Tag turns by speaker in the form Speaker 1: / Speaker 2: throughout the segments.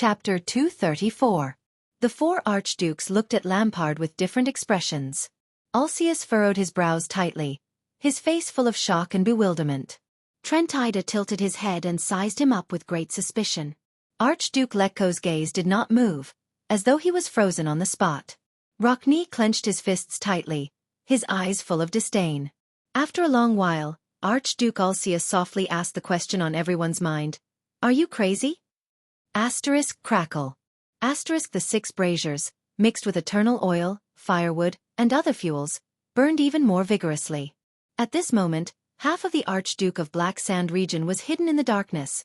Speaker 1: Chapter 234. The four archdukes looked at Lampard with different expressions. Alcius furrowed his brows tightly, his face full of shock and bewilderment. Trentida tilted his head and sized him up with great suspicion. Archduke Letko's gaze did not move, as though he was frozen on the spot. Rockne clenched his fists tightly, his eyes full of disdain. After a long while, Archduke Alcius softly asked the question on everyone's mind. "Are you crazy?" Crackle. The 6 braziers, mixed with eternal oil, firewood, and other fuels, burned even more vigorously. At this moment, half of the Archduke of Black Sand region was hidden in the darkness,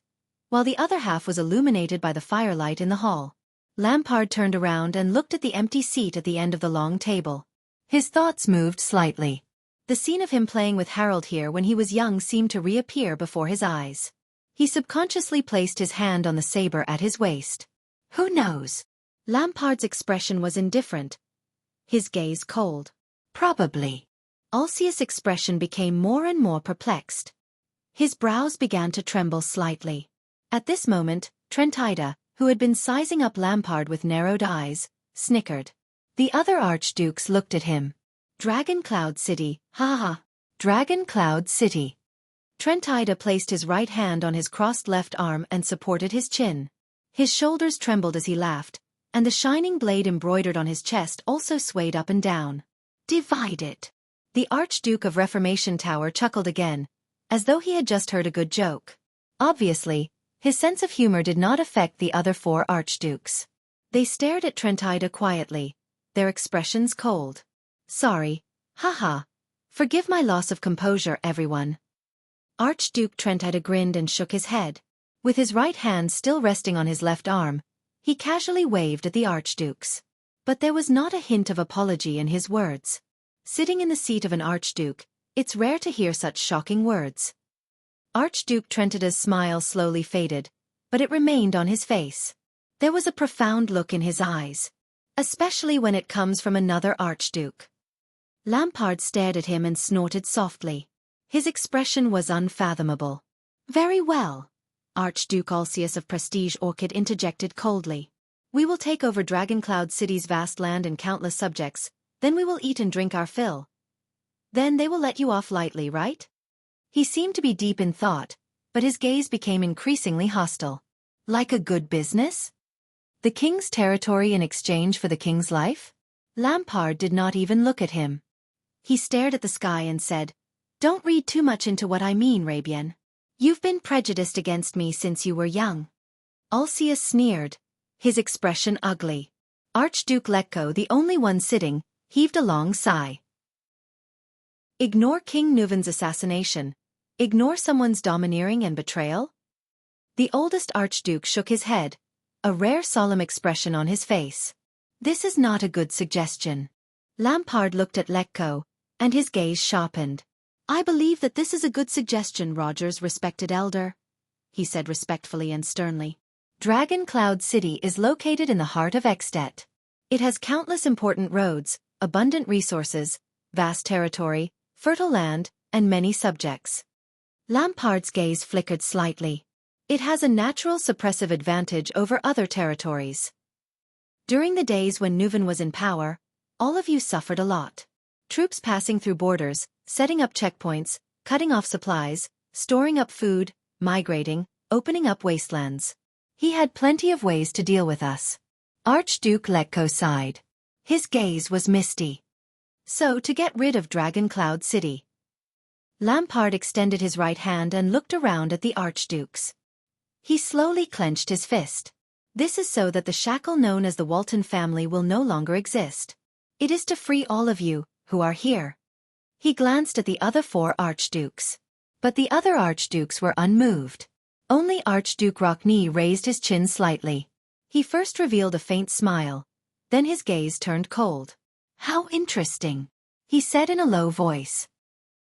Speaker 1: while the other half was illuminated by the firelight in the hall. Lampard turned around and looked at the empty seat at the end of the long table. His thoughts moved slightly. The scene of him playing with Harold here when he was young seemed to reappear before his eyes. He subconsciously placed his hand on the saber at his waist. Who knows? Lampard's expression was indifferent, his gaze cold. Probably. Alcius' expression became more and more perplexed. His brows began to tremble slightly. At this moment, Trentida, who had been sizing up Lampard with narrowed eyes, snickered. The other archdukes looked at him. Dragon Cloud City, ha ha. Dragon Cloud City. Trentida placed his right hand on his crossed left arm and supported his chin. His shoulders trembled as he laughed, and the shining blade embroidered on his chest also swayed up and down. Divide it. The Archduke of Reformation Tower chuckled again, as though he had just heard a good joke. Obviously, his sense of humor did not affect the other 4 archdukes. They stared at Trentida quietly, their expressions cold. Sorry, haha. Forgive my loss of composure, everyone. Archduke Trentida grinned and shook his head. With his right hand still resting on his left arm, he casually waved at the archdukes. But there was not a hint of apology in his words. Sitting in the seat of an archduke, it's rare to hear such shocking words. Archduke Trentida's smile slowly faded, but it remained on his face. There was a profound look in his eyes, especially when it comes from another archduke. Lampard stared at him and snorted softly. His expression was unfathomable. Very well. Archduke Alcius of Prestige Orchid interjected coldly. We will take over Dragon Cloud City's vast land and countless subjects, then we will eat and drink our fill. Then they will let you off lightly, right? He seemed to be deep in thought, but his gaze became increasingly hostile. Like a good business? The king's territory in exchange for the king's life? Lampard did not even look at him. He stared at the sky and said, Don't read too much into what I mean, Rabian. You've been prejudiced against me since you were young. Alcius sneered, his expression ugly. Archduke Letko, the only one sitting, heaved a long sigh. Ignore King Nuven's assassination. Ignore someone's domineering and betrayal? The oldest archduke shook his head, a rare solemn expression on his face. This is not a good suggestion. Lampard looked at Letko, and his gaze sharpened. I believe that this is a good suggestion, Rogers, respected elder, he said respectfully and sternly. Dragon Cloud City is located in the heart of At. It has countless important roads, abundant resources, vast territory, fertile land, and many subjects. Lampard's gaze flickered slightly. It has a natural suppressive advantage over other territories. During the days when Nuven was in power, all of you suffered a lot. Troops passing through borders, setting up checkpoints, cutting off supplies, storing up food, migrating, opening up wastelands. He had plenty of ways to deal with us. Archduke Letko sighed. His gaze was misty. So to get rid of Dragon Cloud City. Lampard extended his right hand and looked around at the archdukes. He slowly clenched his fist. This is so that the shackle known as the Walton family will no longer exist. It is to free all of you, who are here. He glanced at the other 4 archdukes. But the other archdukes were unmoved. Only Archduke Rockne raised his chin slightly. He first revealed a faint smile, then his gaze turned cold. How interesting, he said in a low voice.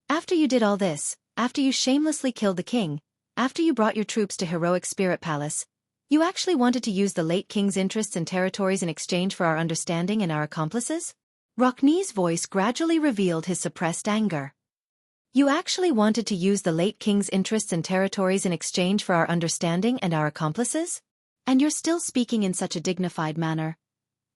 Speaker 1: After you did all this, after you shamelessly killed the king, after you brought your troops to heroic Spirit Palace, you actually wanted to use the late king's interests and territories in exchange for our understanding and our accomplices? Rockne's voice gradually revealed his suppressed anger. You actually wanted to use the late king's interests and territories in exchange for our understanding and our accomplices? And you're still speaking in such a dignified manner.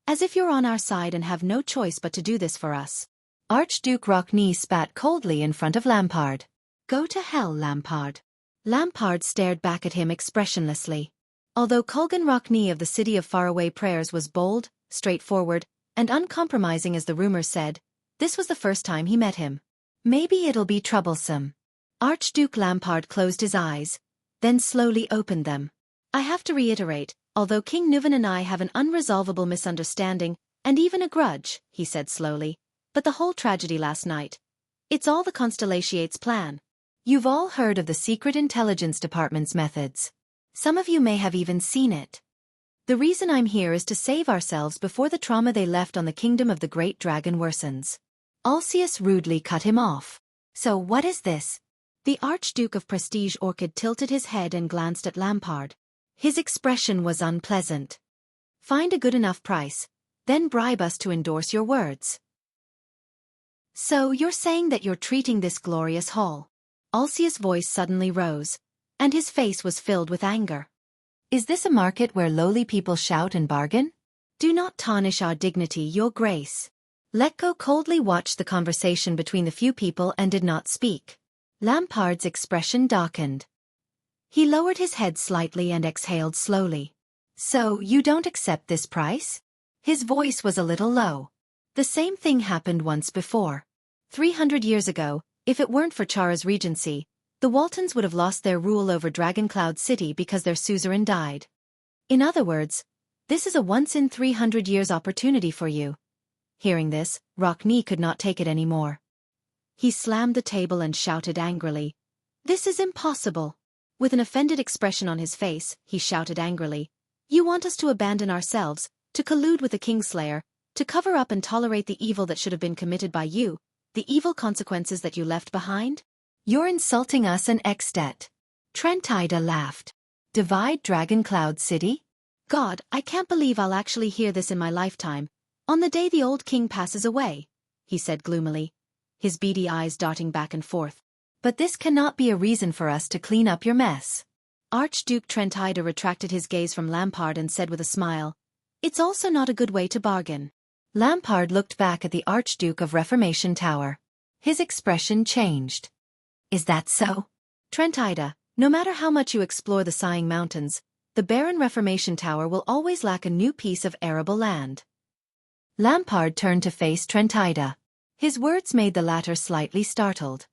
Speaker 1: As if you're on our side and have no choice but to do this for us. Archduke Rockney spat coldly in front of Lampard. Go to hell, Lampard. Lampard stared back at him expressionlessly. Although Culgan Rockney of the City of Faraway Prayers was bold, straightforward, and uncompromising as the rumors said, this was the first time he met him. Maybe it'll be troublesome. Archduke Lampard closed his eyes, then slowly opened them. I have to reiterate, although King Nuvan and I have an unresolvable misunderstanding, and even a grudge, he said slowly, but the whole tragedy last night. It's all the Constellation's plan. You've all heard of the Secret Intelligence Department's methods. Some of you may have even seen it. The reason I'm here is to save ourselves before the trauma they left on the kingdom of the Great Dragon worsens. Alcius rudely cut him off. So what is this? The Archduke of Prestige Orchid tilted his head and glanced at Lampard. His expression was unpleasant. Find a good enough price, then bribe us to endorse your words. So you're saying that you're treating this glorious hall? Alcius' voice suddenly rose, and his face was filled with anger. Is this a market where lowly people shout and bargain? Do not tarnish our dignity, your grace. Letko coldly watched the conversation between the few people and did not speak. Lampard's expression darkened. He lowered his head slightly and exhaled slowly. So, you don't accept this price? His voice was a little low. The same thing happened once before. 300 years ago, if it weren't for Chara's regency, the Waltons would have lost their rule over Dragoncloud City because their suzerain died. In other words, this is a once-in-300 years opportunity for you. Hearing this, Rockney could not take it anymore. He slammed the table and shouted angrily, "This is impossible!" With an offended expression on his face, he shouted angrily, "You want us to abandon ourselves, to collude with the Kingslayer, to cover up and tolerate the evil that should have been committed by you, the evil consequences that you left behind? You're insulting us and At." Trentida laughed. Divide Dragoncloud City? God, I can't believe I'll actually hear this in my lifetime, on the day the old king passes away, he said gloomily, his beady eyes darting back and forth. But this cannot be a reason for us to clean up your mess. Archduke Trentida retracted his gaze from Lampard and said with a smile, "It's also not a good way to bargain." Lampard looked back at the Archduke of Reformation Tower. His expression changed. Is that so? Trentida, no matter how much you explore the Sighing Mountains, the barren Reformation Tower will always lack a new piece of arable land. Lampard turned to face Trentida. His words made the latter slightly startled.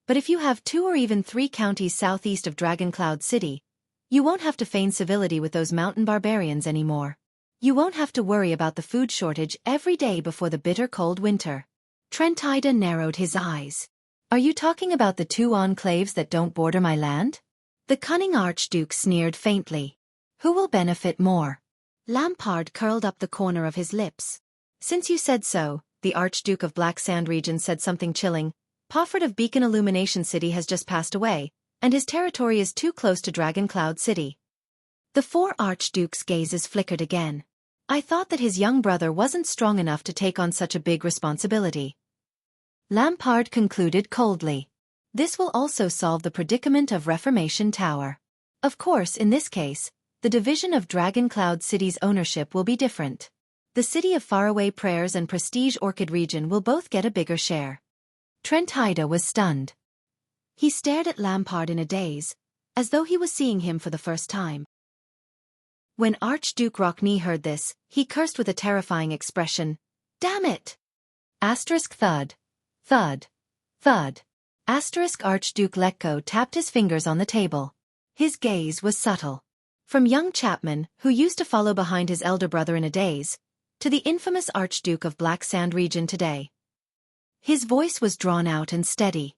Speaker 1: But if you have 2 or even 3 counties southeast of Dragoncloud City, you won't have to feign civility with those mountain barbarians anymore. You won't have to worry about the food shortage every day before the bitter cold winter. Trentida narrowed his eyes. Are you talking about the 2 enclaves that don't border my land? The cunning Archduke sneered faintly. Who will benefit more? Lampard curled up the corner of his lips. Since you said so, the Archduke of Black Sand Region said something chilling. Pofford of Beacon Illumination City has just passed away, and his territory is too close to Dragoncloud City. The 4 archdukes' gazes flickered again. I thought that his young brother wasn't strong enough to take on such a big responsibility. Lampard concluded coldly. This will also solve the predicament of Reformation Tower. Of course, in this case, the division of Dragoncloud City's ownership will be different. The City of Faraway Prayers and Prestige Orchid region will both get a bigger share. Trentida was stunned. He stared at Lampard in a daze, as though he was seeing him for the first time. When Archduke Rockney heard this, he cursed with a terrifying expression. Damn it! Asterisk thud. Thud. Thud. Asterisk Archduke Letko tapped his fingers on the table. His gaze was subtle. From young Chapman, who used to follow behind his elder brother in a daze, to the infamous Archduke of Black Sand Region today. His voice was drawn out and steady.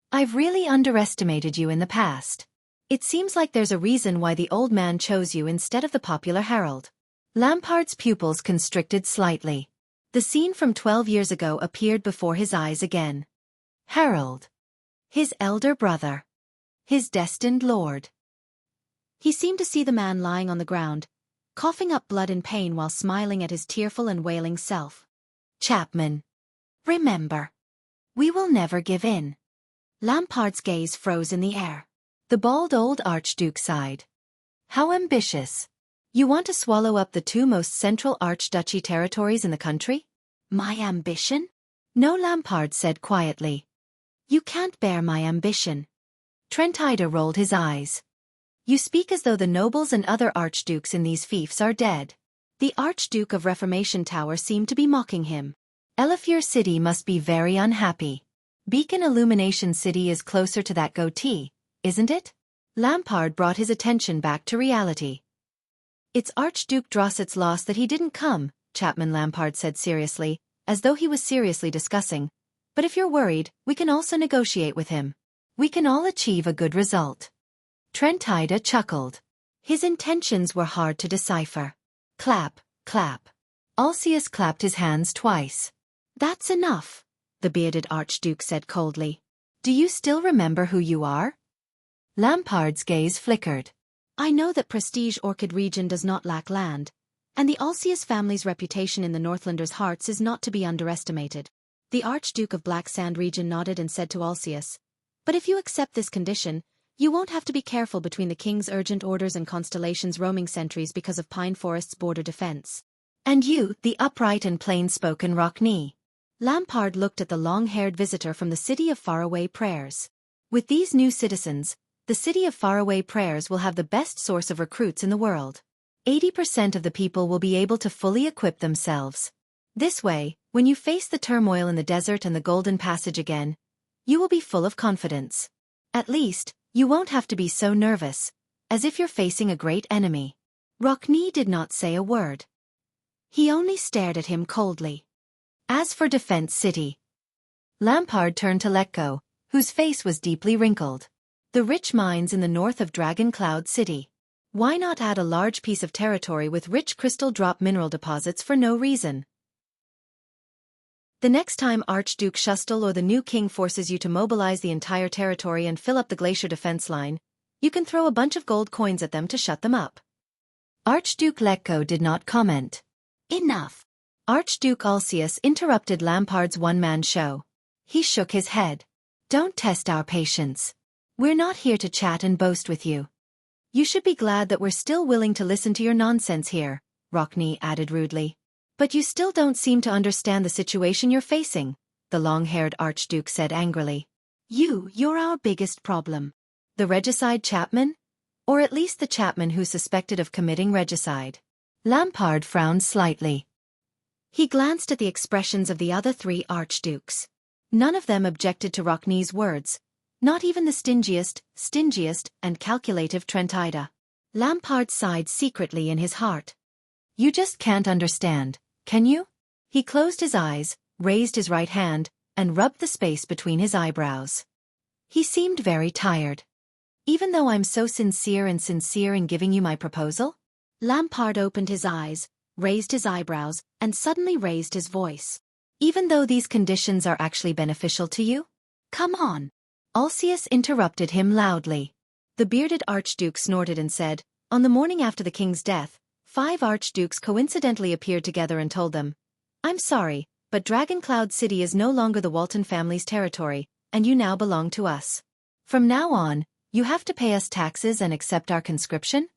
Speaker 1: I've really underestimated you in the past. It seems like there's a reason why the old man chose you instead of the popular herald. Lampard's pupils constricted slightly. The scene from 12 years ago appeared before his eyes again. Harold. His elder brother. His destined lord. He seemed to see the man lying on the ground, coughing up blood in pain while smiling at his tearful and wailing self. Chapman. Remember. We will never give in. Lampard's gaze froze in the air. The bald old Archduke sighed. How ambitious. You want to swallow up the two most central archduchy territories in the country?
Speaker 2: My ambition?
Speaker 1: No, Lampard said quietly. You can't bear my ambition. Trentida rolled his eyes. You speak as though the nobles and other archdukes in these fiefs are dead. The Archduke of Reformation Tower seemed to be mocking him. Elefir City must be very unhappy. Beacon Illumination City is closer to that goatee, isn't it? Lampard brought his attention back to reality. It's Archduke Drosset's loss that he didn't come, Chapman Lampard said seriously, as though he was seriously discussing. But if you're worried, we can also negotiate with him. We can all achieve a good result. Trentida chuckled. His intentions were hard to decipher. Clap, clap. Alcius clapped his hands twice. That's enough, the bearded Archduke said coldly. Do you still remember who you are? Lampard's gaze flickered. I know that prestige Orchid region does not lack land, and the Alcius family's reputation in the Northlanders' hearts is not to be underestimated. The Archduke of Black Sand region nodded and said to Alcius, but if you accept this condition, you won't have to be careful between the King's urgent orders and Constellation's roaming sentries because of Pine Forest's border defense. And you, the upright and plain-spoken Rockney. Lampard looked at the long-haired visitor from the City of Faraway Prayers. With these new citizens, the City of Faraway Prayers will have the best source of recruits in the world. 80% of the people will be able to fully equip themselves. This way, when you face the turmoil in the desert and the Golden Passage again, you will be full of confidence. At least, you won't have to be so nervous, as if you're facing a great enemy. Rockney did not say a word. He only stared at him coldly. As for Defense City, Lampard turned to Letko, whose face was deeply wrinkled. The rich mines in the north of Dragon Cloud City. Why not add a large piece of territory with rich crystal drop mineral deposits for no reason? The next time Archduke Shustel or the new king forces you to mobilize the entire territory and fill up the glacier defense line, you can throw a bunch of gold coins at them to shut them up. Archduke Letko did not comment.
Speaker 2: Enough.
Speaker 1: Archduke Alcius interrupted Lampard's one-man show. He shook his head. Don't test our patience. We're not here to chat and boast with you. You should be glad that we're still willing to listen to your nonsense here, Rockney added rudely. But you still don't seem to understand the situation you're facing, the long-haired Archduke said angrily. You're our biggest problem. The regicide Chapman? Or at least the Chapman who's suspected of committing regicide. Lampard frowned slightly. He glanced at the expressions of the other three archdukes. None of them objected to Rockney's words, not even the stingiest, and calculative Trentida. Lampard sighed secretly in his heart. You just can't understand, can you? He closed his eyes, raised his right hand, and rubbed the space between his eyebrows. He seemed very tired. Even though I'm so sincere in giving you my proposal? Lampard opened his eyes, raised his eyebrows, and suddenly raised his voice. Even though these conditions are actually beneficial to you? Come on. Alcius interrupted him loudly. The bearded archduke snorted and said, on the morning after the king's death, 5 archdukes coincidentally appeared together and told them, I'm sorry, but Dragon Cloud City is no longer the Walton family's territory, and you now belong to us. From now on, you have to pay us taxes and accept our conscription?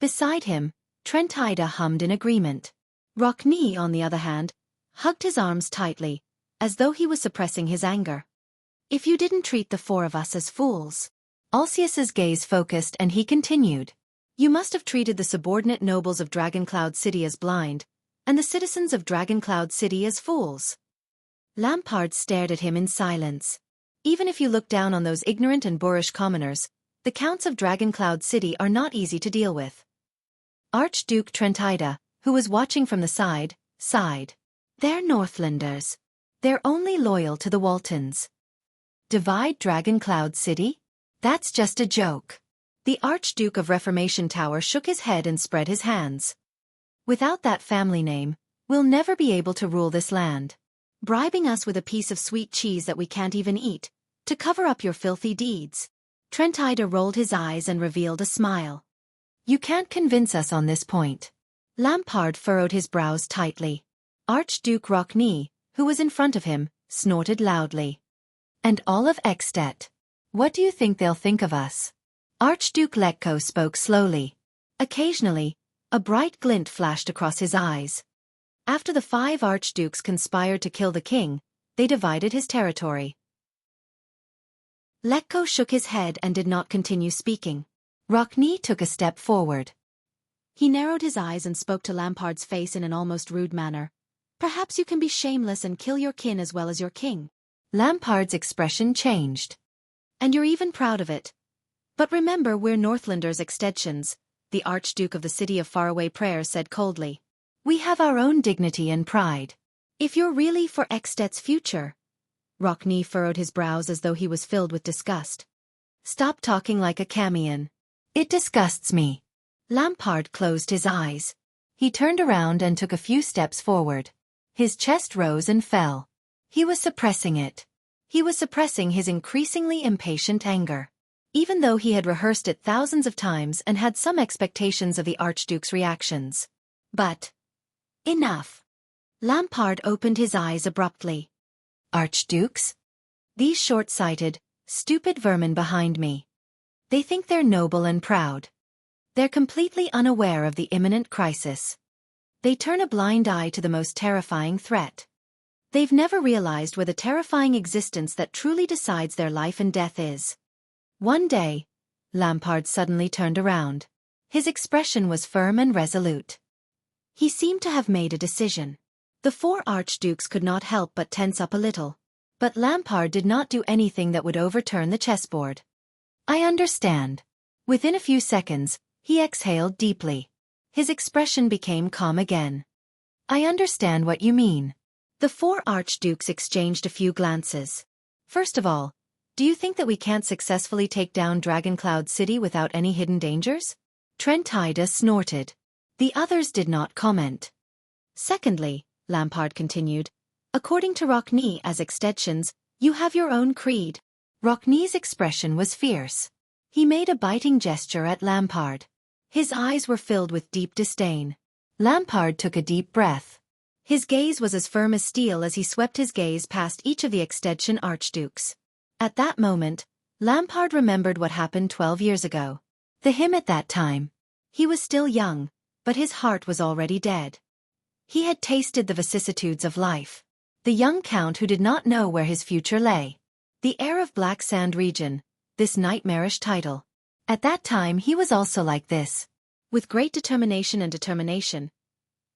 Speaker 1: Beside him, Trentida hummed in agreement. Rockney, on the other hand, hugged his arms tightly, as though he was suppressing his anger. If you didn't treat the 4 of us as fools. Alcius's gaze focused and he continued. You must have treated the subordinate nobles of Dragon Cloud City as blind, and the citizens of Dragon Cloud City as fools. Lampard stared at him in silence. Even if you look down on those ignorant and boorish commoners, the counts of Dragon Cloud City are not easy to deal with. Archduke Trentida, who was watching from the side, sighed. They're Northlanders. They're only loyal to the Waltons. Divide Dragon Cloud City? That's just a joke. The Archduke of Reformation Tower shook his head and spread his hands. Without that family name, we'll never be able to rule this land. Bribing us with a piece of sweet cheese that we can't even eat, to cover up your filthy deeds. Trentida rolled his eyes and revealed a smile. You can't convince us on this point. Lampard furrowed his brows tightly. Archduke Rockney, who was in front of him, snorted loudly. And all of At. What do you think they'll think of us? Archduke Letko spoke slowly. Occasionally, A bright glint flashed across his eyes. After the 5 archdukes conspired to kill the king, they divided his territory. Lekko shook his head and did not continue speaking. Rockne took a step forward. He narrowed his eyes and spoke to Lampard's face in an almost rude manner. Perhaps you can be shameless and kill your kin as well as your king. Lampard's expression changed. And you're even proud of it. But remember, we're Northlanders extensions, the Archduke of the City of Faraway Prayers said coldly. We have our own dignity and pride. If you're really for Extet's future. Rockne furrowed his brows as though he was filled with disgust. Stop talking like a Camion. It disgusts me. Lampard closed his eyes. He turned around and took a few steps forward. His chest rose and fell. He was suppressing it. He was suppressing his increasingly impatient anger. Even though he had rehearsed it thousands of times and had some expectations of the Archduke's reactions. But enough. Lampard opened his eyes abruptly. Archdukes? These short-sighted, stupid vermin behind me. They think they're noble and proud. They're completely unaware of the imminent crisis. They turn a blind eye to the most terrifying threat. They've never realized where the terrifying existence that truly decides their life and death is. One day, Lampard suddenly turned around. His expression was firm and resolute. He seemed to have made a decision. The 4 archdukes could not help but tense up a little. But Lampard did not do anything that would overturn the chessboard. I understand. Within a few seconds, he exhaled deeply. His expression became calm again. I understand what you mean. The 4 archdukes exchanged a few glances. First of all, do you think that we can't successfully take down Dragoncloud City without any hidden dangers? Trentida snorted. The others did not comment. Secondly, Lampard continued, according to Rockne as extensions, you have your own creed. Rockne's expression was fierce. He made a biting gesture at Lampard. His eyes were filled with deep disdain. Lampard took a deep breath. His gaze was as firm as steel as he swept his gaze past each of the extension archdukes. At that moment, Lampard remembered what happened 12 years ago. To him at that time, he was still young, but his heart was already dead. He had tasted the vicissitudes of life. The young count who did not know where his future lay. The heir of Black Sand region, this nightmarish title. At that time he was also like this. With great determination,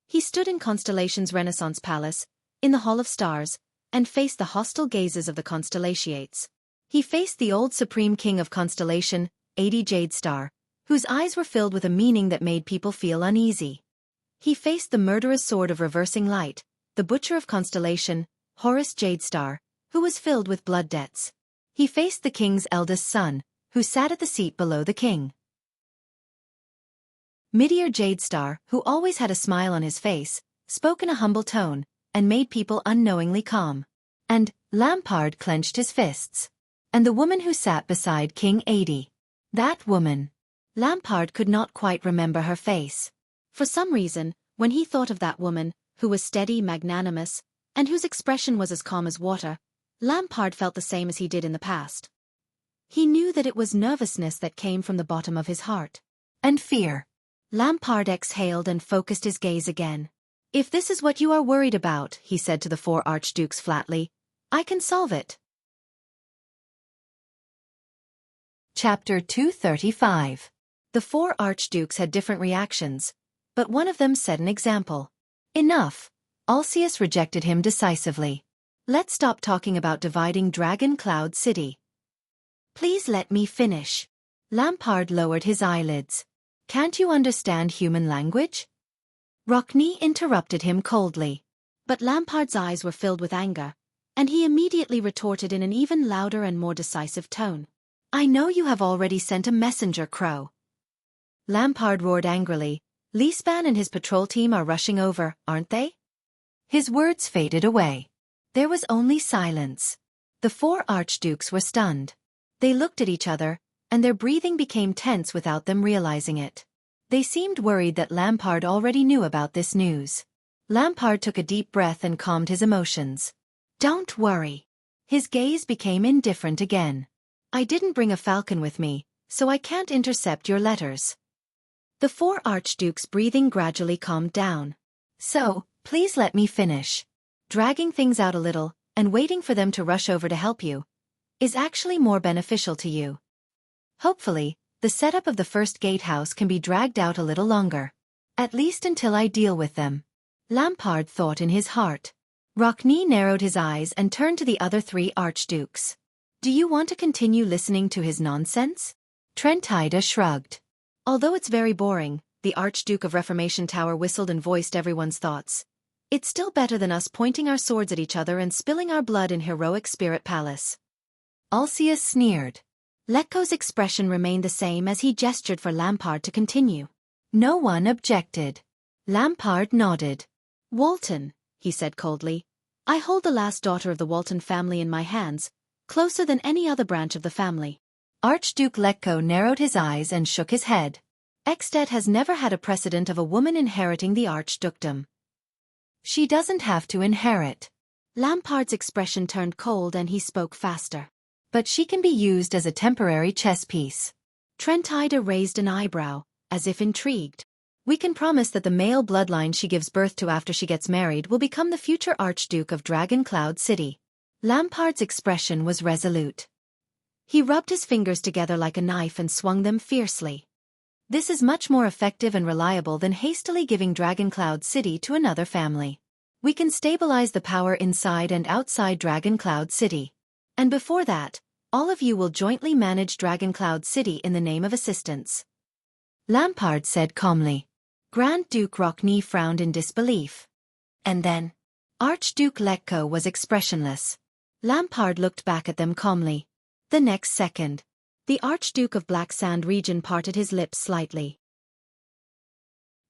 Speaker 1: he stood in Constellation's Renaissance Palace, in the Hall of Stars, and faced the hostile gazes of the Constellations. He faced the old Supreme King of Constellation, 80 Jadestar, whose eyes were filled with a meaning that made people feel uneasy. He faced the murderous sword of reversing light, the butcher of Constellation, Horus Jadestar, who was filled with blood debts. He faced the king's eldest son, who sat at the seat below the king. Meteor Jadestar, who always had a smile on his face, spoke in a humble tone, and made people unknowingly calm. And Lampard clenched his fists. And the woman who sat beside King 80. That woman. Lampard could not quite remember her face. For some reason, when he thought of that woman, who was steady, magnanimous, and whose expression was as calm as water, Lampard felt the same as he did in the past. He knew that it was nervousness that came from the bottom of his heart. And fear. Lampard exhaled and focused his gaze again. If this is what you are worried about, he said to the 4 archdukes flatly, I can solve it. Chapter 235. The 4 archdukes had different reactions, but one of them set an example. Enough. Alcius rejected him decisively. Let's stop talking about dividing Dragoncloud City. Please let me finish. Lampard lowered his eyelids. Can't you understand human language? Rockne interrupted him coldly. But Lampard's eyes were filled with anger, and he immediately retorted in an even louder and more decisive tone. I know you have already sent a messenger, Crow. Lampard roared angrily. Leespan and his patrol team are rushing over, aren't they? His words faded away. There was only silence. The 4 archdukes were stunned. They looked at each other, and their breathing became tense without them realizing it. They seemed worried that Lampard already knew about this news. Lampard took a deep breath and calmed his emotions. Don't worry. His gaze became indifferent again. I didn't bring a falcon with me, so I can't intercept your letters. The four archdukes' breathing gradually calmed down. So, please let me finish. Dragging things out a little, and waiting for them to rush over to help you, is actually more beneficial to you. Hopefully, the setup of the first gatehouse can be dragged out a little longer. At least until I deal with them. Lampard thought in his heart. Rockne narrowed his eyes and turned to the other three archdukes. Do you want to continue listening to his nonsense? Trentida shrugged. Although it's very boring, the Archduke of Reformation Tower whistled and voiced everyone's thoughts. It's still better than us pointing our swords at each other and spilling our blood in heroic Spirit Palace. Alcius sneered. Letko's expression remained the same as he gestured for Lampard to continue. No one objected. Lampard nodded. Walton, he said coldly. I hold the last daughter of the Walton family in my hands, closer than any other branch of the family. Archduke Letko narrowed his eyes and shook his head. Ekstedt has never had a precedent of a woman inheriting the archdukedom. She doesn't have to inherit. Lampard's expression turned cold and he spoke faster. But she can be used as a temporary chess piece. Trentida raised an eyebrow, as if intrigued. We can promise that the male bloodline she gives birth to after she gets married will become the future Archduke of Dragon Cloud City. Lampard's expression was resolute. He rubbed his fingers together like a knife and swung them fiercely. This is much more effective and reliable than hastily giving Dragon Cloud City to another family. We can stabilize the power inside and outside Dragon Cloud City. And before that, all of you will jointly manage Dragon Cloud City in the name of assistance. Lampard said calmly. Grand Duke Rockne frowned in disbelief. And then? Archduke Letko was expressionless. Lampard looked back at them calmly. The next second, the Archduke of Black Sand region parted his lips slightly.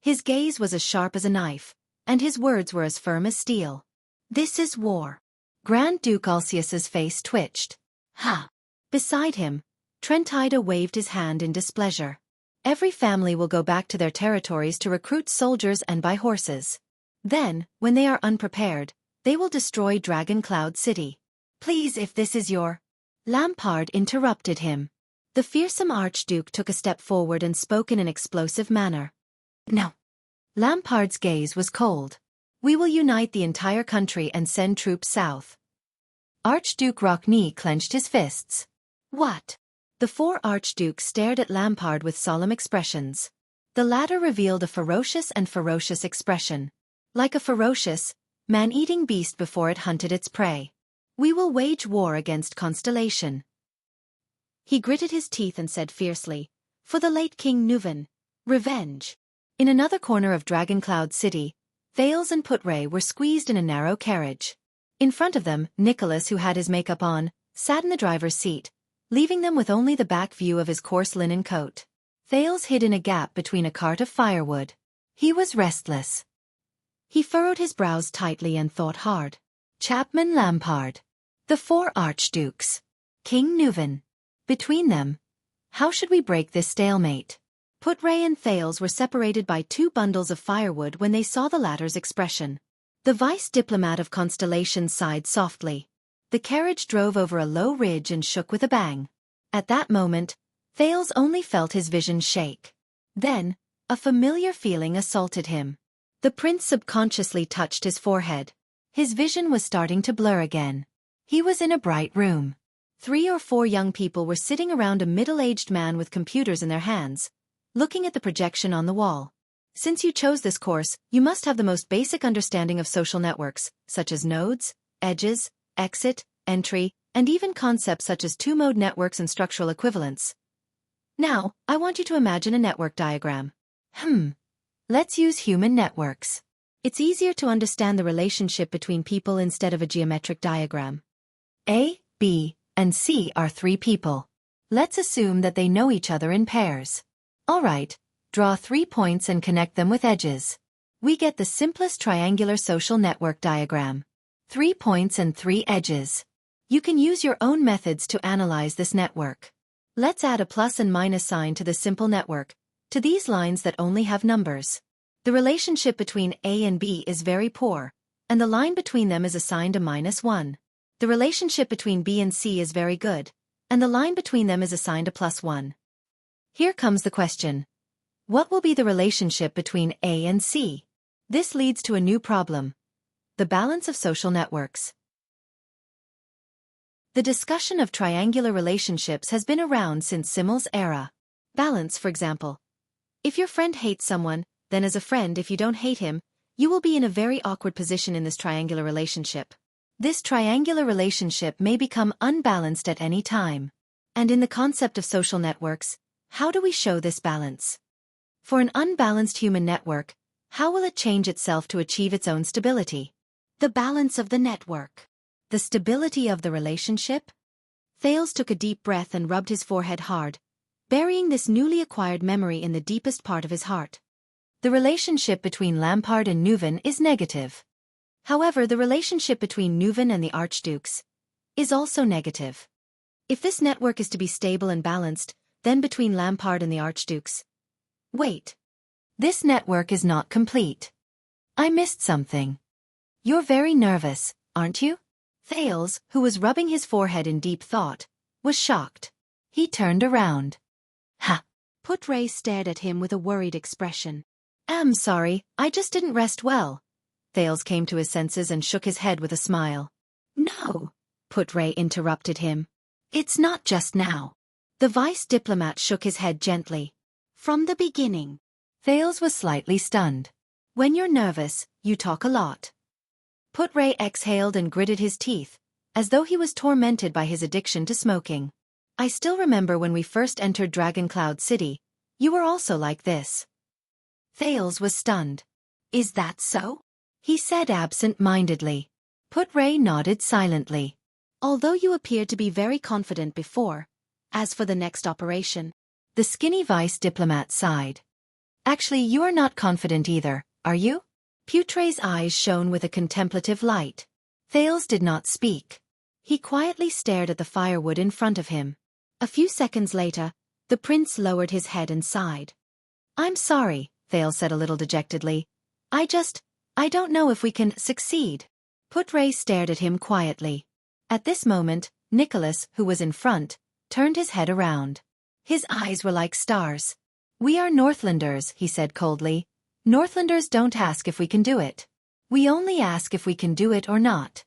Speaker 1: His gaze was as sharp as a knife, and his words were as firm as steel. This is war. Grand Duke Alcius's face twitched. Ha! Beside him, Trentida waved his hand in displeasure. Every family will go back to their territories to recruit soldiers and buy horses. Then, when they are unprepared, they will destroy Dragon Cloud City. Please, if this is your... Lampard interrupted him. The fearsome Archduke took a step forward and spoke in an explosive manner. No. Lampard's gaze was cold. We will unite the entire country and send troops south. Archduke Rockne clenched his fists. What? The four archdukes stared at Lampard with solemn expressions. The latter revealed a ferocious expression. Like a ferocious, man-eating beast before it hunted its prey. We will wage war against Constellation. He gritted his teeth and said fiercely, for the late King Nuven, revenge. In another corner of Dragon Cloud City, Thales and Putray were squeezed in a narrow carriage. In front of them, Nicholas, who had his makeup on, sat in the driver's seat, leaving them with only the back view of his coarse linen coat. Thales hid in a gap between a cart of firewood. He was restless. He furrowed his brows tightly and thought hard. Chapman Lampard. The four archdukes. King Nuven. Between them, how should we break this stalemate? Putray and Thales were separated by 2 bundles of firewood when they saw the latter's expression. The vice-diplomat of Constellation sighed softly. The carriage drove over a low ridge and shook with a bang. At that moment, Thales only felt his vision shake. Then, a familiar feeling assaulted him. The prince subconsciously touched his forehead. His vision was starting to blur again. He was in a bright room. 3 or 4 young people were sitting around a middle-aged man with computers in their hands, looking at the projection on the wall. Since you chose this course, you must have the most basic understanding of social networks, such as nodes, edges, exit, entry, and even concepts such as 2-mode networks and structural equivalents. Now, I want you to imagine a network diagram. Let's use human networks. It's easier to understand the relationship between people instead of a geometric diagram. A, B, and C are 3 people. Let's assume that they know each other in pairs. Alright, draw 3 points and connect them with edges. We get the simplest triangular social network diagram. 3 points and 3 edges. You can use your own methods to analyze this network. Let's add a plus and minus sign to the simple network, to these lines that only have numbers. The relationship between A and B is very poor, and the line between them is assigned a -1. The relationship between B and C is very good, and the line between them is assigned a +1. Here comes the question. What will be the relationship between A and C? This leads to a new problem: the balance of social networks. The discussion of triangular relationships has been around since Simmel's era. Balance, for example. If your friend hates someone, then as a friend, if you don't hate him, you will be in a very awkward position in this triangular relationship. This triangular relationship may become unbalanced at any time. And in the concept of social networks, how do we show this balance? For an unbalanced human network, how will it change itself to achieve its own stability?
Speaker 2: The balance of the network.
Speaker 1: The stability of the relationship? Thales took a deep breath and rubbed his forehead hard, burying this newly acquired memory in the deepest part of his heart. The relationship between Lampard and Neuven is negative. However, the relationship between Neuven and the archdukes is also negative. If this network is to be stable and balanced, then between Lampard and the archdukes. Wait. This network is not complete. I missed something. You're very nervous, aren't you? Thales, who was rubbing his forehead in deep thought, was shocked. He turned around. Ha!
Speaker 2: Putre stared at him with a worried expression.
Speaker 1: I'm sorry, I just didn't rest well. Thales came to his senses and shook his head with a smile.
Speaker 2: No,
Speaker 1: Putre interrupted him.
Speaker 2: It's not just now.
Speaker 1: The vice diplomat shook his head gently.
Speaker 2: From the beginning.
Speaker 1: Thales was slightly stunned. When you're nervous, you talk a lot. Putre exhaled and gritted his teeth, as though he was tormented by his addiction to smoking. I still remember when we first entered Dragon Cloud City, you were also like this. Thales was stunned.
Speaker 2: Is that so?
Speaker 1: He said absent-mindedly. Putre nodded silently.
Speaker 2: Although you appeared to be very confident before, as for the next operation.
Speaker 1: The skinny vice diplomat sighed. Actually, you are not confident either, are you? Putre's eyes shone with a contemplative light. Thales did not speak. He quietly stared at the firewood in front of him. A few seconds later, the prince lowered his head and sighed. I'm sorry, Thales said a little dejectedly. I don't know if we can succeed. Putre stared at him quietly. At this moment, Nicholas, who was in front, turned his head around. His eyes were like stars. We are Northlanders, he said coldly. Northlanders don't ask if we can do it. We only ask if we can do it or not.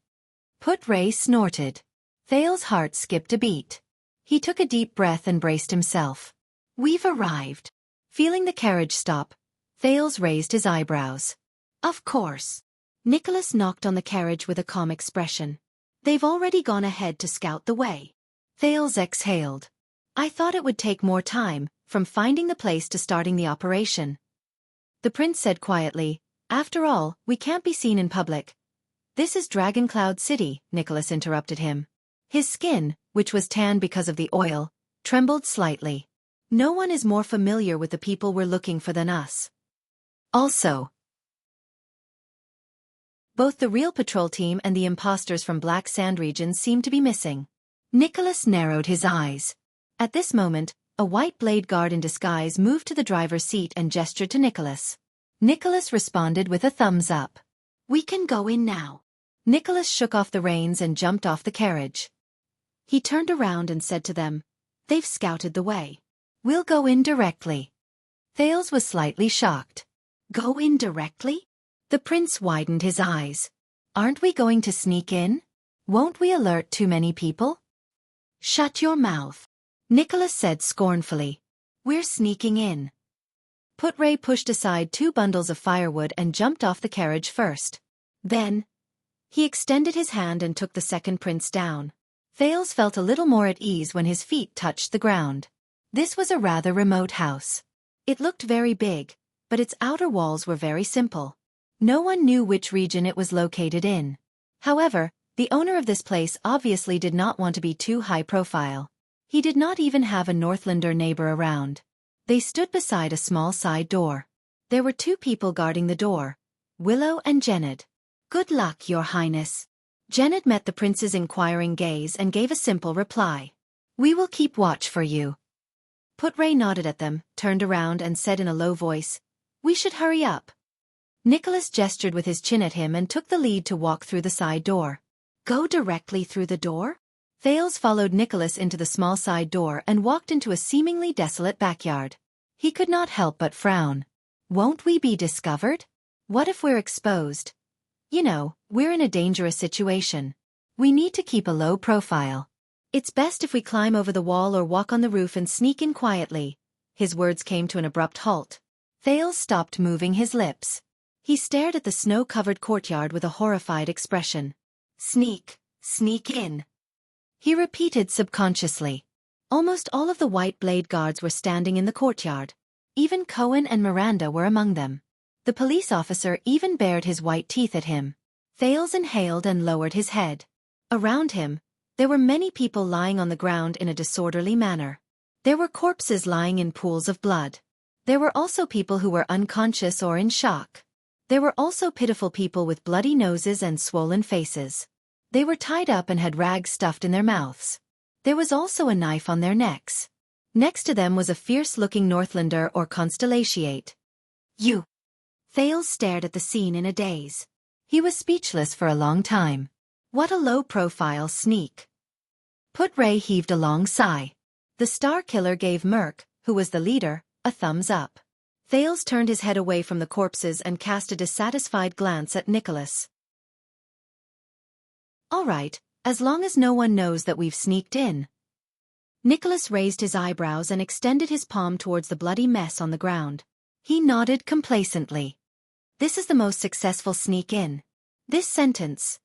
Speaker 1: Putre snorted. Thales' heart skipped a beat. He took a deep breath and braced himself. We've arrived. Feeling the carriage stop, Thales raised his eyebrows.
Speaker 2: Of course.
Speaker 1: Nicholas knocked on the carriage with a calm expression.
Speaker 2: They've already gone ahead to scout the way.
Speaker 1: Thales exhaled. I thought it would take more time, from finding the place to starting the operation. The prince said quietly, after all, we can't be seen in public. This is Dragon Cloud City, Nicholas interrupted him. His skin, which was tan because of the oil, trembled slightly. No one is more familiar with the people we're looking for than us. Also, both the real patrol team and the imposters from Black Sand regions seem to be missing. Nicholas narrowed his eyes. At this moment, a white blade guard in disguise moved to the driver's seat and gestured to Nicholas. Nicholas responded with a thumbs up.
Speaker 2: We can go in now.
Speaker 1: Nicholas shook off the reins and jumped off the carriage. He turned around and said to them, They've scouted the way. We'll go in directly. Thales was slightly shocked.
Speaker 2: Go in directly?
Speaker 1: The prince widened his eyes. Aren't we going to sneak in? Won't we alert too many people?
Speaker 2: Shut your mouth.
Speaker 1: Nicholas said scornfully. We're sneaking in. Putre pushed aside 2 bundles of firewood and jumped off the carriage first. Then, he extended his hand and took the second prince down. Thales felt a little more at ease when his feet touched the ground. This was a rather remote house. It looked very big, but its outer walls were very simple. No one knew which region it was located in. However, the owner of this place obviously did not want to be too high profile. He did not even have a Northlander neighbor around. They stood beside a small side door. There were 2 people guarding the door, Willow and Jenned. Good luck, Your Highness. Jenned met the prince's inquiring gaze and gave a simple reply. We will keep watch for you. Putre nodded at them, turned around and said in a low voice, We should hurry up. Nicholas gestured with his chin at him and took the lead to walk through the side door.
Speaker 2: Go directly through the door?
Speaker 1: Thales followed Nicholas into the small side door and walked into a seemingly desolate backyard. He could not help but frown. Won't we be discovered? What if we're exposed? You know, we're in a dangerous situation. We need to keep a low profile. It's best if we climb over the wall or walk on the roof and sneak in quietly. His words came to an abrupt halt. Thales stopped moving his lips. He stared at the snow-covered courtyard with a horrified expression. Sneak in. He repeated subconsciously. Almost all of the White Blade guards were standing in the courtyard. Even Cohen and Miranda were among them. The police officer even bared his white teeth at him. Thales inhaled and lowered his head. Around him, there were many people lying on the ground in a disorderly manner. There were corpses lying in pools of blood. There were also people who were unconscious or in shock. There were also pitiful people with bloody noses and swollen faces. They were tied up and had rags stuffed in their mouths. There was also a knife on their necks. Next to them was a fierce-looking Northlander or Constellatiate. You! Thales stared at the scene in a daze. He was speechless for a long time. What a low-profile sneak. Put-Ray heaved a long sigh. The Star Killer gave Merc, who was the leader, a thumbs up. Thales turned his head away from the corpses and cast a dissatisfied glance at Nicholas. All right, as long as no one knows that we've sneaked in. Nicholas raised his eyebrows and extended his palm towards the bloody mess on the ground. He nodded complacently. This is the most successful sneak in. This sentence.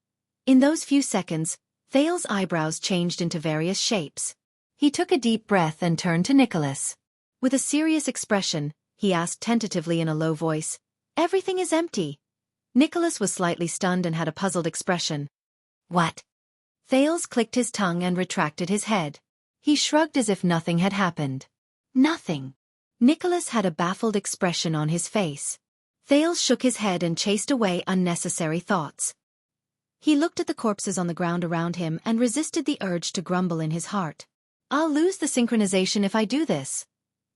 Speaker 1: In those few seconds, Thales' eyebrows changed into various shapes. He took a deep breath and turned to Nicholas. With a serious expression, he asked tentatively in a low voice, "Everything is empty." Nicholas was slightly stunned and had a puzzled expression. What? Thales clicked his tongue and retracted his head. He shrugged as if nothing had happened. Nothing. Nicholas had a baffled expression on his face. Thales shook his head and chased away unnecessary thoughts. He looked at the corpses on the ground around him and resisted the urge to grumble in his heart. I'll lose the synchronization if I do this.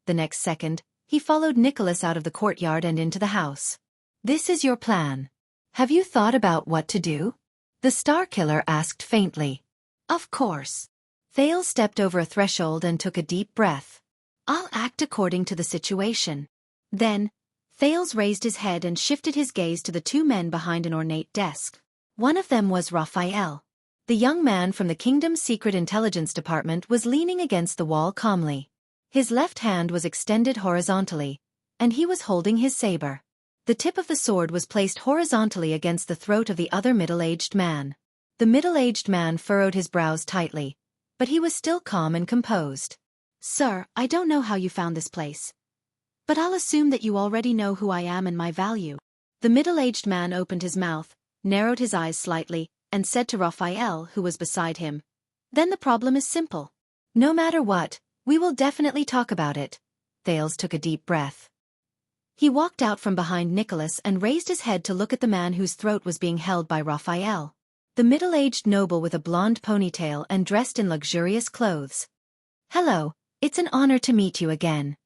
Speaker 1: The next second, he followed Nicholas out of the courtyard and into the house. This is your plan. Have you thought about what to do? The Star Killer asked faintly. Of course. Thales stepped over a threshold and took a deep breath. I'll act according to the situation. Then, Thales raised his head and shifted his gaze to the two men behind an ornate desk. One of them was Raphael. The young man from the Kingdom's Secret Intelligence Department was leaning against the wall calmly. His left hand was extended horizontally, and he was holding his saber. The tip of the sword was placed horizontally against the throat of the other middle-aged man. The middle-aged man furrowed his brows tightly, but he was still calm and composed. Sir, I don't know how you found this place, but I'll assume that you already know who I am and my value. The middle-aged man opened his mouth, narrowed his eyes slightly, and said to Raphael, who was beside him, Then the problem is simple. No matter what, we will definitely talk about it. Thales took a deep breath. He walked out from behind Nicholas and raised his head to look at the man whose throat was being held by Raphael. The middle-aged noble with a blonde ponytail and dressed in luxurious clothes. Hello, it's an honor to meet you again.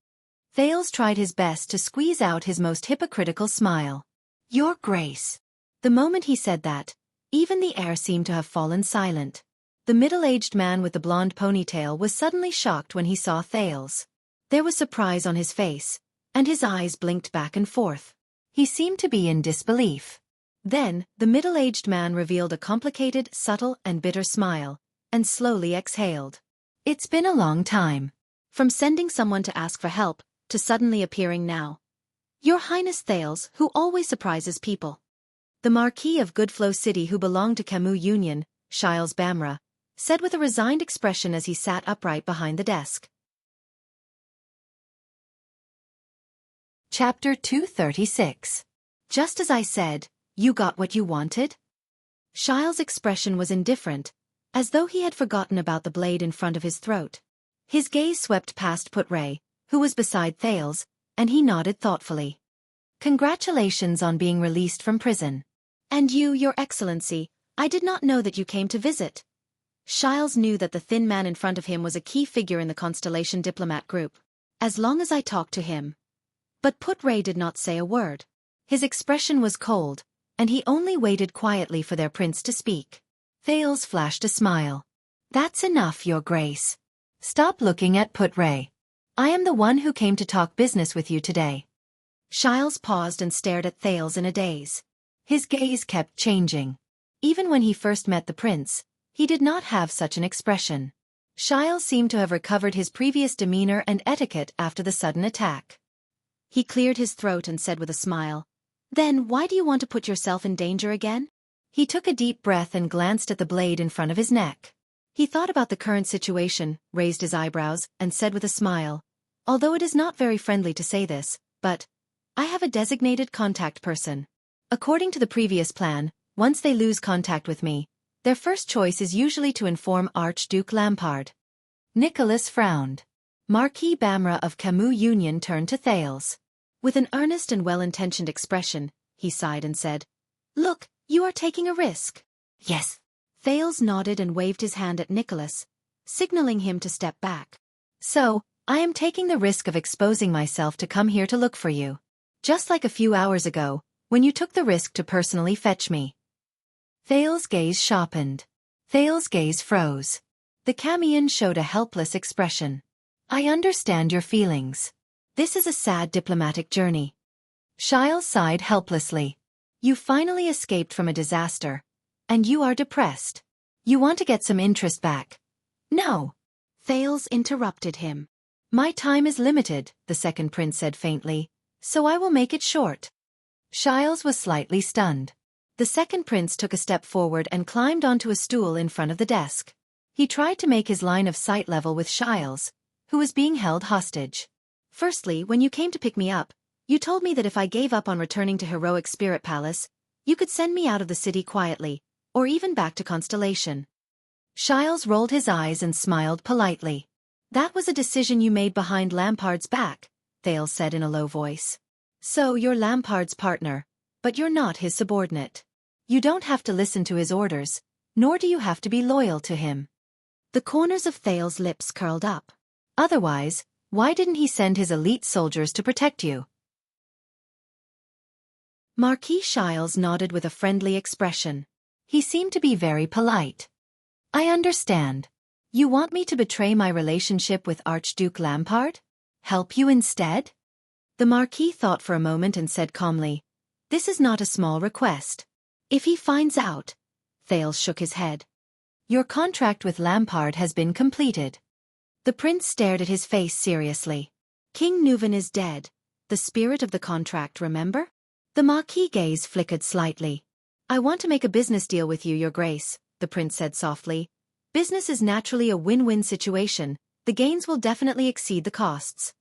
Speaker 1: Thales tried his best to squeeze out his most hypocritical smile. Your Grace. The moment he said that, even the air seemed to have fallen silent. The middle-aged man with the blonde ponytail was suddenly shocked when he saw Thales. There was surprise on his face, and his eyes blinked back and forth. He seemed to be in disbelief. Then, the middle-aged man revealed a complicated, subtle, and bitter smile, and slowly exhaled. It's been a long time. From sending someone to ask for help, to suddenly appearing now. Your Highness Thales, who always surprises people. The Marquis of Goodflow City, who belonged to Camus Union, Shiles Bamra, said with a resigned expression as he sat upright behind the desk. Chapter 236. Just as I said, you got what you wanted? Shiles' expression was indifferent, as though he had forgotten about the blade in front of his throat. His gaze swept past Put-Ray, who was beside Thales, and he nodded thoughtfully. Congratulations on being released from prison. And you, Your Excellency, I did not know that you came to visit. Shiles knew that the thin man in front of him was a key figure in the Constellation diplomat group. As long as I talked to him. But Put-Ray did not say a word. His expression was cold, and he only waited quietly for their prince to speak. Thales flashed a smile. That's enough, Your Grace. Stop looking at Put-Ray. I am the one who came to talk business with you today.
Speaker 2: Xiles paused and stared at Thales in a daze.
Speaker 1: His gaze kept changing. Even when he first met the prince, he did not have such an expression. Xiles seemed to have recovered his previous demeanor and etiquette after the sudden attack.
Speaker 2: He cleared his throat and said with a smile, "Then why do you want to put yourself in danger again?"
Speaker 1: He took a deep breath and glanced at the blade in front of his neck. He thought about the current situation, raised his eyebrows, and said with a smile, "Although it is not very friendly to say this, but I have a designated contact person. According to the previous plan, once they lose contact with me, their first choice is usually to inform Archduke Lampard." Nicholas frowned. Marquis Bamra of Camus Union turned to Thales.
Speaker 2: With an earnest and well-intentioned expression, he sighed and said, "Look, you are taking a risk."
Speaker 1: "Yes."
Speaker 2: Thales nodded and waved his hand at Nicholas, signaling him to step back.
Speaker 1: "So, I am taking the risk of exposing myself to come here to look for you. Just like a few hours ago, when you took the risk to personally fetch me." Thales' gaze sharpened. Thales' gaze froze. The Camion showed a helpless expression. "I understand your feelings. This is a sad diplomatic journey." Xiles sighed helplessly. "You finally escaped from a disaster, and you are depressed. You want to get some interest back." "No."
Speaker 2: Thales interrupted him.
Speaker 1: "My time is limited," the second prince said faintly, "so I will make it short." Xiles was slightly stunned. The second prince took a step forward and climbed onto a stool in front of the desk. He tried to make his line of sight level with Xiles, who was being held hostage.
Speaker 2: "Firstly, when you came to pick me up, you told me that if I gave up on returning to Heroic Spirit Palace, you could send me out of the city quietly, or even back to Constellation."
Speaker 1: Xiles rolled his eyes and smiled politely. "That was a decision you made behind Lampard's back," Thales said in a low voice. "So you're Lampard's partner, but you're not his subordinate. You don't have to listen to his orders, nor do you have to be loyal to him."
Speaker 2: The corners of Thales' lips curled up.
Speaker 1: "Otherwise, why didn't he send his elite soldiers to protect you?" Marquis Xiles nodded with a friendly expression. He seemed to be very polite. "I understand. You want me to betray my relationship with Archduke Lampard? Help you instead?" The Marquis thought for a moment and said calmly, "This is not a small request."
Speaker 2: "If he finds out..." Thales shook his head.
Speaker 1: "Your contract with Lampard has been completed." The prince stared at his face seriously.
Speaker 2: "King Nuvan is dead. The spirit of the contract, remember?"
Speaker 1: The Marquis' gaze flickered slightly. "I want to make a business deal with you, Your Grace," the prince said softly. "Business is naturally a win-win situation. The gains will definitely exceed the costs."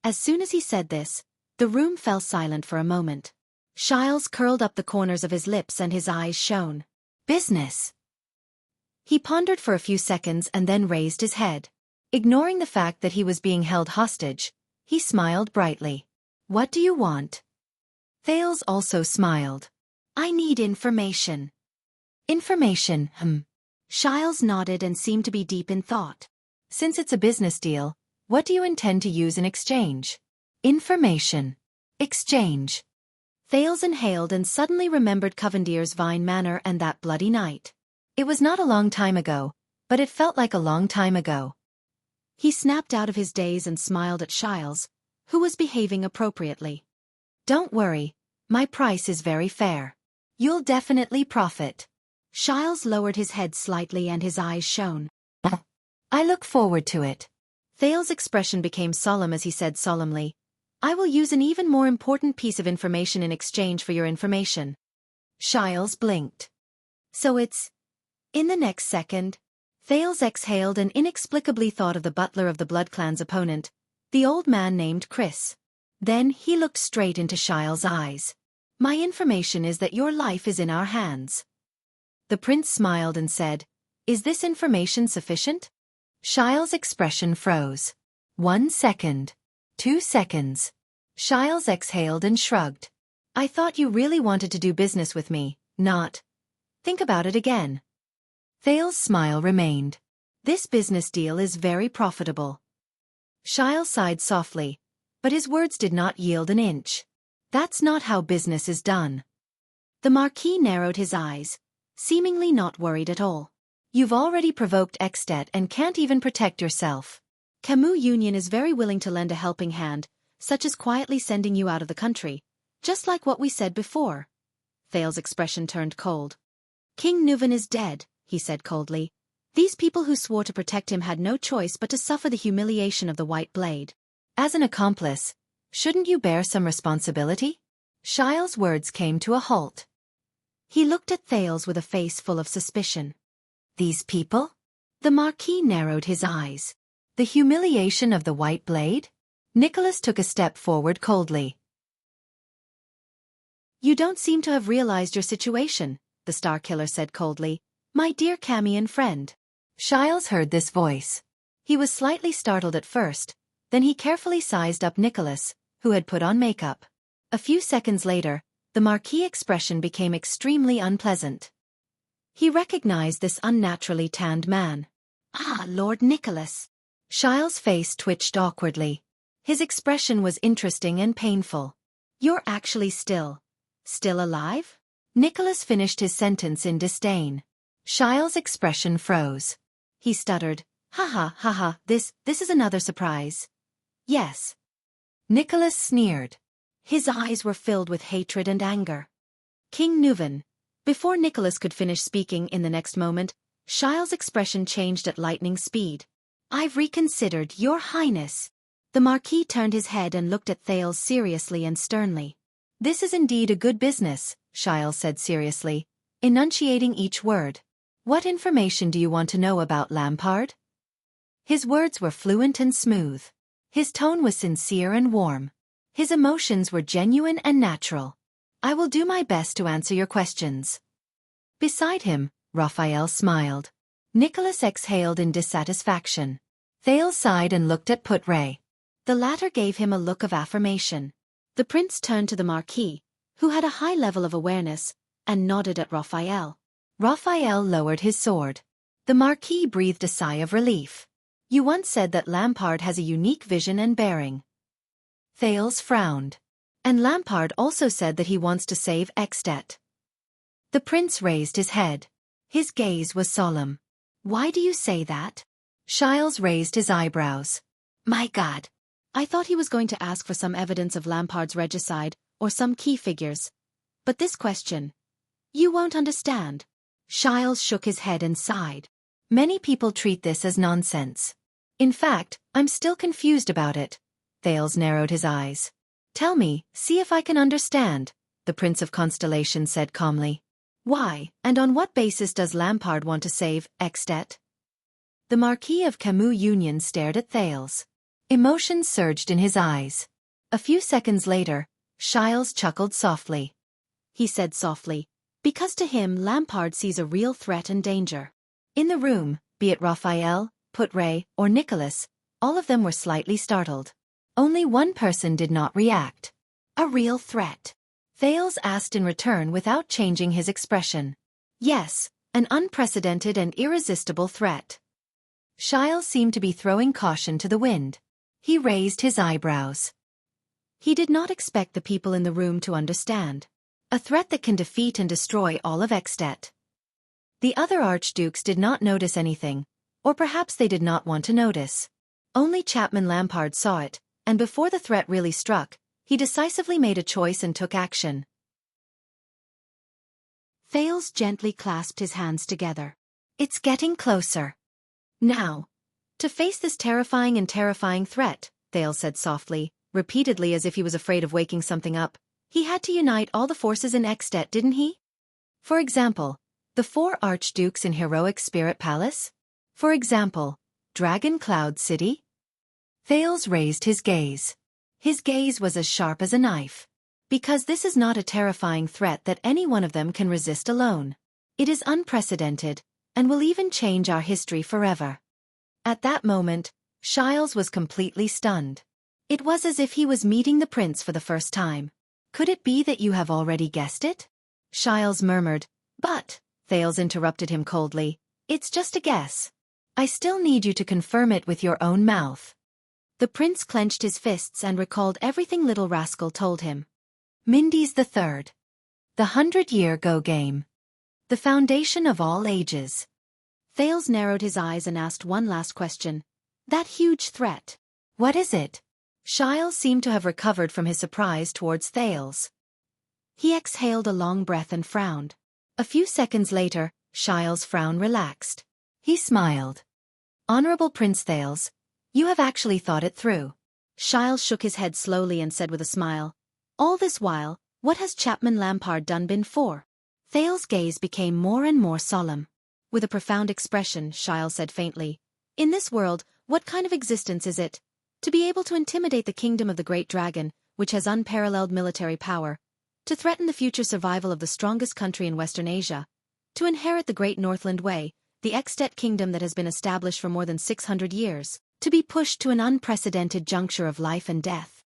Speaker 2: As soon as he said this, the room fell silent for a moment. Xiles curled up the corners of his lips and his eyes shone.
Speaker 1: "Business." He pondered for a few seconds and then raised his head. Ignoring the fact that he was being held hostage, he smiled brightly. "What do you want?" Thales also smiled.
Speaker 2: "I need information."
Speaker 1: "Information,
Speaker 2: Xiles nodded and seemed to be deep in thought.
Speaker 1: "Since it's a business deal, what do you intend to use in exchange?" "Information. Exchange." Thales inhaled and suddenly remembered Covendier's Vine Manor and that bloody night. It was not a long time ago, but it felt like a long time ago.
Speaker 2: He snapped out of his daze and smiled at Xiles, who was behaving appropriately.
Speaker 1: "Don't worry, my price is very fair. You'll definitely profit."
Speaker 2: Xiles lowered his head slightly and his eyes shone.
Speaker 1: "I look forward to it." Thales' expression became solemn as he said solemnly, "I will use an even more important piece of information in exchange for your information." Xiles blinked. "So it's..." In the next second, Thales exhaled and inexplicably thought of the butler of the Blood Clan's opponent, the old man named Chris. Then he looked straight into Xiles' eyes. "My information is that your life is in our hands." The prince smiled and said, "Is this information sufficient?" Xiles' expression froze. 1 second. 2 seconds. Xiles exhaled and shrugged. "I thought you really wanted to do business with me, not... Think about it again." Thales' smile remained. "This business deal is very profitable." Xiles sighed softly, but his words did not yield an inch. "That's not how business is done."
Speaker 2: The Marquis narrowed his eyes, seemingly not worried at all.
Speaker 1: "You've already provoked At and can't even protect yourself.
Speaker 2: Camus Union is very willing to lend a helping hand, such as quietly sending you out of the country, just like what we said before. Thales's expression turned cold. King Nuvan is dead, he said coldly. These people who swore to protect him had no choice but to suffer the humiliation of the White Blade.
Speaker 1: As an accomplice, shouldn't you bear some responsibility? Shile's words came to a halt.
Speaker 2: He looked at Thales with a face full of suspicion.
Speaker 1: These people?
Speaker 2: The Marquis narrowed his eyes.
Speaker 1: The humiliation of the White Blade? Nicholas took a step forward coldly.
Speaker 2: You don't seem to have realized your situation, the Star Killer said coldly. My dear Camian friend.
Speaker 1: Shiles heard this voice. He was slightly startled at first, then he carefully sized up Nicholas, who had put on makeup. A few seconds later, the Marquis' expression became extremely unpleasant. He recognized this unnaturally tanned man.
Speaker 2: Ah, Lord Nicholas.
Speaker 1: Shiles' face twitched awkwardly. His expression was interesting and painful.
Speaker 2: You're actually still alive?
Speaker 1: Nicholas finished his sentence in disdain. Shiles' expression froze.
Speaker 2: He stuttered, ha, this is another surprise. Yes.
Speaker 1: Nicholas sneered.
Speaker 2: His eyes were filled with hatred and anger. King Nuvan. Before Nicholas could finish speaking in the next moment, Shiles' expression changed at lightning speed. I've reconsidered, Your Highness. The Marquis turned his head and looked at Thales seriously and sternly.
Speaker 1: This is indeed a good business, Shiles said seriously, enunciating each word. What information do you want to know about Lampard? His words were fluent and smooth. His tone was sincere and warm. His emotions were genuine and natural. I will do my best to answer your questions. Beside him, Raphael smiled. Nicholas exhaled in dissatisfaction. Thales sighed and looked at Putray.
Speaker 2: The latter gave him a look of affirmation. The prince turned to the Marquis, who had a high level of awareness, and nodded at Raphael.
Speaker 1: Raphael lowered his sword. The Marquis breathed a sigh of relief. You once said that Lampard has a unique vision and bearing. Thales frowned. And Lampard also said that he wants to save Xianxia. The prince raised his head. His gaze was solemn.
Speaker 2: Why do you say that?
Speaker 1: Shiles raised his eyebrows.
Speaker 2: My God. I thought he was going to ask for some evidence of Lampard's regicide, or some key figures. But this question. You won't understand.
Speaker 1: Shiles shook his head and sighed. Many people treat this as nonsense. In fact, I'm still confused about it. Thales narrowed his eyes. Tell me, see if I can understand, the Prince of Constellation said calmly. Why, and on what basis does Lampard want to save Xianxia? The Marquis of Camus Union stared at Thales. Emotions surged in his eyes. A few seconds later, Shiles chuckled softly.
Speaker 2: He said softly, because to him Lampard sees a real threat and danger.
Speaker 1: In the room, be it Raphael, Putray, or Nicholas, all of them were slightly startled. Only one person did not react.
Speaker 2: A real threat?
Speaker 1: Thales asked in return without changing his expression. Yes, an unprecedented and irresistible threat. Shiles seemed to be throwing caution to the wind. He raised his eyebrows. He did not expect the people in the room to understand. A threat that can defeat and destroy all of Xianxia. The other archdukes did not notice anything, or perhaps they did not want to notice. Only Chapman Lampard saw it, and before the threat really struck, he decisively made a choice and took action.
Speaker 2: Thales gently clasped his hands together.
Speaker 1: It's getting closer. Now, to face this terrifying threat, Thales said softly, repeatedly as if he was afraid of waking something up, he had to unite all the forces in Xianxia, didn't he? For example, the 4 archdukes in Heroic Spirit Palace? For example, Dragon Cloud City? Thales raised his gaze. His gaze was as sharp as a knife. Because this is not a terrifying threat that any one of them can resist alone. It is unprecedented, and will even change our history forever. At that moment, Shiles was completely stunned. It was as if he was meeting the prince for the first time. Could it be that you have already guessed it? Shiles murmured, but, Thales interrupted him coldly, it's just a guess. I still need you to confirm it with your own mouth. The prince clenched his fists and recalled everything little rascal told him. Mindy's the Third. The 100-year Go game. The foundation of all ages.
Speaker 2: Thales narrowed his eyes and asked one last question. That huge threat.
Speaker 1: What is it? Shiles seemed to have recovered from his surprise towards Thales.
Speaker 2: He exhaled a long breath and frowned. A few seconds later, Shiles' frown relaxed.
Speaker 1: He smiled. Honorable Prince Thales, you have actually thought it through.
Speaker 2: Shiles shook his head slowly and said with a smile, all this while, what has Chapman Lampard done been for? Thales' gaze became more and more solemn. With a profound expression, Shiles said faintly, in this world, what kind of existence is it? To be able to intimidate the kingdom of the great dragon, which has unparalleled military power, to threaten the future survival of the strongest country in Western Asia, to inherit the great Northland Way, the At kingdom that has been established for more than 600 years, to be pushed to an unprecedented juncture of life and death.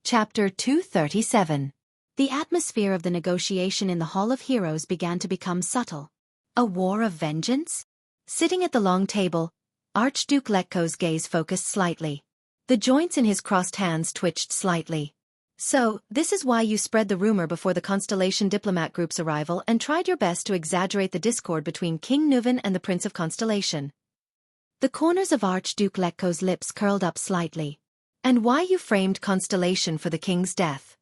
Speaker 1: Chapter 237.
Speaker 2: The atmosphere of the negotiation in the Hall of Heroes began to become subtle.
Speaker 1: A war of vengeance? Sitting at the long table, Archduke Letko's gaze focused slightly. The joints in his crossed hands twitched slightly. So, this is why you spread the rumor before the Constellation diplomat group's arrival and tried your best to exaggerate the discord between King Nuvan and the Prince of Constellation. The corners of Archduke Letko's lips curled up slightly. And why you framed Constellation for the king's death?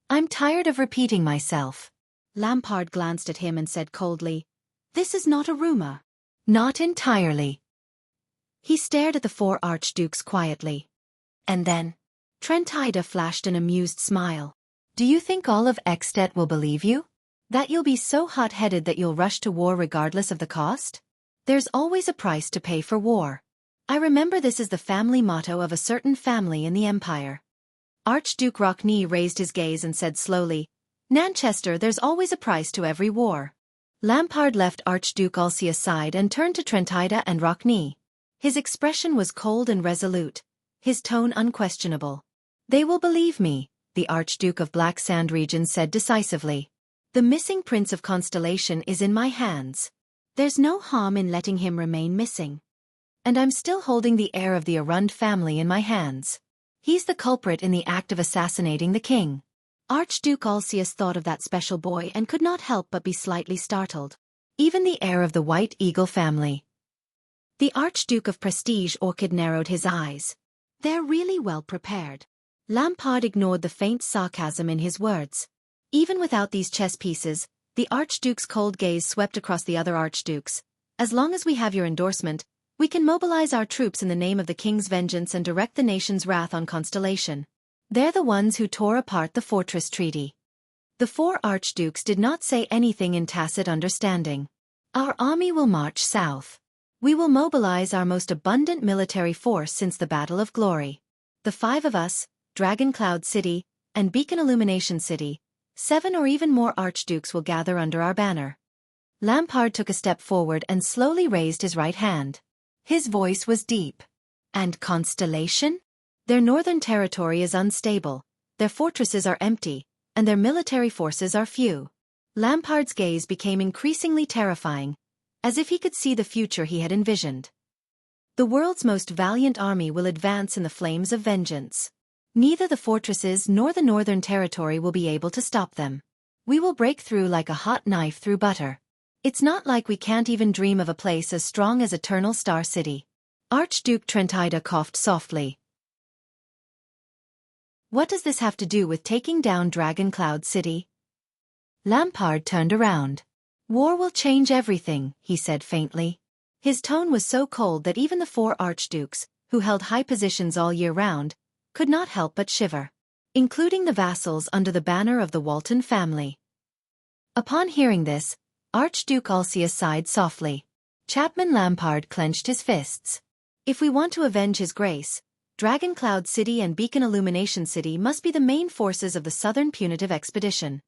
Speaker 1: I'm tired of repeating myself.
Speaker 2: Lampard glanced at him and said coldly, this is not a rumor.
Speaker 1: Not entirely.
Speaker 2: He stared at the four archdukes quietly.
Speaker 1: And then,
Speaker 2: Trentida flashed an amused smile.
Speaker 1: Do you think all of At will believe you? That you'll be so hot-headed that you'll rush to war regardless of the cost? There's always a price to pay for war. I remember this is the family motto of a certain family in the Empire. Archduke Rockney raised his gaze and said slowly, Nanchester, there's always a price to every war. Lampard left Archduke Wuxia's side and turned to Trentida and Rockney. His expression was cold and resolute, his tone unquestionable. They will believe me, the Archduke of Black Sand region said decisively. The missing Prince of Constellation is in my hands.
Speaker 2: There's no harm in letting him remain missing.
Speaker 1: And I'm still holding the heir of the Arund family in my hands. He's the culprit in the act of assassinating the king.
Speaker 2: Archduke Wuxia thought of that special boy and could not help but be slightly startled.
Speaker 1: Even the heir of the White Eagle family.
Speaker 2: The Archduke of Prestige Orchid narrowed his eyes. They're really well prepared. Lampard ignored the faint sarcasm in his words. Even without these chess pieces, the Archduke's cold gaze swept across the other archdukes. As long as we have your endorsement, we can mobilize our troops in the name of the king's vengeance and direct the nation's wrath on Constellation. They're the ones who tore apart the fortress treaty. The four archdukes did not say anything in tacit understanding. Our army will march south. We will mobilize our most abundant military force since the Battle of Glory. The five of us, Dragon Cloud City, and Beacon Illumination City, 7 or even more archdukes will gather under our banner. Lampard took a step forward and slowly raised his right hand. His voice was deep. And Constellation? Their northern territory is unstable, their fortresses are empty, and their military forces are few. Lampard's gaze became increasingly terrifying, as if he could see the future he had envisioned. The world's most valiant army will advance in the flames of vengeance. Neither the fortresses nor the northern territory will be able to stop them. We will break through like a hot knife through butter. It's not like we can't even dream of a place as strong as Eternal Star City. Archduke Trentida coughed softly. What does this have to do with taking down Dragon Cloud City? Lampard turned around. War will change everything, he said faintly. His tone was so cold that even the four archdukes, who held high positions all year round, could not help but shiver, including the vassals under the banner of the Walton family. Upon hearing this, Archduke Wuxia sighed softly. Chapman Lampard clenched his fists. If we want to avenge his grace, Dragon Cloud City and Beacon Illumination City must be the main forces of the Southern Punitive Expedition.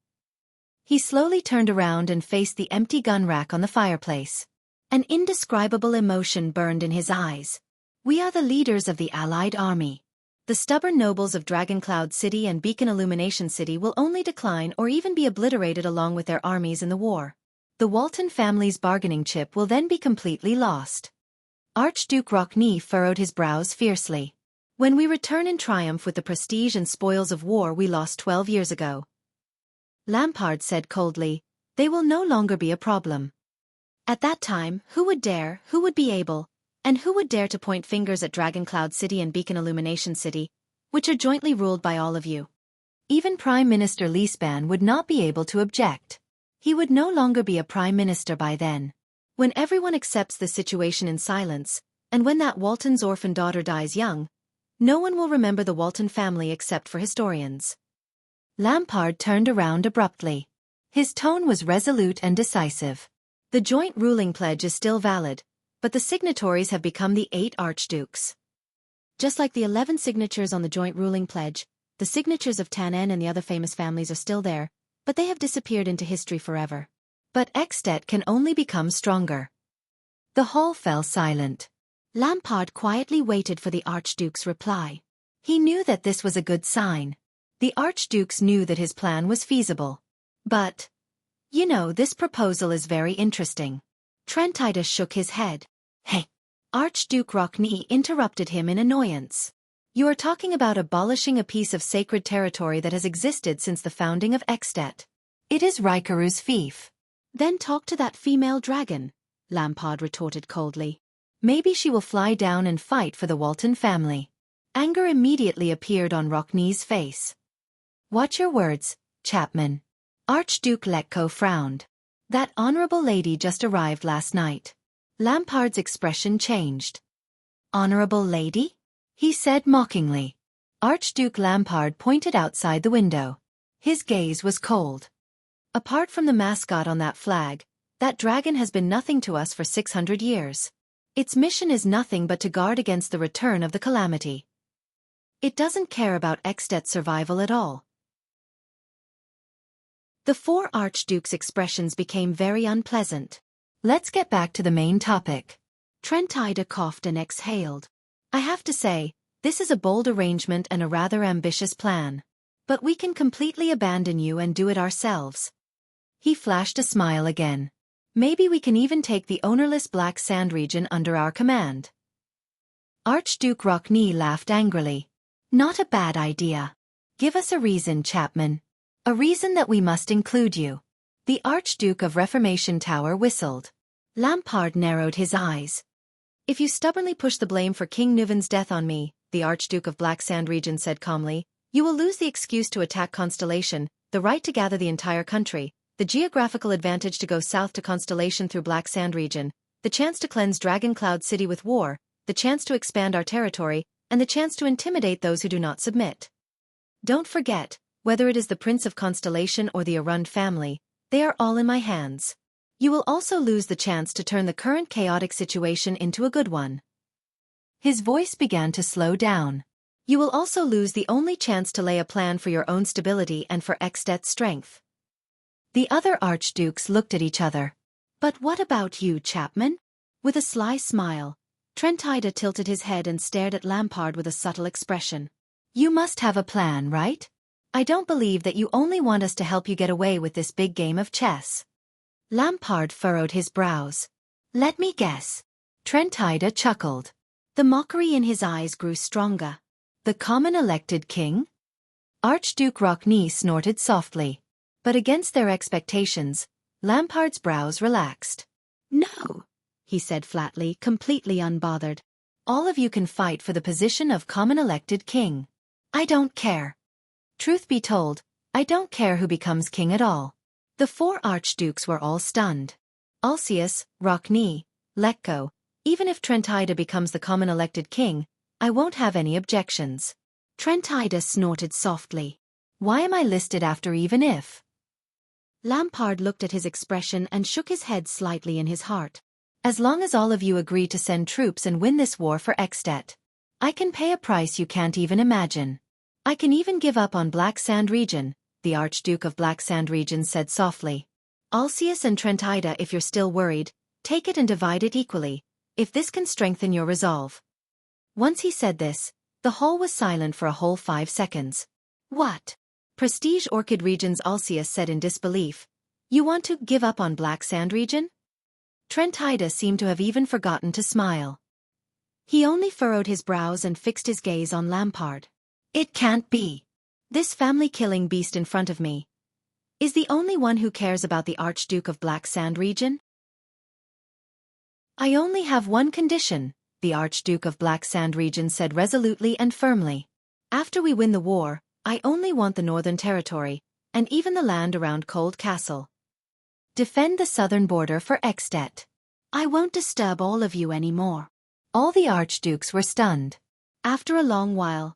Speaker 2: He slowly turned around and faced the empty gun rack on the fireplace. An indescribable emotion burned in his eyes. We are the leaders of the Allied army. The stubborn nobles of Dragon Cloud City and Beacon Illumination City will only decline or even be obliterated along with their armies in the war. The Walton family's bargaining chip will then be completely lost. Archduke Rockney furrowed his brows fiercely. When we return in triumph with the prestige and spoils of war we lost 12 years ago, Lampard said coldly, they will no longer be a problem. At that time, who would dare, who would be able, and who would dare to point fingers at Dragon Cloud City and Beacon Illumination City, which are jointly ruled by all of you?
Speaker 1: Even Prime Minister Lisban would not be able to object. He would no longer be a prime minister by then.
Speaker 2: When everyone accepts the situation in silence, and when that Walton's orphan daughter dies young, no one will remember the Walton family except for historians.
Speaker 1: Lampard turned around abruptly. His tone was resolute and decisive.
Speaker 2: The joint ruling pledge is still valid, but the signatories have become the 8 archdukes. Just like the 11 signatures on the joint ruling pledge, the signatures of Tannen and the other famous families are still there, but they have disappeared into history forever.
Speaker 1: But At can only become stronger. The hall fell silent.
Speaker 2: Lampard quietly waited for the archduke's reply.
Speaker 1: He knew that this was a good sign. The archdukes knew that his plan was feasible. But, you know, this proposal is very interesting.
Speaker 2: Trentida shook his head.
Speaker 1: Hey!
Speaker 2: Archduke Rockney interrupted him in annoyance.
Speaker 1: You are talking about abolishing a piece of sacred territory that has existed since the founding of At. It is Rikaru's fief.
Speaker 2: Then talk to that female dragon, Lampard retorted coldly.
Speaker 1: Maybe she will fly down and fight for the Walton family. Anger immediately appeared on Rockney's face. Watch your words, Chapman. Archduke Letko frowned. That honorable lady just arrived last night. Lampard's expression changed. Honorable lady? He said mockingly. Archduke Lampard pointed outside the window. His gaze was cold. Apart from the mascot on that flag, that dragon has been nothing to us for 600 years. Its mission is nothing but to guard against the return of the calamity. It doesn't care about At's survival at all.
Speaker 2: The 4 archdukes' expressions became very unpleasant.
Speaker 1: Let's get back to the main topic.
Speaker 2: Trentida coughed and exhaled. I have to say, this is a bold arrangement and a rather ambitious plan. But we can completely abandon you and do it ourselves.
Speaker 1: He flashed a smile again. Maybe we can even take the ownerless Black Sand region under our command. Archduke Rockney laughed angrily. Not a bad idea. Give us a reason, Chapman. A reason that we must include you. The Archduke of Reformation Tower whistled.
Speaker 2: Lampard narrowed his eyes. If you stubbornly push the blame for King Nuvan's death on me, the Archduke of Black Sand region said calmly, you will lose the excuse to attack Constellation, the right to gather the entire country, the geographical advantage to go south to Constellation through Black Sand region, the chance to cleanse Dragon Cloud City with war, the chance to expand our territory, and the chance to intimidate those who do not submit. Don't forget, whether it is the Prince of Constellation or the Arund family, they are all in my hands. You will also lose the chance to turn the current chaotic situation into a good one.
Speaker 1: His voice began to slow down.
Speaker 2: You will also lose the only chance to lay a plan for your own stability and for At's strength.
Speaker 1: The other archdukes looked at each other.
Speaker 2: But what about you, Chapman? With a sly smile, Trentida tilted his head and stared at Lampard with a subtle expression.
Speaker 1: You must have a plan, right? I don't believe that you only want us to help you get away with this big game of chess.
Speaker 2: Lampard furrowed his brows.
Speaker 1: Let me guess. Trentida chuckled.
Speaker 2: The mockery in his eyes grew stronger.
Speaker 1: The common elected king? Archduke Rockney snorted softly. But against their expectations, Lampard's brows relaxed.
Speaker 2: No, he said flatly, completely unbothered.
Speaker 1: All of you can fight for the position of common elected king. I don't care. Truth be told, I don't care who becomes king at all. The 4 archdukes were all stunned. Alcius, Rockney, Letko, even if Trentida becomes the common elected king, I won't have any objections.
Speaker 2: Trentida snorted softly.
Speaker 1: Why am I listed after even if?
Speaker 2: Lampard looked at his expression and shook his head slightly in his heart.
Speaker 1: As long as all of you agree to send troops and win this war for At, I can pay a price you can't even imagine. I can even give up on Black Sand region, the Archduke of Black Sand region said softly. Alcius and Trentida, if you're still worried, take it and divide it equally, if this can strengthen your resolve. Once he said this, the hall was silent for a whole 5 seconds. What? Prestige Orchid region's Alcius said in disbelief. You want to give up on Black Sand region? Trentida seemed to have even forgotten to smile.
Speaker 2: He only furrowed his brows and fixed his gaze on Lampard.
Speaker 1: It can't be.
Speaker 2: This family-killing beast in front of me is the only one who cares about the Archduke of Black Sand region?
Speaker 1: I only have one condition, the Archduke of Black Sand region said resolutely and firmly. After we win the war, I only want the northern territory, and even the land around Cold Castle. Defend the southern border for Xianxia.
Speaker 2: I won't disturb all of you anymore.
Speaker 1: All the archdukes were stunned.
Speaker 2: After a long while.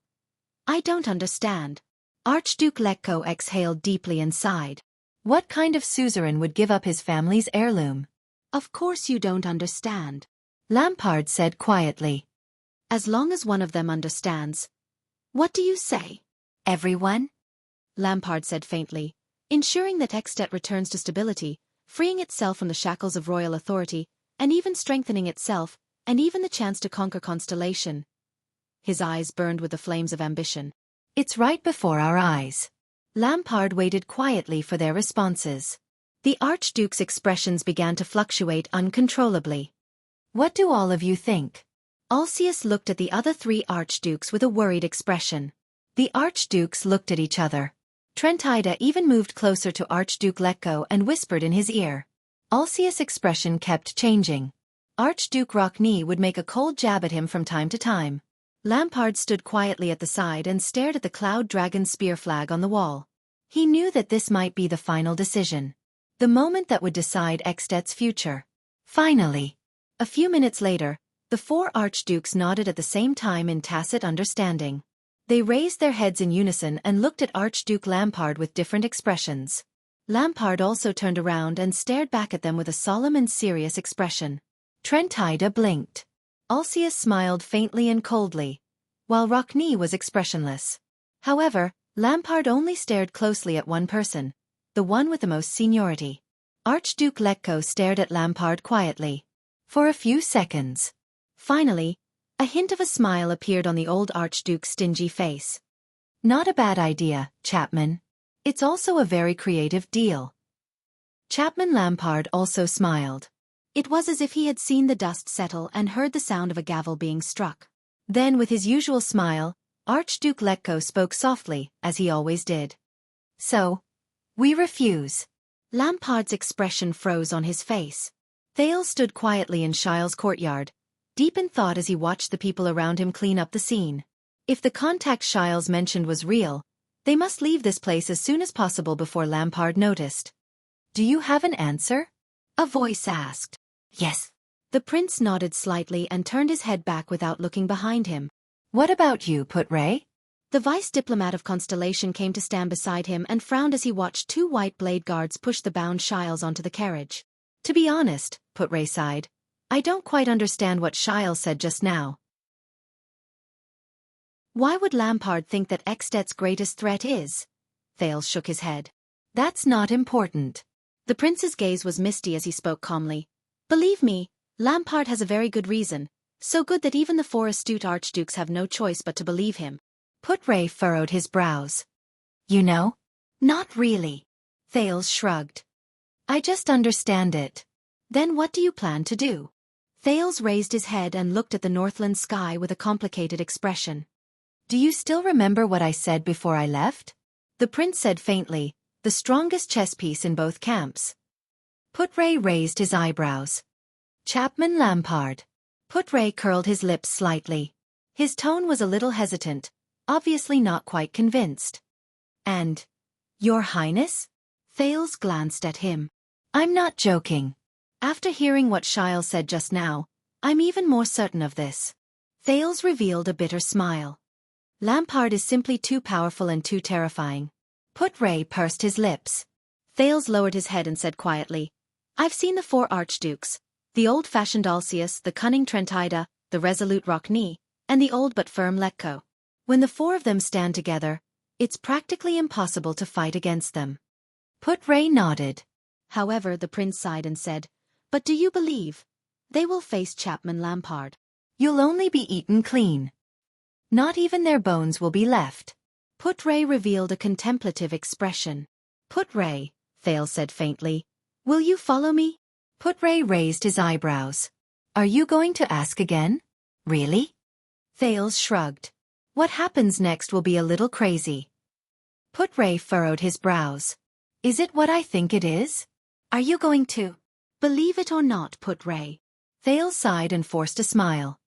Speaker 2: I don't understand. Archduke Letko exhaled deeply and sighed.
Speaker 1: What kind of suzerain would give up his family's heirloom?
Speaker 2: Of course you don't understand.
Speaker 1: Lampard said quietly.
Speaker 2: As long as one of them understands. What do you say?
Speaker 1: Everyone?
Speaker 2: Lampard said faintly, ensuring that Xianxia returns to stability, freeing itself from the shackles of royal authority, and even strengthening itself, and even the chance to conquer Constellation. His eyes burned with the flames of ambition.
Speaker 1: It's right before our eyes. Lampard waited quietly for their responses. The Archduke's expressions began to fluctuate uncontrollably. What do all of you think? Alcius looked at the other three archdukes with a worried expression. The archdukes looked at each other. Trentida even moved closer to Archduke Letko and whispered in his ear. Alcius' expression kept changing. Archduke Rockney would make a cold jab at him from time to time. Lampard stood quietly at the side and stared at the Cloud Dragon spear flag on the wall. He knew that this might be the final decision. The moment that would decide Xianxia's future. Finally. A few minutes later, the four archdukes nodded at the same time in tacit understanding. They raised their heads in unison and looked at Archduke Lampard with different expressions. Lampard also turned around and stared back at them with a solemn and serious expression. Trentida blinked. Alcius smiled faintly and coldly, while Rockney was expressionless. However, Lampard only stared closely at one person, the one with the most seniority. Archduke Letko stared at Lampard quietly. For a few seconds. Finally, a hint of a smile appeared on the old Archduke's stingy face. Not a bad idea, Chapman. It's also a very creative deal. Chapman Lampard also smiled.
Speaker 2: It was as if he had seen the dust settle and heard the sound of a gavel being struck.
Speaker 1: Then with his usual smile, Archduke Letko spoke softly, as he always did. So, we refuse.
Speaker 2: Lampard's expression froze on his face.
Speaker 1: Thales stood quietly in Shile's courtyard, deep in thought as he watched the people around him clean up the scene. If the contact Shiles mentioned was real, they must leave this place as soon as possible before Lampard noticed. Do you have an answer?
Speaker 2: A voice asked.
Speaker 1: Yes.
Speaker 2: The prince nodded slightly and turned his head back without looking behind him.
Speaker 1: What about you, Putre?
Speaker 2: The vice diplomat of Constellation came to stand beside him and frowned as he watched two white blade guards push the bound Shiles onto the carriage.
Speaker 1: To be honest, Putre sighed, I don't quite understand what Shiles said just now.
Speaker 2: Why would Lampard think that Xianxia's greatest threat is? Thales shook his head.
Speaker 1: That's not important.
Speaker 2: The prince's gaze was misty as he spoke calmly. Believe me, Lampard has a very good reason, so good that even the four astute archdukes have no choice but to believe him.
Speaker 1: Putre furrowed his brows. You know?
Speaker 2: Not really.
Speaker 1: Thales shrugged. I just understand it.
Speaker 2: Then what do you plan to do? Thales raised his head and looked at the Northland sky with a complicated expression.
Speaker 1: Do you still remember what I said before I left? The prince said faintly, the strongest chess piece in both camps. Putre raised his eyebrows. Chapman Lampard. Putre curled his lips slightly. His tone was a little hesitant, obviously not quite convinced. And, Your Highness?
Speaker 2: Thales glanced at him.
Speaker 1: I'm not joking. After hearing what Shiles said just now, I'm even more certain of this. Thales revealed a bitter smile. Lampard is simply too powerful and too terrifying. Putre pursed his lips.
Speaker 2: Thales lowered his head and said quietly, I've seen the four archdukes, the old-fashioned Alcius, the cunning Trentida, the resolute Rockney, and the old but firm Letko. When the four of them stand together, it's practically impossible to fight against them. Putre nodded. However, the prince sighed and said, But do you believe? They will face Chapman Lampard.
Speaker 1: You'll only be eaten clean. Not even their bones will be left.
Speaker 2: Putre revealed a contemplative expression.
Speaker 1: Putre, Thales said faintly, will you follow me? Putre raised his eyebrows. Are you going to ask again? Really? Thales shrugged. What happens next will be a little crazy. Putre furrowed his brows. Is it what I think it is? Are you going to?
Speaker 2: Believe it or not, Putre.
Speaker 1: Thales sighed and forced a smile.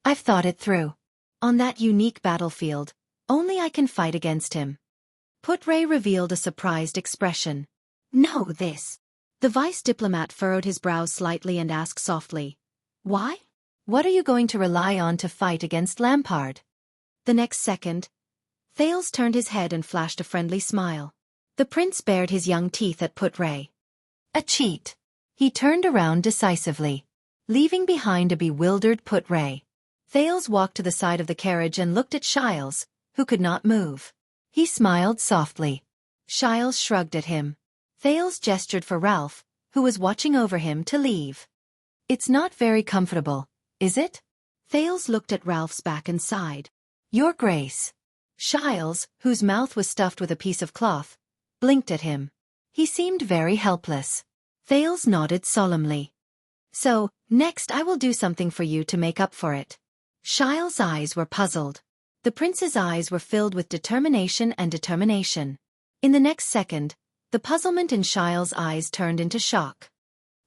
Speaker 1: I've thought it through. On that unique battlefield, only I can fight against him. Put-Ray revealed a surprised expression.
Speaker 2: Know this. The vice diplomat furrowed his brows slightly and asked softly. Why?
Speaker 1: What are you going to rely on to fight against Lampard?
Speaker 2: The next second, Thales turned his head and flashed a friendly smile. The prince bared his young teeth at Put-Ray.
Speaker 1: A cheat. He turned around decisively, leaving behind a bewildered Put-Ray. Thales walked to the side of the carriage and looked at Xianxia, who could not move. He smiled softly. Xianxia shrugged at him. Thales gestured for Ralph, who was watching over him, to leave. It's not very comfortable, is it?
Speaker 2: Thales looked at Ralph's back and sighed.
Speaker 1: Your Grace. Xianxia, whose mouth was stuffed with a piece of cloth, blinked at him. He seemed very helpless. Thales nodded solemnly. So, next I will do something for you to make up for it. Xianxia's eyes were puzzled. The prince's eyes were filled with determination and determination. In the next second, the puzzlement in Xianxia's eyes turned into shock.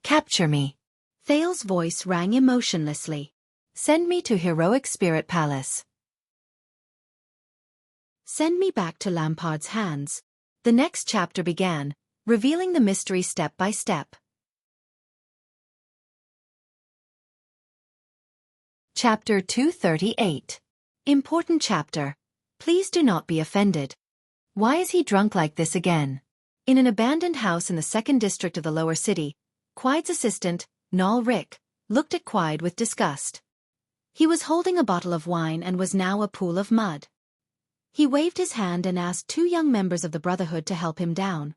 Speaker 1: Capture me.
Speaker 2: Thales' voice rang emotionlessly.
Speaker 1: Send me to Heroic Spirit Palace.
Speaker 2: Send me back to Lampard's hands. The next chapter began, revealing the mystery step by step.
Speaker 1: Chapter 238. Important chapter. Please do not be offended. Why is he drunk like this again? In an abandoned house in the 2nd district of the lower city, Quide's assistant, Nal Rick, looked at Quide with disgust. He was holding a bottle of wine and was now a pool of mud. He waved his hand and asked 2 young members of the Brotherhood to help him down.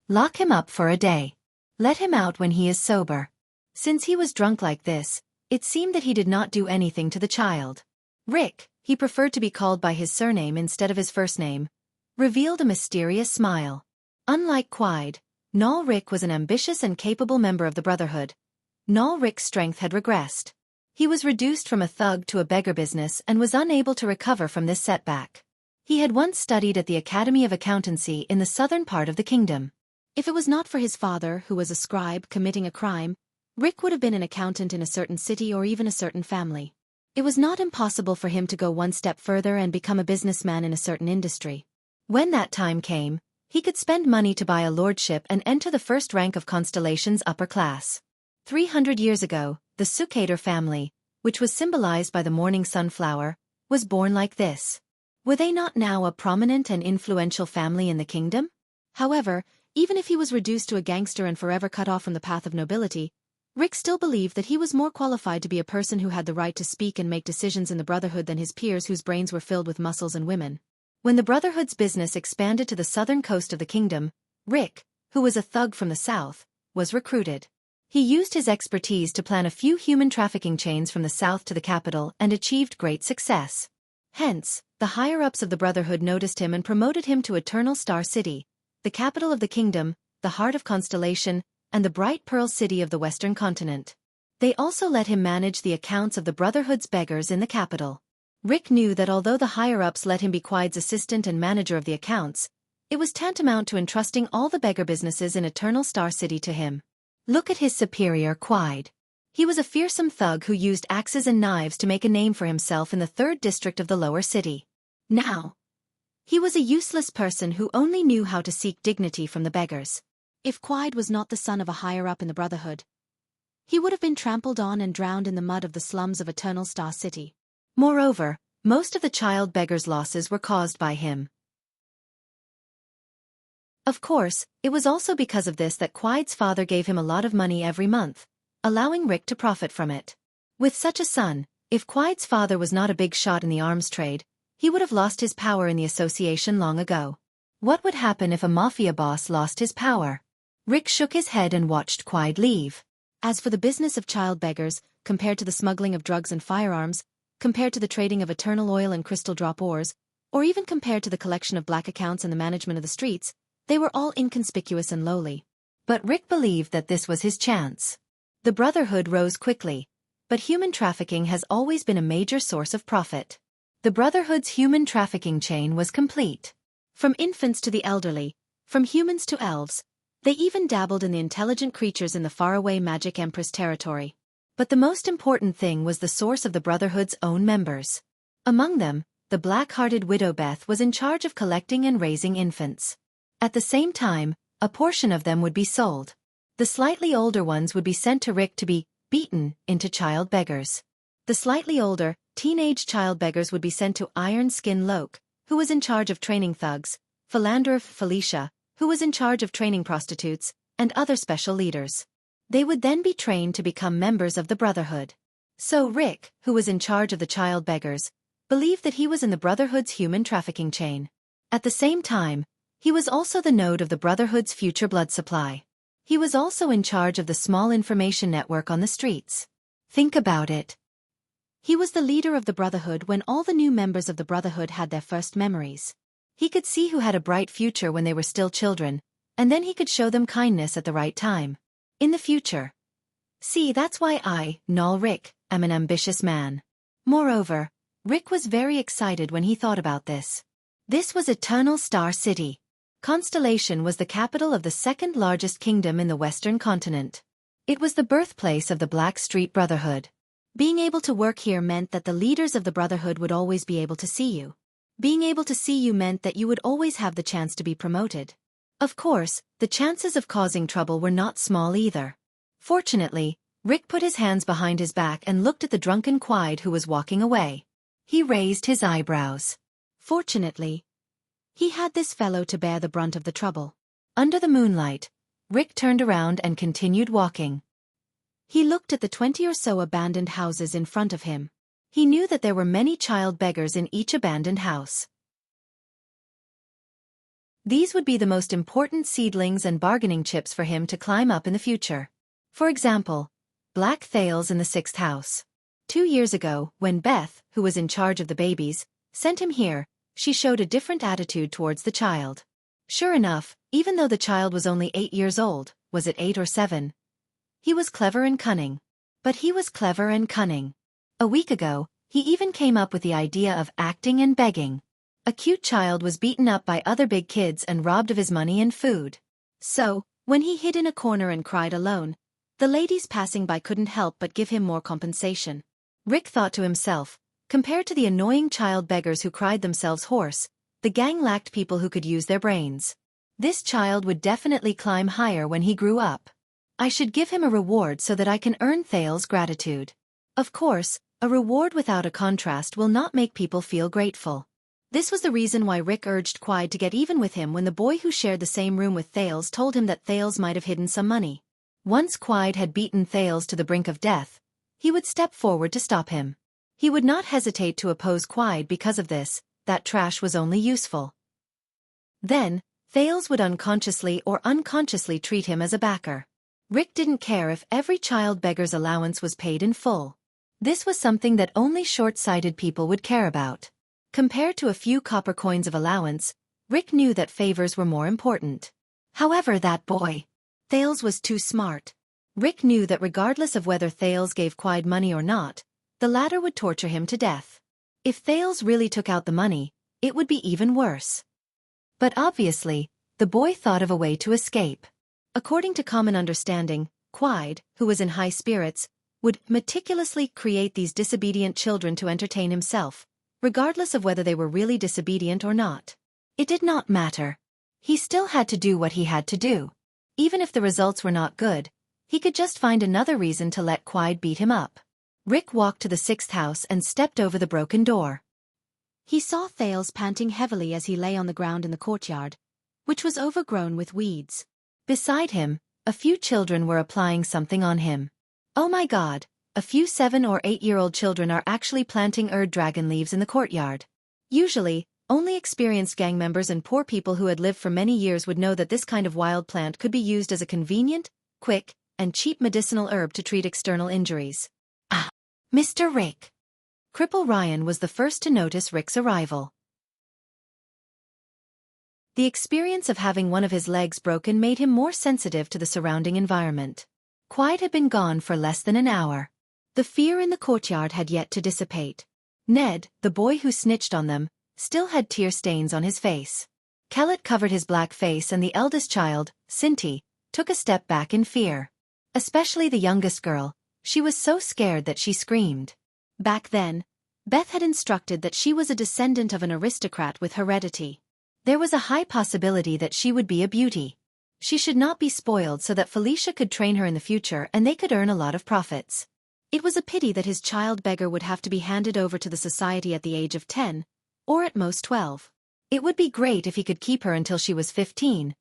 Speaker 1: Lock him up for a day. Let him out when he is sober. Since he was drunk like this, it seemed that he did not do anything to the child. Rick, he preferred to be called by his surname instead of his first name, revealed a mysterious smile. Unlike Quide, Nal Rick was an ambitious and capable member of the Brotherhood. Nal Rick's strength had regressed. He was reduced from a thug to a beggar business and was unable to recover from this setback. He had once studied at the Academy of Accountancy in the southern part of the kingdom.
Speaker 2: If it was not for his father, who was a scribe committing a crime, Rick would have been an accountant in a certain city or even a certain family. It was not impossible for him to go one step further and become a businessman in a certain industry. When that time came, he could spend money to buy a lordship and enter the first rank of Constellation's upper class. 300 years ago, the Sukater family, which was symbolized by the morning sunflower, was born like this. Were they not now a prominent and influential family in the kingdom? However, even if he was reduced to a gangster and forever cut off from the path of nobility, Rick still believed that he was more qualified to be a person who had the right to speak and make decisions in the Brotherhood than his peers whose brains were filled with muscles and women. When the Brotherhood's business expanded to the southern coast of the kingdom, Rick, who was a thug from the south, was recruited. He used his expertise to plan a few human trafficking chains from the south to the capital and achieved great success. Hence, the higher-ups of the Brotherhood noticed him and promoted him to Eternal Star City, the capital of the kingdom, the heart of Constellation, and the bright pearl city of the western continent. They also let him manage the accounts of the Brotherhood's beggars in the capital. Rick knew that although the higher-ups let him be Quide's assistant and manager of the accounts, it was tantamount to entrusting all the beggar businesses in Eternal Star City to him. Look at his superior, Quide. He was a fearsome thug who used axes and knives to make a name for himself in the 3rd district of the lower city. Now, he was a useless person who only knew how to seek dignity from the beggars. If Quide was not the son of a higher-up in the Brotherhood, he would have been trampled on and drowned in the mud of the slums of Eternal Star City. Moreover, most of the child beggars' losses were caused by him. Of course, it was also because of this that Quide's father gave him a lot of money every month, allowing Rick to profit from it. With such a son, if Quide's father was not a big shot in the arms trade, he would have lost his power in the association long ago. What would happen if a mafia boss lost his power? Rick shook his head and watched Quide leave. As for the business of child beggars, compared to the smuggling of drugs and firearms, compared to the trading of eternal oil and crystal drop ores, or even compared to the collection of black accounts and the management of the streets, they were all inconspicuous and lowly. But Rick believed that this was his chance. The Brotherhood rose quickly, but human trafficking has always been a major source of profit. The Brotherhood's human trafficking chain was complete. From infants to the elderly, from humans to elves, they even dabbled in the intelligent creatures in the faraway Magic Empress territory.
Speaker 1: But the most important thing was the source of the Brotherhood's own members. Among them, the black-hearted widow Beth was in charge of collecting and raising infants. At the same time, a portion of them would be sold. The slightly older ones would be sent to Rick to be beaten into child beggars. The slightly older, teenage child beggars would be sent to Iron Skin Loke, who was in charge of training thugs, Philanderer Felicia, who was in charge of training prostitutes, and other special leaders. They would then be trained to become members of the Brotherhood. So Rick, who was in charge of the child beggars, believed that he was in the Brotherhood's human trafficking chain. At the same time, he was also the node of the Brotherhood's future blood supply. He was also in charge of the small information network on the streets. Think about it. He was the leader of the Brotherhood when all the new members of the Brotherhood had their first memories. He could see who had a bright future when they were still children, and then he could show them kindness at the right time. In the future. See, that's why I, Null Rick, am an ambitious man. Moreover, Rick was very excited when he thought about this. This was Eternal Star City. Constellation was the capital of the second largest kingdom in the Western continent. It was the birthplace of the Black Street Brotherhood. Being able to work here meant that the leaders of the Brotherhood would always be able to see you. Being able to see you meant that you would always have the chance to be promoted. Of course, the chances of causing trouble were not small either. Fortunately, Rick put his hands behind his back and looked at the drunken Quide who was walking away. He raised his eyebrows. Fortunately, he had this fellow to bear the brunt of the trouble. Under the moonlight, Rick turned around and continued walking. He looked at the 20 or so abandoned houses in front of him. He knew that there were many child beggars in each abandoned house. These would be the most important seedlings and bargaining chips for him to climb up in the future. For example, Black Thales in the 6th house. 2 years ago, when Beth, who was in charge of the babies, sent him here, she showed a different attitude towards the child. Sure enough, even though the child was only 8 years old, was it 8 or 7? He was clever and cunning. But he was clever and cunning. A week ago, he even came up with the idea of acting and begging. A cute child was beaten up by other big kids and robbed of his money and food. So, when he hid in a corner and cried alone, the ladies passing by couldn't help but give him more compensation. Rick thought to himself, compared to the annoying child beggars who cried themselves hoarse, the gang lacked people who could use their brains. This child would definitely climb higher when he grew up. I should give him a reward so that I can earn Thales' gratitude. Of course, a reward without a contrast will not make people feel grateful. This was the reason why Rick urged Quide to get even with him when the boy who shared the same room with Thales told him that Thales might have hidden some money. Once Quide had beaten Thales to the brink of death, he would step forward to stop him. He would not hesitate to oppose Quide because of this, that trash was only useful. Then, Thales would unconsciously or unconsciously treat him as a backer. Rick didn't care if every child beggar's allowance was paid in full. This was something that only short-sighted people would care about. Compared to a few copper coins of allowance, Rick knew that favors were more important. However, that boy, Thales, was too smart. Rick knew that regardless of whether Thales gave Quide money or not, the latter would torture him to death. If Thales really took out the money, it would be even worse. But obviously, the boy thought of a way to escape. According to common understanding, Quide, who was in high spirits, would meticulously create these disobedient children to entertain himself, regardless of whether they were really disobedient or not. It did not matter. He still had to do what he had to do. Even if the results were not good, he could just find another reason to let Quide beat him up. Rick walked to the 6th house and stepped over the broken door. He saw Thales panting heavily as he lay on the ground in the courtyard, which was overgrown with weeds. Beside him, a few children were applying something on him. Oh my God, a few 7 or 8-year-old children are actually planting dragon leaves in the courtyard. Usually, only experienced gang members and poor people who had lived for many years would know that this kind of wild plant could be used as a convenient, quick, and cheap medicinal herb to treat external injuries. Ah, Mr. Rick. Cripple Ryan was the first to notice Rick's arrival. The experience of having one of his legs broken made him more sensitive to the surrounding environment. Quide had been gone for less than an hour. The fear in the courtyard had yet to dissipate. Ned, the boy who snitched on them, still had tear stains on his face. Kellett covered his black face and the eldest child, Cinti, took a step back in fear. Especially the youngest girl, She was so scared that she screamed.
Speaker 2: Back then, Beth had instructed that she was a descendant of an aristocrat with heredity.
Speaker 1: There was a high possibility that she would be a beauty. She should not be spoiled so that Felicia could train her in the future and they could earn a lot of profits.
Speaker 2: It was a pity that his child beggar would have to be handed over to the society at the age of 10, or at most 12.
Speaker 1: It would be great if he could keep her until she was 15,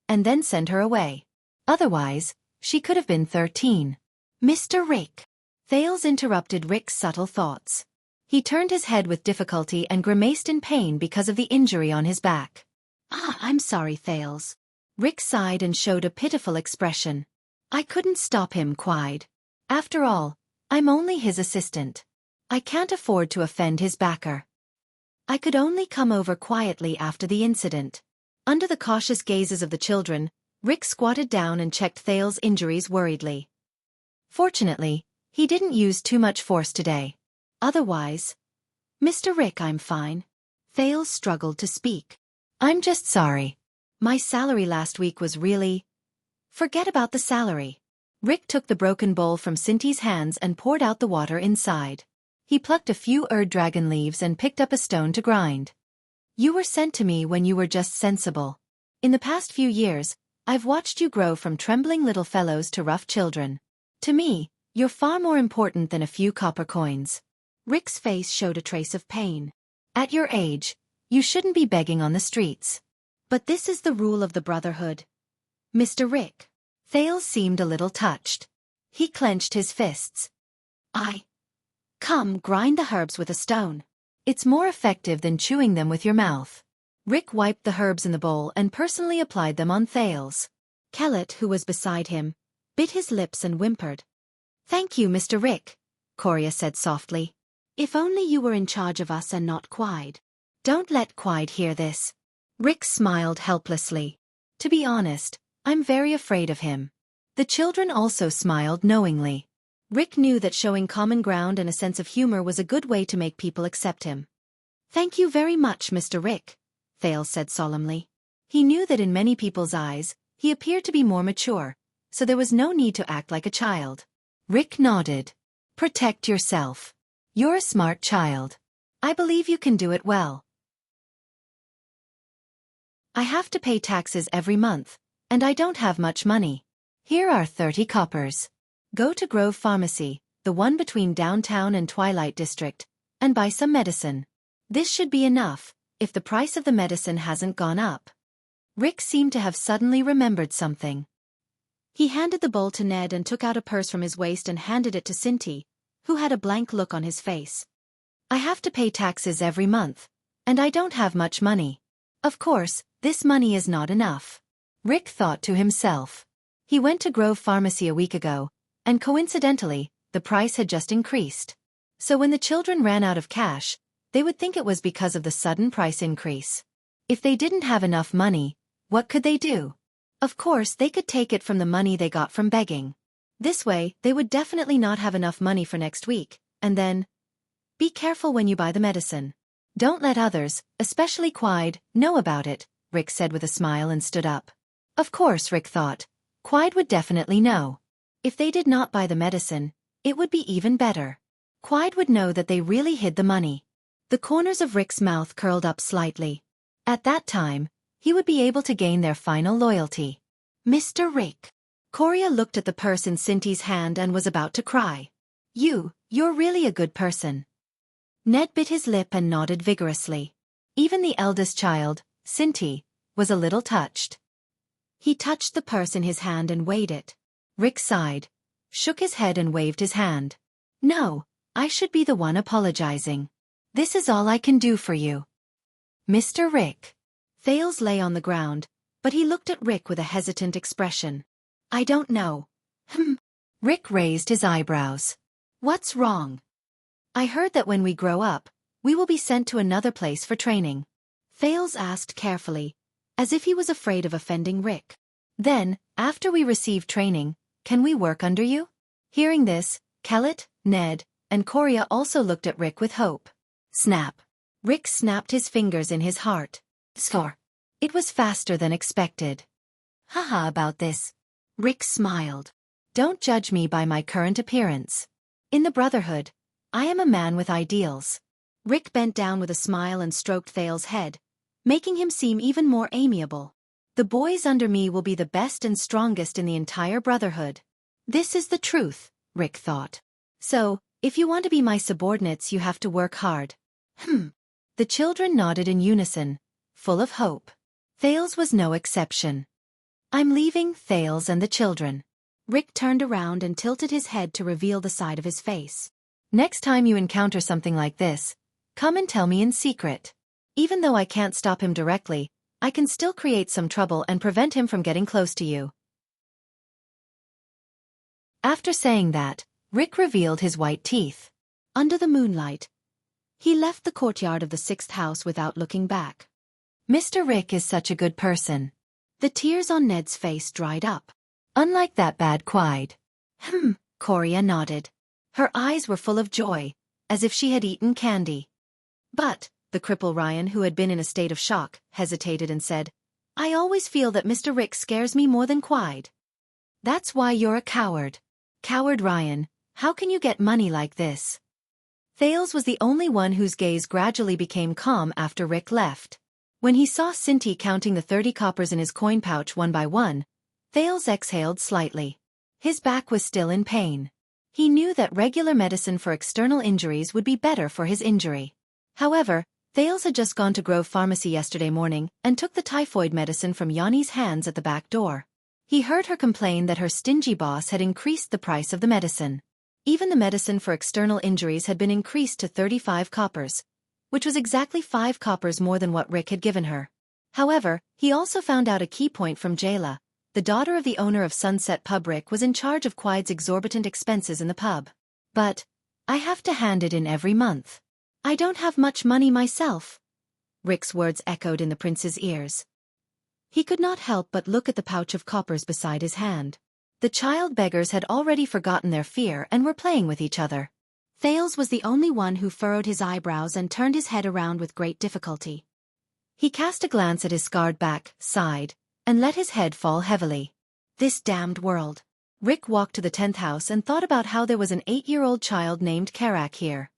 Speaker 1: and then send her away. Otherwise, she could have been 13.
Speaker 2: Mr. Rick.
Speaker 1: Thales interrupted Rick's subtle thoughts. He turned his head with difficulty and grimaced in pain because of the injury on his back.
Speaker 2: I'm sorry, Thales.
Speaker 1: Rick sighed and showed a pitiful expression. I couldn't stop him, Quide. After all, I'm only his assistant. I can't afford to offend his backer. I could only come over quietly after the incident. Under the cautious gazes of the children, Rick squatted down and checked Thales' injuries worriedly. Fortunately, he didn't use too much force today. Otherwise,
Speaker 2: Mr. Rick, I'm fine. Thales struggled to speak.
Speaker 1: I'm just sorry. My salary last week was really... Forget about the salary. Rick took the broken bowl from Cinty's hands and poured out the water inside. He plucked a few dragon leaves and picked up a stone to grind. You were sent to me when you were just sensible. In the past few years, I've watched you grow from trembling little fellows to rough children. To me, you're far more important than a few copper coins.
Speaker 2: Rick's face showed a trace of pain.
Speaker 1: At your age, you shouldn't be begging on the streets.
Speaker 2: But this is the rule of the Brotherhood. Mr. Rick.
Speaker 1: Thales seemed a little touched. He clenched his fists.
Speaker 2: Come, grind the herbs with a stone.
Speaker 1: It's more effective than chewing them with your mouth. Rick wiped the herbs in the bowl and personally applied them on Thales.
Speaker 2: Kellett, who was beside him, bit his lips and whimpered.
Speaker 1: Thank you, Mr. Rick, Coria said softly.
Speaker 2: If only you were in charge of us and not Quide.
Speaker 1: Don't let Quide hear this. Rick smiled helplessly. To be honest, I'm very afraid of him. The children also smiled knowingly. Rick knew that showing common ground and a sense of humor was a good way to make people accept him.
Speaker 2: Thank you very much, Mr. Rick, Thales said solemnly.
Speaker 1: He knew that in many people's eyes, he appeared to be more mature, so there was no need to act like a child. Rick nodded. Protect yourself. You're a smart child. I believe you can do it well. I have to pay taxes every month, and I don't have much money. Here are 30 coppers. Go to Grove Pharmacy, the one between downtown and Twilight District, and buy some medicine. This should be enough, if the price of the medicine hasn't gone up. Rick seemed to have suddenly remembered something.
Speaker 2: He handed the bowl to Ned and took out a purse from his waist and handed it to Cinty, who had a blank look on his face.
Speaker 1: I have to pay taxes every month, and I don't have much money. Of course, this money is not enough. Rick thought to himself. He went to Grove Pharmacy a week ago, and coincidentally, the price had just increased. So when the children ran out of cash, they would think it was because of the sudden price increase. If they didn't have enough money, what could they do? Of course, they could take it from the money they got from begging. This way, they would definitely not have enough money for next week, and then... Be careful when you buy the medicine. Don't let others, especially Quide, know about it, Rick said with a smile and stood up. Of course, Rick thought. Quide would definitely know. If they did not buy the medicine, it would be even better. Quide would know that they really hid the money. The corners of Rick's mouth curled up slightly. At that time, he would be able to gain their final loyalty.
Speaker 2: Mr. Rick.
Speaker 1: Coria looked at the purse in Cinty's hand and was about to cry. You're really a good person. Ned bit his lip and nodded vigorously. Even the eldest child, Cinty, was a little touched. He touched the purse in his hand and weighed it. Rick sighed, shook his head and waved his hand. No, I should be the one apologizing. This is all I can do for you. Mr. Rick. Thales lay on the ground, but he looked at Rick with a hesitant expression. I don't know. Rick raised his eyebrows. What's wrong? I heard that when we grow up, we will be sent to another place for training. Thales asked carefully, as if he was afraid of offending Rick. Then, after we receive training, can we work under you? Hearing this, Kellett, Ned, and Coria also looked at Rick with hope. Snap. Rick snapped his fingers in his heart. Score. It was faster than expected. Haha about this. Rick smiled. Don't judge me by my current appearance. In the Brotherhood, I am a man with ideals.
Speaker 2: Rick bent down with a smile and stroked Thale's head, making him seem even more amiable.
Speaker 1: The boys under me will be the best and strongest in the entire Brotherhood. This is the truth, Rick thought. So, if you want to be my subordinates, you have to work hard. The children nodded in unison, full of hope. Thales was no exception. I'm leaving Thales and the children.
Speaker 2: Rick turned around and tilted his head to reveal the side of his face.
Speaker 1: Next time you encounter something like this, come and tell me in secret. Even though I can't stop him directly, I can still create some trouble and prevent him from getting close to you. After saying that, Rick revealed his white teeth.
Speaker 2: Under the moonlight, he left the courtyard of the 6th house without looking back.
Speaker 1: Mr. Rick is such a good person.
Speaker 2: The tears on Ned's face dried up.
Speaker 1: Unlike that bad Quide. Coria nodded. Her eyes were full of joy, as if she had eaten candy. But, the cripple Ryan, who had been in a state of shock, hesitated and said, I always feel that Mr. Rick scares me more than Quide. That's why you're a coward. Coward Ryan, how can you get money like this? Thales was the only one whose gaze gradually became calm after Rick left. When he saw Sinti counting the 30 coppers in his coin pouch one by one, Thales exhaled slightly. His back was still in pain. He knew that regular medicine for external injuries would be better for his injury. However, Thales had just gone to Grove Pharmacy yesterday morning and took the typhoid medicine from Yanni's hands at the back door. He heard her complain that her stingy boss had increased the price of the medicine. Even the medicine for external injuries had been increased to 35 coppers, which was exactly 5 coppers more than what Rick had given her. However, he also found out a key point from Jayla. The daughter of the owner of Sunset Pub. Rick was in charge of Quide's exorbitant expenses in the pub. But, I have to hand it in every month. I don't have much money myself. Rick's words echoed in the prince's ears. He could not help but look at the pouch of coppers beside his hand. The child beggars had already forgotten their fear and were playing with each other.
Speaker 2: Thales was the only one who furrowed his eyebrows and turned his head around with great difficulty.
Speaker 1: He cast a glance at his scarred back, sighed, and let his head fall heavily. This damned world. Rick walked to the 10th house and thought about how there was an 8-year-old child named Karak here.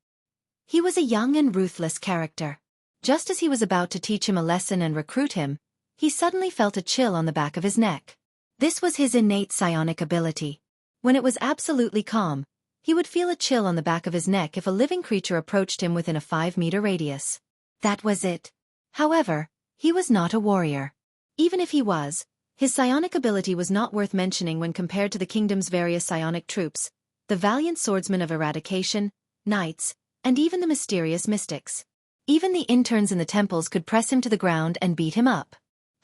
Speaker 1: He was a young and ruthless character. Just as he was about to teach him a lesson and recruit him, he suddenly felt a chill on the back of his neck. This was his innate psionic ability. When it was absolutely calm, he would feel a chill on the back of his neck if a living creature approached him within a 5-meter radius. That was it. However, he was not a warrior. Even if he was, his psionic ability was not worth mentioning when compared to the kingdom's various psionic troops, the valiant swordsmen of eradication, knights, and even the mysterious mystics. Even the interns in the temples could press him to the ground and beat him up.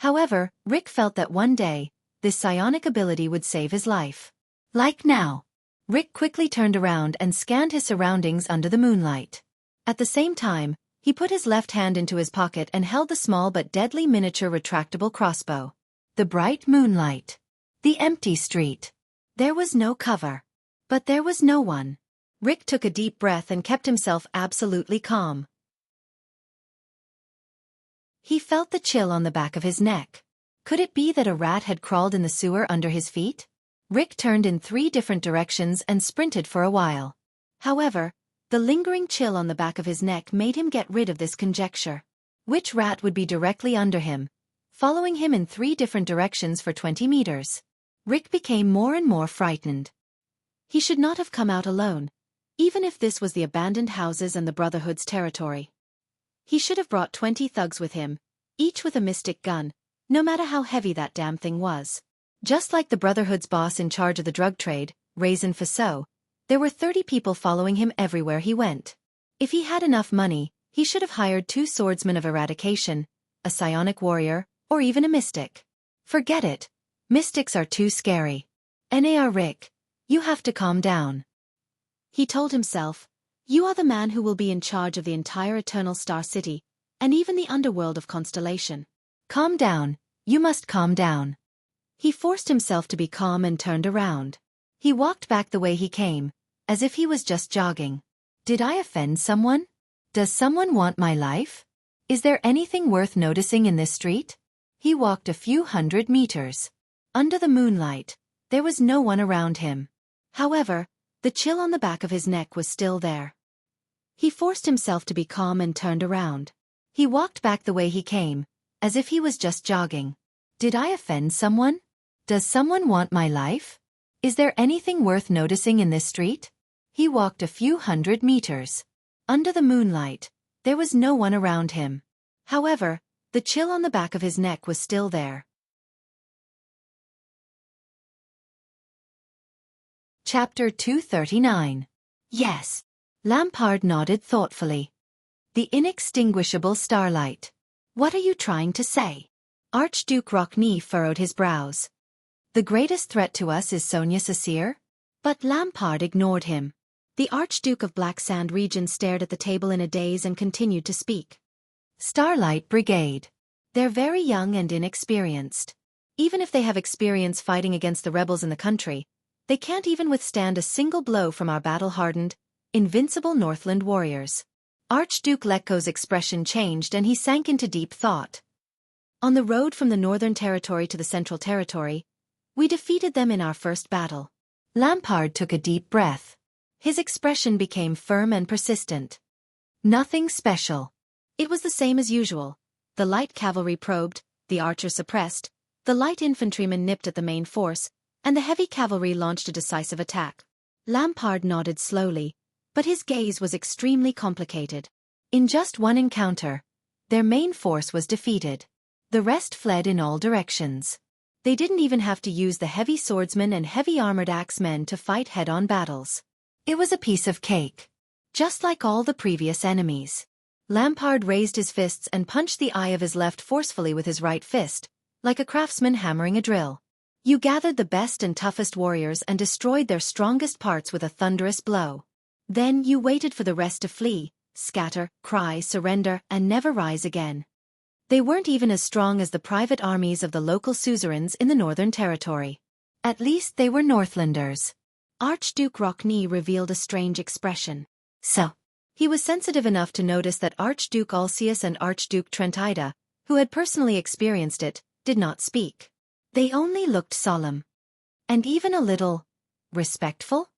Speaker 1: However, Rick felt that one day, this psionic ability would save his life. Like now. Rick quickly turned around and scanned his surroundings under the moonlight. At the same time, he put his left hand into his pocket and held the small but deadly miniature retractable crossbow. The bright moonlight. The empty street. There was no cover. But there was no one. Rick took a deep breath and kept himself absolutely calm. He felt the chill on the back of his neck. Could it be that a rat had crawled in the sewer under his feet? Rick turned in 3 different directions and sprinted for a while. However, the lingering chill on the back of his neck made him get rid of this conjecture. Which rat would be directly under him, following him in 3 different directions for 20 meters? Rick became more and more frightened. He should not have come out alone, even if this was the abandoned houses and the Brotherhood's territory. He should have brought 20 thugs with him, each with a mystic gun, no matter how heavy that damn thing was. Just like the Brotherhood's boss in charge of the drug trade, Raisin Faso, there were 30 people following him everywhere he went. If he had enough money, he should have hired 2 swordsmen of eradication, a psionic warrior, or even a mystic. Forget it. Mystics are too scary. Nar Rick, you have to calm down.
Speaker 2: He told himself, you are the man who will be in charge of the entire Eternal Star City, and even the underworld of Constellation.
Speaker 1: Calm down, you must calm down. He forced himself to be calm and turned around. He walked back the way he came, as if he was just jogging. Did I offend someone? Does someone want my life? Is there anything worth noticing in this street? He walked a few hundred meters. Under the moonlight, There was no one around him.
Speaker 2: However, the chill on the back of his neck was still there. He forced himself to be calm and turned around.
Speaker 1: He walked back the way he came, as if he was just jogging. Did I offend someone? Does someone want my life? Is there anything worth noticing in this street? He walked a few hundred meters. Under the moonlight, there was no one around him.
Speaker 2: However, the chill on the back of his neck was still there.
Speaker 1: Chapter 239. Yes. Lampard nodded thoughtfully. The inextinguishable starlight.
Speaker 2: What are you trying to say?
Speaker 1: Archduke Rockney furrowed his brows. The greatest threat to us is Xianxia?
Speaker 2: But Lampard ignored him. The Archduke of Black Sand region stared at the table in a daze and continued to speak.
Speaker 1: Starlight Brigade.
Speaker 2: They're very young and inexperienced. Even if they have experience fighting against the rebels in the country, they can't even withstand a single blow from our battle-hardened, invincible Northland warriors.
Speaker 1: Archduke Lekko's expression changed and he sank into deep thought.
Speaker 2: On the road from the Northern Territory to the Central Territory, we defeated them in our first battle.
Speaker 1: Lampard took a deep breath. His expression became firm and persistent. Nothing special.
Speaker 2: It was the same as usual. The light cavalry probed, the archers suppressed, the light infantrymen nipped at the main force, and the heavy cavalry launched a decisive attack. Lampard nodded slowly, but his gaze was extremely complicated.
Speaker 1: In just one encounter, their main force was defeated. The rest fled in all directions. They didn't even have to use the heavy swordsmen and heavy armored axemen to fight head-on battles. It was a piece of cake. Just like all the previous enemies. Lampard raised his fists and punched the eye of his left forcefully with his right fist, like a craftsman hammering a drill. You gathered the best and toughest warriors and destroyed their strongest parts with a thunderous blow. Then you waited for the rest to flee, scatter, cry, surrender, and never rise again. They weren't even as strong as the private armies of the local suzerains in the Northern Territory. At least they were Northlanders.
Speaker 2: Archduke Rockney revealed a strange expression.
Speaker 1: So, he was sensitive enough to notice that Archduke Ulcius and Archduke Trentida, who had personally experienced it, did not speak. They only looked solemn. And even a little respectful?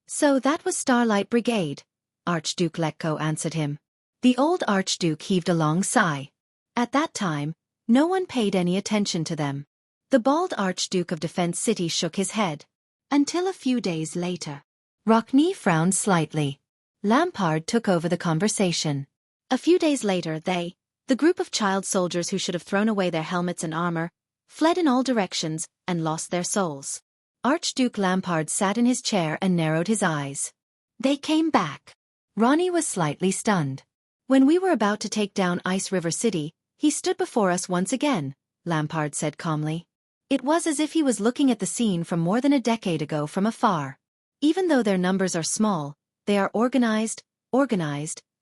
Speaker 2: So that was Starlight Brigade, Archduke Lekko answered him.
Speaker 1: The old Archduke heaved a long sigh. At that time, no one paid any attention to them. The bald Archduke of Defense City shook his head.
Speaker 2: Until a few days later.
Speaker 1: Rockney frowned slightly. Lampard took over the conversation.
Speaker 2: A few days later they, the group of child soldiers who should have thrown away their helmets and armor, fled in all directions and lost their souls.
Speaker 1: Archduke Lampard sat in his chair and narrowed his eyes.
Speaker 2: They came back.
Speaker 1: Ronnie was slightly stunned.
Speaker 2: When we were about to take down Ice River City, he stood before us once again, Lampard said calmly. It was as if he was looking at the scene from more than a decade ago from afar. Even though their numbers are small, they are organized,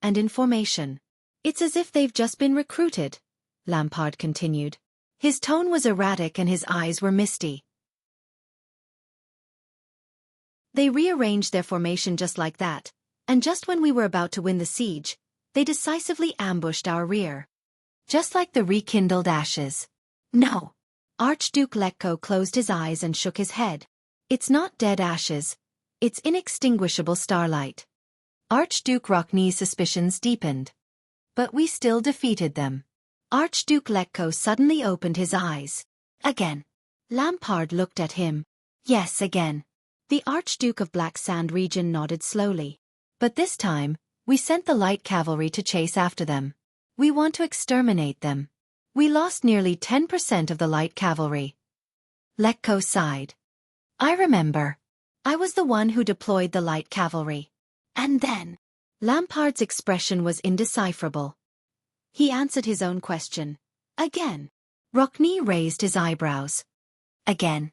Speaker 2: and in formation. It's as if they've just been recruited, Lampard continued. His tone was erratic and his eyes were misty. They rearranged their formation just like that, and just when we were about to win the siege, they decisively ambushed our rear.
Speaker 1: Just like the rekindled ashes.
Speaker 2: No. Archduke Lekko closed his eyes and shook his head.
Speaker 1: It's not dead ashes. It's inextinguishable starlight. Archduke Rockney's suspicions deepened. But we still defeated them.
Speaker 2: Archduke Lekko suddenly opened his eyes.
Speaker 1: Again.
Speaker 2: Lampard looked at him.
Speaker 1: Yes, again.
Speaker 2: The Archduke of Black Sand region nodded slowly.
Speaker 1: But this time, we sent the light cavalry to chase after them. We want to exterminate them. We lost nearly 10% of the light cavalry.
Speaker 2: Lekko sighed.
Speaker 1: I remember.
Speaker 2: I was the one who deployed the light cavalry.
Speaker 1: And then?
Speaker 2: Lampard's expression was indecipherable. He answered his own question.
Speaker 1: Again. Rockney raised his eyebrows. Again.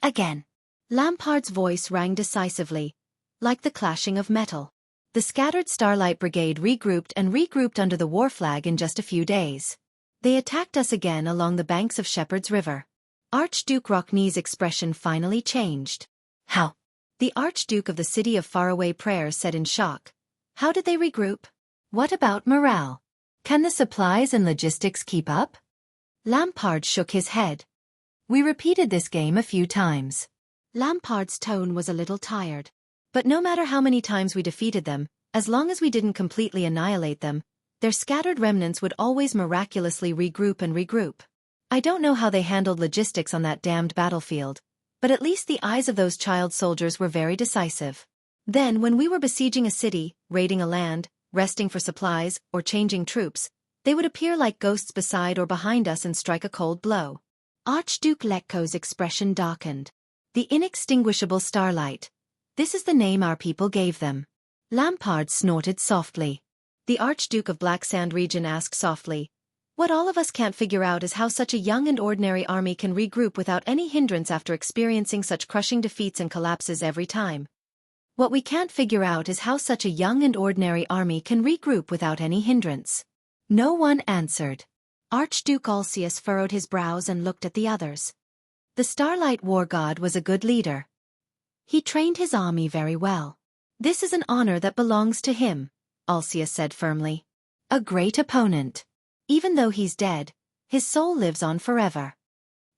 Speaker 1: Again.
Speaker 2: Lampard's voice rang decisively, like the clashing of metal.
Speaker 1: The scattered Starlight Brigade regrouped under the war flag in just a few days. They attacked us again along the banks of Shepherd's River. Archduke Rockney's expression finally changed.
Speaker 2: How?
Speaker 1: The Archduke of the City of Faraway Prayers said in shock. How did they regroup? What about morale? Can the supplies and logistics keep up?
Speaker 2: Lampard shook his head.
Speaker 1: We repeated this game a few times.
Speaker 2: Lampard's tone was a little tired.
Speaker 1: But no matter how many times we defeated them, as long as we didn't completely annihilate them, their scattered remnants would always miraculously regroup. I don't know how they handled logistics on that damned battlefield, but at least the eyes of those child soldiers were very decisive. Then, when we were besieging a city, raiding a land, resting for supplies, or changing troops, they would appear like ghosts beside or behind us and strike a cold blow.
Speaker 2: Archduke Letko's expression darkened.
Speaker 1: The inextinguishable starlight. This is the name our people gave them. Lampard snorted softly. The Archduke of Black Sand region asked softly, "What all of us can't figure out is how such a young and ordinary army can regroup without any hindrance after experiencing such crushing defeats and collapses every time. What we can't figure out is how such a young and ordinary army can regroup without any hindrance." No one answered.
Speaker 2: Archduke Ulcius furrowed his brows and looked at the others.
Speaker 1: The Starlight War God was a good leader. He trained his army very well. This is an honor that belongs to him, Ulcius said firmly. A great opponent. Even though he's dead, his soul lives on forever.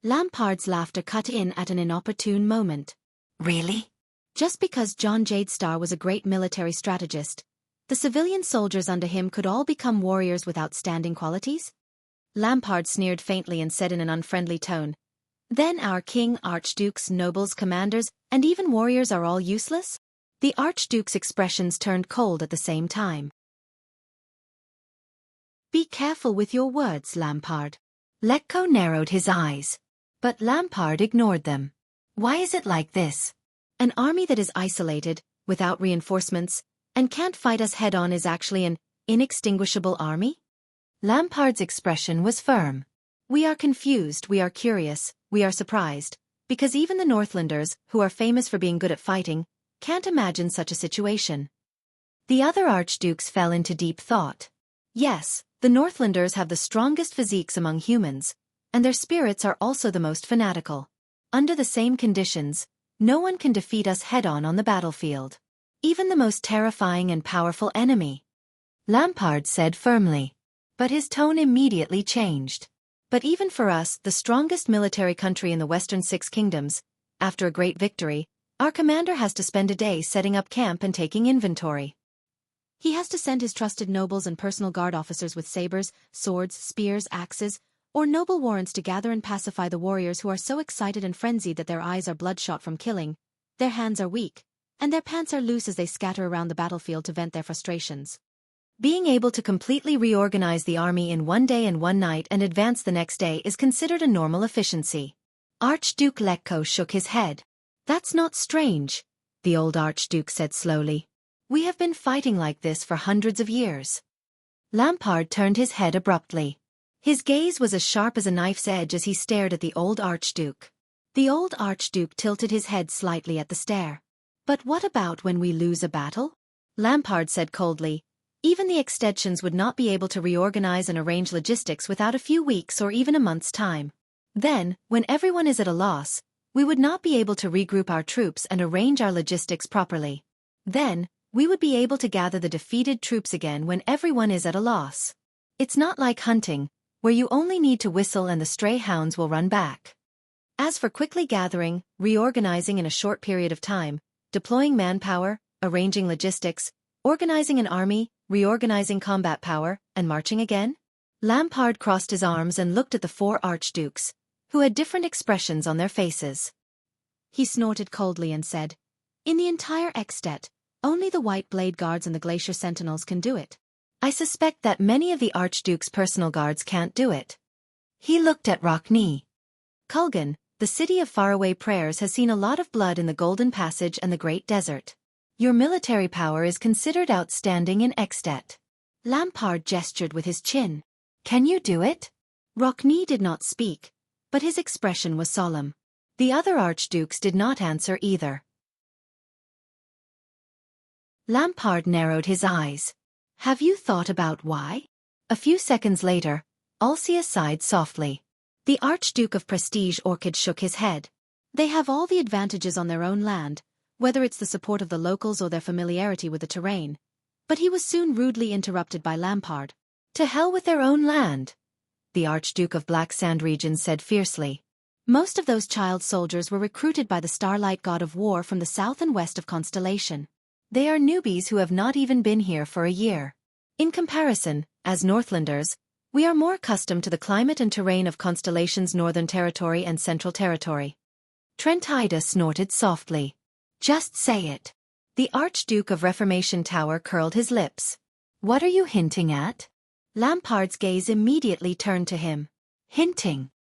Speaker 2: Lampard's laughter cut in at an inopportune moment.
Speaker 1: Really?
Speaker 2: Just because John Jadestar was a great military strategist, the civilian soldiers under him could all become warriors with outstanding qualities?
Speaker 1: Lampard sneered faintly and said in an unfriendly tone, "Then our king, archdukes, nobles, commanders, and even warriors are all useless?" The archduke's expressions turned cold at the same time.
Speaker 2: Be careful with your words, Lampard.
Speaker 1: Letko narrowed his eyes. But Lampard ignored them. Why is it like this? An army that is isolated, without reinforcements, and can't fight us head-on is actually an inextinguishable army? Lampard's expression was firm. We are confused, we are curious, we are surprised, because even the Northlanders, who are famous for being good at fighting, can't imagine such a situation. The other archdukes fell into deep thought. Yes, the Northlanders have the strongest physiques among humans, and their spirits are also the most fanatical. Under the same conditions, no one can defeat us head-on on the battlefield. Even the most terrifying and powerful enemy. Lampard said firmly. But his tone immediately changed. But even for us, the strongest military country in the Western Six Kingdoms, after a great victory, our commander has to spend a day setting up camp and taking inventory.
Speaker 2: He has to send his trusted nobles and personal guard officers with sabers, swords, spears, axes, or noble warrants to gather and pacify the warriors who are so excited and frenzied that their eyes are bloodshot from killing, their hands are weak, and their pants are loose as they scatter around the battlefield to vent their frustrations.
Speaker 1: Being able to completely reorganize the army in one day and one night and advance the next day is considered a normal efficiency. Archduke Letko shook his head. That's not strange, the old archduke said slowly. We have been fighting like this for hundreds of years. Lampard turned his head abruptly. His gaze was as sharp as a knife's edge as he stared at the old archduke. The old archduke tilted his head slightly at the stare. But what about when we lose a battle? Lampard said coldly. Even the extensions would not be able to reorganize and arrange logistics without a few weeks or even a month's time. Then, when everyone is at a loss, we would not be able to regroup our troops and arrange our logistics properly. Then, we would be able to gather the defeated troops again when everyone is at a loss. It's not like hunting, where you only need to whistle and the stray hounds will run back. As for quickly gathering, reorganizing in a short period of time, deploying manpower, arranging logistics, organizing an army, reorganizing combat power, and marching again? Lampard crossed his arms and looked at the four archdukes, who had different expressions on their faces.
Speaker 2: He snorted coldly and said, "In the entire At, only the White Blade Guards and the Glacier Sentinels can do it.
Speaker 1: I suspect that many of the Archduke's personal guards can't do it." He looked at Rockne. Kulgan, the city of faraway prayers, has seen a lot of blood in the Golden Passage and the Great Desert. Your military power is considered outstanding in At.
Speaker 2: Lampard gestured with his chin.
Speaker 1: Can you do it?
Speaker 2: Rockne did not speak, but his expression was solemn.
Speaker 1: The other archdukes did not answer either. Lampard narrowed his eyes. Have you thought about why? A few seconds later, Ulcia sighed softly. The Archduke of Prestige Orchid shook his head.
Speaker 2: They have all the advantages on their own land, whether it's the support of the locals or their familiarity with the terrain. But he was soon rudely interrupted by Lampard.
Speaker 1: To hell with their own land, the Archduke of Black Sand region said fiercely.
Speaker 2: Most of those child soldiers were recruited by the starlight god of war from the south and west of Constellation.
Speaker 1: They are newbies who have not even been here for a year. In comparison, as Northlanders, we are more accustomed to the climate and terrain of Constellation's Northern Territory and Central Territory. Trentida snorted softly. Just say it. The Archduke of Reformation Tower curled his lips. What are you hinting at?
Speaker 2: Lampard's gaze immediately turned to him.
Speaker 1: Hinting?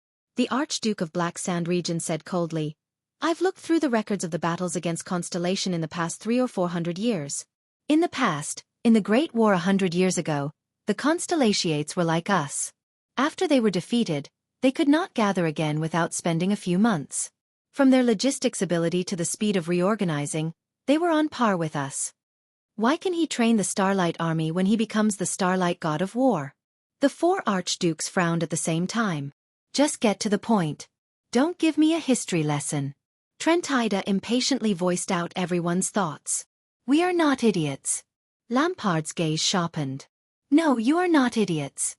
Speaker 2: The Archduke of Black Sand Region said coldly. I've looked through the records of the battles against Constellation in the past 300 or 400 years.
Speaker 1: In the past, in the Great War 100 years ago, the Constellationates were like us. After they were defeated, they could not gather again without spending a few months. From their logistics ability to the speed of reorganizing, they were on par with us. Why can he train the Starlight Army when he becomes the Starlight God of War? The four archdukes frowned at the same time. Just get to the point. Don't give me a history lesson.
Speaker 2: Trentida impatiently voiced out everyone's thoughts.
Speaker 1: We are not idiots.
Speaker 2: Lampard's gaze sharpened.
Speaker 1: No, you are not idiots.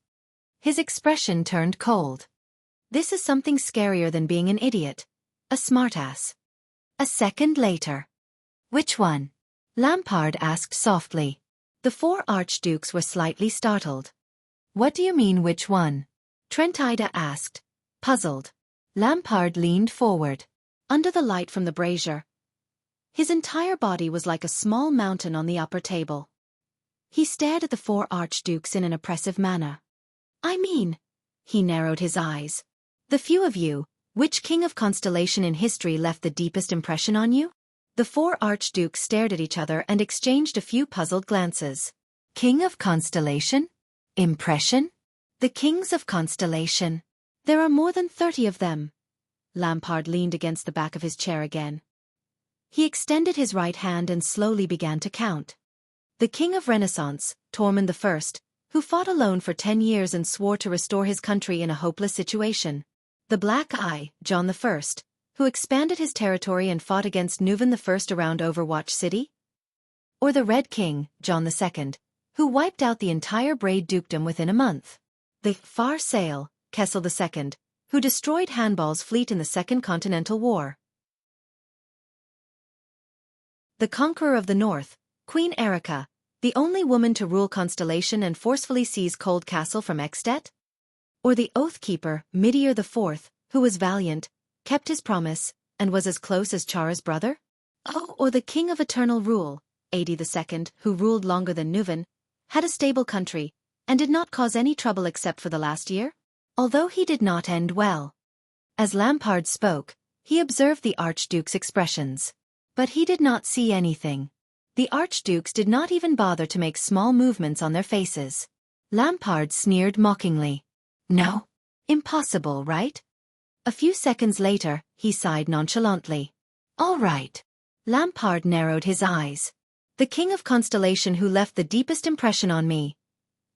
Speaker 1: His expression turned cold.
Speaker 2: This is something scarier than being an idiot. A smartass.
Speaker 1: A second later. Which one? Lampard asked softly.
Speaker 2: The four archdukes were slightly startled.
Speaker 1: What do you mean which one?
Speaker 2: Trentida asked, puzzled.
Speaker 1: Lampard leaned forward.
Speaker 2: Under the light from the brazier, his entire body was like a small mountain on the upper table. He stared at the four archdukes in an oppressive manner. I mean, he narrowed his eyes. The few of you, which king of Constellation in history left the deepest impression on you? The four archdukes stared at each other and exchanged a few puzzled glances.
Speaker 1: King of Constellation? Impression?
Speaker 2: The kings of Constellation. There are more than 30 of them. Lampard leaned against the back of his chair again. He extended his right hand and slowly began to count. The king of Renaissance, Tormund I, who fought alone for 10 years and swore to restore his country in a hopeless situation. The Black Eye, John I, who expanded his territory and fought against Nuven I around Overwatch City? Or the Red King, John II, who wiped out the entire Braid Dukedom within a month. The Far Sail, Kessel II, who destroyed Hanbal's fleet in the Second Continental War. The Conqueror of the North, Queen Erica, the only woman to rule Constellation and forcefully seize Cold Castle from Extet? Or the Oathkeeper, Midir IV, who was valiant, kept his promise, and was as close as Chara's brother? Oh, or the King of Eternal Rule, Adi II, who ruled longer than Nuven, had a stable country, and did not cause any trouble except for the last year? Although he did not end well. As Lampard spoke, he observed the Archduke's expressions. But he did not see anything. The Archdukes did not even bother to make small movements on their faces. Lampard sneered mockingly. No. Impossible, right? A few seconds later, he sighed nonchalantly. All right. Lampard narrowed his eyes. The King of Constellation who left the deepest impression on me.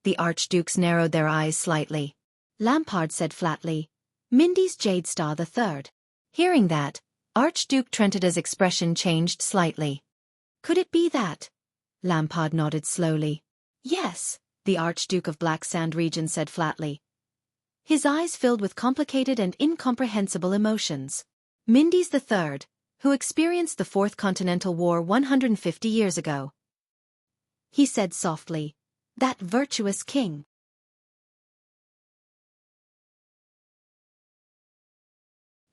Speaker 2: The Archdukes narrowed their eyes slightly. Lampard said flatly, Mindy's Jade Star III. Hearing that, Archduke Trentida's expression changed slightly. Could it be that? Lampard nodded slowly. Yes, the Archduke of Black Sand Region said flatly. His eyes filled with complicated and incomprehensible emotions. Mindy's III, who experienced the Fourth Continental War 150 years ago. He said softly, that virtuous king.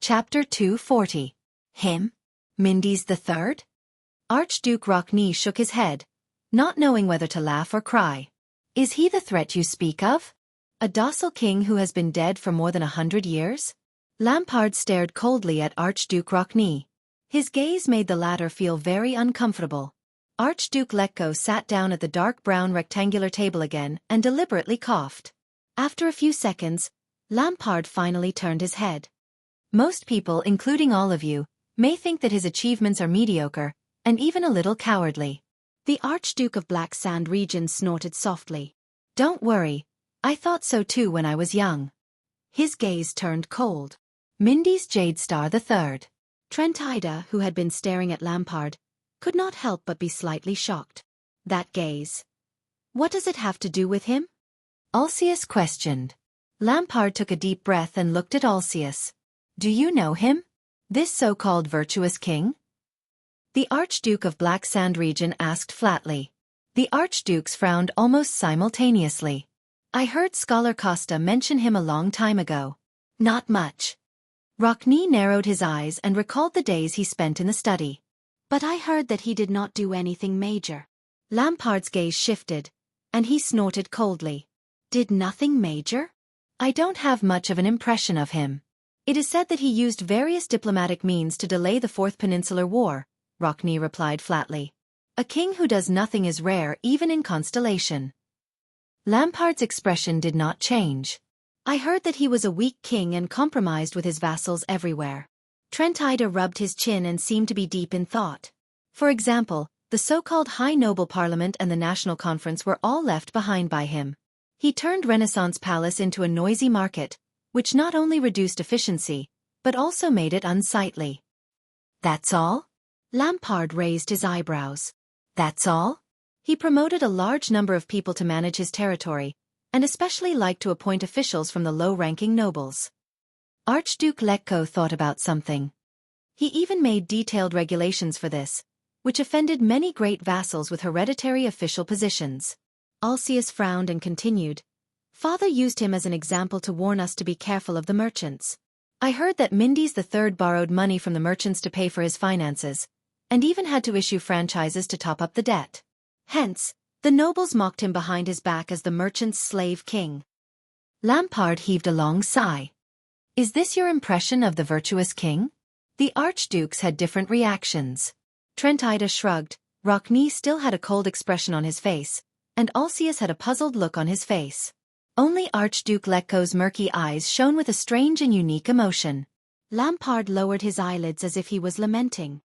Speaker 1: Chapter 240. Him? Mindy's III? Archduke Rockney shook his head, not knowing whether to laugh or cry. Is he the threat you speak of? A docile king who has been dead for more than 100 years? Lampard stared coldly at Archduke Rockney. His gaze made the latter feel very uncomfortable. Archduke Letko sat down at the dark brown rectangular table again and deliberately coughed. After a few seconds, Lampard finally turned his head. Most people, including all of you, may think that his achievements are mediocre, and even a little cowardly. The Archduke of Black Sand Region snorted softly. Don't worry, I thought so too when I was young. His gaze turned cold. Mindy's Jade Star III. Trentida, who had been staring at Lampard, could not help but be slightly shocked. That gaze. What does it have to do with him? Alcius questioned. Lampard took a deep breath and looked at Alcius. Do you know him? This so-called virtuous king? The Archduke of Black Sand region asked flatly. The Archdukes frowned almost simultaneously. I heard Scholar Costa mention him a long time ago. Not much. Rockne narrowed his eyes and recalled the days he spent in the study.
Speaker 2: But I heard that he did not do anything major. Lampard's gaze shifted, and he snorted coldly. Did nothing major?
Speaker 1: I don't have much of an impression of him. It is said that he used various diplomatic means to delay the Fourth Peninsular War, Rockne replied flatly. A king who does nothing is rare even in Constellation. Lampard's expression did not change.
Speaker 2: I heard that he was a weak king and compromised with his vassals everywhere. Trentida rubbed his chin and seemed to be deep in thought.
Speaker 1: For example, the so-called High Noble Parliament and the National Conference were all left behind by him. He turned Renaissance Palace into a noisy market, which not only reduced efficiency, but also made it unsightly. That's all?
Speaker 2: Lampard raised his eyebrows.
Speaker 1: That's all?
Speaker 2: He promoted a large number of people to manage his territory, and especially liked to appoint officials from the low-ranking nobles.
Speaker 1: Archduke Letko thought about something.
Speaker 2: He even made detailed regulations for this, which offended many great vassals with hereditary official positions. Alcius frowned and continued. Father used him as an example to warn us to be careful of the merchants.
Speaker 1: I heard that Mindys III borrowed money from the merchants to pay for his finances, and even had to issue franchises to top up the debt.
Speaker 2: Hence, the nobles mocked him behind his back as the merchants' slave king.
Speaker 1: Lampard heaved a long sigh. Is this your impression of the virtuous king? The archdukes had different reactions.
Speaker 2: Trentida shrugged, Rockne still had a cold expression on his face, and Alcius had a puzzled look on his face.
Speaker 1: Only Archduke Letko's murky eyes shone with a strange and unique emotion.
Speaker 2: Lampard lowered his eyelids as if he was lamenting.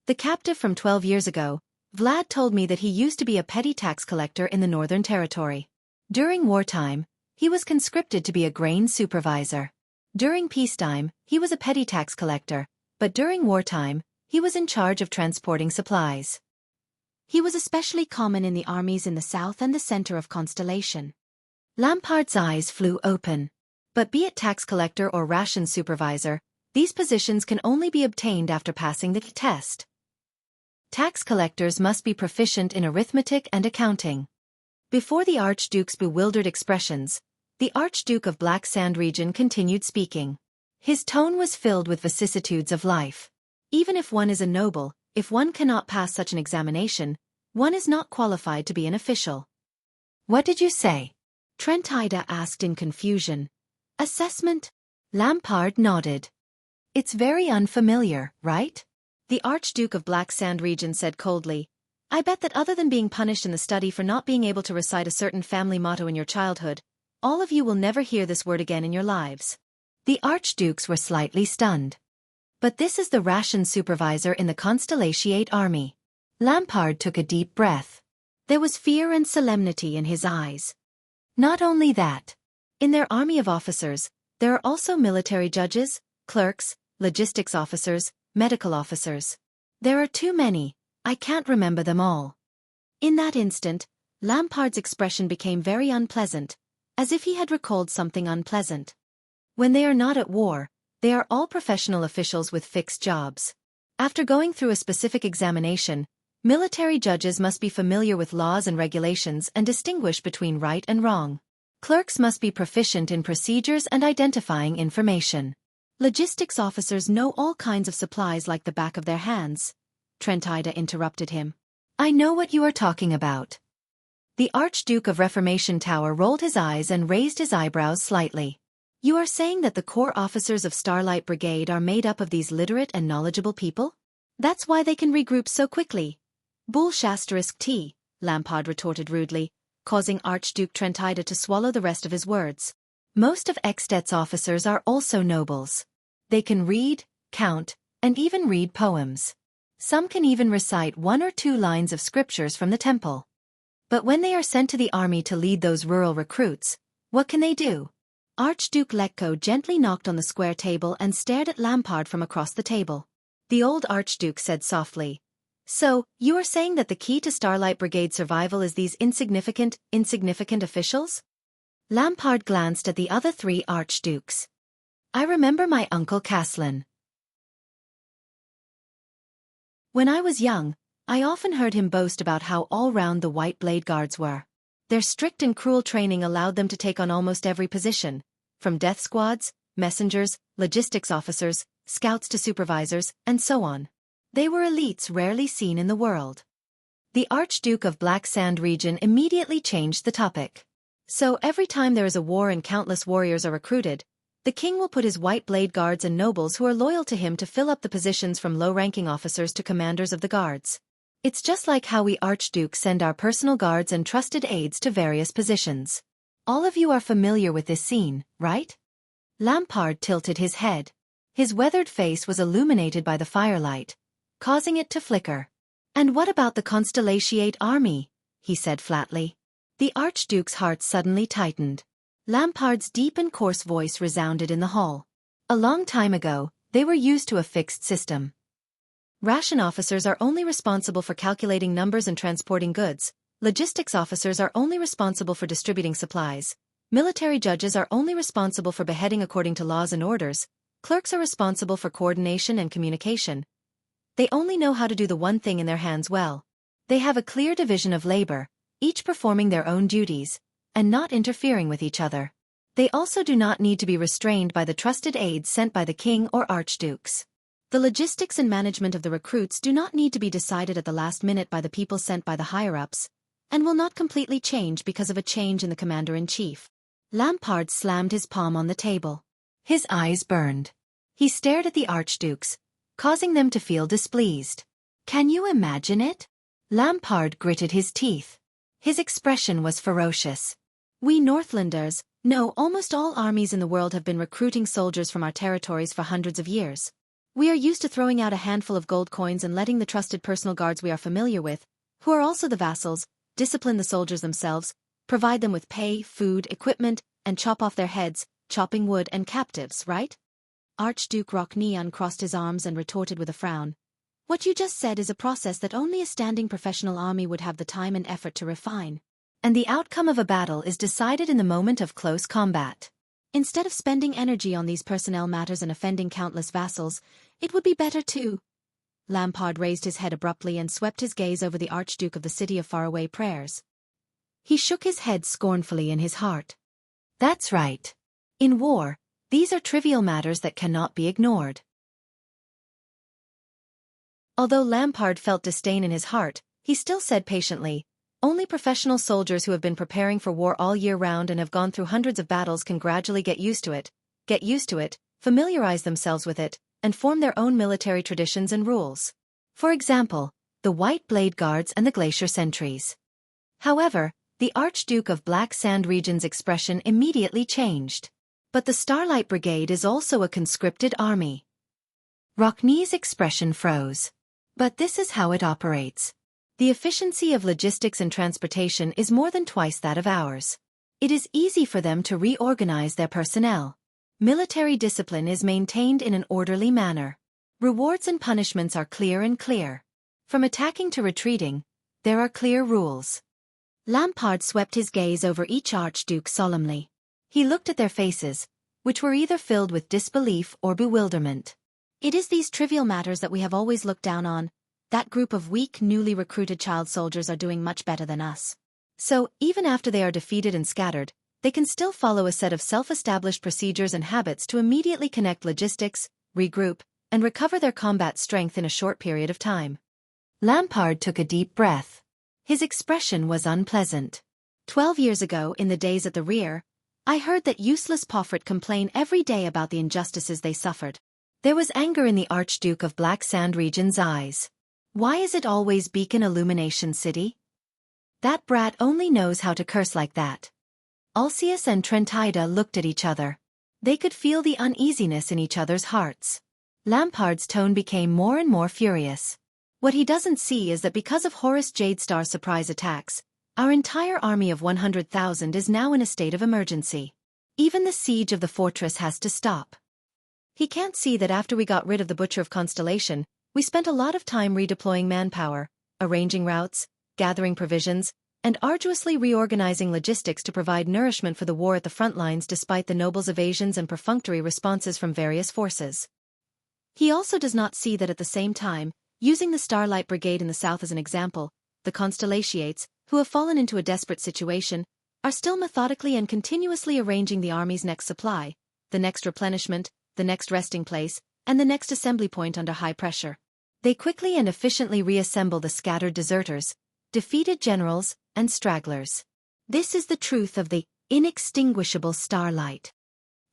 Speaker 1: The captive from 12 years ago, Vlad told me that he used to be a petty tax collector in the Northern Territory. During wartime, he was conscripted to be a grain supervisor. During peacetime, he was a petty tax collector, but during wartime, he was in charge of transporting supplies.
Speaker 2: He was especially common in the armies in the south and the center of Constellation.
Speaker 1: Lampard's eyes flew open. But be it tax collector or ration supervisor, these positions can only be obtained after passing the test. Tax collectors must be proficient in arithmetic and accounting. Before the Archduke's bewildered expressions, the Archduke of Black Sand region continued speaking. His tone was filled with vicissitudes of life. Even if one is a noble, if one cannot pass such an examination, one is not qualified to be an official. What did you say?
Speaker 2: Trentida asked in confusion. Assessment?
Speaker 1: Lampard nodded. It's very unfamiliar, right?
Speaker 2: The Archduke of Black Sand region said coldly. I bet that other than being punished in the study for not being able to recite a certain family motto in your childhood, all of you will never hear this word again in your lives.
Speaker 1: The Archdukes were slightly stunned. But this is the ration supervisor in the Constellation army. Lampard took a deep breath.
Speaker 2: There was fear and solemnity in his eyes.
Speaker 1: Not only that.
Speaker 2: In their army of officers, there are also military judges, clerks, logistics officers, medical officers.
Speaker 1: There are too many, I can't remember them all.
Speaker 2: In that instant, Lampard's expression became very unpleasant, as if he had recalled something unpleasant.
Speaker 1: When they are not at war, they are all professional officials with fixed jobs. After going through a specific examination, military judges must be familiar with laws and regulations and distinguish between right and wrong. Clerks must be proficient in procedures and identifying information.
Speaker 2: Logistics officers know all kinds of supplies like the back of their hands. Trentida interrupted him.
Speaker 1: I know what you are talking about. The Archduke of Reformation Tower rolled his eyes and raised his eyebrows slightly. You are saying that the corps officers of Starlight Brigade are made up of these literate and knowledgeable people?
Speaker 2: That's why they can regroup so quickly. Bull**T, Lampard retorted rudely, causing Archduke Trentida to swallow the rest of his words.
Speaker 1: Most of Xtet's officers are also nobles. They can read, count, and even read poems. Some can even recite 1 or 2 lines of scriptures from the temple. But when they are sent to the army to lead those rural recruits, what can they do?
Speaker 2: Archduke Letko gently knocked on the square table and stared at Lampard from across the table.
Speaker 1: The old Archduke said softly, So, you are saying that the key to Starlight Brigade survival is these insignificant officials? Lampard glanced at the other 3 archdukes. I remember my uncle Caslin. When I was young, I often heard him boast about how all-round the White Blade Guards were. Their strict and cruel training allowed them to take on almost every position, from death squads, messengers, logistics officers, scouts to supervisors, and so on. They were elites rarely seen in the world. The Archduke of Black Sand region immediately changed the topic. So every time there is a war and countless warriors are recruited, the king will put his White Blade Guards and nobles who are loyal to him to fill up the positions from low-ranking officers to commanders of the guards. It's just like how we archdukes send our personal guards and trusted aides to various positions. All of you are familiar with this scene, right? Lampard tilted his head. His weathered face was illuminated by the firelight, causing it to flicker. And what about the Cultivation army? He said flatly. The Archduke's heart suddenly tightened. Lampard's deep and coarse voice resounded in the hall. A long time ago, they were used to a fixed system. Ration officers are only responsible for calculating numbers and transporting goods. Logistics officers are only responsible for distributing supplies. Military judges are only responsible for beheading according to laws and orders. Clerks are responsible for coordination and communication. They only know how to do the one thing in their hands well. They have a clear division of labor, each performing their own duties, and not interfering with each other. They also do not need to be restrained by the trusted aides sent by the king or archdukes. The logistics and management of the recruits do not need to be decided at the last minute by the people sent by the higher-ups, and will not completely change because of a change in the commander-in-chief. Lampard slammed his palm on the table. His eyes burned. He stared at the archdukes, causing them to feel displeased. Can you imagine it? Lampard gritted his teeth. His expression was ferocious. We Northlanders, no, almost all armies in the world have been recruiting soldiers from our territories for hundreds of years. We are used to throwing out a handful of gold coins and letting the trusted personal guards we are familiar with, who are also the vassals, discipline the soldiers themselves, provide them with pay, food, equipment, and chop off their heads, chopping wood and captives, right? Archduke Rockney uncrossed his arms and retorted with a frown. What you just said is a process that only a standing professional army would have the time and effort to refine. And the outcome of a battle is decided in the moment of close combat. Instead of spending energy on these personnel matters and offending countless vassals, it would be better to... Lampard raised his head abruptly and swept his gaze over the Archduke of the City of Faraway Prayers. He shook his head scornfully in his heart. That's right. In war, these are trivial matters that cannot be ignored. Although Lampard felt disdain in his heart, he still said patiently, only professional soldiers who have been preparing for war all year round and have gone through hundreds of battles can gradually get used to it, familiarize themselves with it, and form their own military traditions and rules. For example, the White Blade Guards and the Glacier Sentries. However, the Archduke of Black Sand region's expression immediately changed. But the Starlight Brigade is also a conscripted army. Rockney's expression froze. But this is how it operates. The efficiency of logistics and transportation is more than twice that of ours. It is easy for them to reorganize their personnel. Military discipline is maintained in an orderly manner. Rewards and punishments are clear. From attacking to retreating, there are clear rules. Lampard swept his gaze over each archduke solemnly. He looked at their faces, which were either filled with disbelief or bewilderment. It is these trivial matters that we have always looked down on. That group of weak, newly recruited child soldiers are doing much better than us. So, even after they are defeated and scattered, they can still follow a set of self-established procedures and habits to immediately connect logistics, regroup, and recover their combat strength in a short period of time. Lampard took a deep breath. His expression was unpleasant. 12 years ago, in the days at the rear, I heard that useless Pofrit complain every day about the injustices they suffered. There was anger in the Archduke of Black Sand region's eyes. Why is it always Beacon Illumination City? That brat only knows how to curse like that. Ulcius and Trentida looked at each other. They could feel the uneasiness in each other's hearts. Lampard's tone became more and more furious. What he doesn't see is that because of Horus Jadestar's surprise attacks, our entire army of 100,000 is now in a state of emergency. Even the siege of the fortress has to stop. He can't see that after we got rid of the Butcher of Constellation, we spent a lot of time redeploying manpower, arranging routes, gathering provisions, and arduously reorganizing logistics to provide nourishment for the war at the front lines despite the nobles' evasions and perfunctory responses from various forces. He also does not see that at the same time, using the Starlight Brigade in the south as an example, the Constellations, who have fallen into a desperate situation, are still methodically and continuously arranging the army's next supply, the next replenishment, the next resting place, and the next assembly point under high pressure. They quickly and efficiently reassemble the scattered deserters, defeated generals, and stragglers. This is the truth of the inextinguishable starlight.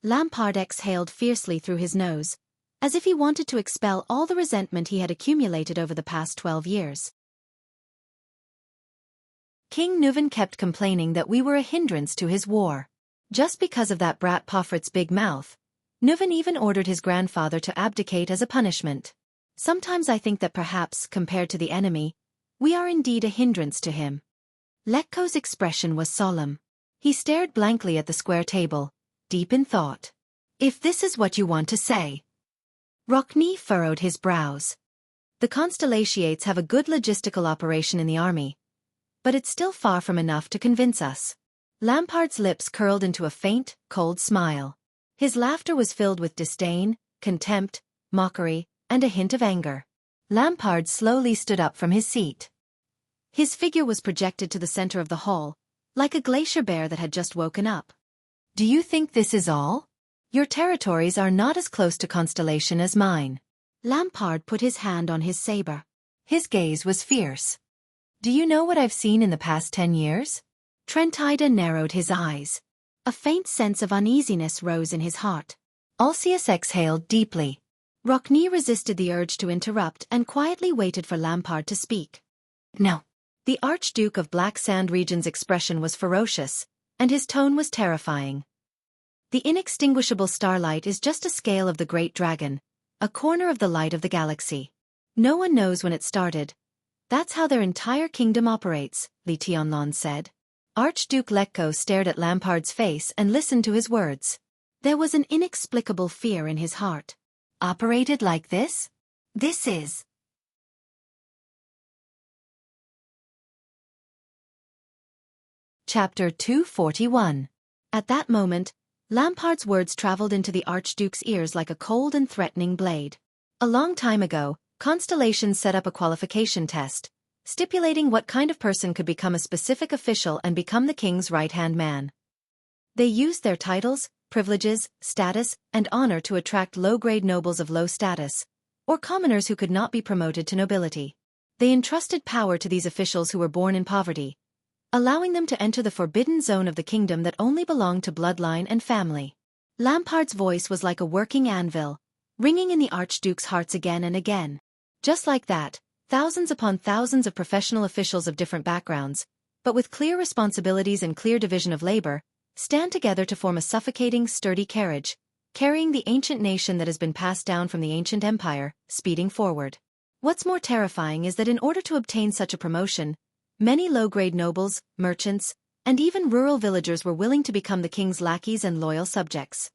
Speaker 1: Lampard exhaled fiercely through his nose, as if he wanted to expel all the resentment he had accumulated over the past 12 years. King Nuvan kept complaining that we were a hindrance to his war. Just because of that brat Pofrit's big mouth, Nuvan even ordered his grandfather to abdicate as a punishment. Sometimes I think that perhaps, compared to the enemy, we are indeed a hindrance to him. Lekko's expression was solemn. He stared blankly at the square table, deep in thought. If this is what you want to say. Rockne furrowed his brows. The Constellations have a good logistical operation in the army, but it's still far from enough to convince us. Lampard's lips curled into a faint, cold smile. His laughter was filled with disdain, contempt, mockery, and a hint of anger. Lampard slowly stood up from his seat. His figure was projected to the center of the hall, like a glacier bear that had just woken up. Do you think this is all? Your territories are not as close to Constellation as mine. Lampard put his hand on his saber. His gaze was fierce. Do you know what I've seen in the past 10 years? Trentida narrowed his eyes. A faint sense of uneasiness rose in his heart. Alcius exhaled deeply. Rockne resisted the urge to interrupt and quietly waited for Lampard to speak. No. The Archduke of Black Sand Region's expression was ferocious, and his tone was terrifying. The inextinguishable starlight is just a scale of the great dragon, a corner of the light of the galaxy. No one knows when it started. That's how their entire kingdom operates, Li Tianlong said. Archduke Lekko stared at Lampard's face and listened to his words. There was an inexplicable fear in his heart. Operated like this? This is... Chapter 241. At that moment, Lampard's words traveled into the Archduke's ears like a cold and threatening blade. A long time ago, Constellation set up a qualification test, stipulating what kind of person could become a specific official and become the king's right-hand man. They used their titles, privileges, status, and honor to attract low-grade nobles of low status, or commoners who could not be promoted to nobility. They entrusted power to these officials who were born in poverty, allowing them to enter the forbidden zone of the kingdom that only belonged to bloodline and family. Lampard's voice was like a working anvil, ringing in the Archduke's hearts again and again. Just like that, thousands upon thousands of professional officials of different backgrounds, but with clear responsibilities and clear division of labor, stand together to form a suffocating, sturdy carriage, carrying the ancient nation that has been passed down from the ancient empire, speeding forward. What's more terrifying is that in order to obtain such a promotion, many low-grade nobles, merchants, and even rural villagers were willing to become the king's lackeys and loyal subjects.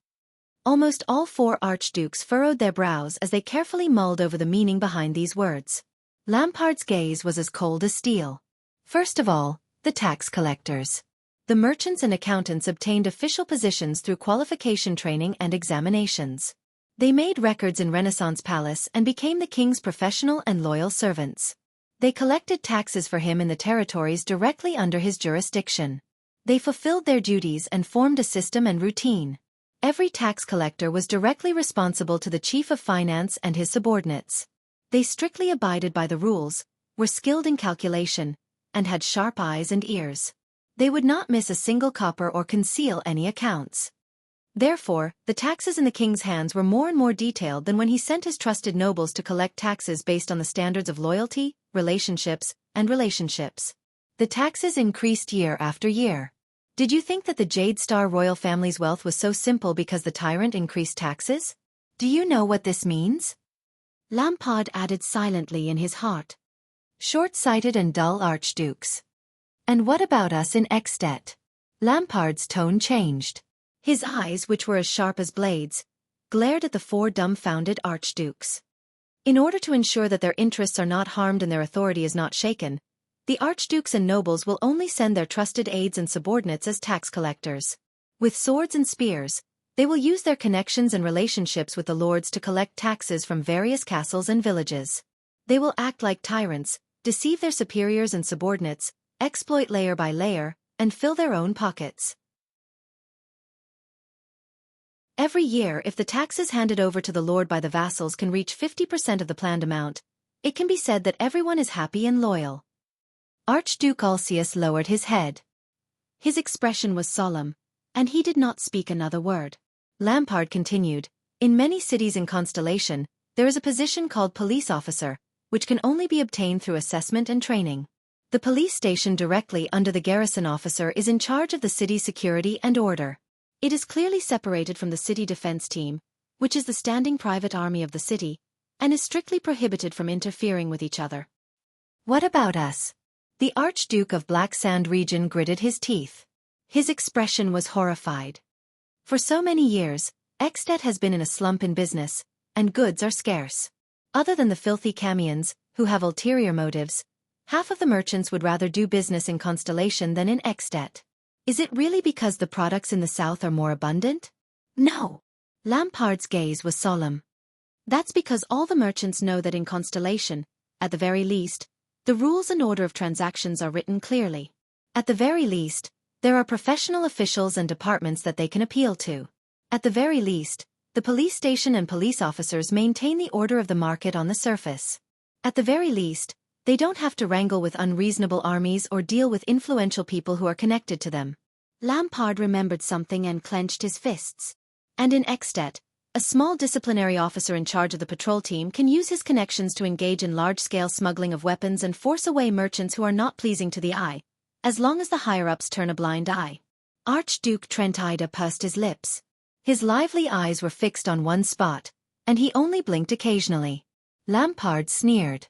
Speaker 1: Almost all 4 archdukes furrowed their brows as they carefully mulled over the meaning behind these words. Lampard's gaze was as cold as steel. First of all, the tax collectors. The merchants and accountants obtained official positions through qualification training and examinations. They made records in Renaissance Palace and became the king's professional and loyal servants. They collected taxes for him in the territories directly under his jurisdiction. They fulfilled their duties and formed a system and routine. Every tax collector was directly responsible to the chief of finance and his subordinates. They strictly abided by the rules, were skilled in calculation, and had sharp eyes and ears. They would not miss a single copper or conceal any accounts. Therefore, the taxes in the king's hands were more and more detailed than when he sent his trusted nobles to collect taxes based on the standards of loyalty, relationships. The taxes increased year after year. Did you think that the Jade Star royal family's wealth was so simple because the tyrant increased taxes? Do you know what this means? Lampard added silently in his heart. Short-sighted and dull archdukes. And what about us in At? Lampard's tone changed. His eyes, which were as sharp as blades, glared at the 4 dumbfounded archdukes. In order to ensure that their interests are not harmed and their authority is not shaken,
Speaker 2: The archdukes and nobles will only send their trusted aides and subordinates as tax collectors. With swords and spears, they will use their connections and relationships with the lords to collect taxes from various castles and villages. They will act like tyrants, deceive their superiors and subordinates, exploit layer by layer, and fill their own pockets. Every year, if the taxes handed over to the lord by the vassals can reach 50% of the planned amount, it can be said that everyone is happy and loyal. Archduke Alcius lowered his head. His expression was solemn, and he did not speak another word. Lampard continued, "In many cities in Constellation, there is a position called police officer, which can only be obtained through assessment and training. The police station directly under the garrison officer is in charge of the city's security and order. It is clearly separated from the city defense team, which is the standing private army of the city, and is strictly prohibited from interfering with each other."
Speaker 1: "What about us?" The Archduke of Black Sand region gritted his teeth. His expression was horrified. For so many years, Xianxia has been in a slump in business, and goods are scarce. Other than the filthy Camions, who have ulterior motives, half of the merchants would rather do business in Constellation than in Xianxia. Is it really because the products in the south are more abundant?
Speaker 2: No.
Speaker 1: Lampard's gaze was solemn.
Speaker 2: That's because all the merchants know that in Constellation, at the very least, the rules and order of transactions are written clearly.
Speaker 1: At the very least, there are professional officials and departments that they can appeal to. At the very least, the police station and police officers maintain the order of the market on the surface. At the very least, they don't have to wrangle with unreasonable armies or deal with influential people who are connected to them.
Speaker 2: Lampard remembered something and clenched his fists. And in Xianxia, a small disciplinary officer in charge of the patrol team can use his connections to engage in large-scale smuggling of weapons and force away merchants who are not pleasing to the eye, as long as the higher-ups turn a blind eye.
Speaker 1: Archduke Trentida pursed his lips. His lively eyes were fixed on one spot, and he only blinked occasionally. Lampard sneered.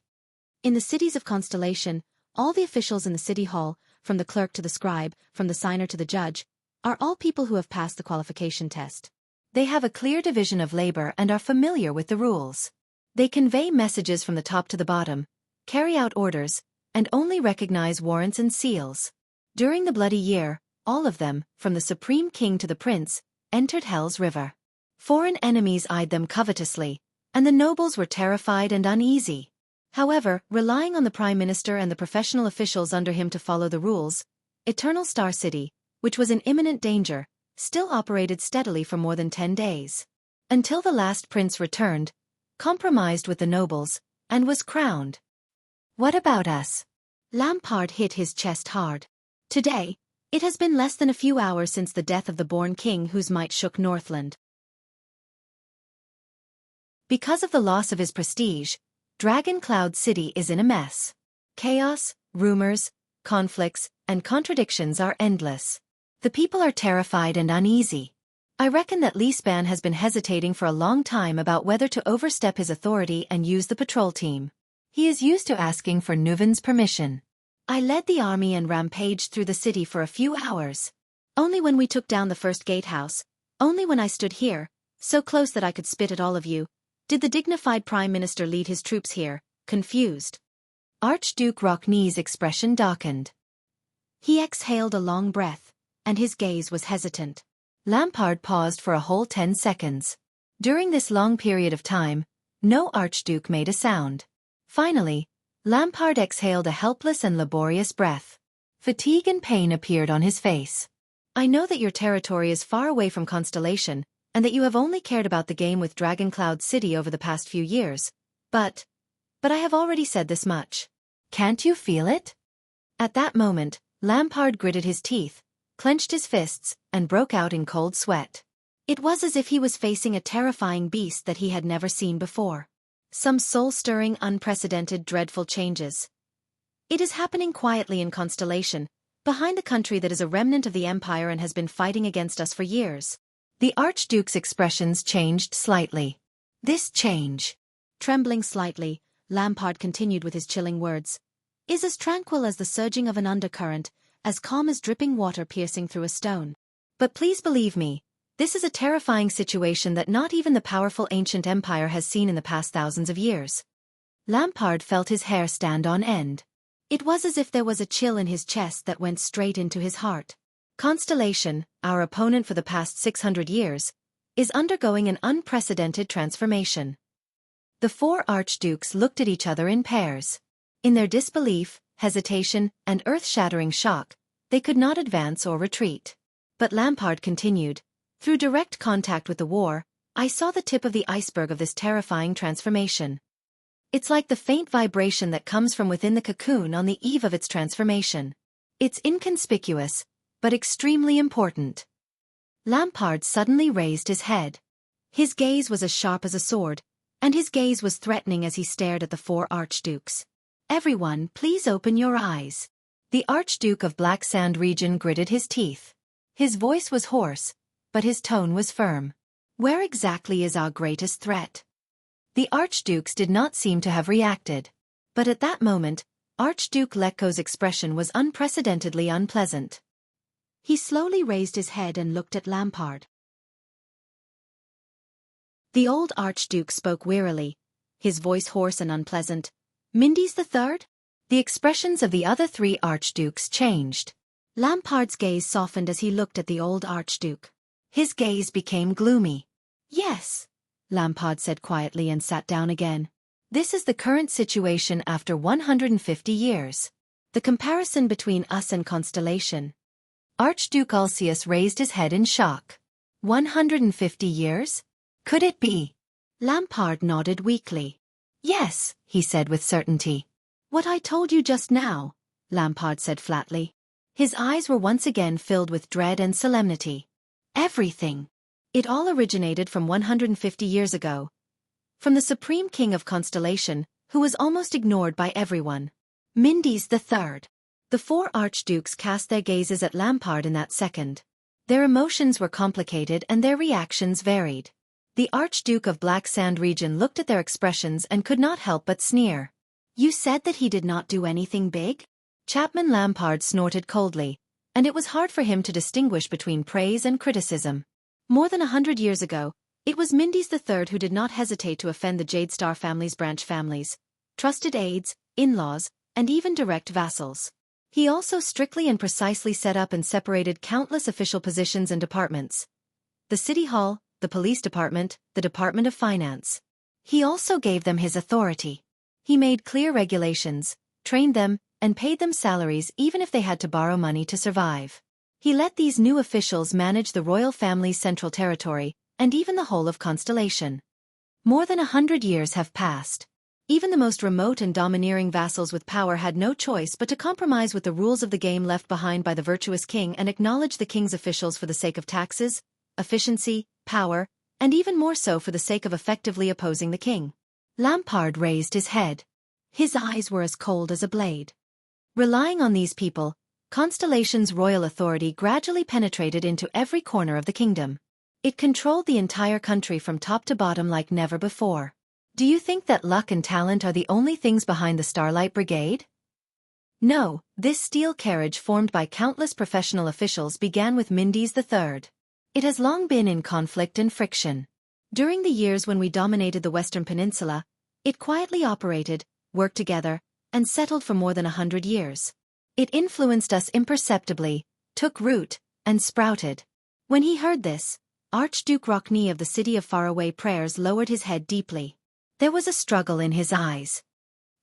Speaker 2: In the cities of Constellation, all the officials in the city hall, from the clerk to the scribe, from the signer to the judge, are all people who have passed the qualification test.
Speaker 1: They have a clear division of labor and are familiar with the rules. They convey messages from the top to the bottom, carry out orders, and only recognize warrants and seals. During the Bloody Year, all of them, from the Supreme King to the Prince, entered Hell's River. Foreign enemies eyed them covetously, and the nobles were terrified and uneasy. However, relying on the Prime Minister and the professional officials under him to follow the rules, Eternal Star City, which was in imminent danger, still operated steadily for more than 10 days. Until the last prince returned, compromised with the nobles, and was crowned. "What about us?"
Speaker 2: Lampard hit his chest hard. Today, it has been less than a few hours since the death of the born king whose might shook Northland.
Speaker 1: Because of the loss of his prestige, Dragon Cloud City is in a mess. Chaos, rumors, conflicts, and contradictions are endless. The people are terrified and uneasy. I reckon that Li Span has been hesitating for a long time about whether to overstep his authority and use the patrol team. He is used to asking for Nuven's permission.
Speaker 2: I led the army and rampaged through the city for a few hours. Only when we took down the first gatehouse, only when I stood here, so close that I could spit at all of you, did the dignified Prime Minister lead his troops here, confused.
Speaker 1: Archduke Rockney's expression darkened.
Speaker 2: He exhaled a long breath, and his gaze was hesitant.
Speaker 1: Lampard paused for a whole 10 seconds. During this long period of time, no Archduke made a sound. Finally, Lampard exhaled a helpless and laborious breath. Fatigue and pain appeared on his face. "I know that your territory is far away from Constellation, and that you have only cared about the game with Dragon Cloud City over the past few years, but I have already said this much. Can't you feel it?" At that moment, Lampard gritted his teeth, clenched his fists, and broke out in cold sweat.
Speaker 2: It was as if he was facing a terrifying beast that he had never seen before. Some soul-stirring, unprecedented, dreadful changes. It is happening quietly in Constellation, behind the country that is a remnant of the Empire and has been fighting against us for years.
Speaker 1: The Archduke's expressions changed slightly. This change,
Speaker 2: trembling slightly, Lampard continued with his chilling words, is as tranquil as the surging of an undercurrent, as calm as dripping water piercing through a stone.
Speaker 1: But please believe me, this is a terrifying situation that not even the powerful ancient empire has seen in the past thousands of years. Lampard felt his hair stand on end.
Speaker 2: It was as if there was a chill in his chest that went straight into his heart. Constellation, our opponent for the past 600 years, is undergoing an unprecedented transformation. The four archdukes looked at each other in pairs. In their disbelief, hesitation, and earth-shattering shock, they could not advance or retreat. But Lampard continued, "Through direct contact with the war, I saw the tip of the iceberg of this terrifying transformation. It's like the faint vibration that comes from within the cocoon on the eve of its transformation. It's inconspicuous, but extremely important." Lampard suddenly raised his head. His gaze was as sharp as a sword, and his gaze was threatening as he stared at the four archdukes. "Everyone, please open your eyes." The Archduke of Black Sand region gritted his teeth. His voice was hoarse, but his tone was firm. "Where exactly is our greatest threat?" The archdukes did not seem to have reacted. But at that moment, Archduke Lekko's expression was unprecedentedly unpleasant. He slowly raised his head and looked at Lampard. The old archduke spoke wearily, his voice hoarse and unpleasant. "Mindys the Third?" The expressions of the other three archdukes changed. Lampard's gaze softened as he looked at the old archduke. His gaze became gloomy. "Yes," Lampard said quietly and sat down again. "This is the current situation after 150 years. The comparison between us and Constellation." Archduke Ulcius raised his head in shock. 150 years? Could it be? Lampard nodded weakly. "Yes," he said with certainty. "What I told you just now," Lampard said flatly. His eyes were once again filled with dread and solemnity. "Everything. It all originated from 150 years ago. From the Supreme King of Constellation, who was almost ignored by everyone. Mindys the Third." The four archdukes cast their gazes at Lampard in that second. Their emotions were complicated and their reactions varied. The Archduke of Black Sand region looked at their expressions and could not help but sneer. "You said that he did not do anything big?" Chapman Lampard snorted coldly, and it was hard for him to distinguish between praise and criticism. More than 100 years ago, it was Mindys the Third who did not hesitate to offend the Jade Star family's branch families, trusted aides, in-laws, and even direct vassals. He also strictly and precisely set up and separated countless official positions and departments. The City Hall, the Police Department, the Department of Finance. He also gave them his authority. He made clear regulations, trained them, and paid them salaries even if they had to borrow money to survive. He let these new officials manage the royal family's central territory, and even the whole of Constellation. More than 100 years have passed. Even the most remote and domineering vassals with power had no choice but to compromise with the rules of the game left behind by the virtuous king and acknowledge the king's officials for the sake of taxes, efficiency, power, and even more so for the sake of effectively opposing the king. Lampard raised his head. His eyes were as cold as a blade. Relying on these people, Constellation's royal authority gradually penetrated into every corner of the kingdom. It controlled the entire country from top to bottom like never before. Do you think that luck and talent are the only things behind the Starlight Brigade? No, this steel carriage formed by countless professional officials began with Mindys the Third. It has long been in conflict and friction. During the years when we dominated the Western Peninsula, it quietly operated, worked together, and settled for more than 100 years. It influenced us imperceptibly, took root, and sprouted. When he heard this, Archduke Rockney of the City of Faraway Prayers lowered his head deeply. There was a struggle in his eyes.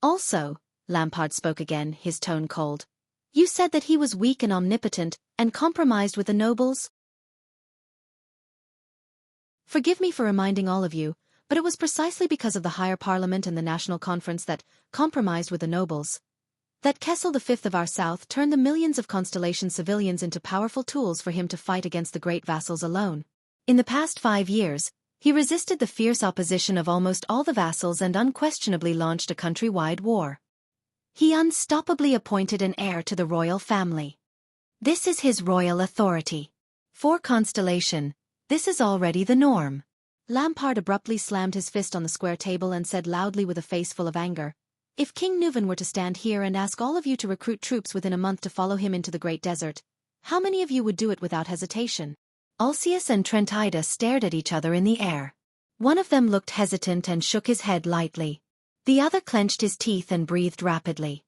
Speaker 2: "Also," Lampard spoke again, his tone cold, "you said that he was weak and omnipotent, and compromised with the nobles?" "Forgive me for reminding all of you, but it was precisely because of the higher parliament and the national conference that compromised with the nobles. That Kessel V of our south turned the millions of Constellation civilians into powerful tools for him to fight against the great vassals alone. In the past 5 years, he resisted the fierce opposition of almost all the vassals and unquestionably launched a countrywide war. He unstoppably appointed an heir to the royal family. This is his royal authority. For Constellation, this is already the norm." Lampard abruptly slammed his fist on the square table and said loudly with a face full of anger, "If King Nuvan were to stand here and ask all of you to recruit troops within a month to follow him into the Great Desert, how many of you would do it without hesitation?" Ulcius and Trentida stared at each other in the air. One of them looked hesitant and shook his head lightly. The other clenched his teeth and breathed rapidly.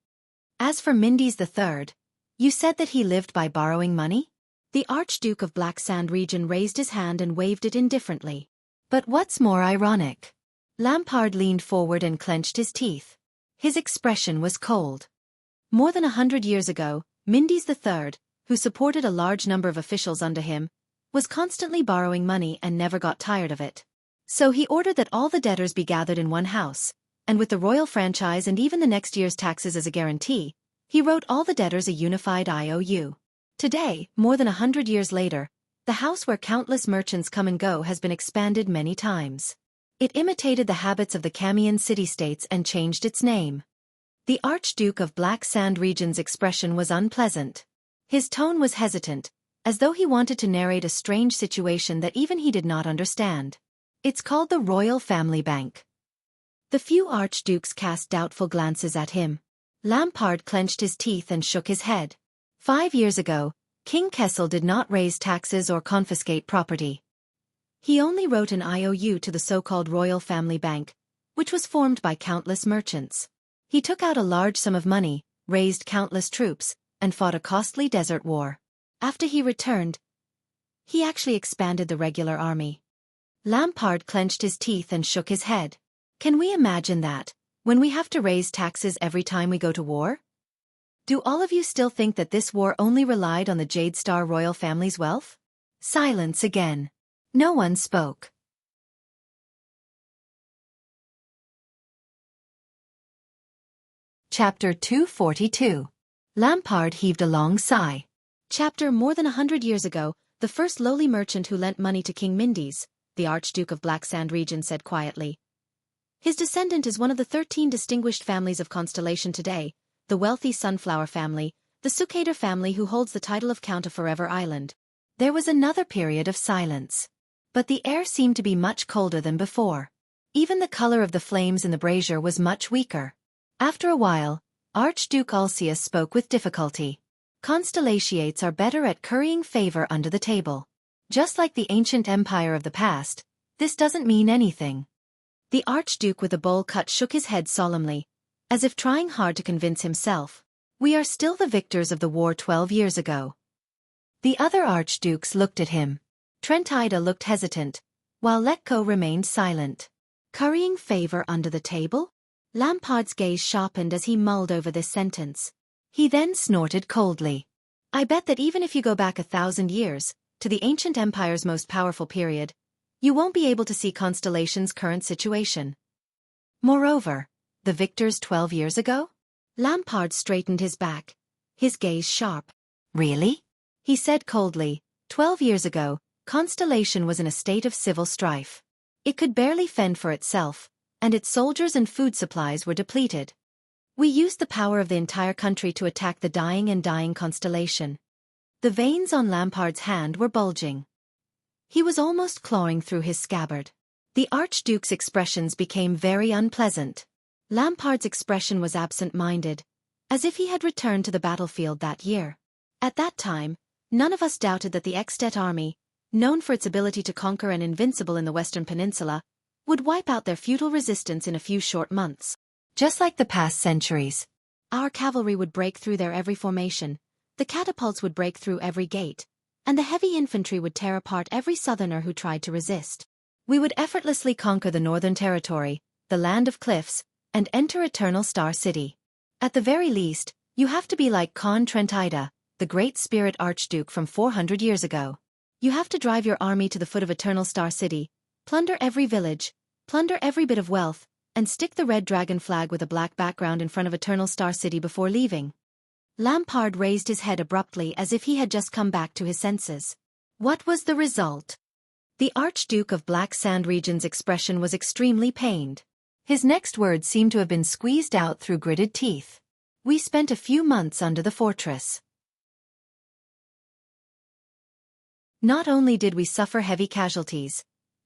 Speaker 1: As for Mindy's the third, you said that he lived by borrowing money?
Speaker 2: The Archduke of Black Sand region raised his hand and waved it indifferently.
Speaker 1: But what's more ironic? Lampard leaned forward and clenched his teeth. His expression was cold.
Speaker 2: More than 100 years ago, Mindy's the third, who supported a large number of officials under him, was constantly borrowing money and never got tired of it. So he ordered that all the debtors be gathered in one house, and with the royal franchise and even the next year's taxes as a guarantee, he wrote all the debtors a unified IOU. Today, more than 100 years later, the house where countless merchants come and go has been expanded many times. It imitated the habits of the Camian city-states and changed its name. The Archduke of Black Sand region's expression was unpleasant. His tone was hesitant, as though he wanted to narrate a strange situation that even he did not understand. It's called the Royal Family Bank. The few archdukes cast doubtful glances at him.
Speaker 1: Lampard clenched his teeth and shook his head. 5 years ago, King Kessel did not raise taxes or confiscate property.
Speaker 2: He only wrote an IOU to the so-called Royal Family Bank, which was formed by countless merchants.
Speaker 1: He took out a large sum of money, raised countless troops, and fought a costly desert war.
Speaker 2: After he returned, he actually expanded the regular army.
Speaker 1: Lampard clenched his teeth and shook his head. Can we imagine that, when we have to raise taxes every time we go to war? Do all of you still think that this war only relied on the Jade Star royal family's wealth? Silence again. No one spoke. Chapter 242. Lampard heaved a long sigh.
Speaker 2: Chapter More than 100 years ago, the first lowly merchant who lent money to King Mindy's, the Archduke of Black Sand region said quietly. His descendant is one of the 13 distinguished families of Constellation today, the wealthy Sunflower family, the Sukader family who holds the title of Count of Forever Island.
Speaker 1: There was another period of silence. But the air seemed to be much colder than before. Even the color of the flames in the brazier was much weaker. After a while, Archduke Ulcius spoke with difficulty. Constellations are better at currying favor under the table. Just like the ancient empire of the past, this doesn't mean anything.
Speaker 2: The Archduke with a bowl cut shook his head solemnly, as if trying hard to convince himself.
Speaker 1: We are still the victors of the war 12 years ago. The other archdukes looked at him. Trentida looked hesitant, while Letko remained silent.
Speaker 2: Currying favor under the table? Lampard's gaze sharpened as he mulled over this sentence.
Speaker 1: He then snorted coldly.
Speaker 2: I bet that even if you go back 1,000 years, to the ancient empire's most powerful period, you won't be able to see Constellation's current situation.
Speaker 1: Moreover, the victors 12 years ago?
Speaker 2: Lampard straightened his back, his gaze sharp.
Speaker 1: Really?
Speaker 2: He said coldly,
Speaker 1: 12 years ago, Constellation was in a state of civil strife. It could barely fend for itself, and its soldiers and food supplies were depleted. We used the power of the entire country to attack the dying Constellation. The veins on Lampard's hand were bulging. He was almost clawing through his scabbard. The Archduke's expressions became very unpleasant.
Speaker 2: Lampard's expression was absent-minded, as if he had returned to the battlefield that year. At that time, none of us doubted that the At army, known for its ability to conquer and invincible in the Western Peninsula, would wipe out their futile resistance in a few short months.
Speaker 1: Just like the past centuries.
Speaker 2: Our cavalry would break through their every formation, the catapults would break through every gate, and the heavy infantry would tear apart every southerner who tried to resist.
Speaker 1: We would effortlessly conquer the Northern Territory, the land of cliffs, and enter Eternal Star City. At the very least, you have to be like Khan Trentida, the great spirit archduke from 400 years ago. You have to drive your army to the foot of Eternal Star City, plunder every village, plunder every bit of wealth, and stick the red dragon flag with a black background in front of Eternal Star City before leaving.
Speaker 2: Lampard raised his head abruptly as if he had just come back to his senses.
Speaker 1: What was the result? The Archduke of Black Sand region's expression was extremely pained. His next words seemed to have been squeezed out through gritted teeth. We spent a few months under the fortress. Not only did we suffer heavy casualties,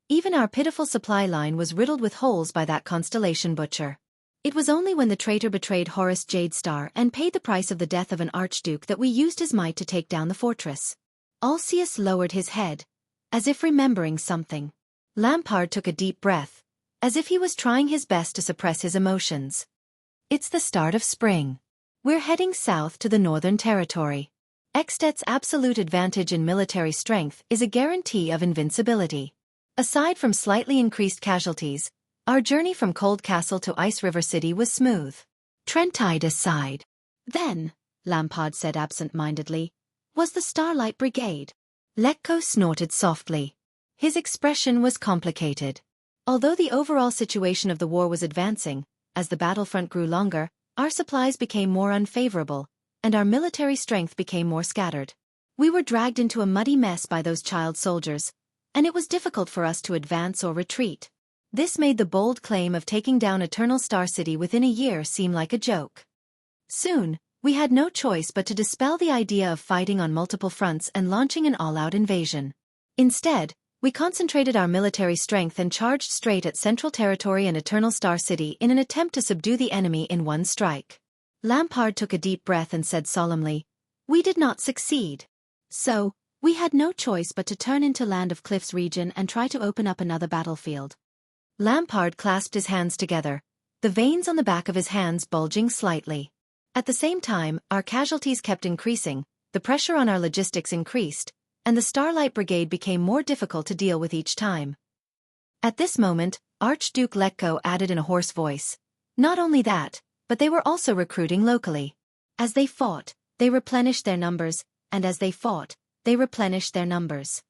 Speaker 1: even our pitiful supply line was riddled with holes by that Constellation butcher. It was only when the traitor betrayed Horus Jadestar and paid the price of the death of an archduke that we used his might to take down the fortress.
Speaker 2: Ulcius lowered his head, as if remembering something.
Speaker 1: Lampard took a deep breath, as if he was trying his best to suppress his emotions. It's the start of spring. We're heading south to the Northern Territory. Xianxia's absolute advantage in military strength is a guarantee of invincibility. Aside from slightly increased casualties, our journey from Cold Castle to Ice River City was smooth.
Speaker 2: Trentide sighed. Then, Lampard said absent-mindedly, was the Starlight Brigade.
Speaker 1: Lekko snorted softly. His expression was complicated. Although the overall situation of the war was advancing, as the battlefront grew longer, our supplies became more unfavorable, and our military strength became more scattered. We were dragged into a muddy mess by those child soldiers, and it was difficult for us to advance or retreat. This made the bold claim of taking down Eternal Star City within a year seem like a joke. Soon, we had no choice but to dispel the idea of fighting on multiple fronts and launching an all-out invasion. Instead, we concentrated our military strength and charged straight at Central Territory and Eternal Star City in an attempt to subdue the enemy in one strike. Lampard took a deep breath and said solemnly, "We did not succeed.
Speaker 2: So, we had no choice but to turn into Land of Cliffs region and try to open up another battlefield."
Speaker 1: Lampard clasped his hands together, the veins on the back of his hands bulging slightly. At the same time, our casualties kept increasing, the pressure on our logistics increased, and the Starlight Brigade became more difficult to deal with each time. At this moment, Archduke Lekko added in a hoarse voice, "Not only that, but they were also recruiting locally.
Speaker 2: As they fought, they replenished their numbers, and as they fought, they replenished their numbers."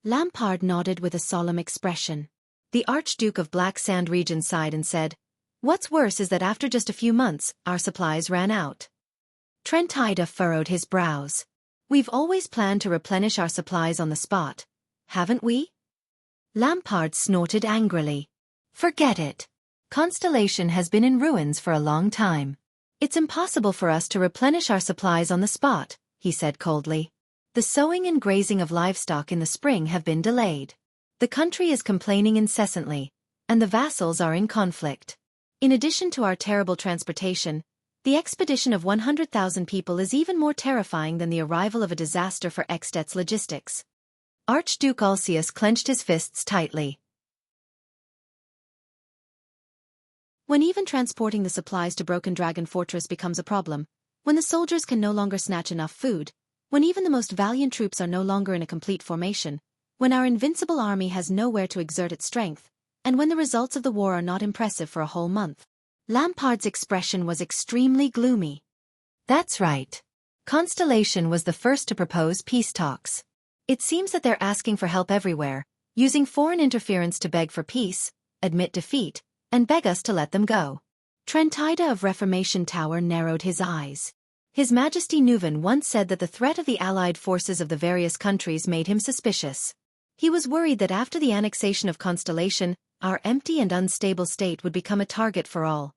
Speaker 2: Lampard nodded with a solemn expression.
Speaker 1: The Archduke of Black Sand region sighed and said, "What's worse is that after just a few months, our supplies ran out." Trentide furrowed his brows. "We've always planned to replenish our supplies on the spot, haven't we?" Lampard snorted angrily. "Forget it. Constellation has been in ruins for a long time. It's impossible for us to replenish our supplies on the spot," he said coldly. "The sowing and grazing of livestock in the spring have been delayed. The country is complaining incessantly, and the vassals are in conflict. In addition to our terrible transportation, the expedition of 100,000 people is even more terrifying than the arrival of a disaster for Xianxia's logistics." Archduke Ulcius clenched his fists tightly.
Speaker 2: When even transporting the supplies to Broken Dragon Fortress becomes a problem, when the soldiers can no longer snatch enough food, when even the most valiant troops are no longer in a complete formation, when our invincible army has nowhere to exert its strength, and when the results of the war are not impressive for a whole month. Lampard's expression was extremely gloomy.
Speaker 1: "That's right. Constellation was the first to propose peace talks. It seems that they're asking for help everywhere, using foreign interference to beg for peace, admit defeat, and beg us to let them go."
Speaker 2: Trentide of Reformation Tower narrowed his eyes.
Speaker 1: His Majesty Nuvan once said that the threat of the allied forces of the various countries made him suspicious. He was worried that after the annexation of Constellation, our empty and unstable state would become a target for all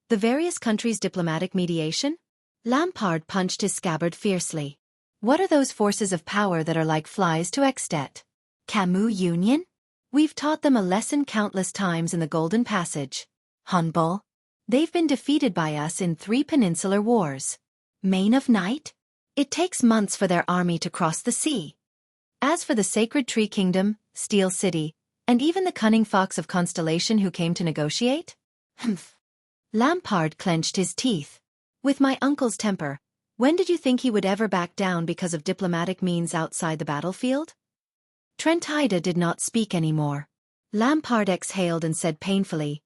Speaker 1: the various countries' diplomatic mediation?
Speaker 2: Lampard punched his scabbard fiercely.
Speaker 1: "What are those forces of power that are like flies to Xianxia? Camus Union? We've taught them a lesson countless times in the Golden Passage. Hanbol? They've been defeated by us in 3 peninsular wars. Mane of Night? It takes months for their army to cross the sea. As for the Sacred Tree Kingdom, Steel City, and even the cunning fox of Constellation who came to negotiate? Humph." Lampard clenched his teeth. "With my uncle's temper, when did you think he would ever back down because of diplomatic means outside the battlefield?" Trentide did not speak anymore. Lampard exhaled and said painfully,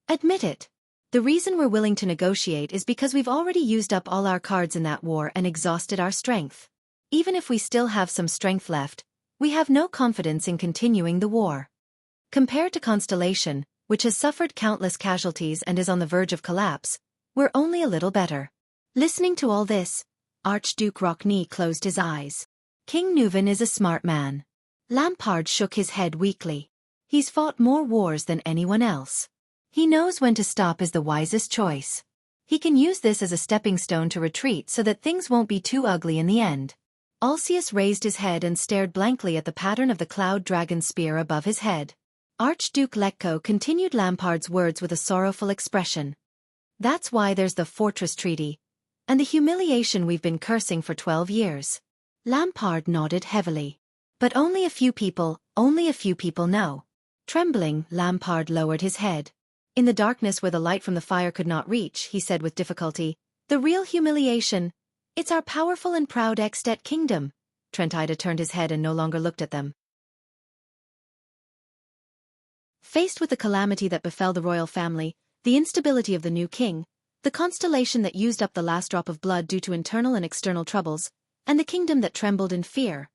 Speaker 1: "Admit it. The reason we're willing to negotiate is because we've already used up all our cards in that war and exhausted our strength. Even if we still have some strength left, we have no confidence in continuing the war. Compared to Constellation, which has suffered countless casualties and is on the verge of collapse, we're only a little better."
Speaker 2: Listening to all this, Archduke Rockney closed his eyes.
Speaker 1: "King Nuvan is a smart man."
Speaker 2: Lampard shook his head weakly.
Speaker 1: "He's fought more wars than anyone else. He knows when to stop is the wisest choice. He can use this as a stepping stone to retreat so that things won't be too ugly in the end." Ulcius raised his head and stared blankly at the pattern of the cloud dragon spear above his head. Archduke Lekko continued Lampard's words with a sorrowful expression. "That's why there's the Fortress Treaty, and the humiliation we've been cursing for 12 years.
Speaker 2: Lampard nodded heavily.
Speaker 1: "But only a few people know." Trembling, Lampard lowered his head. In the darkness where the light from the fire could not reach, he said with difficulty,
Speaker 2: The real humiliation. It's our powerful and proud At kingdom. Trentida turned his head and no longer looked at them. Faced with the calamity that befell the royal family, the instability of the new king, the constellation that used up the last drop of blood due to internal and external troubles, and the kingdom that trembled in fear,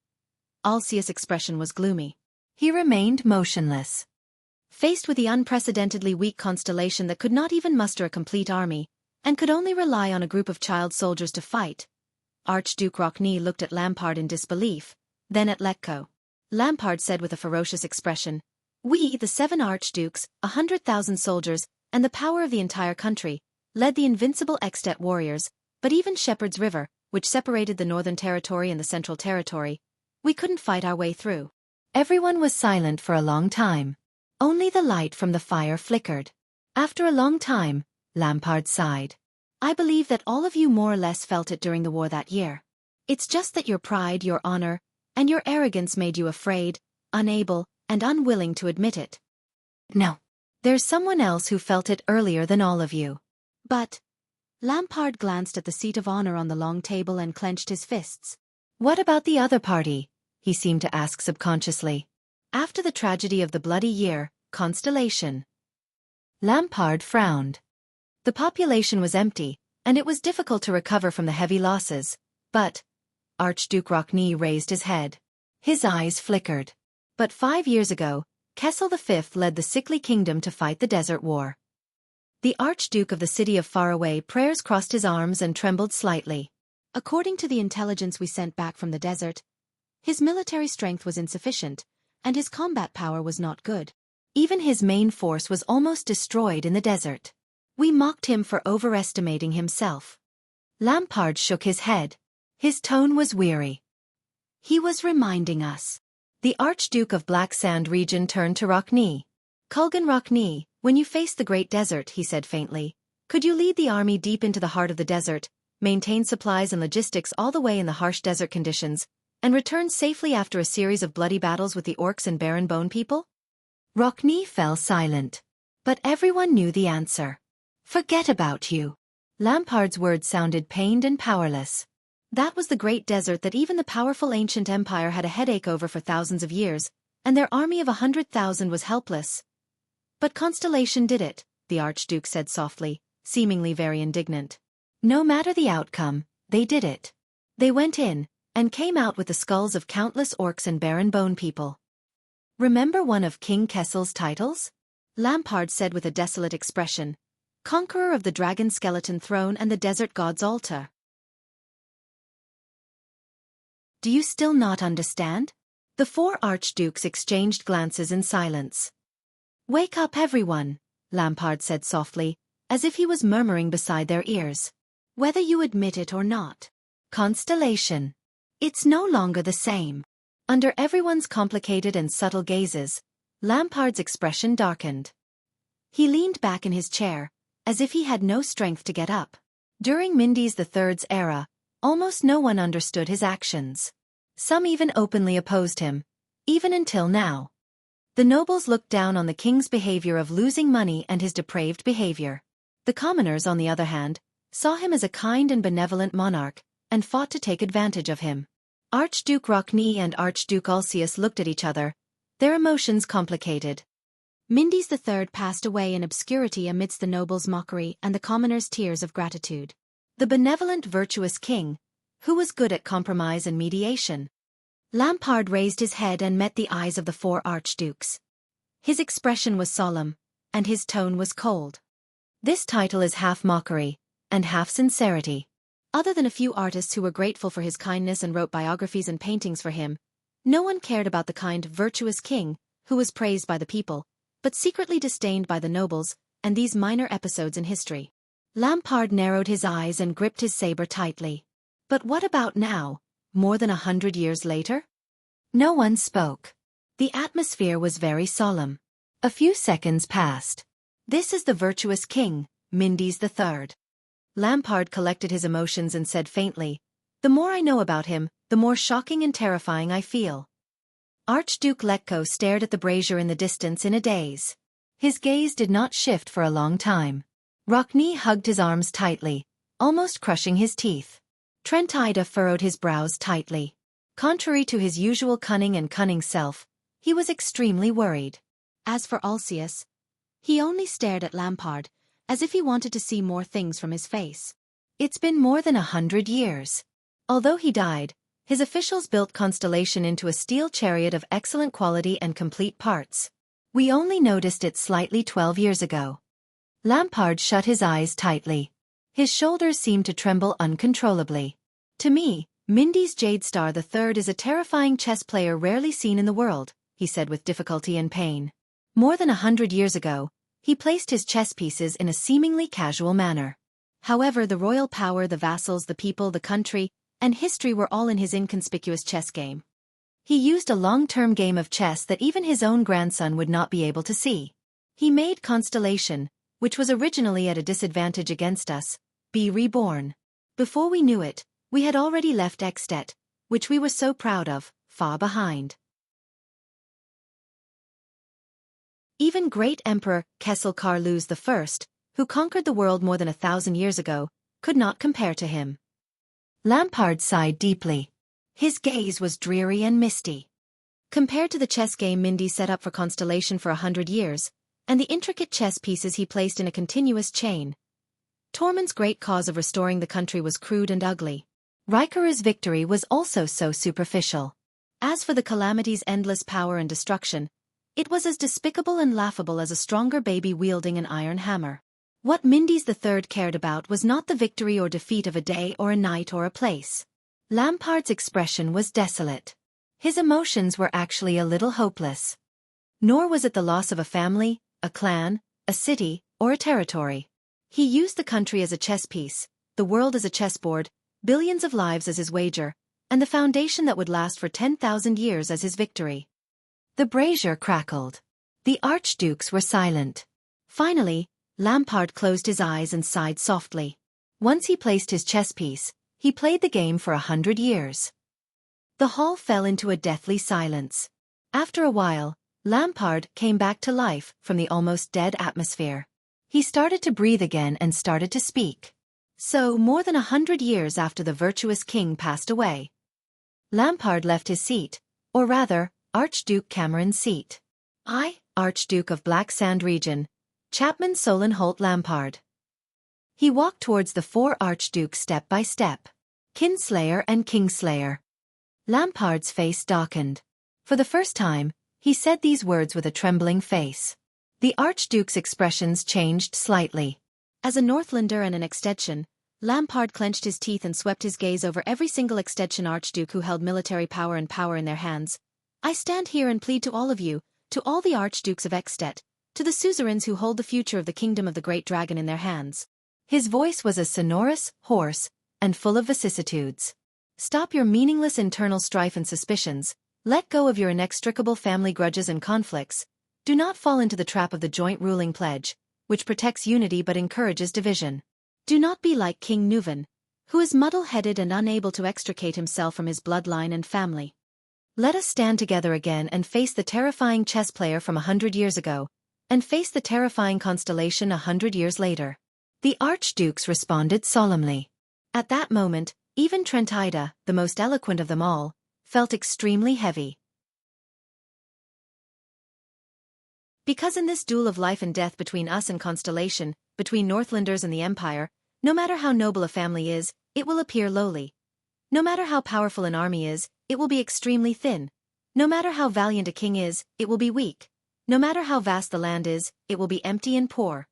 Speaker 2: Alcia's expression was gloomy.
Speaker 1: He remained motionless.
Speaker 2: Faced with the unprecedentedly weak constellation that could not even muster a complete army, and could only rely on a group of child soldiers to fight, Archduke Rockne looked at Lampard in disbelief, then at Letko. Lampard said with a ferocious expression, "We, the 7 archdukes, 100,000 soldiers, and the power of the entire country, led the invincible At warriors, but even Shepherd's River, which separated the Northern Territory and the Central Territory, we couldn't fight our way through."
Speaker 1: Everyone was silent for a long time. Only the light from the fire flickered. After a long time, Lampard sighed.
Speaker 2: "I believe that all of you more or less felt it during the war that year. It's just that your pride, your honor, and your arrogance made you afraid, unable, and unwilling to admit it."
Speaker 1: "No. There's someone else who felt it earlier than all of you."
Speaker 2: "But..." Lampard glanced at the seat of honor on the long table and clenched his fists.
Speaker 1: "What about the other party?" he seemed to ask subconsciously.
Speaker 2: "After the tragedy of the bloody year, Constellation."
Speaker 1: Lampard frowned. The population was empty, and it was difficult to recover from the heavy losses, but Archduke Rockne raised his head. His eyes flickered. But 5 years ago, Kessel V led the sickly kingdom to fight the Desert War. The Archduke of the city of faraway prayers crossed his arms and trembled slightly.
Speaker 2: "According to the intelligence we sent back from the desert, his military strength was insufficient, and his combat power was not good.
Speaker 1: Even his main force was almost destroyed in the desert. We mocked him for overestimating himself." Lampard shook his head. His tone was weary.
Speaker 2: "He was reminding us."
Speaker 1: The Archduke of Black Sand region turned to Rockne. "Kulgan Rockne, when you faced the Great Desert," he said faintly, "could you lead the army deep into the heart of the desert, maintain supplies and logistics all the way in the harsh desert conditions, and return safely after a series of bloody battles with the orcs and barren bone people?" Rockne fell silent. But everyone knew the answer. "Forget about you." Lampard's words sounded pained and powerless. That was the great desert that even the powerful ancient empire had a headache over for thousands of years, and their army of 100,000 was helpless. "But Constellation did it," the Archduke said softly, seemingly very indignant. "No matter the outcome, they did it. They went in, and came out with the skulls of countless orcs and barren bone people. Remember one of King Kessel's titles?"
Speaker 2: Lampard said with a desolate expression, "Conqueror of the dragon skeleton throne and the desert god's altar."
Speaker 1: "Do you still not understand?" The 4 archdukes exchanged glances in silence. "Wake up everyone," Lampard said softly, as if he was murmuring beside their ears. "Whether you admit it or not. Constellation. It's no longer the same." Under everyone's complicated and subtle gazes, Lampard's expression darkened. He leaned back in his chair, as if he had no strength to get up. During Mindis III's era, almost no one understood his actions. Some even openly opposed him, even until now. The nobles looked down on the king's behavior of losing money and his depraved behavior. The commoners, on the other hand, saw him as a kind and benevolent monarch, and fought to take advantage of him. Archduke Rockne and Archduke Alcius looked at each other, their emotions complicated.
Speaker 2: Mindis III passed away in obscurity amidst the nobles' mockery and the commoners' tears of gratitude.
Speaker 1: The benevolent, virtuous king, who was good at compromise and mediation. Lampard raised his head and met the eyes of the 4 archdukes. His expression was solemn, and his tone was cold. "This title is half mockery, and half sincerity."
Speaker 2: Other than a few artists who were grateful for his kindness and wrote biographies and paintings for him, no one cared about the kind, virtuous king, who was praised by the people, but secretly disdained by the nobles, and these minor episodes in history.
Speaker 1: Lampard narrowed his eyes and gripped his saber tightly. But what about now, more than 100 years later? No one spoke. The atmosphere was very solemn. A few seconds passed. "This is the virtuous king, Mindis III. Lampard collected his emotions and said faintly, "The more I know about him, the more shocking and terrifying I feel." Archduke Letko stared at the brazier in the distance in a daze. His gaze did not shift for a long time. Rockne hugged his arms tightly, almost crushing his teeth. Trentida furrowed his brows tightly. Contrary to his usual cunning self, he was extremely worried.
Speaker 2: As for Alcius, he only stared at Lampard, as if he wanted to see more things from his face.
Speaker 1: It's been more than 100 years. Although he died, his officials built Constellation into a steel chariot of excellent quality and complete parts. We only noticed it slightly 12 years ago. Lampard shut his eyes tightly. His shoulders seemed to tremble uncontrollably. To me, Mindy's Jade Star III is a terrifying chess player rarely seen in the world, he said with difficulty and pain. More than 100 years ago, he placed his chess pieces in a seemingly casual manner. However, the royal power, the vassals, the people, the country, and history were all in his inconspicuous chess game. He used a long-term game of chess that even his own grandson would not be able to see. He made Constellation, which was originally at a disadvantage against us, be reborn. Before we knew it, we had already left At, which we were so proud of, far behind. Even great Emperor Kessel Carluz I, who conquered the world more than 1,000 years ago, could not compare to him. Lampard sighed deeply. His gaze was dreary and misty. Compared to the chess game Mindy set up for Constellation for 100 years, and the intricate chess pieces he placed in a continuous chain, Tormund's great cause of restoring the country was crude and ugly. Rikaru's victory was also so superficial. As for the calamity's endless power and destruction, it was as despicable and laughable as a stronger baby wielding an iron hammer. What Mindy's III cared about was not the victory or defeat of a day or a night or a place. Lampard's expression was desolate. His emotions were actually a little hopeless. Nor was it the loss of a family, a clan, a city, or a territory. He used the country as a chess piece, the world as a chessboard, billions of lives as his wager, and the foundation that would last for 10,000 years as his victory. The brazier crackled. The archdukes were silent. Finally, Lampard closed his eyes and sighed softly. Once he placed his chess piece, he played the game for 100 years. The hall fell into a deathly silence. After a while, Lampard came back to life from the almost dead atmosphere. He started to breathe again and started to speak. So, more than 100 years after the virtuous king passed away, Lampard left his seat, or rather, Archduke Cameron's seat. I, Archduke of Black Sand Region, Chapman Solon Holt Lampard. He walked towards the 4 archdukes step by step. Kinslayer and Kingslayer. Lampard's face darkened. For the first time, he said these words with a trembling face. The archduke's expressions changed slightly. As a Northlander and an extension, Lampard clenched his teeth and swept his gaze over every single extension archduke who held military power and power in their hands. I stand here and plead to all of you, to all the archdukes of Extet, to the suzerains who hold the future of the kingdom of the great dragon in their hands. His voice was as sonorous, hoarse, and full of vicissitudes. Stop your meaningless internal strife and suspicions, let go of your inextricable family grudges and conflicts, do not fall into the trap of the joint ruling pledge, which protects unity but encourages division. Do not be like King Nuvan, who is muddle-headed and unable to extricate himself from his bloodline and family. Let us stand together again and face the terrifying chess player from 100 years ago, and face the terrifying Constellation 100 years later. The archdukes responded solemnly. At that moment, even Trentida, the most eloquent of them all, felt extremely heavy. Because in this duel of life and death between us and Constellation, between Northlanders and the Empire, no matter how noble a family is, it will appear lowly. No matter how powerful an army is, it will be extremely thin. No matter how valiant a king is, it will be weak. No matter how vast the land is, it will be empty and poor.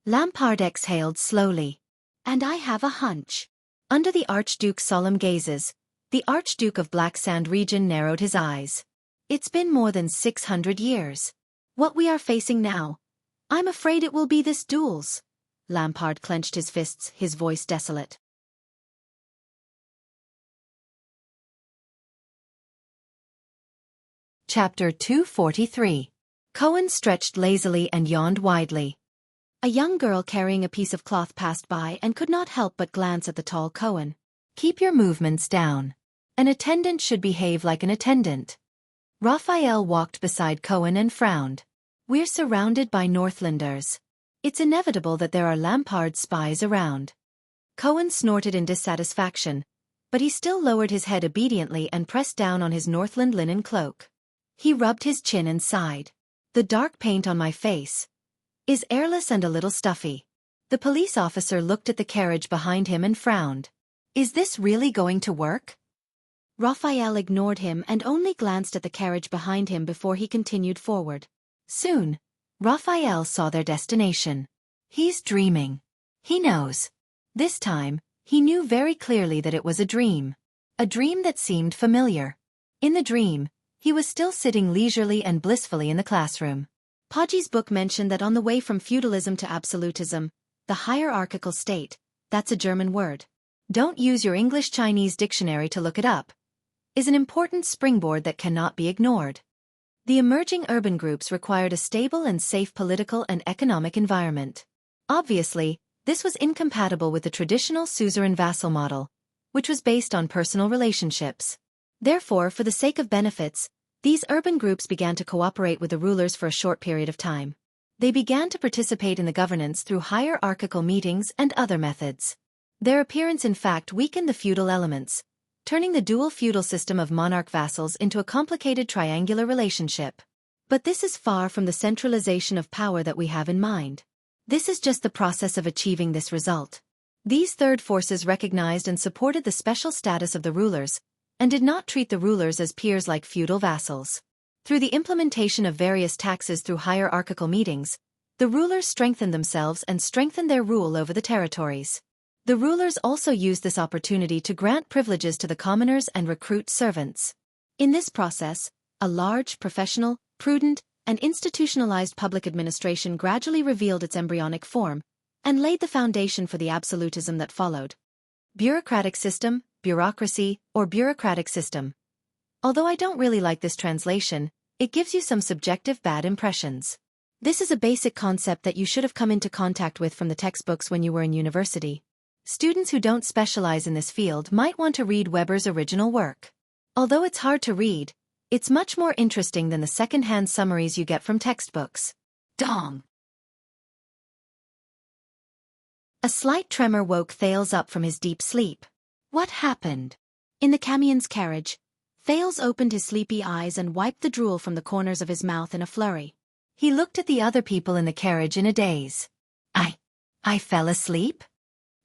Speaker 1: Lampard exhaled slowly. And I have a hunch. Under the Archduke's solemn gazes, the Archduke of Black Sand Region narrowed his eyes. It's been more than 600 years. What we are facing now, I'm afraid it will be this duels. Lampard clenched his fists, his voice desolate. Chapter 243. Cohen stretched lazily and yawned widely. A young girl carrying a piece of cloth passed by and could not help but glance at the tall Cohen. Keep your movements down. An attendant should behave like an attendant. Raphael walked beside Cohen and frowned. We're surrounded by Northlanders. It's inevitable that there are Lampard spies around. Cohen snorted in dissatisfaction, but he still lowered his head obediently and pressed down on his Northland linen cloak. He rubbed his chin and sighed. The dark paint on my face is airless and a little stuffy. The police officer looked at the carriage behind him and frowned. Is this really going to work?
Speaker 2: Raphael ignored him and only glanced at the carriage behind him before he continued forward.
Speaker 1: Soon, Raphael saw their destination. He's dreaming. He knows. This time, he knew very clearly that it was a dream. A dream that seemed familiar. In the dream, he was still sitting leisurely and blissfully in the classroom.
Speaker 2: Podgy's book mentioned that on the way from feudalism to absolutism, the hierarchical state, that's a German word.
Speaker 1: Don't use your English-Chinese dictionary to look it up. Is an important springboard that cannot be ignored. The emerging urban groups required a stable and safe political and economic environment. Obviously, this was incompatible with the traditional suzerain-vassal model, which was based on personal relationships. Therefore, for the sake of benefits, these urban groups began to cooperate with the rulers for a short period of time. They began to participate in the governance through hierarchical meetings and other methods. Their appearance in fact weakened the feudal elements, turning the dual feudal system of monarch-vassals into a complicated triangular relationship. But this is far from the centralization of power that we have in mind. This is just the process of achieving this result. These third forces recognized and supported the special status of the rulers, and did not treat the rulers as peers like feudal vassals. Through the implementation of various taxes through hierarchical meetings, the rulers strengthened themselves and strengthened their rule over the territories. The rulers also used this opportunity to grant privileges to the commoners and recruit servants.
Speaker 2: In this process, a large, professional, prudent, and institutionalized public administration gradually revealed its embryonic form, and laid the foundation for the absolutism that followed.
Speaker 1: Bureaucratic system, bureaucracy, or bureaucratic system. Although I don't really like this translation, it gives you some subjective bad impressions.
Speaker 2: This is a basic concept that you should have come into contact with from the textbooks when you were in university.
Speaker 1: Students who don't specialize in this field might want to read Weber's original work. Although it's hard to read, it's much more interesting than the second-hand summaries you get from textbooks. Dong! A slight tremor woke Thales up from his deep sleep. What happened?
Speaker 2: In the camion's carriage, Thales opened his sleepy eyes and wiped the drool from the corners of his mouth in a flurry.
Speaker 1: He looked at the other people in the carriage in a daze. I fell asleep?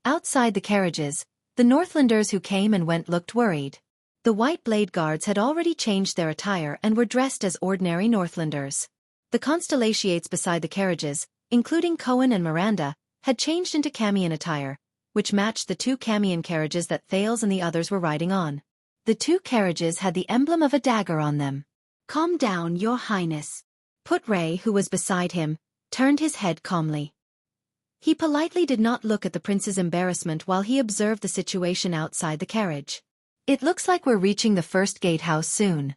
Speaker 1: Outside the carriages, the Northlanders who came and went looked worried. The White Blade Guards had already changed their attire and were dressed as ordinary Northlanders. The constellations beside the carriages, including Cohen and Miranda, had changed into camion attire, which matched the two camion carriages that Thales and the others were riding on. The two carriages had the emblem of a dagger on them.
Speaker 2: "Calm down, Your Highness."
Speaker 1: Put-Ray, who was beside him, turned his head calmly. He politely did not look at the prince's embarrassment while he observed the situation outside the carriage. It looks like we're reaching the first gatehouse soon.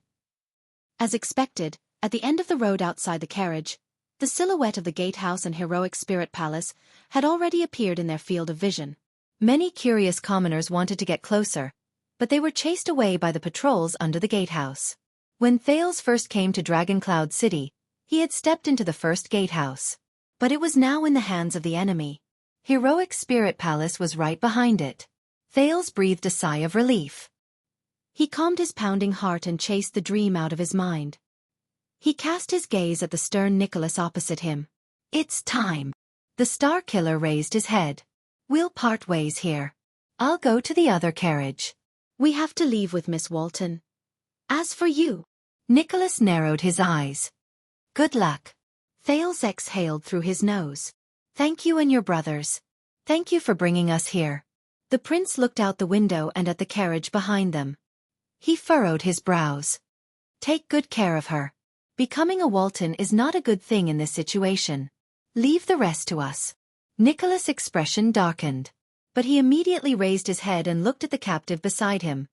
Speaker 2: As expected, at the end of the road outside the carriage, the silhouette of the gatehouse and heroic spirit palace had already appeared in their field of vision.
Speaker 1: Many curious commoners wanted to get closer, but they were chased away by the patrols under the gatehouse. When Thales first came to Dragon Cloud City, he had stepped into the first gatehouse. But it was now in the hands of the enemy. Heroic Spirit Palace was right behind it. Thales breathed a sigh of relief.
Speaker 2: He calmed his pounding heart and chased the dream out of his mind. He cast his gaze at the stern Nicholas opposite him.
Speaker 1: It's time. The Star Killer raised his head. We'll part ways here. I'll go to the other carriage.
Speaker 2: We have to leave with Miss Walton. As for you,
Speaker 1: Nicholas narrowed his eyes. Good luck.
Speaker 2: Thales exhaled through his nose.
Speaker 1: Thank you and your brothers. Thank you for bringing us here. The prince looked out the window and at the carriage behind them. He furrowed his brows. Take good care of her. Becoming a Walton is not a good thing in this situation. Leave the rest to us. Nicholas' expression darkened. But he immediately raised his head and looked at the captive beside him,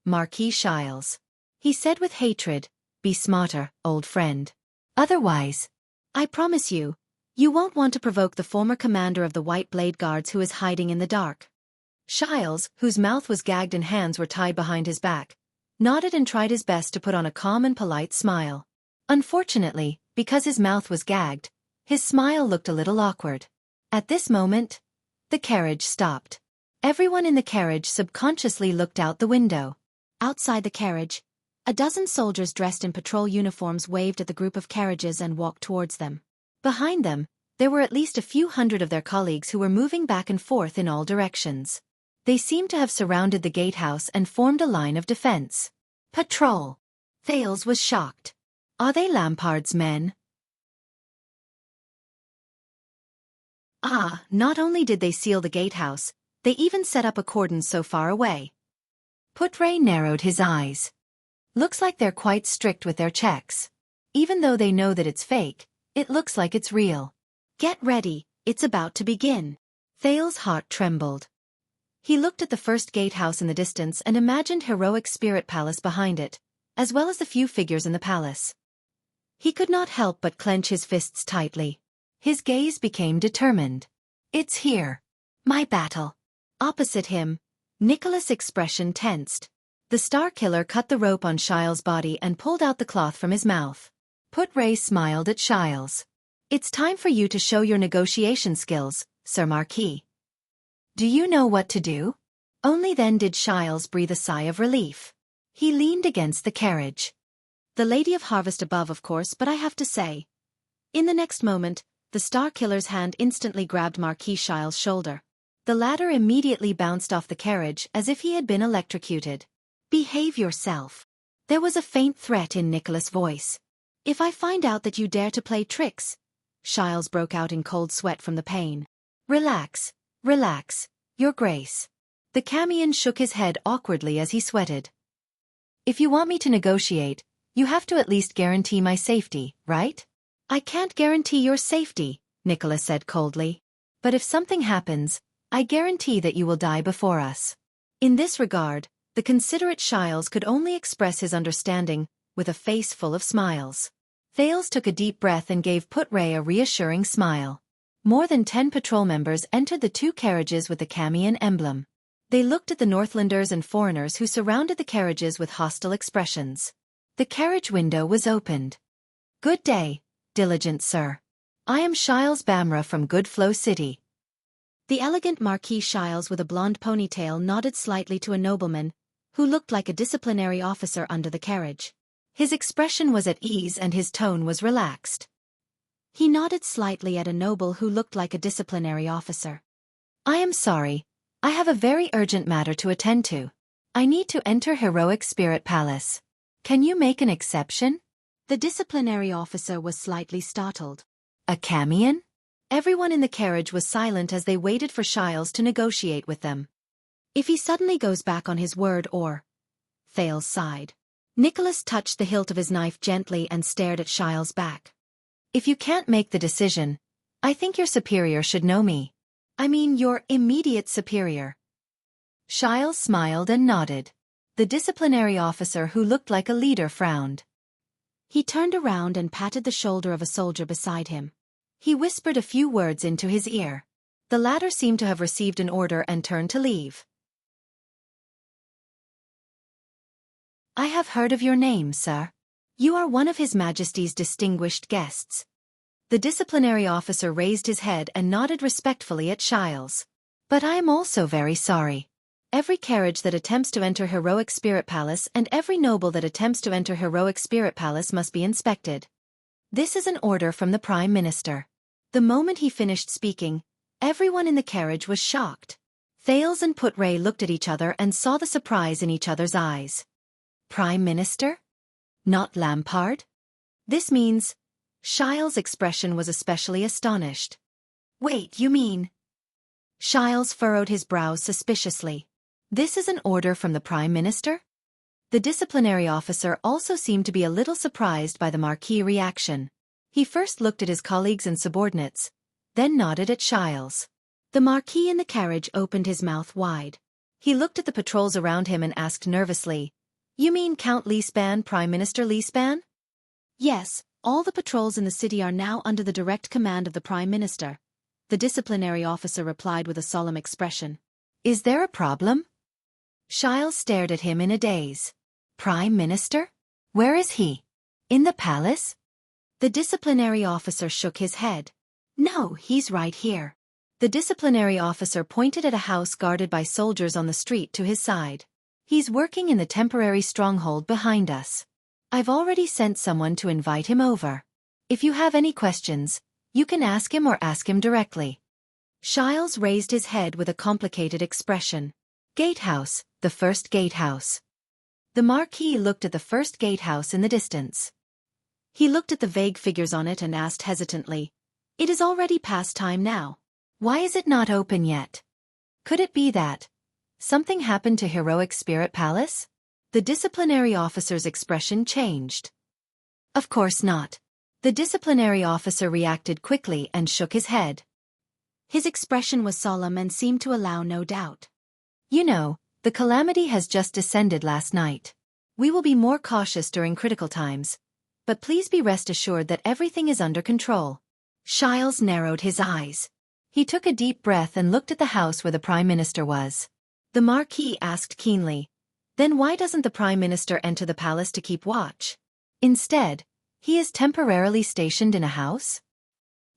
Speaker 1: Marquis Shiles. He said with hatred, "Be smarter, old friend. Otherwise, I promise you, you won't want to provoke the former commander of the White Blade Guards who is hiding in the dark." Shiles, whose mouth was gagged and hands were tied behind his back, nodded and tried his best to put on a calm and polite smile. Unfortunately, because his mouth was gagged, his smile looked a little awkward. At this moment, the carriage stopped. Everyone in the carriage subconsciously looked out the window.
Speaker 2: Outside the carriage, a dozen soldiers dressed in patrol uniforms waved at the group of carriages and walked towards them.
Speaker 1: Behind them, there were at least a few hundred of their colleagues who were moving back and forth in all directions. They seemed to have surrounded the gatehouse and formed a line of defense. Patrol! Thales was shocked. Are they Lampard's men? Ah, not only did they seal the gatehouse, they even set up a cordon so far away. Putre narrowed his eyes. Looks like they're quite strict with their checks. Even though they know that it's fake, it looks like it's real.
Speaker 2: Get ready, it's about to begin.
Speaker 1: Thales' heart trembled. He looked at the first gatehouse in the distance and imagined heroic spirit palace behind it, as well as the few figures in the palace. He could not help but clench his fists tightly. His gaze became determined. It's here. My battle. Opposite him, Nicholas' expression tensed. The Star Killer cut the rope on Shiles' body and pulled out the cloth from his mouth. Putre smiled at Shiles. It's time for you to show your negotiation skills, Sir Marquis. Do you know what to do? Only then did Shiles breathe a sigh of relief. He leaned against the carriage.
Speaker 2: The Lady of Harvest above, of course, but I have to say. In the next moment, the Star Killer's hand instantly grabbed Marquis Shiles' shoulder.
Speaker 1: The latter immediately bounced off the carriage as if he had been electrocuted. Behave yourself. There was a faint threat in Nicholas' voice.
Speaker 2: If I find out that you dare to play tricks, Shiles broke out in cold sweat from the pain.
Speaker 1: Relax, relax, Your Grace. The Camion shook his head awkwardly as he sweated. If you want me to negotiate, you have to at least guarantee my safety, right? I can't guarantee your safety, Nicholas said coldly. But if something happens, I guarantee that you will die before us. In this regard, the considerate Shiles could only express his understanding with a face full of smiles. Thales took a deep breath and gave Putre a reassuring smile. More than 10 patrol members entered the two carriages with the Camion emblem. They looked at the Northlanders and foreigners who surrounded the carriages with hostile expressions. The carriage window was opened. Good day, diligent sir. I am Shiles Bamra from Goodflow City.
Speaker 2: The elegant Marquis Shiles with a blonde ponytail nodded slightly to a nobleman, who looked like a disciplinary officer under the carriage.
Speaker 1: His expression was at ease and his tone was relaxed.
Speaker 2: He nodded slightly at a noble who looked like a disciplinary officer.
Speaker 1: I am sorry. I have a very urgent matter to attend to. I need to enter Heroic Spirit Palace. Can you make an exception?
Speaker 2: The disciplinary officer was slightly startled.
Speaker 1: A Camion? Everyone in the carriage was silent as they waited for Shiles to negotiate with them.
Speaker 2: If he suddenly goes back on his word or... Thales sighed.
Speaker 1: Nicholas touched the hilt of his knife gently and stared at Shiles' back. If you can't make the decision, I think your superior should know me. I mean your immediate superior. Shiles smiled and nodded. The disciplinary officer who looked like a leader frowned.
Speaker 2: He turned around and patted the shoulder of a soldier beside him.
Speaker 1: He whispered a few words into his ear. The latter seemed to have received an order and turned to leave. I have heard of your name, sir. You are one of His Majesty's distinguished guests. The disciplinary officer raised his head and nodded respectfully at Shiles. But I am also very sorry. Every carriage that attempts to enter Heroic Spirit Palace and every noble that attempts to enter Heroic Spirit Palace must be inspected. This is an order from the Prime Minister. The moment he finished speaking, everyone in the carriage was shocked. Thales and Putre looked at each other and saw the surprise in each other's eyes. Prime Minister? Not Lampard? This means... Shiles' expression was especially astonished. Wait, you mean... Shiles furrowed his brows suspiciously. This is an order from the Prime Minister? The disciplinary officer also seemed to be a little surprised by the Marquis' reaction. He first looked at his colleagues and subordinates, then nodded at Shiles. The Marquis in the carriage opened his mouth wide. He looked at the patrols around him and asked nervously, You mean Count Leespan, Prime Minister Leespan?
Speaker 2: Yes, all the patrols in the city are now under the direct command of the Prime Minister. The disciplinary officer replied with a solemn expression.
Speaker 1: Is there a problem? Shiles stared at him in a daze. Prime Minister? Where is he? In the palace? The disciplinary officer shook his head. No, he's right here.
Speaker 2: The disciplinary officer pointed at a house guarded by soldiers on the street to his side.
Speaker 1: He's working in the temporary stronghold behind us. I've already sent someone to invite him over. If you have any questions, you can ask him or ask him directly.
Speaker 2: Xiles raised his head with a complicated expression.
Speaker 1: Gatehouse, the first gatehouse. The Marquis looked at the first gatehouse in the distance.
Speaker 2: He looked at the vague figures on it and asked hesitantly, "It is already past time now.
Speaker 1: Why is it not open yet? Could it be that something happened to Heroic Spirit Palace?"
Speaker 2: The disciplinary officer's expression changed.
Speaker 1: Of course not. The disciplinary officer reacted quickly and shook his head.
Speaker 2: His expression was solemn and seemed to allow no doubt.
Speaker 1: You know, the calamity has just descended last night. We will be more cautious during critical times, but please be rest assured that everything is under control.
Speaker 2: Xiles narrowed his eyes.
Speaker 1: He took a deep breath and looked at the house where the Prime Minister was.
Speaker 2: The Marquis asked keenly, "Then why doesn't the Prime Minister enter the palace to keep watch?
Speaker 1: Instead, he is temporarily stationed in a house?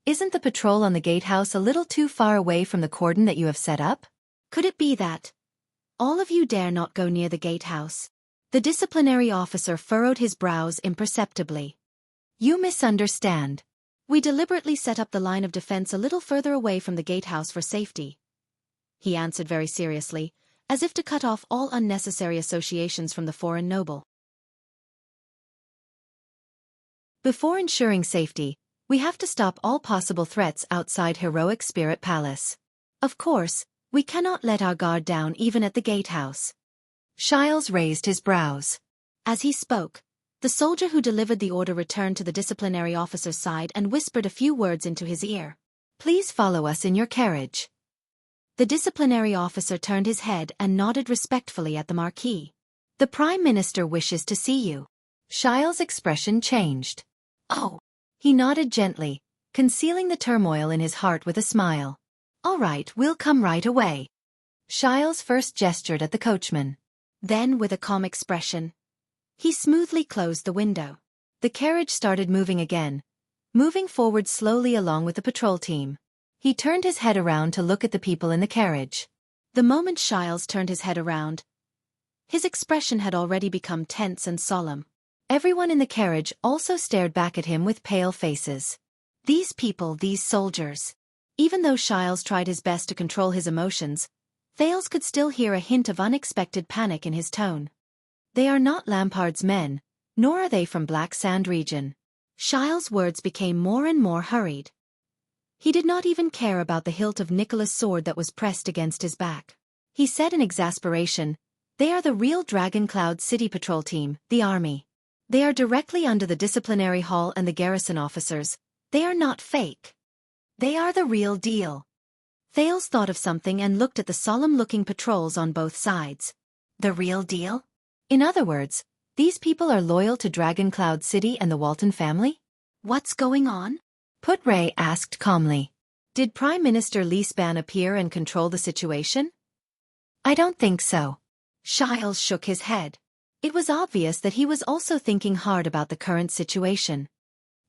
Speaker 1: Isn't the patrol on the gatehouse a little too far away from the cordon that you have set up?
Speaker 2: Could it be that all of you dare not go near the gatehouse?" The disciplinary officer furrowed his brows imperceptibly.
Speaker 1: You misunderstand.
Speaker 2: We deliberately set up the line of defense a little further away from the gatehouse for safety, he answered very seriously, as if to cut off all unnecessary associations from the foreign noble.
Speaker 1: Before ensuring safety, we have to stop all possible threats outside Heroic Spirit Palace. Of course, we cannot let our guard down even at the gatehouse. Xiles raised his brows.
Speaker 2: As he spoke, the soldier who delivered the order returned to the disciplinary officer's side and whispered a few words into his ear.
Speaker 1: Please follow us in your carriage.
Speaker 2: The disciplinary officer turned his head and nodded respectfully at the Marquis.
Speaker 1: The Prime Minister wishes to see you. Xiles' expression changed.
Speaker 2: Oh.
Speaker 1: He nodded gently, concealing the turmoil in his heart with a smile. All right, we'll come right away. Xiles first gestured at the coachman.
Speaker 2: Then, with a calm expression, he smoothly closed the window.
Speaker 1: The carriage started moving again, moving forward slowly along with the patrol team. He turned his head around to look at the people in the carriage.
Speaker 2: The moment Xiles turned his head around, his expression had already become tense and solemn.
Speaker 1: Everyone in the carriage also stared back at him with pale faces.
Speaker 2: These people, these soldiers. Even though Xiles tried his best to control his emotions, Thales could still hear a hint of unexpected panic in his tone.
Speaker 1: They are not Lampard's men, nor are they from Black Sand region.
Speaker 2: Xiles' words became more and more hurried. He did not even care about the hilt of Nicholas' sword that was pressed against his back.
Speaker 1: He said in exasperation, "They are the real Dragon Cloud City Patrol team, the army. They are directly under the disciplinary hall and the garrison officers. They are not fake. They are the real deal."
Speaker 2: Thales thought of something and looked at the solemn-looking patrols on both sides.
Speaker 1: The real deal? In other words, these people are loyal to Dragon Cloud City and the Walton family?
Speaker 2: What's going on?
Speaker 1: Put Ray asked calmly. Did Prime Minister Lisban appear and control the situation? I don't think so.
Speaker 2: Xiles shook his head.
Speaker 1: It was obvious that he was also thinking hard about the current situation.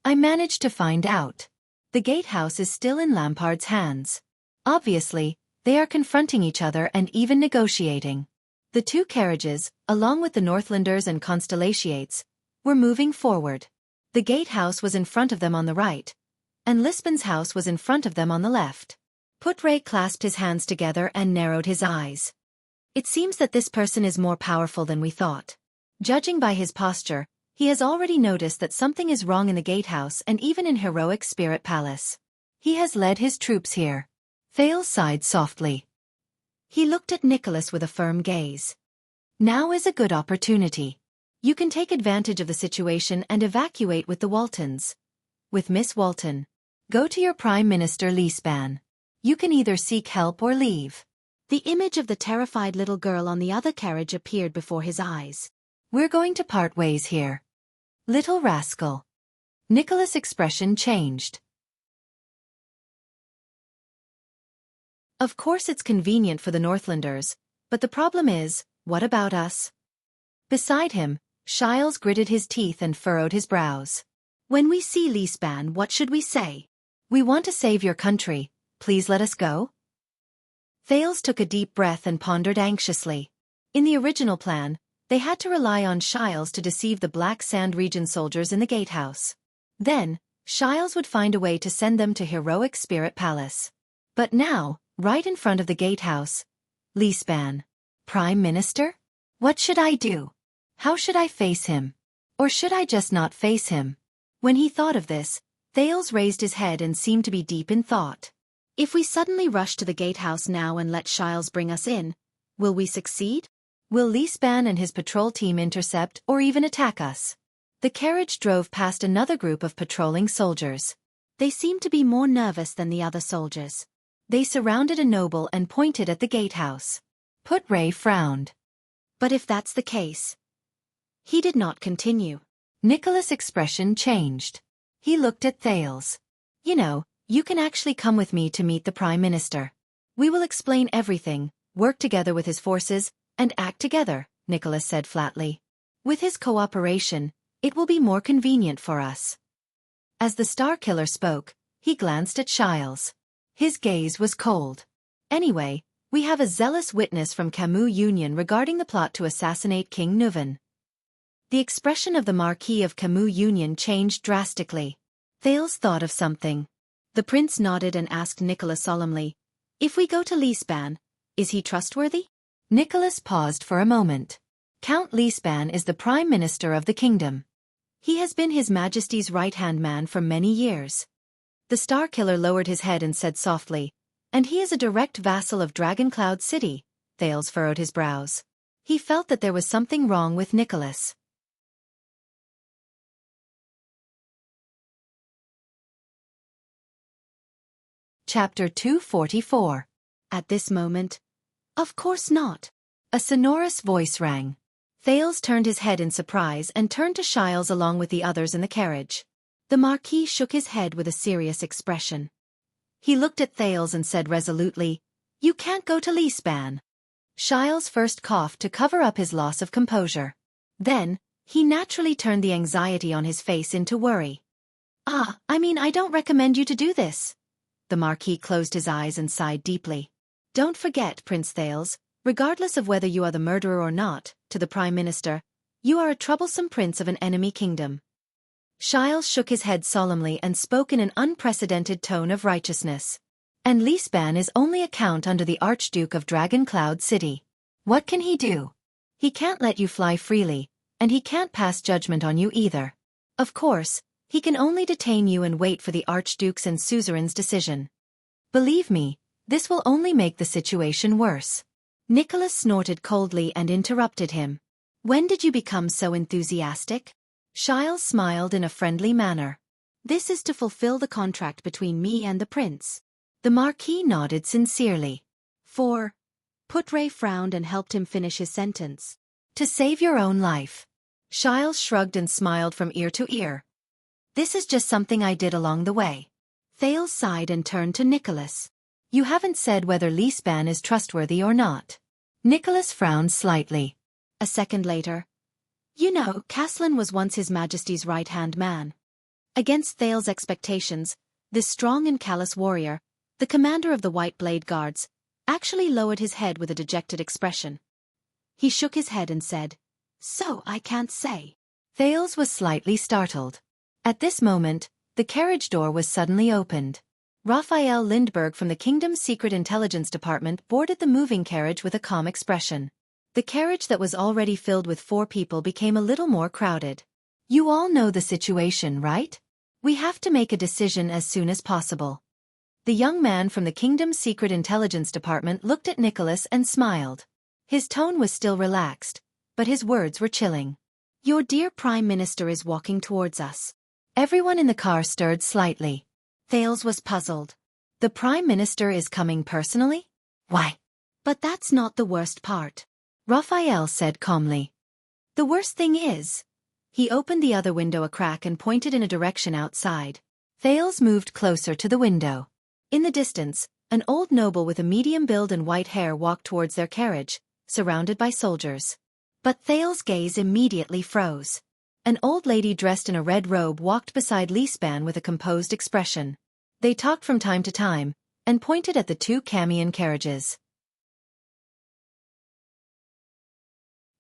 Speaker 1: I managed to find out. The gatehouse is still in Lampard's hands. Obviously, they are confronting each other and even negotiating. The two carriages, along with the Northlanders and Constellations, were moving forward. The gatehouse was in front of them on the right, and Lisbon's house was in front of them on the left. Putray clasped his hands together and narrowed his eyes. It seems that this person is more powerful than we thought. Judging by his posture, he has already noticed that something is wrong in the gatehouse and even in Heroic Spirit Palace. He has led his troops here. Thales sighed softly. He looked at Nicholas with a firm gaze. Now is a good opportunity. You can take advantage of the situation and evacuate with the Waltons. With Miss Walton. Go to your Prime Minister Lisban. You can either seek help or leave.
Speaker 2: The image of the terrified little girl on the other carriage appeared before his eyes.
Speaker 1: We're going to part ways here. Little rascal. Nicholas' expression changed. Of course it's convenient for the Northlanders, but the problem is, what about us? Beside him, Xiles gritted his teeth and furrowed his brows.
Speaker 2: When we see Lisban, what should we say?
Speaker 1: We want to save your country, please let us go?
Speaker 2: Thales took a deep breath and pondered anxiously. In the original plan, they had to rely on Xiles to deceive the Black Sand region soldiers in the gatehouse. Then, Xiles would find a way to send them to Heroic Spirit Palace. But now, right in front of the gatehouse, Lispan.
Speaker 1: Prime Minister? What should I do? How should I face him? Or should I just not face him?
Speaker 2: When he thought of this, Thales raised his head and seemed to be deep in thought. If we suddenly rush to the gatehouse now and let Xiles bring us in, will we succeed?
Speaker 1: Will Lispan and his patrol team intercept or even attack us? The carriage drove past another group of patrolling soldiers.
Speaker 2: They seemed to be more nervous than the other soldiers.
Speaker 1: They surrounded a noble and pointed at the gatehouse. Put-Ray frowned.
Speaker 2: But if that's the case... He did not continue.
Speaker 1: Nicholas' expression changed. He looked at Thales. You know, you can actually come with me to meet the Prime Minister. We will explain everything, work together with his forces, and act together, Nicholas said flatly. With his cooperation, it will be more convenient for us. As the Star Killer spoke, he glanced at Xiles. His gaze was cold. Anyway, we have a zealous witness from Camus Union regarding the plot to assassinate King Nuven. The expression of the Marquis of Camus Union changed drastically. Thales thought of something.
Speaker 2: The prince nodded and asked Nicholas solemnly, "If we go to Lispan, is he trustworthy?"
Speaker 1: Nicholas paused for a moment. Count Lispan is the Prime Minister of the kingdom. He has been His Majesty's right-hand man for many years. The Star Killer lowered his head and said softly, "And he is a direct vassal of Dragoncloud City." Thales furrowed his brows. He felt that there was something wrong with Nicholas. Chapter 244.
Speaker 2: At this moment, "Of course not."
Speaker 1: A sonorous voice rang. Thales turned his head in surprise and turned to Xiles along with the others in the carriage.
Speaker 2: The Marquis shook his head with a serious expression.
Speaker 1: He looked at Thales and said resolutely, "You can't go to Lispan." Xiles first coughed to cover up his loss of composure. Then, he naturally turned the anxiety on his face into worry.
Speaker 2: I don't recommend you to do this."
Speaker 1: The Marquis closed his eyes and sighed deeply. "Don't forget, Prince Thales, regardless of whether you are the murderer or not, to the Prime Minister, you are a troublesome prince of an enemy kingdom." Xiles shook his head solemnly and spoke in an unprecedented tone of righteousness. "And Lispan is only a count under the Archduke of Dragoncloud City. What can he do? He can't let you fly freely, and he can't pass judgment on you either. Of course, he can only detain you and wait for the Archduke's and suzerain's decision. Believe me, this will only make the situation worse." Nicholas snorted coldly and interrupted him.
Speaker 2: "When did you become so enthusiastic?"
Speaker 1: Xiles smiled in a friendly manner.
Speaker 2: "This is to fulfill the contract between me and the prince."
Speaker 1: The Marquis nodded sincerely.
Speaker 2: Put-Ray frowned and helped him finish his sentence.
Speaker 1: "To save your own life." Xiles shrugged and smiled from ear to ear. "This is just something I did along the way."
Speaker 2: Thales sighed and turned to Nicholas.
Speaker 1: "You haven't said whether Lispan is trustworthy or not." Nicholas frowned slightly.
Speaker 2: A second later, "You know, Caslin was once His Majesty's right-hand man." Against Thales' expectations, this strong and callous warrior, the commander of the White Blade Guards, actually lowered his head with a dejected expression. He shook his head and said, "So I can't say."
Speaker 1: Thales was slightly startled. At this moment, the carriage door was suddenly opened. Raphael Lindbergh from the Kingdom's Secret Intelligence Department boarded the moving carriage with a calm expression. The carriage that was already filled with 4 people became a little more crowded. "You all know the situation, right? We have to make a decision as soon as possible." The young man from the Kingdom's Secret Intelligence Department looked at Nicholas and smiled. His tone was still relaxed, but his words were chilling.
Speaker 2: "Your dear Prime Minister is walking towards us."
Speaker 1: Everyone in the car stirred slightly.
Speaker 2: Thales was puzzled.
Speaker 1: "The Prime Minister is coming personally? Why?"
Speaker 2: "But that's not the worst part,"
Speaker 1: Raphael said calmly. "The worst thing is..." He opened the other window a crack and pointed in a direction outside. Thales moved closer to the window. In the distance, an old noble with a medium build and white hair walked towards their carriage, surrounded by soldiers. But Thales' gaze immediately froze. An old lady dressed in a red robe walked beside Lispan with a composed expression. They talked from time to time, and pointed at the two camion carriages.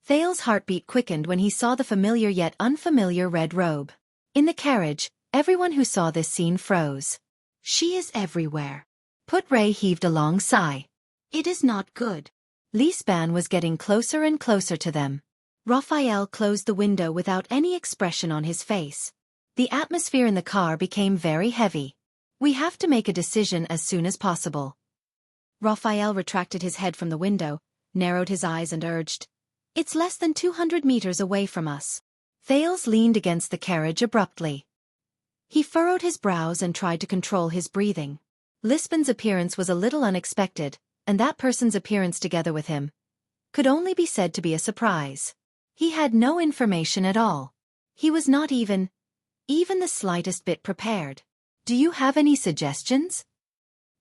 Speaker 1: Thales's heartbeat quickened when he saw the familiar yet unfamiliar red robe. In the carriage, everyone who saw this scene froze.
Speaker 2: She is everywhere.
Speaker 1: Put-Ray heaved a long sigh.
Speaker 2: It is not good.
Speaker 1: Li Span was getting closer and closer to them.
Speaker 2: Raphael closed the window without any expression on his face.
Speaker 1: The atmosphere in the car became very heavy. We have to make a decision as soon as possible.
Speaker 2: Raphael retracted his head from the window, narrowed his eyes and urged, "It's less than 200 meters away from us."
Speaker 1: Thales leaned against the carriage abruptly.
Speaker 2: He furrowed his brows and tried to control his breathing.
Speaker 1: Lisbon's appearance was a little unexpected, and that person's appearance together with him could only be said to be a surprise. He had no information at all. He was not even the slightest bit prepared.
Speaker 2: "Do you have any suggestions?"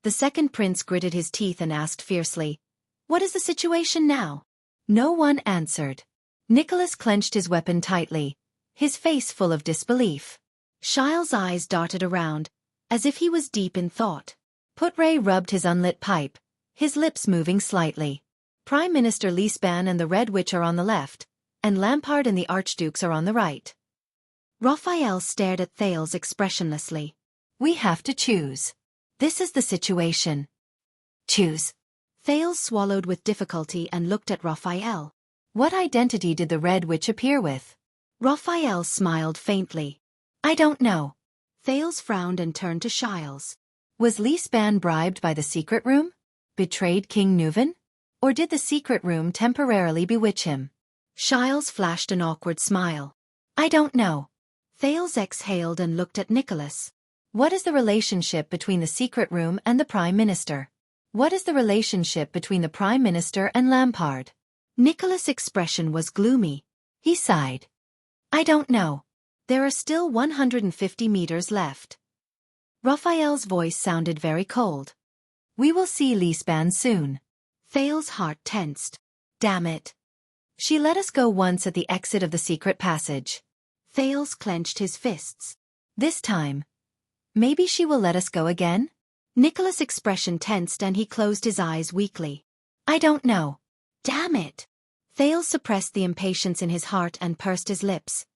Speaker 1: The second prince gritted his teeth and asked fiercely, "What is the situation now?" No one answered. Nicholas clenched his weapon tightly, his face full of disbelief.
Speaker 2: Shile's eyes darted around, as if he was deep in thought.
Speaker 1: Put-Ray rubbed his unlit pipe, his lips moving slightly. Prime Minister Li Span and the Red Witch are on the left, and Lampard and the Archdukes are on the right.
Speaker 2: Raphael stared at Thales expressionlessly.
Speaker 1: "We have to choose. This is the situation." "Choose."
Speaker 2: Thales swallowed with difficulty and looked at Raphael.
Speaker 1: "What identity did the Red Witch appear with?"
Speaker 2: Raphael smiled faintly.
Speaker 1: "I don't know."
Speaker 2: Thales frowned and turned to Shiles.
Speaker 1: Was Li Span bribed by the secret room? Betrayed King Nuven? Or did the secret room temporarily bewitch him?
Speaker 2: Shiles flashed an awkward smile.
Speaker 1: "I don't know."
Speaker 2: Thales exhaled and looked at Nicholas.
Speaker 1: "What is the relationship between the secret room and the Prime Minister? What is the relationship between the Prime Minister and Lampard?"
Speaker 2: Nicholas' expression was gloomy.
Speaker 1: He sighed. "I don't know.
Speaker 2: There are still 150 meters left."
Speaker 1: Raphael's voice sounded very cold. "We will see Li Span soon."
Speaker 2: Thales' heart tensed.
Speaker 1: "Damn it. She let us go once at the exit of the secret passage."
Speaker 2: Thales clenched his fists.
Speaker 1: "This time. Maybe she will let us go again?"
Speaker 2: Nicholas' expression tensed and he closed his eyes weakly.
Speaker 1: "I don't know."
Speaker 2: "Damn it." Thales suppressed the impatience in his heart and pursed his lips.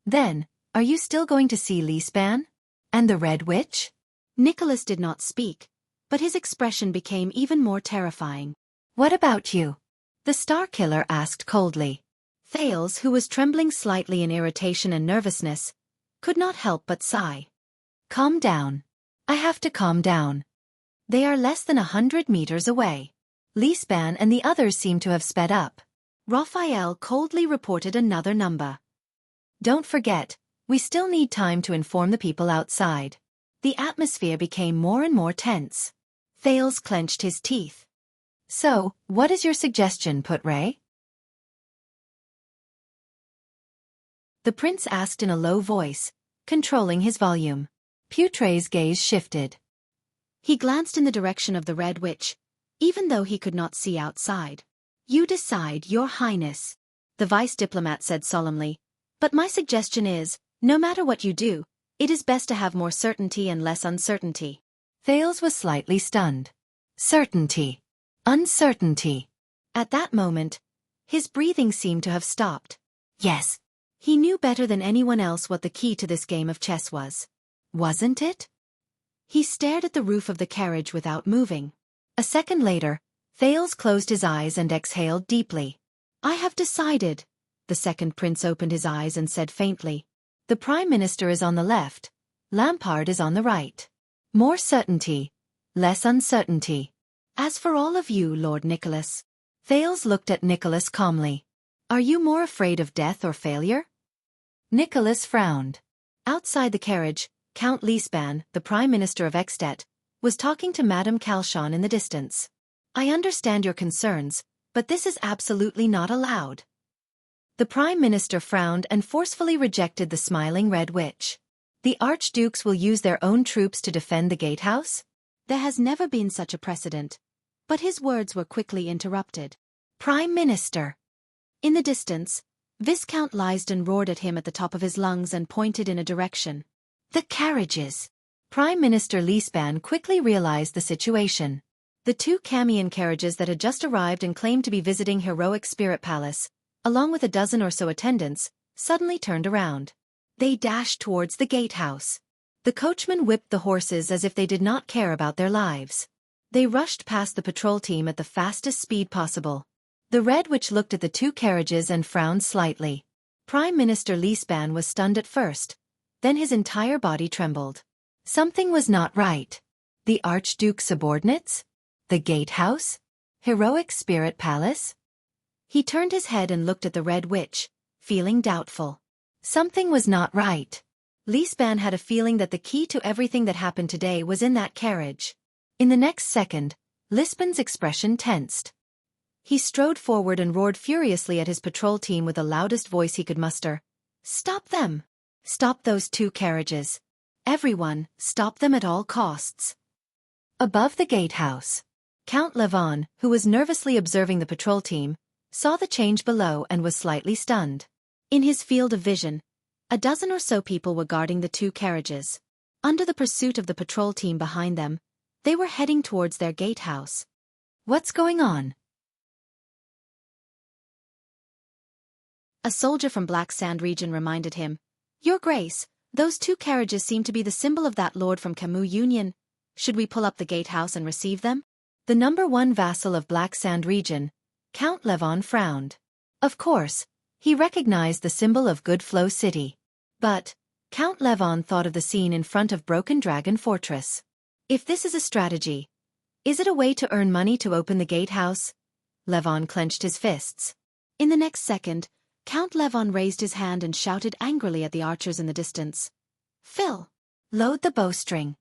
Speaker 1: "Then, are you still going to see Li Span? And the Red Witch?"
Speaker 2: Nicholas did not speak, but his expression became even more terrifying.
Speaker 1: "What about you?" the Star Killer asked coldly.
Speaker 2: Thales, who was trembling slightly in irritation and nervousness, could not help but sigh.
Speaker 1: "Calm down. I have to calm down. They are less than 100 meters away. Li Span and the others seem to have sped up."
Speaker 2: Raphael coldly reported another number.
Speaker 1: "Don't forget, we still need time to inform the people outside." The atmosphere became more and more tense.
Speaker 2: Thales clenched his teeth.
Speaker 1: "So, what is your suggestion, Put-Ray?" the prince asked in a low voice, controlling his volume. Put-Ray's gaze shifted.
Speaker 2: He glanced in the direction of the Red Witch, even though he could not see outside. "You decide, Your Highness," the vice diplomat said solemnly. "But my suggestion is, no matter what you do, it is best to have more certainty and less uncertainty."
Speaker 1: Thales was slightly stunned. Certainty. Uncertainty.
Speaker 2: At that moment, his breathing seemed to have stopped.
Speaker 1: Yes.
Speaker 2: He knew better than anyone else what the key to this game of chess was.
Speaker 1: Wasn't it?
Speaker 2: He stared at the roof of the carriage without moving.
Speaker 1: A second later, Thales closed his eyes and exhaled deeply.
Speaker 2: "I have decided." The second prince opened his eyes and said faintly.
Speaker 1: "The Prime Minister is on the left. Lampard is on the right. More certainty. Less uncertainty."
Speaker 2: "As for all of you, Lord Nicholas."
Speaker 1: Thales looked at Nicholas calmly. "Are you more afraid of death or failure?" Nicholas frowned. Outside the carriage, Count Li Span, the Prime Minister of At, was talking to Madame Calchon in the distance. "I understand your concerns, but this is absolutely not allowed." The Prime Minister frowned and forcefully rejected the smiling Red Witch. "The Archdukes will use their own troops to defend the gatehouse?"
Speaker 2: "There has never been such a precedent." But his words were quickly interrupted.
Speaker 1: "Prime Minister."
Speaker 2: In the distance, Viscount Lisden roared at him at the top of his lungs and pointed in a direction.
Speaker 1: "The carriages." Prime Minister Lisban quickly realized the situation. The 2 Camion carriages that had just arrived and claimed to be visiting Heroic Spirit Palace, along with a dozen or so attendants, suddenly turned around. They dashed towards the gatehouse. The coachman whipped the horses as if they did not care about their lives. They rushed past the patrol team at the fastest speed possible. The Red Witch looked at the 2 carriages and frowned slightly. Prime Minister Lisban was stunned at first, then his entire body trembled. Something was not right. The Archduke's subordinates? The gatehouse? Heroic Spirit Palace? He turned his head and looked at the Red Witch, feeling doubtful. Something was not right. Lisban had a feeling that the key to everything that happened today was in that carriage. In the next second, Lisban's expression tensed. He strode forward and roared furiously at his patrol team with the loudest voice he could muster. Stop them! Stop those 2 carriages! Everyone, stop them at all costs! Above the gatehouse, Count Levon, who was nervously observing the patrol team, saw the change below and was slightly stunned. In his field of vision, a dozen or so people were guarding the 2 carriages. Under the pursuit of the patrol team behind them, they were heading towards their gatehouse. What's going on? A soldier from Black Sand region reminded him. Your Grace, those 2 carriages seem to be the symbol of that lord from Camus Union. Should we pull up the gatehouse and receive them? The #1 vassal of Black Sand region, Count Levon frowned. Of course, he recognized the symbol of Good Flow City. But, Count Levon thought of the scene in front of Broken Dragon Fortress. If this is a strategy, is it a way to earn money to open the gatehouse? Levon clenched his fists. In the next second, Count Levon raised his hand and shouted angrily at the archers in the distance. Phil! Load the bowstring.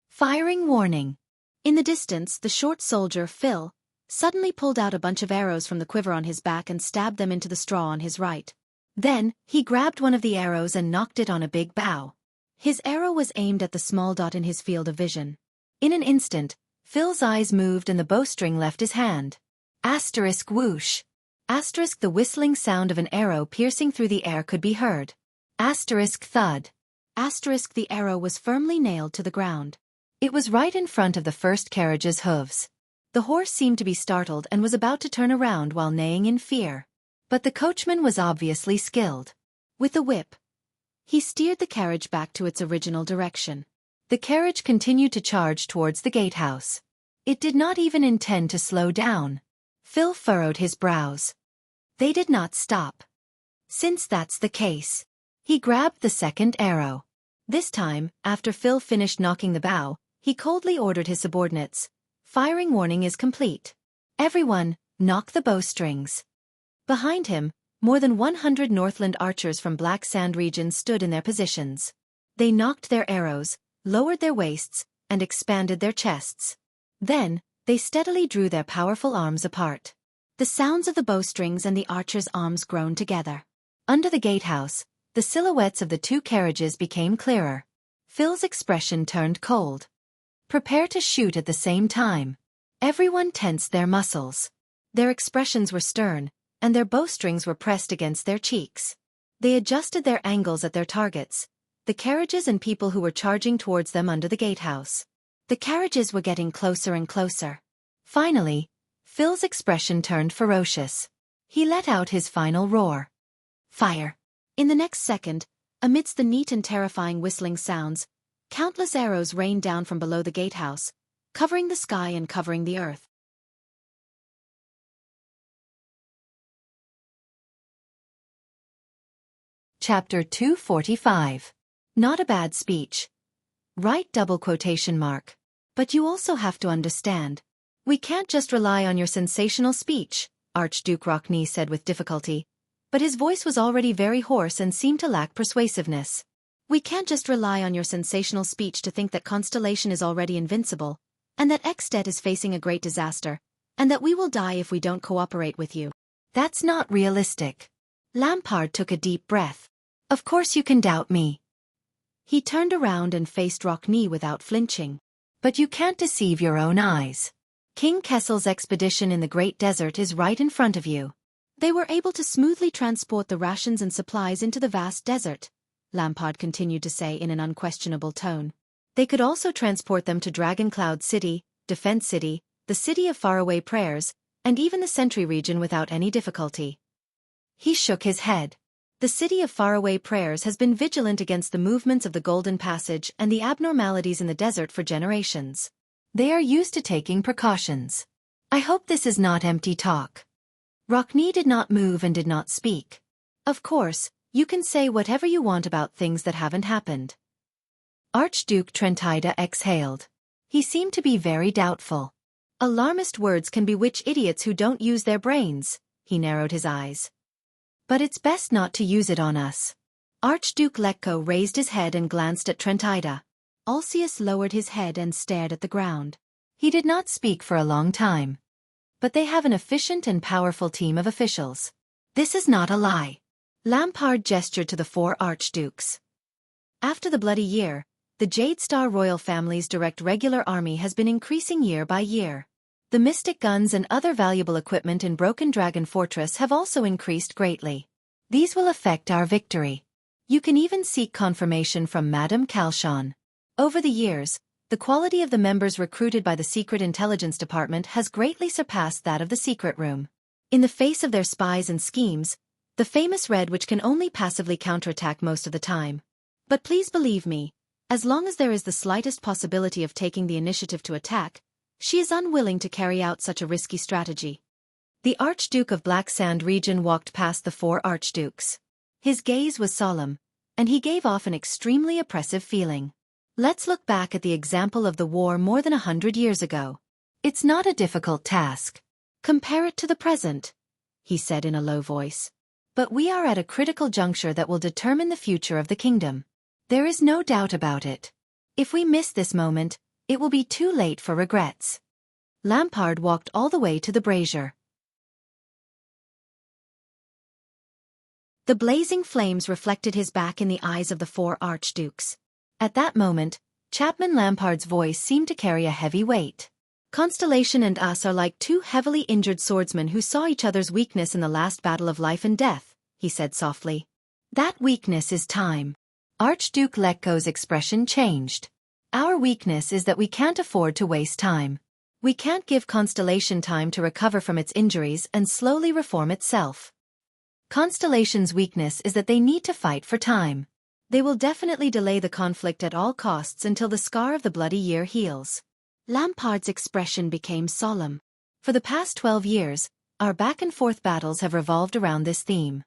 Speaker 1: Firing warning. In the distance, the short soldier, Phil, suddenly pulled out a bunch of arrows from the quiver on his back and stabbed them into the straw on his right. Then, he grabbed one of the arrows and knocked it on a big bough. His arrow was aimed at the small dot in his field of vision. In an instant, Phil's eyes moved and the bowstring left his hand. Asterisk whoosh. Asterisk the whistling sound of an arrow piercing through the air could be heard. Asterisk thud. Asterisk the arrow was firmly nailed to the ground. It was right in front of the first carriage's hooves. The horse seemed to be startled and was about to turn around while neighing in fear. But the coachman was obviously skilled. With a whip, he steered the carriage back to its original direction. The carriage continued to charge towards the gatehouse. It did not even intend to slow down. Phil furrowed his brows. They did not stop. Since that's the case, he grabbed the second arrow. This time, after Phil finished knocking the bough, he coldly ordered his subordinates. Firing warning is complete. Everyone, knock the bowstrings. Behind him, more than 100 Northland archers from Black Sand region stood in their positions. They knocked their arrows, lowered their waists, and expanded their chests. Then, they steadily drew their powerful arms apart. The sounds of the bowstrings and the archers' arms groaned together. Under the gatehouse, the silhouettes of the 2 carriages became clearer. Phil's expression turned cold. Prepare to shoot at the same time. Everyone tensed their muscles. Their expressions were stern, and their bowstrings were pressed against their cheeks. They adjusted their angles at their targets, the carriages and people who were charging towards them under the gatehouse. The carriages were getting closer and closer. Finally, Phil's expression turned ferocious. He let out his final roar. Fire! In the next second, amidst the neat and terrifying whistling sounds, countless arrows rained down from below the gatehouse, covering the sky and covering the earth. Chapter 245. Not a bad speech. Right double quotation mark. But you also have to understand. We can't just rely on your sensational speech, Archduke Rockney said with difficulty. But his voice was already very hoarse and seemed to lack persuasiveness. We can't just rely on your sensational speech to think that Constellation is already invincible, and that At is facing a great disaster, and that we will die if we don't cooperate with you. That's not realistic. Lampard took a deep breath. Of course you can doubt me. He turned around and faced Rockney without flinching. But you can't deceive your own eyes. King Kessel's expedition in the Great Desert is right in front of you. They were able to smoothly transport the rations and supplies into the vast desert, Lampard continued to say in an unquestionable tone.
Speaker 2: They could also transport them to Dragon Cloud City, Defense City, the City of Faraway Prayers, and even the Sentry region without any difficulty.
Speaker 1: He shook his head.
Speaker 2: The City of Faraway Prayers has been vigilant against the movements of the Golden Passage and the abnormalities in the desert for generations.
Speaker 1: They are used to taking precautions. I hope this is not empty talk. Rockne did not move and did not speak.
Speaker 2: Of course, you can say whatever you want about things that haven't happened.
Speaker 1: Archduke Trentida exhaled. He seemed to be very doubtful.
Speaker 2: Alarmist words can bewitch idiots who don't use their brains. He narrowed his eyes.
Speaker 1: But it's best not to use it on us.
Speaker 2: Archduke Letko raised his head and glanced at Trentida. Alcius lowered his head and stared at the ground.
Speaker 1: He did not speak for a long time. But they have an efficient and powerful team of officials. This is not a lie.
Speaker 2: Lampard gestured to the 4 archdukes. After the Bloody Year, the Jade Star royal family's direct regular army has been increasing year by year. The mystic guns and other valuable equipment in Broken Dragon Fortress have also increased greatly.
Speaker 1: These will affect our victory. You can even seek confirmation from Madame Calshon.
Speaker 2: Over the years, the quality of the members recruited by the Secret Intelligence Department has greatly surpassed that of the Secret Room. In the face of their spies and schemes, the famous Red Witch can only passively counterattack most of the time. But please believe me, as long as there is the slightest possibility of taking the initiative to attack, she is unwilling to carry out such a risky strategy.
Speaker 1: The Archduke of Black Sand region walked past the 4 archdukes.
Speaker 2: His gaze was solemn, and he gave off an extremely oppressive feeling.
Speaker 1: Let's look back at the example of the war more than 100 years ago. It's not a difficult task.
Speaker 2: Compare it to the present, he said in a low voice.
Speaker 1: But we are at a critical juncture that will determine the future of the kingdom. There is no doubt about it. If we miss this moment, it will be too late for regrets.
Speaker 2: Lampard walked all the way to the brazier. The blazing flames reflected his back in the eyes of the 4 archdukes.
Speaker 1: At that moment, Chapman Lampard's voice seemed to carry a heavy weight.
Speaker 2: Constellation and us are like 2 heavily injured swordsmen who saw each other's weakness in the last battle of life and death, he said softly.
Speaker 1: That weakness is time. Archduke Letko's expression changed. Our weakness is that we can't afford to waste time.
Speaker 2: We can't give Constellation time to recover from its injuries and slowly reform itself.
Speaker 1: Constellation's weakness is that they need to fight for time.
Speaker 2: They will definitely delay the conflict at all costs until the scar of the Bloody Year heals.
Speaker 1: Lampard's expression became solemn.
Speaker 2: For the past 12 years, our back-and-forth battles have revolved around this theme.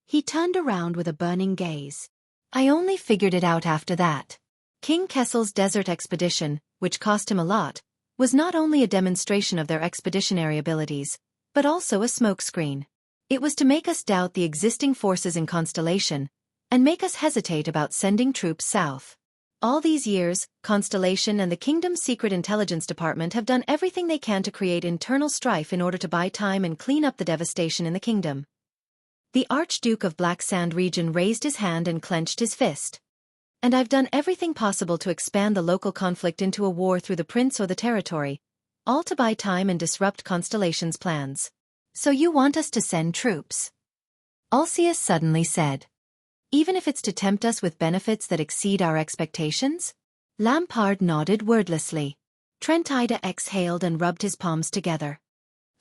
Speaker 1: He turned around with a burning gaze. I only figured it out after that.
Speaker 2: King Kessel's desert expedition, which cost him a lot, was not only a demonstration of their expeditionary abilities, but also a smokescreen. It was to make us doubt the existing forces in Constellation, and make us hesitate about sending troops south. All these years, Constellation and the Kingdom's Secret Intelligence Department have done everything they can to create internal strife in order to buy time and clean up the devastation in the kingdom. The Archduke of Black Sand region raised his hand and clenched his fist. And I've done everything possible to expand the local conflict into a war through the prince or the territory, all to buy time and disrupt Constellation's plans.
Speaker 1: So you want us to send troops? Alcius suddenly said.
Speaker 2: Even if it's to tempt us with benefits that exceed our expectations?
Speaker 1: Lampard nodded wordlessly.
Speaker 2: Trentida exhaled and rubbed his palms together.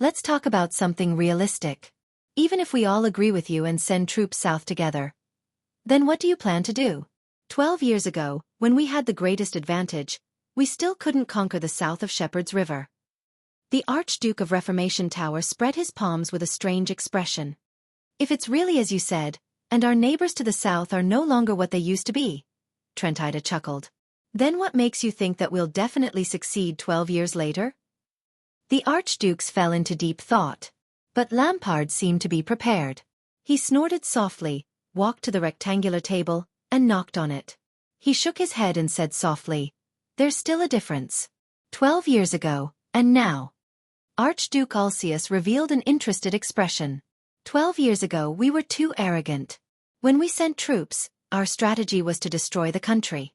Speaker 1: Let's talk about something realistic.
Speaker 2: Even if we all agree with you and send troops south together, then what do you plan to do? 12 years ago, when we had the greatest advantage, we still couldn't conquer the south of Shepherd's River. The Archduke of Reformation Tower spread his palms with a strange expression. If it's really as you said, and our neighbors to the south are no longer what they used to be, Trentida chuckled, then what makes you think that we'll definitely succeed 12 years later?
Speaker 1: The archdukes fell into deep thought, but Lampard seemed to be prepared.
Speaker 2: He snorted softly, walked to the rectangular table, and knocked on it. He shook his head and said softly, "There's still a difference.
Speaker 1: 12 years ago, and now."
Speaker 2: Archduke Alcius revealed an interested expression. 12 years ago we were too arrogant. When we sent troops, our strategy was to destroy the country.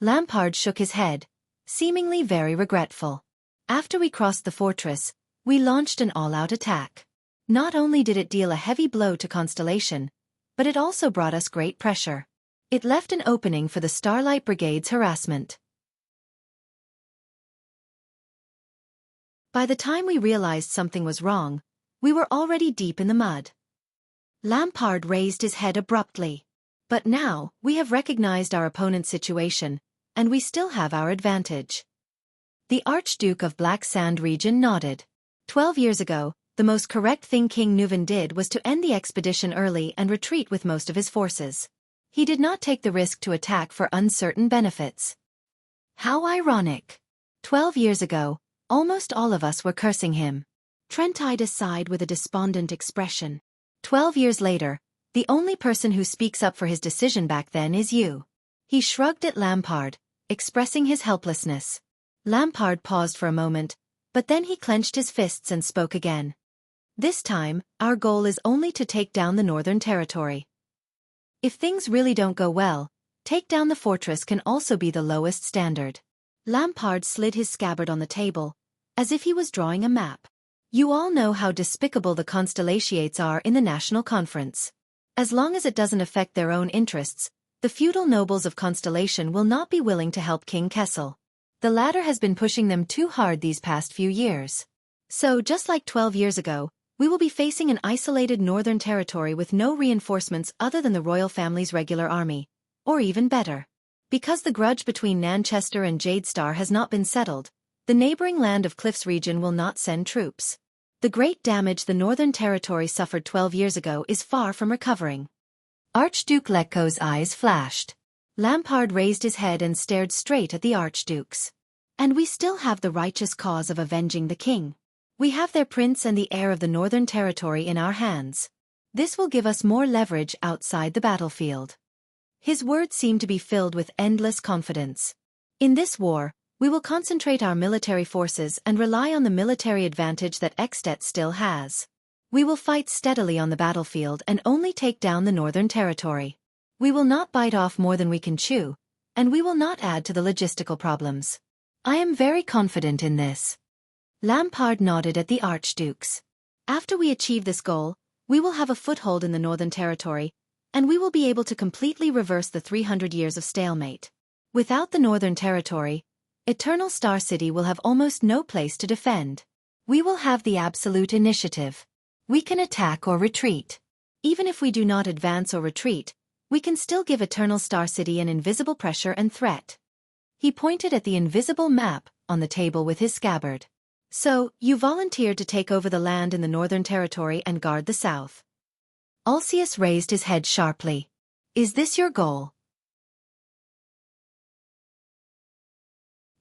Speaker 2: Lampard shook his head, seemingly very regretful. After we crossed the fortress, we launched an all-out attack. Not only did it deal a heavy blow to Constellation, but it also brought us great pressure. It left an opening for the Starlight Brigade's harassment. By the time we realized something was wrong, we were already deep in the mud. Lampard raised his head abruptly. But now, we have recognized our opponent's situation, and we still have our advantage. The Archduke of Black Sand region nodded. 12 years ago, the most correct thing King Nuvan did was to end the expedition early and retreat with most of his forces. He did not take the risk to attack for uncertain benefits. How ironic. 12 years ago, almost all of us were cursing him.
Speaker 1: Trentide sighed with a despondent expression.
Speaker 2: 12 years later, the only person who speaks up for his decision back then is you. He shrugged at Lampard, expressing his helplessness. Lampard paused for a moment, but then he clenched his fists and spoke again. This time, our goal is only to take down the Northern Territory. If things really don't go well, take down the fortress can also be the lowest standard.
Speaker 1: Lampard slid his scabbard on the table, as if he was drawing a map.
Speaker 2: You all know how despicable the Constellations are in the National Conference. As long as it doesn't affect their own interests, the feudal nobles of Constellation will not be willing to help King Kessel. The latter has been pushing them too hard these past few years. So, just like 12 years ago, we will be facing an isolated northern territory with no reinforcements other than the royal family's regular army. Or even better. Because the grudge between Nanchester and Jadestar has not been settled, the neighboring land of Cliffs region will not send troops. The great damage the Northern Territory suffered 12 years ago is far from recovering.
Speaker 1: Archduke Letko's eyes flashed.
Speaker 2: Lampard raised his head and stared straight at the Archdukes.
Speaker 1: And we still have the righteous cause of avenging the king.
Speaker 2: We have their prince and the heir of the Northern Territory in our hands. This will give us more leverage outside the battlefield. His words seemed to be filled with endless confidence. In this war, we will concentrate our military forces and rely on the military advantage that At still has. We will fight steadily on the battlefield and only take down the Northern Territory. We will not bite off more than we can chew, and we will not add to the logistical problems. I am very confident in this.
Speaker 1: Lampard nodded at the Archdukes.
Speaker 2: After we achieve this goal, we will have a foothold in the Northern Territory, and we will be able to completely reverse the 300 years of stalemate. Without the Northern Territory, Eternal Star City will have almost no place to defend. We will have the absolute initiative. We can attack or retreat. Even if we do not advance or retreat, we can still give Eternal Star City an invisible pressure and threat. He pointed at the invisible map on the table with his scabbard. So, you volunteered to take over the land in the Northern Territory and guard the south. Alcius raised his head sharply. Is this your goal?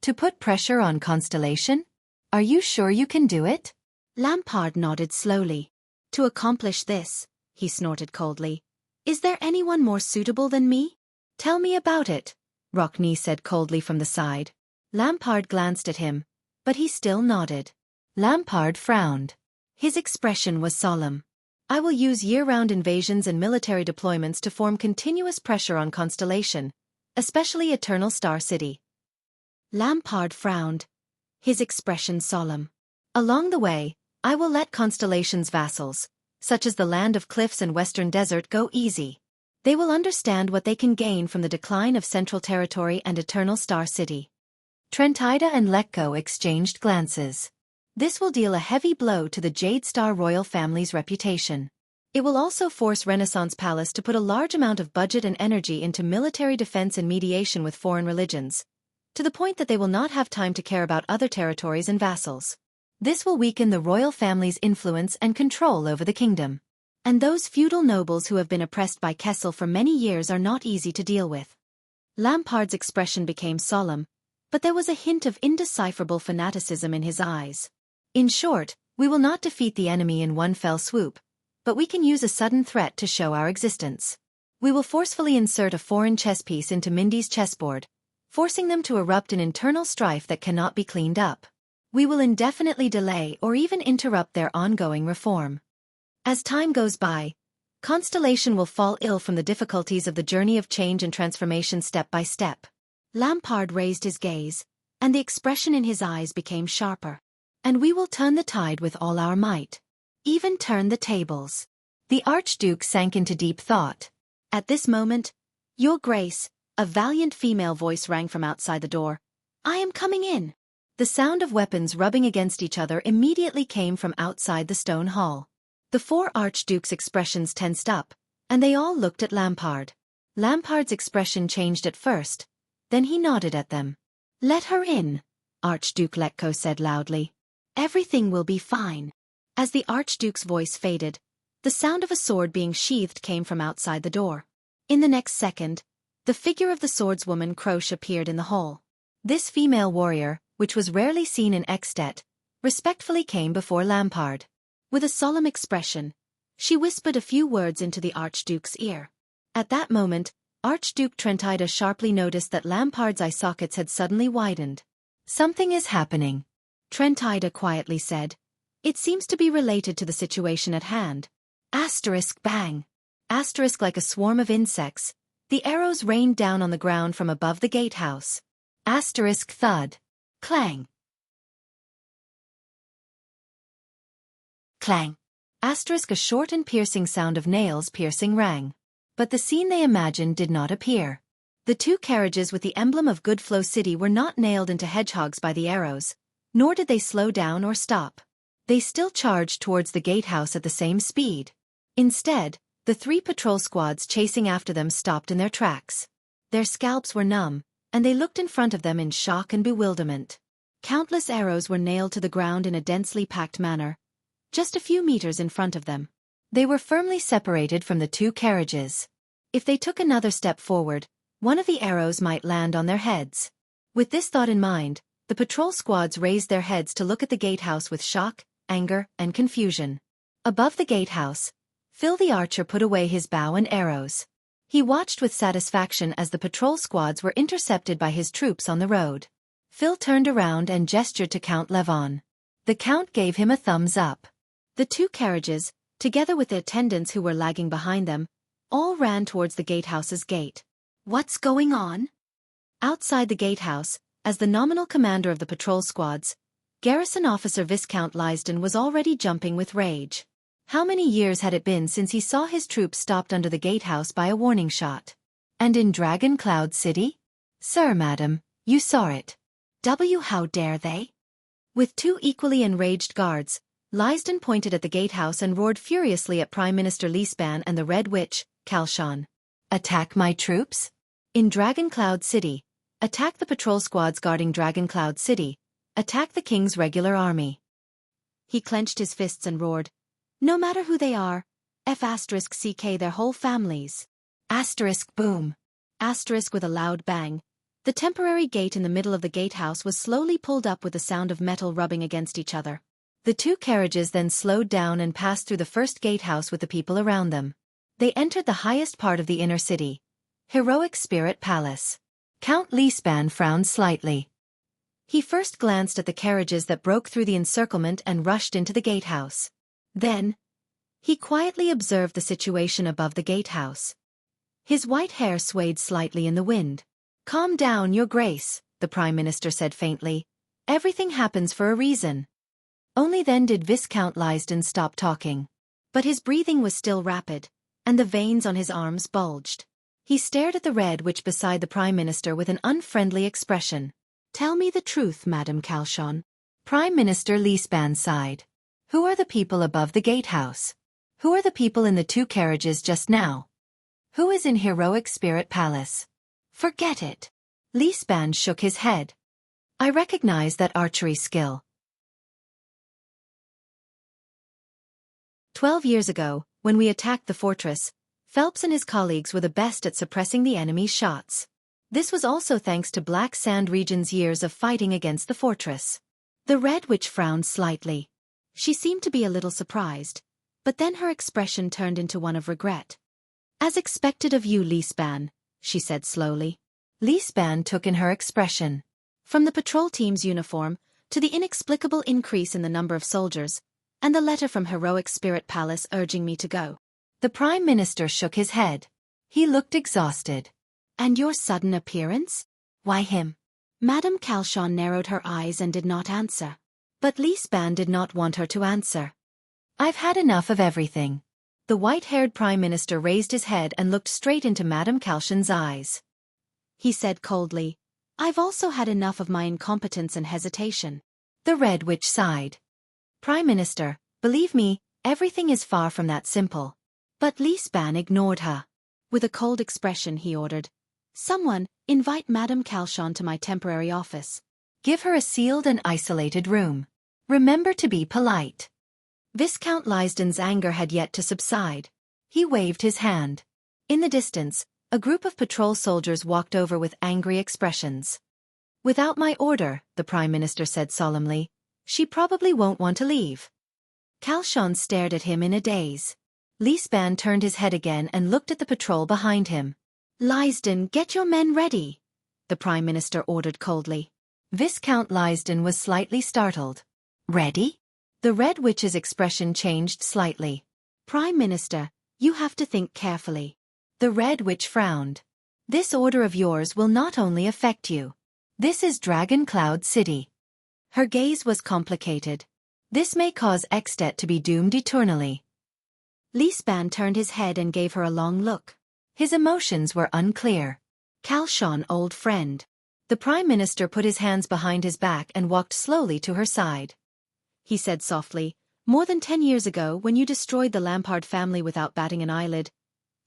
Speaker 2: To put pressure on Constellation? Are you sure you can do it?
Speaker 1: Lampard nodded slowly.
Speaker 2: To accomplish this, he snorted coldly. Is there anyone more suitable than me? Tell me about it, Rockney said coldly from the side. Lampard glanced at him, but he still nodded. Lampard frowned. His expression was solemn. I will use year-round invasions and military deployments to form continuous pressure on Constellation, especially Eternal Star City. Lampard frowned, his expression solemn. Along the way, I will let Constellation's vassals, such as the Land of Cliffs and Western Desert, go easy. They will understand what they can gain from the decline of Central Territory and Eternal Star City. Trentide and Letko exchanged glances. This will deal a heavy blow to the Jadestar royal family's reputation. It will also force Renaissance Palace to put a large amount of budget and energy into military defense and mediation with foreign religions, to the point that they will not have time to care about other territories and vassals. This will weaken the royal family's influence and control over the kingdom. And those feudal nobles who have been oppressed by Kessel for many years are not easy to deal with. Lampard's expression became solemn, but there was a hint of indecipherable fanaticism in his eyes. In short, we will not defeat the enemy in one fell swoop, but we can use a sudden threat to show our existence. We will forcefully insert a foreign chess piece into Mindy's chessboard, forcing them to erupt in internal strife that cannot be cleaned up. We will indefinitely delay or even interrupt their ongoing reform. As time goes by, Constellation will fall ill from the difficulties of the journey of change and transformation step by step. Lampard raised his gaze, and the expression in his eyes became sharper. And we will turn the tide with all our might. Even turn the tables. The Archduke sank into deep thought. At this moment, Your Grace, a valiant female voice rang from outside the door. I am coming in.
Speaker 1: The sound of weapons rubbing against each other immediately came from outside the stone hall. The four archdukes' expressions tensed up, and they all looked at Lampard. Lampard's expression changed at first, then he nodded at them. "Let her in," Archduke Letko said loudly. "Everything will be fine." As the Archduke's voice faded, the sound of a sword being sheathed came from outside the door. In the next second, the figure of the swordswoman Croche appeared in the hall. This female warrior, which was rarely seen in At, respectfully came before Lampard. With a solemn expression, she whispered a few words into the Archduke's ear. At that moment, Archduke Trentida sharply noticed that Lampard's eye sockets had suddenly widened. "Something is happening," Trentida quietly said. "It seems to be related to the situation at hand." Asterisk bang. Asterisk like a swarm of insects, the arrows rained down on the ground from above the gatehouse. Asterisk thud. Clang. Clang. Asterisk a short and piercing sound of nails piercing rang. But the scene they imagined did not appear. The two carriages with the emblem of Goodflow City were not nailed into hedgehogs by the arrows, nor did they slow down or stop. They still charged towards the gatehouse at the same speed. Instead, the three patrol squads chasing after them stopped in their tracks. Their scalps were numb, and they looked in front of them in shock and bewilderment. Countless arrows were nailed to the ground in a densely packed manner, just a few meters in front of them. They were firmly separated from the two carriages. If they took another step forward, one of the arrows might land on their heads. With this thought in mind, the patrol squads raised their heads to look at the gatehouse with shock, anger, and confusion. Above the gatehouse, Phil the archer put away his bow and arrows. He watched with satisfaction as the patrol squads were intercepted by his troops on the road. Phil turned around and gestured to Count Levon. The Count gave him a thumbs up. The two carriages, together with the attendants who were lagging behind them, all ran towards the gatehouse's gate. "What's going on?" Outside the gatehouse, as the nominal commander of the patrol squads, Garrison Officer Viscount Lysden was already jumping with rage. How many years had it been since he saw his troops stopped under the gatehouse by a warning shot? And in Dragon Cloud City? "Sir, madam, you saw it." How dare they? With two equally enraged guards, Lysden pointed at the gatehouse and roared furiously at Prime Minister Lisban and the Red Witch, Kalshan. "Attack my troops? In Dragon Cloud City. Attack the patrol squads guarding Dragon Cloud City. Attack the king's regular army." He clenched his fists and roared, "No matter who they are, F***ck their whole families." Asterisk boom. Asterisk with a loud bang. The temporary gate in the middle of the gatehouse was slowly pulled up with the sound of metal rubbing against each other. The two carriages then slowed down and passed through the first gatehouse with the people around them. They entered the highest part of the inner city, Heroic Spirit Palace. Count Lisban frowned slightly. He first glanced at the carriages that broke through the encirclement and rushed into the gatehouse. Then, he quietly observed the situation above the gatehouse. His white hair swayed slightly in the wind. "Calm down, Your Grace," the Prime Minister said faintly. "Everything happens for a reason." Only then did Viscount Lysden stop talking. But his breathing was still rapid, and the veins on his arms bulged. He stared at the Red Witch beside the Prime Minister with an unfriendly expression. "Tell me the truth, Madame Kalshan." Prime Minister Lisban sighed. "Who are the people above the gatehouse? Who are the people in the two carriages just now? Who is in Heroic Spirit Palace?" "Forget it." Lisban shook his head. "I recognize that archery skill. 12 years ago, when we attacked the fortress, Phelps and his colleagues were the best at suppressing the enemy's shots. This was also thanks to Black Sand Region's years of fighting against the fortress." The Red Witch frowned slightly. She seemed to be a little surprised, but then her expression turned into one of regret. "As expected of you, Lisban," she said slowly. Lisban took in her expression. From the patrol team's uniform, to the inexplicable increase in the number of soldiers, and the letter from Heroic Spirit Palace urging me to go. The Prime Minister shook his head. He looked exhausted. "And your sudden appearance? Why him?" Madame Kalshan narrowed her eyes and did not answer. But Lisban did not want her to answer. "I've had enough of everything." The white-haired Prime Minister raised his head and looked straight into Madame Kalshan's eyes. He said coldly,
Speaker 2: I've also had enough of my incompetence and hesitation.
Speaker 1: The Red Witch sighed. Prime Minister, believe me, everything is far from that simple.
Speaker 2: But Li Span ignored her. With a cold expression he ordered, "Someone, invite Madame Calchon to my temporary office.
Speaker 1: Give her a sealed and isolated room. Remember to be polite." Viscount Lysden's anger had yet to subside. He waved his hand. In the distance, a group of patrol soldiers walked over with angry expressions. "Without my order," the Prime Minister said solemnly, "she probably won't want to leave." Calchon stared at him in a daze. Li Span turned his head again and looked at the patrol behind him.
Speaker 2: "Lysden, get your men ready," the Prime Minister ordered coldly.
Speaker 1: Viscount Lysden was slightly startled. "Ready?" The Red Witch's expression changed slightly.
Speaker 2: "Prime Minister, you have to think carefully."
Speaker 1: The Red Witch frowned. "This order of yours will not only affect you. This is Dragon Cloud City." Her gaze was complicated. "This may cause Xianxia to be doomed eternally."
Speaker 2: Li Span turned his head and gave her a long look.
Speaker 1: His emotions were unclear.
Speaker 2: "Calchon, old friend."
Speaker 1: The Prime Minister put his hands behind his back and walked slowly to her side.
Speaker 2: He said softly, "More than 10 years ago, when you destroyed the Lampard family without batting an eyelid,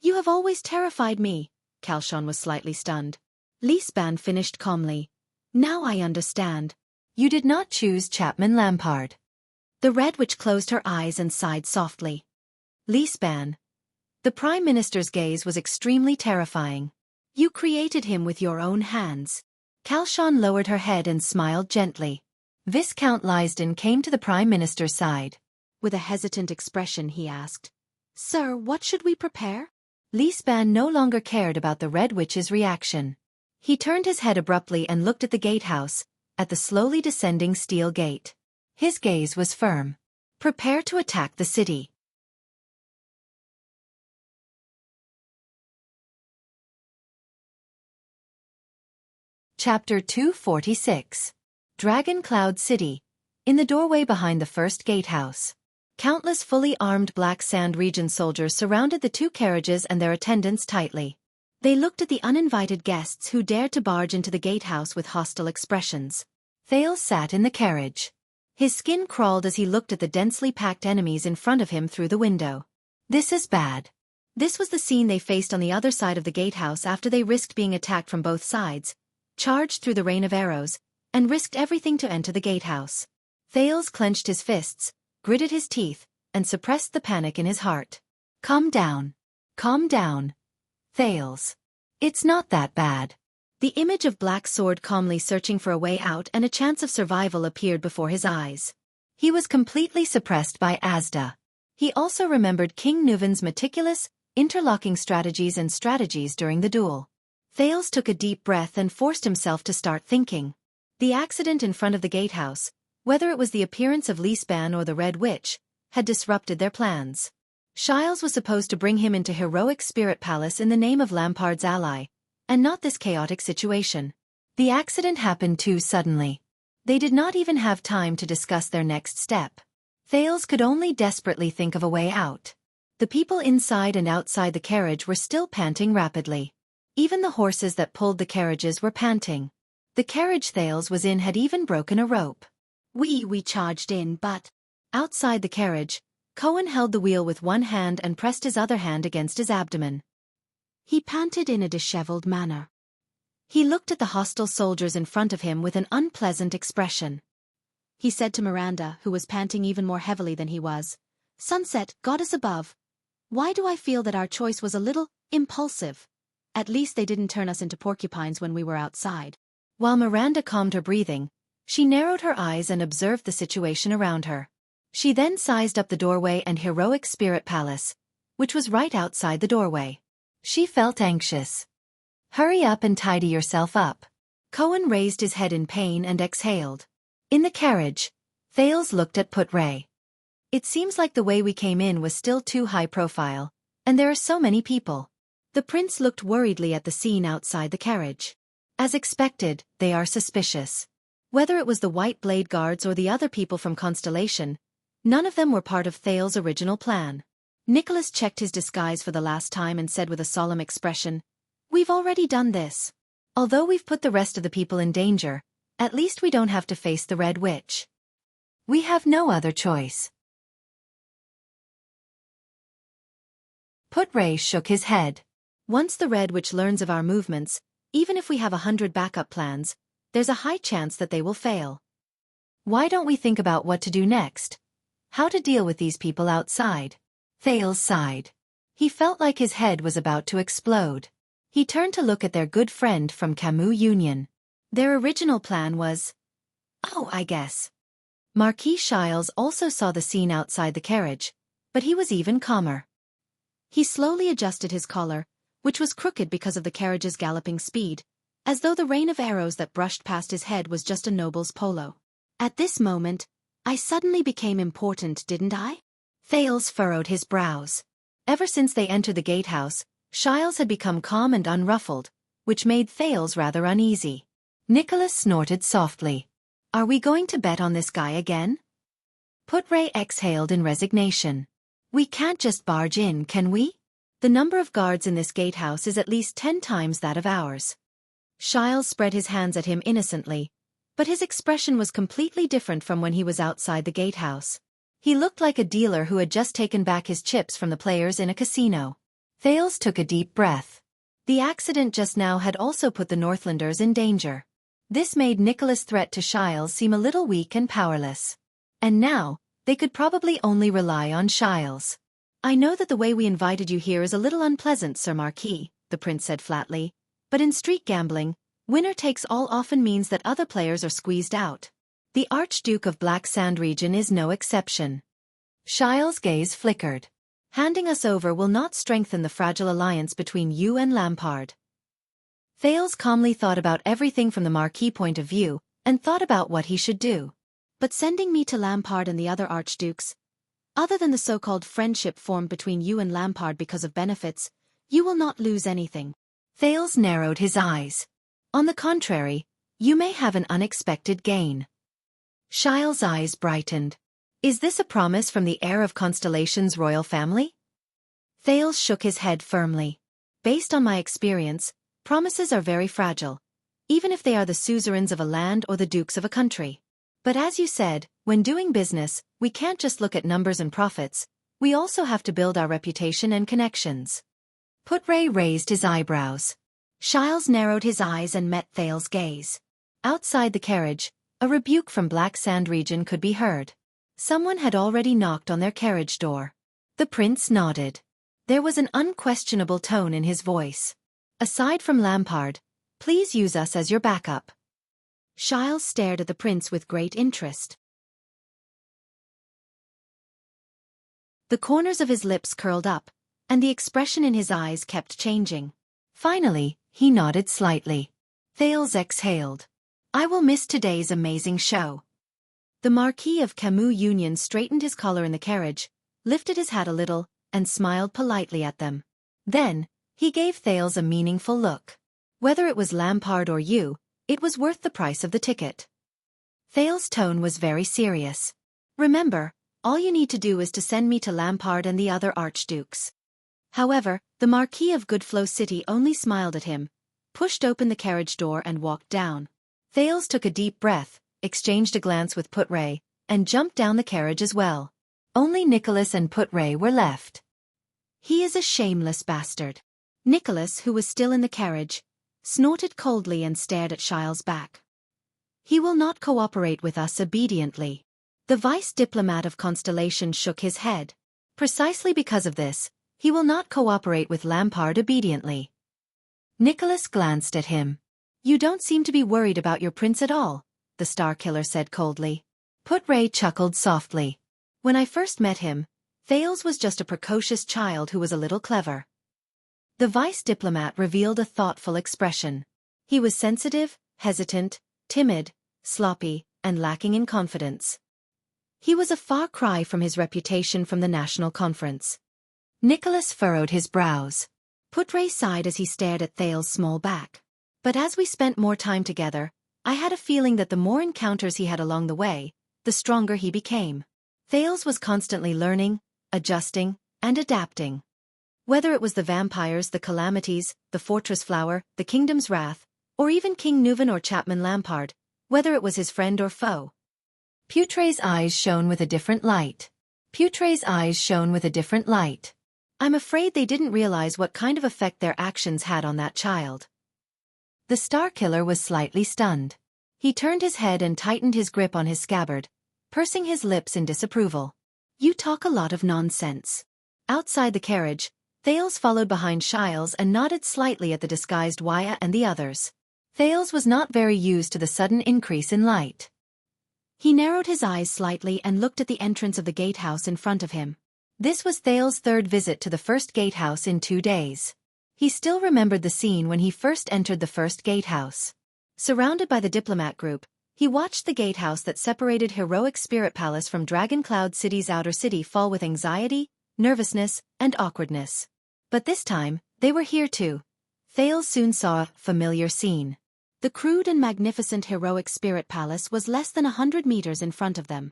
Speaker 2: you have always terrified me." Calchon was slightly stunned. Li Span finished calmly. "Now I understand.
Speaker 1: You did not choose Chapman Lampard."
Speaker 2: The Red Witch closed her eyes and sighed softly.
Speaker 1: Li Span. The Prime Minister's gaze was extremely terrifying.
Speaker 2: "You created him with your own hands."
Speaker 1: Calchon lowered her head and smiled gently. Viscount Lysden came to the Prime Minister's side.
Speaker 2: With a hesitant expression he asked, "Sir, what should we prepare?"
Speaker 1: Li Span no longer cared about the Red Witch's reaction. He turned his head abruptly and looked at the gatehouse, at the slowly descending steel gate. His gaze was firm. "Prepare to attack the city." Chapter 246. Dragon Cloud City. In the doorway behind the first gatehouse, countless fully armed Black Sand Region soldiers surrounded the two carriages and their attendants tightly. They looked at the uninvited guests who dared to barge into the gatehouse with hostile expressions. Thales sat in the carriage. His skin crawled as he looked at the densely packed enemies in front of him through the window. This is bad. This was the scene they faced on the other side of the gatehouse after they risked being attacked from both sides, charged through the rain of arrows, and risked everything to enter the gatehouse. Thales clenched his fists, gritted his teeth, and suppressed the panic in his heart. Calm down. Calm down. Thales. It's not that bad. The image of Black Sword calmly searching for a way out and a chance of survival appeared before his eyes. He was completely suppressed by Asda. He also remembered King Nuven's meticulous, interlocking strategies during the duel. Thales took a deep breath and forced himself to start thinking. The accident in front of the gatehouse, whether it was the appearance of Li Span or the Red Witch, had disrupted their plans. Shiles was supposed to bring him into Heroic Spirit Palace in the name of Lampard's ally, and not this chaotic situation. The accident happened too suddenly. They did not even have time to discuss their next step. Thales could only desperately think of a way out. The people inside and outside the carriage were still panting rapidly. Even the horses that pulled the carriages were panting. The carriage Thales was in had even broken a rope. We charged in, but... Outside the carriage, Cohen held the wheel with one hand and pressed his other hand against his abdomen. He panted in a disheveled manner. He looked at the hostile soldiers in front of him with an unpleasant expression. He said to Miranda, who was panting even more heavily than he was, "Sunset, goddess above. Why do I feel that our choice was a little impulsive? At least they didn't turn us into porcupines when we were outside." While Miranda calmed her breathing, she narrowed her eyes and observed the situation around her. She then sized up the doorway and Heroic Spirit Palace, which was right outside the doorway. She felt anxious. "Hurry up and tidy yourself up." Cohen raised his head in pain and exhaled. In the carriage, Thales looked at Put-Ray. "It seems like the way we came in was still too high profile, and there are so many people." The prince looked worriedly at the scene outside the carriage. As expected, they are suspicious. Whether it was the White Blade Guards or the other people from Constellation, none of them were part of Thales' original plan. Nicholas checked his disguise for the last time and said with a solemn expression, "We've already done this." Although we've put the rest of the people in danger, at least we don't have to face the Red Witch. We have no other choice. Put-Ray shook his head.
Speaker 2: Once the Red Witch learns of our movements, even if we have 100 backup plans, there's a high chance that they will fail.
Speaker 1: Why don't we think about what to do next? How to deal with these people outside? Thales sighed. He felt like his head was about to explode. He turned to look at their good friend from Camus Union.
Speaker 2: Their original plan was... Oh, I guess.
Speaker 1: Marquis Shiles also saw the scene outside the carriage, but he was even calmer.
Speaker 2: He slowly adjusted his collar, which was crooked because of the carriage's galloping speed, as though the rain of arrows that brushed past his head was just a noble's polo. At this moment, I suddenly became important, didn't I?
Speaker 1: Thales furrowed his brows. Ever since they entered the gatehouse, Shiles had become calm and unruffled, which made Thales rather uneasy. Nicholas snorted softly. Are we going to bet on this guy again? Put-Ray exhaled in resignation. We can't just barge in, can we? The number of guards in this gatehouse is at least 10 times that of ours. Shiles spread his hands at him innocently, but his expression was completely different from when he was outside the gatehouse. He looked like a dealer who had just taken back his chips from the players in a casino. Thales took a deep breath. The accident just now had also put the Northlanders in danger. This made Nicholas' threat to Shiles seem a little weak and powerless. And now, they could probably only rely on Shiles.
Speaker 2: I know that the way we invited you here is a little unpleasant, Sir Marquis, the prince said flatly, but in street gambling, winner takes all often means that other players are squeezed out.
Speaker 1: The Archduke of Black Sand region is no exception. Shiles' gaze flickered. Handing us over will not strengthen the fragile alliance between you and Lampard. Thales calmly thought about everything from the Marquis' point of view, and thought about what he should do.
Speaker 2: But sending me to Lampard and the other archdukes, other than the so-called friendship formed between you and Lampard because of benefits, you will not lose anything.
Speaker 1: Thales narrowed his eyes. On the contrary, you may have an unexpected gain. Shiles' eyes brightened. Is this a promise from the heir of Constellation's royal family? Thales shook his head firmly. Based on my experience, promises are very fragile, even if they are the suzerains of a land or the dukes of a country. But as you said, when doing business, we can't just look at numbers and profits, we also have to build our reputation and connections. Put-Ray raised his eyebrows. Shiles narrowed his eyes and met Thales' gaze. Outside the carriage, a rebuke from Black Sand region could be heard. Someone had already knocked on their carriage door. The prince nodded. There was an unquestionable tone in his voice. Aside from Lampard, please use us as your backup.
Speaker 2: Shiles stared at the prince with great interest. The corners of his lips curled up, and the expression in his eyes kept changing.
Speaker 1: Finally, he nodded slightly. Thales exhaled. I will miss today's amazing show.
Speaker 2: The Marquis of Camus Union straightened his collar in the carriage, lifted his hat a little, and smiled politely at them.
Speaker 1: Then, he gave Thales a meaningful look. Whether it was Lampard or you, it was worth the price of the ticket. Thales' tone was very serious. Remember, all you need to do is to send me to Lampard and the other archdukes.
Speaker 2: However, the Marquis of Goodflow City only smiled at him, pushed open the carriage door and walked down.
Speaker 1: Thales took a deep breath, exchanged a glance with Put-Ray, and jumped down the carriage as well. Only Nicholas and Put-Ray were left.
Speaker 2: He is a shameless bastard. Nicholas, who was still in the carriage, snorted coldly and stared at Shiles' back.
Speaker 1: He will not cooperate with us obediently. The vice diplomat of Constellation shook his head. Precisely because of this, he will not cooperate with Lampard obediently. Nicholas glanced at him. You don't seem to be worried about your prince at all, the Star Killer said coldly. Put-Ray chuckled softly. When I first met him, Thales was just a precocious child who was a little clever. The vice diplomat revealed a thoughtful expression. He was sensitive, hesitant, timid, sloppy, and lacking in confidence. He was a far cry from his reputation from the national conference. Nicholas furrowed his brows. Put-Ray sighed as he stared at Thales' small back. But as we spent more time together, I had a feeling that the more encounters he had along the way, the stronger he became. Thales was constantly learning, adjusting, and adapting. Whether it was the vampires, the calamities, the fortress flower, the kingdom's wrath,
Speaker 2: Or even King Nuvan or Chapman Lampard, whether it was his friend or foe.
Speaker 1: Putre's eyes shone with a different light. Putre's eyes shone with a different light.
Speaker 2: I'm afraid they didn't realize what kind of effect their actions had on that child.
Speaker 1: The Star Killer was slightly stunned. He turned his head and tightened his grip on his scabbard, pursing his lips in disapproval.
Speaker 2: You talk a lot of nonsense. Outside the carriage, Thales followed behind Shiles and nodded slightly at the disguised Wuxia and the others.
Speaker 1: Thales was not very used to the sudden increase in light.
Speaker 2: He narrowed his eyes slightly and looked at the entrance of the gatehouse in front of him.
Speaker 1: This was Thales' third visit to the first gatehouse in 2 days. He still remembered the scene when he first entered the first gatehouse.
Speaker 2: Surrounded by the diplomat group, he watched the gatehouse that separated Heroic Spirit Palace from Dragon Cloud City's outer city fall with anxiety, nervousness, and awkwardness. But this time, they were here too. Thales soon saw a familiar scene. The crude and magnificent Heroic Spirit Palace was less than 100 meters in front of them.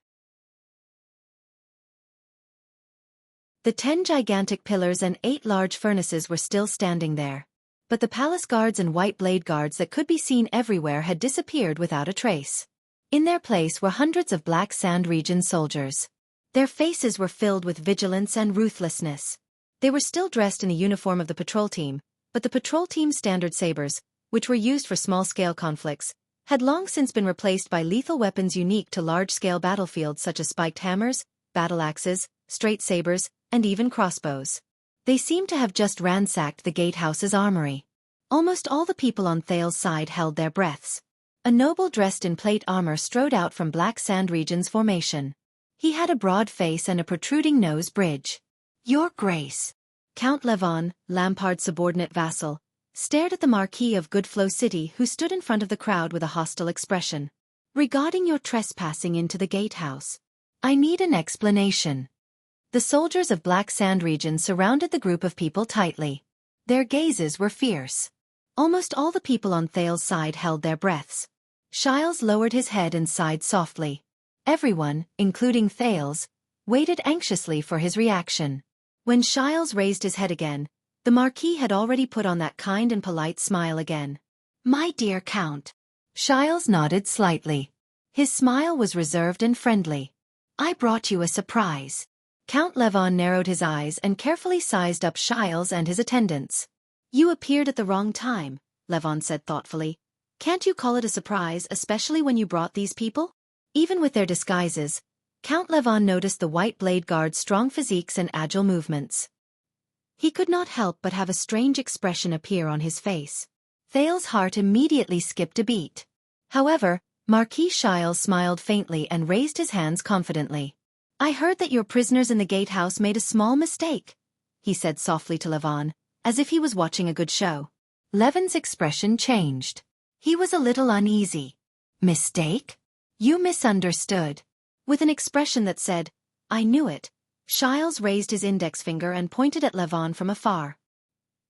Speaker 1: The 10 gigantic pillars and 8 large furnaces were still standing there. But the palace guards and white blade guards that could be seen everywhere had disappeared without a trace. In their place were hundreds of Black Sand Region soldiers. Their faces were filled with vigilance and ruthlessness. They were still dressed in the uniform of the patrol team, but the patrol team's standard sabers, which were used for small-scale conflicts, had long since been replaced by lethal weapons unique to large-scale battlefields such as spiked hammers, battle axes, straight sabers, and even crossbows. They seemed to have just ransacked the gatehouse's armory. Almost all the people on Thales' side held their breaths. A noble dressed in plate armor strode out from Black Sand Region's formation. He had a broad face and a protruding nose bridge.
Speaker 2: Your Grace. Count Levon, Lampard's subordinate vassal, stared at the Marquis of Goodflow City who stood in front of the crowd with a hostile expression. Regarding your trespassing into the gatehouse,
Speaker 1: I need an explanation. The soldiers of Black Sand Region surrounded the group of people tightly. Their gazes were fierce.
Speaker 2: Almost all the people on Thales' side held their breaths.
Speaker 1: Shiles lowered his head and sighed softly. Everyone, including Thales, waited anxiously for his reaction.
Speaker 2: When Shiles raised his head again, the Marquis had already put on that kind and polite smile again.
Speaker 1: My dear Count. Shiles nodded slightly. His smile was reserved and friendly. I brought you a surprise. Count Levon narrowed his eyes and carefully sized up Shiles and his attendants.
Speaker 2: You appeared at the wrong time, Levon said thoughtfully. Can't you call it a surprise, especially when you brought these people?
Speaker 1: Even with their disguises, Count Levon noticed the white blade guards' strong physiques and agile movements.
Speaker 2: He could not help but have a strange expression appear on his face.
Speaker 1: Thales' heart immediately skipped a beat. However, Marquis Shiles smiled faintly and raised his hands confidently.
Speaker 2: I heard that your prisoners in the gatehouse made a small mistake, he said softly to Levon, as if he was watching a good show.
Speaker 1: Levon's expression changed. He was a little uneasy. Mistake? You misunderstood.
Speaker 2: With an expression that said, I knew it, Shiles raised his index finger and pointed at Levon from afar.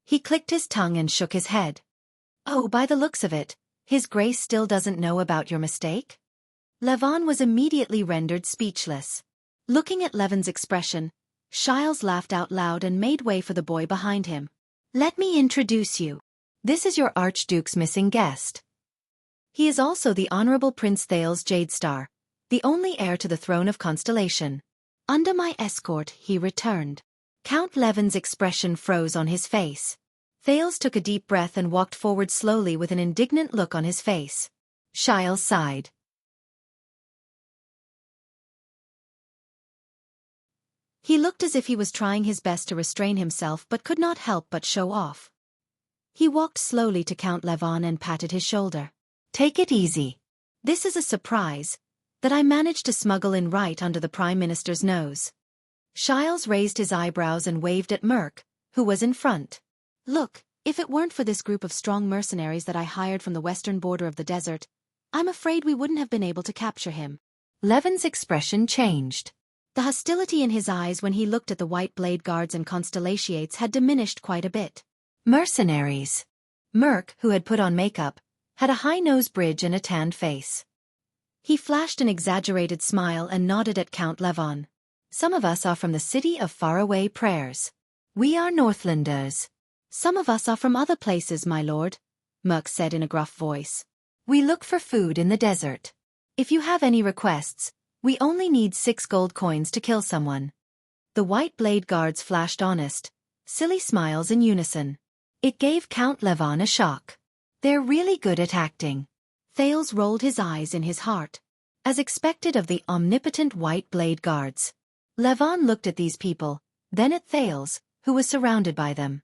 Speaker 1: He clicked his tongue and shook his head. Oh, by the looks of it, His Grace still doesn't know about your mistake?
Speaker 2: Levon was immediately rendered speechless. Looking at Levon's expression, Shiles laughed out loud and made way for the boy behind him.
Speaker 1: Let me introduce you. This is your Archduke's missing guest. He is also the Honorable Prince Thales Jadestar, the only heir to the throne of Constellation.
Speaker 2: Under my escort, he returned.
Speaker 1: Count Levon's expression froze on his face. Thales took a deep breath and walked forward slowly with an indignant look on his face. Shiles sighed.
Speaker 2: He looked as if he was trying his best to restrain himself but could not help but show off. He walked slowly to Count Levon and patted his shoulder.
Speaker 1: Take it easy.
Speaker 2: This is a surprise that I managed to smuggle in right under the Prime Minister's nose.
Speaker 1: Shiles raised his eyebrows and waved at Merc, who was in front.
Speaker 2: Look, if it weren't for this group of strong mercenaries that I hired from the western border of the desert, I'm afraid we wouldn't have been able to capture him.
Speaker 1: Levon's expression changed.
Speaker 2: The hostility in his eyes when he looked at the white blade guards and constellations had diminished quite a bit.
Speaker 1: Mercenaries. Merc, who had put on makeup, had a high nose bridge and a tanned face.
Speaker 2: He flashed an exaggerated smile and nodded at Count Levon.
Speaker 1: Some of us are from the city of faraway prayers. We are Northlanders.
Speaker 2: Some of us are from other places, my lord. Merc said in a gruff voice.
Speaker 1: We look for food in the desert. If you have any requests, we only need 6 gold coins to kill someone. The white blade guards flashed honest, silly smiles in unison. It gave Count Levon a shock. They're really good at acting.
Speaker 2: Thales rolled his eyes in his heart.
Speaker 1: As expected of the omnipotent white blade guards. Levon looked at these people, then at Thales, who was surrounded by them.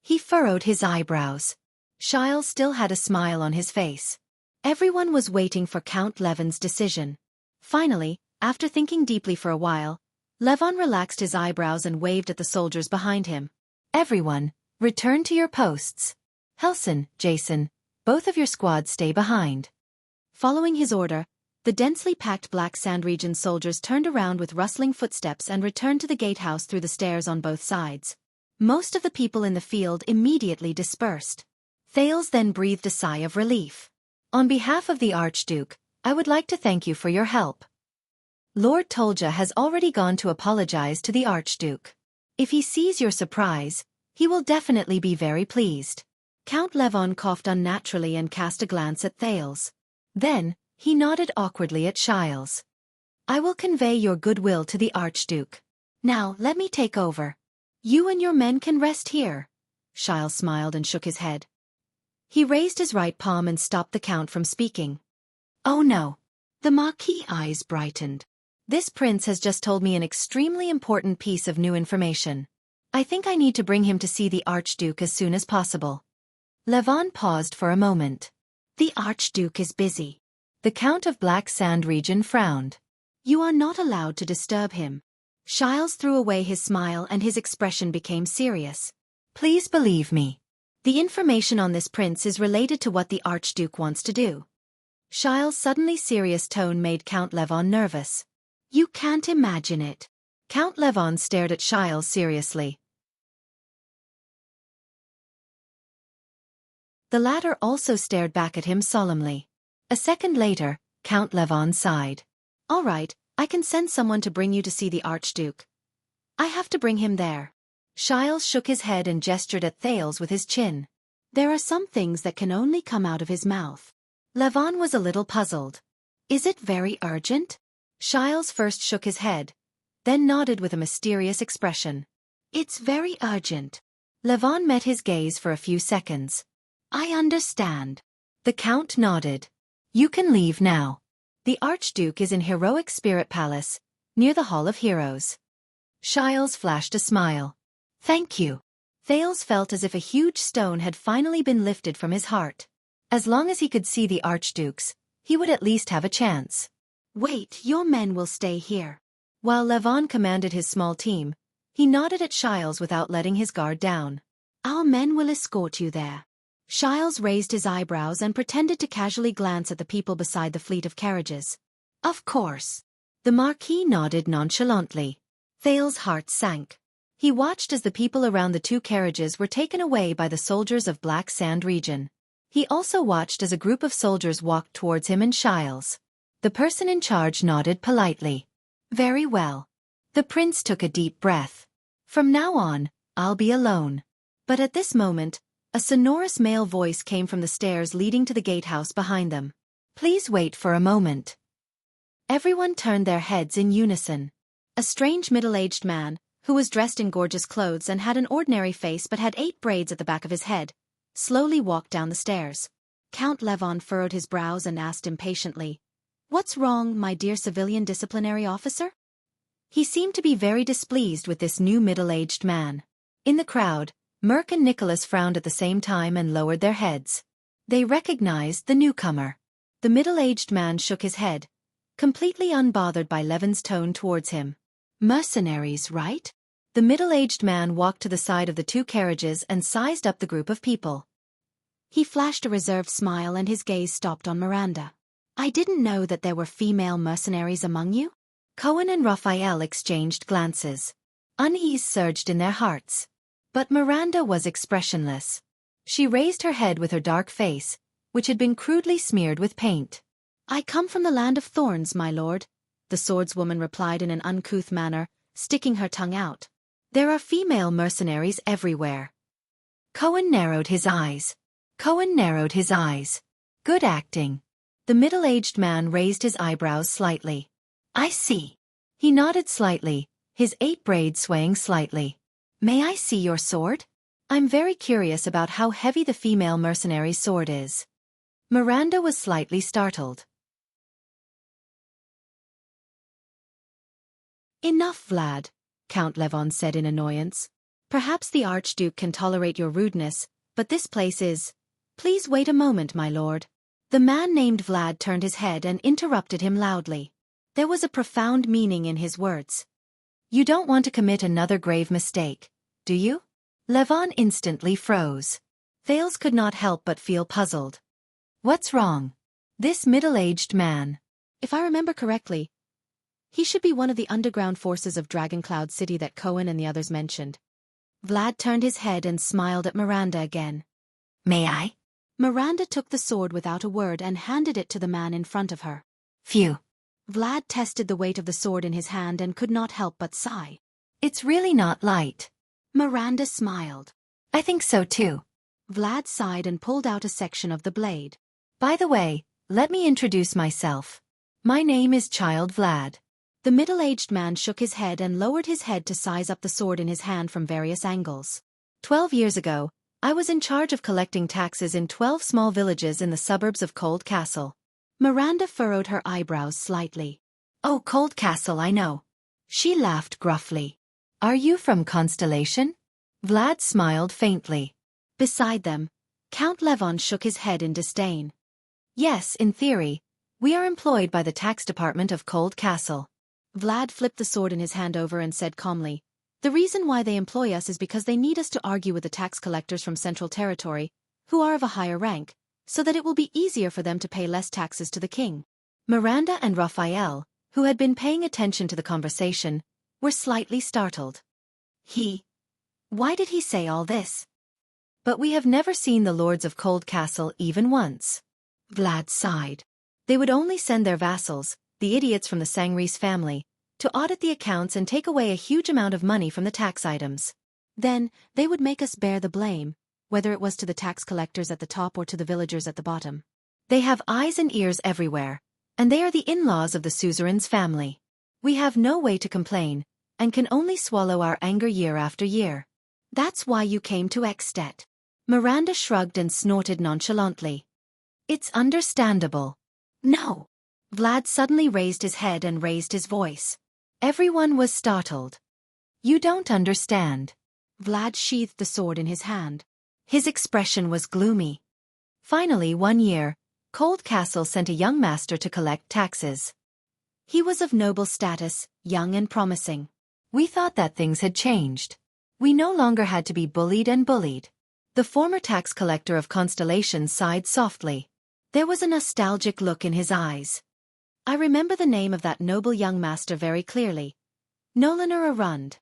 Speaker 1: He furrowed his eyebrows. Shiles still had a smile on his face. Everyone was waiting for Count Levon's decision. Finally, after thinking deeply for a while, Levon relaxed his eyebrows and waved at the soldiers behind him. Everyone, return to your posts. Helson, Jason, both of your squads stay behind.
Speaker 2: Following his order, the densely packed Black Sand region soldiers turned around with rustling footsteps and returned to the gatehouse through the stairs on both sides. Most of the people in the field immediately dispersed.
Speaker 1: Thales then breathed a sigh of relief. On behalf of the Archduke, I would like to thank you for your help. Lord Tolja has already gone to apologize to the Archduke. If he sees your surprise, he will definitely be very pleased.
Speaker 2: Count Levon coughed unnaturally and cast a glance at Thales.
Speaker 1: Then, he nodded awkwardly at Shiles. I will convey your goodwill to the Archduke. Now, let me take over.
Speaker 2: You and your men can rest here. Shiles smiled and shook his head.
Speaker 1: He raised his right palm and stopped the Count from speaking. Oh no. The Marquis' eyes brightened. This prince has just told me an extremely important piece of new information. I think I need to bring him to see the Archduke as soon as possible. Levon paused for a moment. The Archduke is busy. The Count of Black Sand region frowned.
Speaker 2: You are not allowed to disturb him. Shiles threw away his smile and his expression became serious.
Speaker 1: Please believe me. The information on this prince is related to what the Archduke wants to do. Shiles' suddenly serious tone made Count Levon nervous. You can't imagine it. Count Levon stared at Shiles seriously. The latter also stared back at him solemnly. A second later, Count Levon sighed.
Speaker 2: All right, I can send someone to bring you to see the Archduke. I have to bring him there.
Speaker 1: Shiles shook his head and gestured at Thales with his chin.
Speaker 2: There are some things that can only come out of his mouth.
Speaker 1: Levon was a little puzzled. Is it very urgent? Shiles first shook his head, then nodded with a mysterious expression. It's very urgent. Levon met his gaze for a few seconds. I understand. The Count nodded. You can leave now. The Archduke is in Heroic Spirit Palace, near the Hall of Heroes. Shiles flashed a smile. Thank you. Thales felt as if a huge stone had finally been lifted from his heart. As long as he could see the Archduke's, he would at least have a chance.
Speaker 2: Wait, your men will stay here.
Speaker 1: While Levon commanded his small team, he nodded at Shiles without letting his guard down.
Speaker 2: Our men will escort you there. Shiles raised his eyebrows and pretended to casually glance at the people beside the fleet of carriages.
Speaker 1: Of course. The Marquis nodded nonchalantly. Thales' heart sank. He watched as the people around the 2 carriages were taken away by the soldiers of Black Sand region. He also watched as a group of soldiers walked towards him and Shiles. The person in charge nodded politely. Very well. The prince took a deep breath. From now on, I'll be alone. But at this moment, a sonorous male voice came from the stairs leading to the gatehouse behind them. Please wait for a moment. Everyone turned their heads in unison. A strange middle-aged man, who was dressed in gorgeous clothes and had an ordinary face but had 8 braids at the back of his head, slowly walked down the stairs.
Speaker 2: Count Levon furrowed his brows and asked impatiently, What's wrong, my dear civilian disciplinary officer?
Speaker 1: He seemed to be very displeased with this new middle-aged man. In the crowd, Merc and Nicholas frowned at the same time and lowered their heads. They recognized the newcomer. The middle-aged man shook his head, completely unbothered by Levon's tone towards him. Mercenaries, right? The middle-aged man walked to the side of the 2 carriages and sized up the group of people.
Speaker 2: He flashed a reserved smile and his gaze stopped on Miranda. I didn't know that there were female mercenaries among you.
Speaker 1: Cohen and Raphael exchanged glances. Unease surged in their hearts. But Miranda was expressionless. She raised her head with her dark face, which had been crudely smeared with paint.
Speaker 2: I come from the land of thorns, my lord, the swordswoman replied in an uncouth manner, sticking her tongue out.
Speaker 1: There are female mercenaries everywhere. Cohen narrowed his eyes. Cohen narrowed his eyes. Good acting. The middle-aged man raised his eyebrows slightly. I see. He nodded slightly, his 8 braids swaying slightly. May I see your sword? I'm very curious about how heavy the female mercenary's sword is. Miranda was slightly startled.
Speaker 2: Enough, Vlad, Count Levon said in annoyance. Perhaps the Archduke can tolerate your rudeness, but this place is... Please wait a moment, my lord. The man named Vlad turned his head and interrupted him loudly. There was a profound meaning in his words.
Speaker 1: You don't want to commit another grave mistake, do you? Levon instantly froze. Thales could not help but feel puzzled. What's wrong? This middle-aged man.
Speaker 2: If I remember correctly, he should be one of the underground forces of Dragoncloud City that Cohen and the others mentioned. Vlad turned his head and smiled at Miranda again.
Speaker 1: May I?
Speaker 2: Miranda took the sword without a word and handed it to the man in front of her.
Speaker 1: Phew.
Speaker 2: Vlad tested the weight of the sword in his hand and could not help but sigh.
Speaker 1: It's really not light.
Speaker 2: Miranda smiled.
Speaker 1: I think so too.
Speaker 2: Vlad sighed and pulled out a section of the blade.
Speaker 1: By the way, let me introduce myself. My name is Child Vlad.
Speaker 2: The middle-aged man shook his head and lowered his head to size up the sword in his hand from various angles.
Speaker 1: 12 years ago, I was in charge of collecting taxes in 12 small villages in the suburbs of Cold Castle.
Speaker 2: Miranda furrowed her eyebrows slightly.
Speaker 1: Oh, Cold Castle, I know. She laughed gruffly. Are you from Constellation? Vlad smiled faintly.
Speaker 2: Beside them, Count Levon shook his head in disdain.
Speaker 1: Yes, in theory. We are employed by the tax department of Cold Castle.
Speaker 2: Vlad flipped the sword in his hand over and said calmly, The reason why they employ us is because they need us to argue with the tax collectors from Central Territory, who are of a higher rank, so that it will be easier for them to pay less taxes to the king.
Speaker 1: Miranda and Raphael, who had been paying attention to the conversation, were slightly startled. Why did he say all this? But we have never seen the lords of Cold Castle even once. Vlad sighed. They would only send their vassals, the idiots from the Sangris family, to audit the accounts and take away a huge amount of money from the tax items.
Speaker 2: Then, they would make us bear the blame, whether it was to the tax collectors at the top or to the villagers at the bottom.
Speaker 1: They have eyes and ears everywhere, and they are the in-laws of the suzerain's family. We have no way to complain, and can only swallow our anger year after year.
Speaker 2: That's why you came to At.
Speaker 1: Miranda shrugged and snorted nonchalantly. It's understandable. No. Vlad suddenly raised his head and raised his voice. Everyone was startled. You don't understand.
Speaker 2: Vlad sheathed the sword in his hand.
Speaker 1: His expression was gloomy. Finally, one year, Cold Castle sent a young master to collect taxes. He was of noble status, young and promising. We thought that things had changed. We no longer had to be bullied and bullied. The former tax collector of Constellation sighed softly. There was a nostalgic look in his eyes. I remember the name of that noble young master very clearly. Nolaner Arund.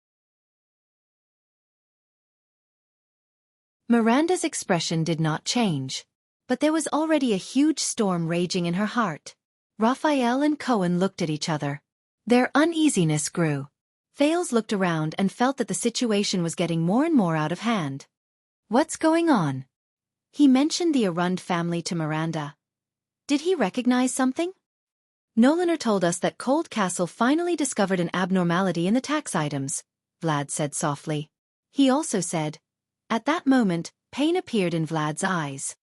Speaker 1: Miranda's expression did not change, but there was already a huge storm raging in her heart. Raphael and Cohen looked at each other. Their uneasiness grew. Thales looked around and felt that the situation was getting more and more out of hand. What's going on? He mentioned the Arund family to Miranda. Did he recognize something? Nolaner told us that Cold Castle finally discovered an abnormality in the tax items, Vlad said softly. He also said, at that moment, pain appeared in Vlad's eyes.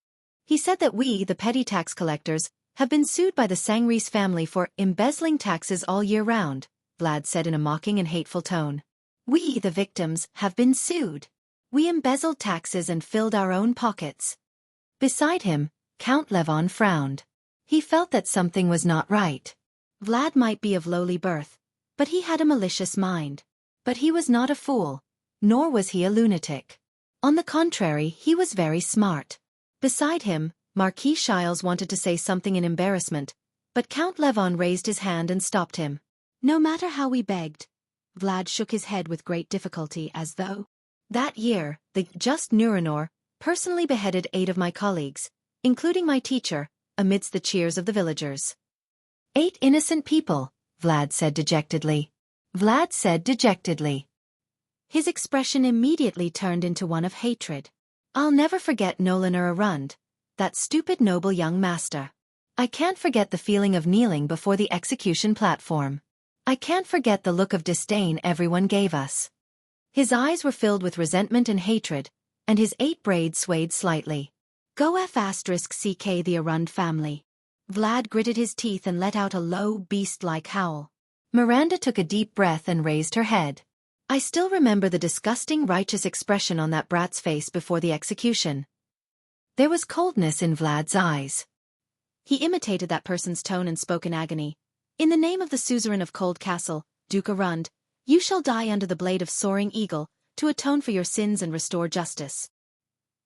Speaker 1: He said that we, the petty tax collectors, have been sued by the Sangris family for embezzling taxes all year round, Vlad said in a mocking and hateful tone. We, the victims, have been sued. We embezzled taxes and filled our own pockets. Beside him, Count Levon frowned. He felt that something was not right. Vlad might be of lowly birth, but he had a malicious mind. But he was not a fool, nor was he a lunatic. On the contrary, he was very smart. Beside him, Marquis Shiles wanted to say something in embarrassment, but Count Levon raised his hand and stopped him. No matter how we begged. Vlad shook his head with great difficulty as though. That year, the just Nurenor personally beheaded 8 of my colleagues, including my teacher, amidst the cheers of the villagers. 8 innocent people, Vlad said dejectedly. His expression immediately turned into one of hatred. I'll never forget Nolaner Arund, that stupid noble young master. I can't forget the feeling of kneeling before the execution platform. I can't forget the look of disdain everyone gave us. His eyes were filled with resentment and hatred, and his 8 braids swayed slightly.
Speaker 2: Go F***ck the Arund family. Vlad gritted his teeth and let out a low, beast-like howl.
Speaker 1: Miranda took a deep breath and raised her head. I still remember the disgusting righteous expression on that brat's face before the execution. There was coldness in Vlad's eyes.
Speaker 2: He imitated that person's tone and spoke in agony. In the name of the suzerain of Cold Castle, Duke Arund, you shall die under the blade of Soaring Eagle, to atone for your sins and restore justice.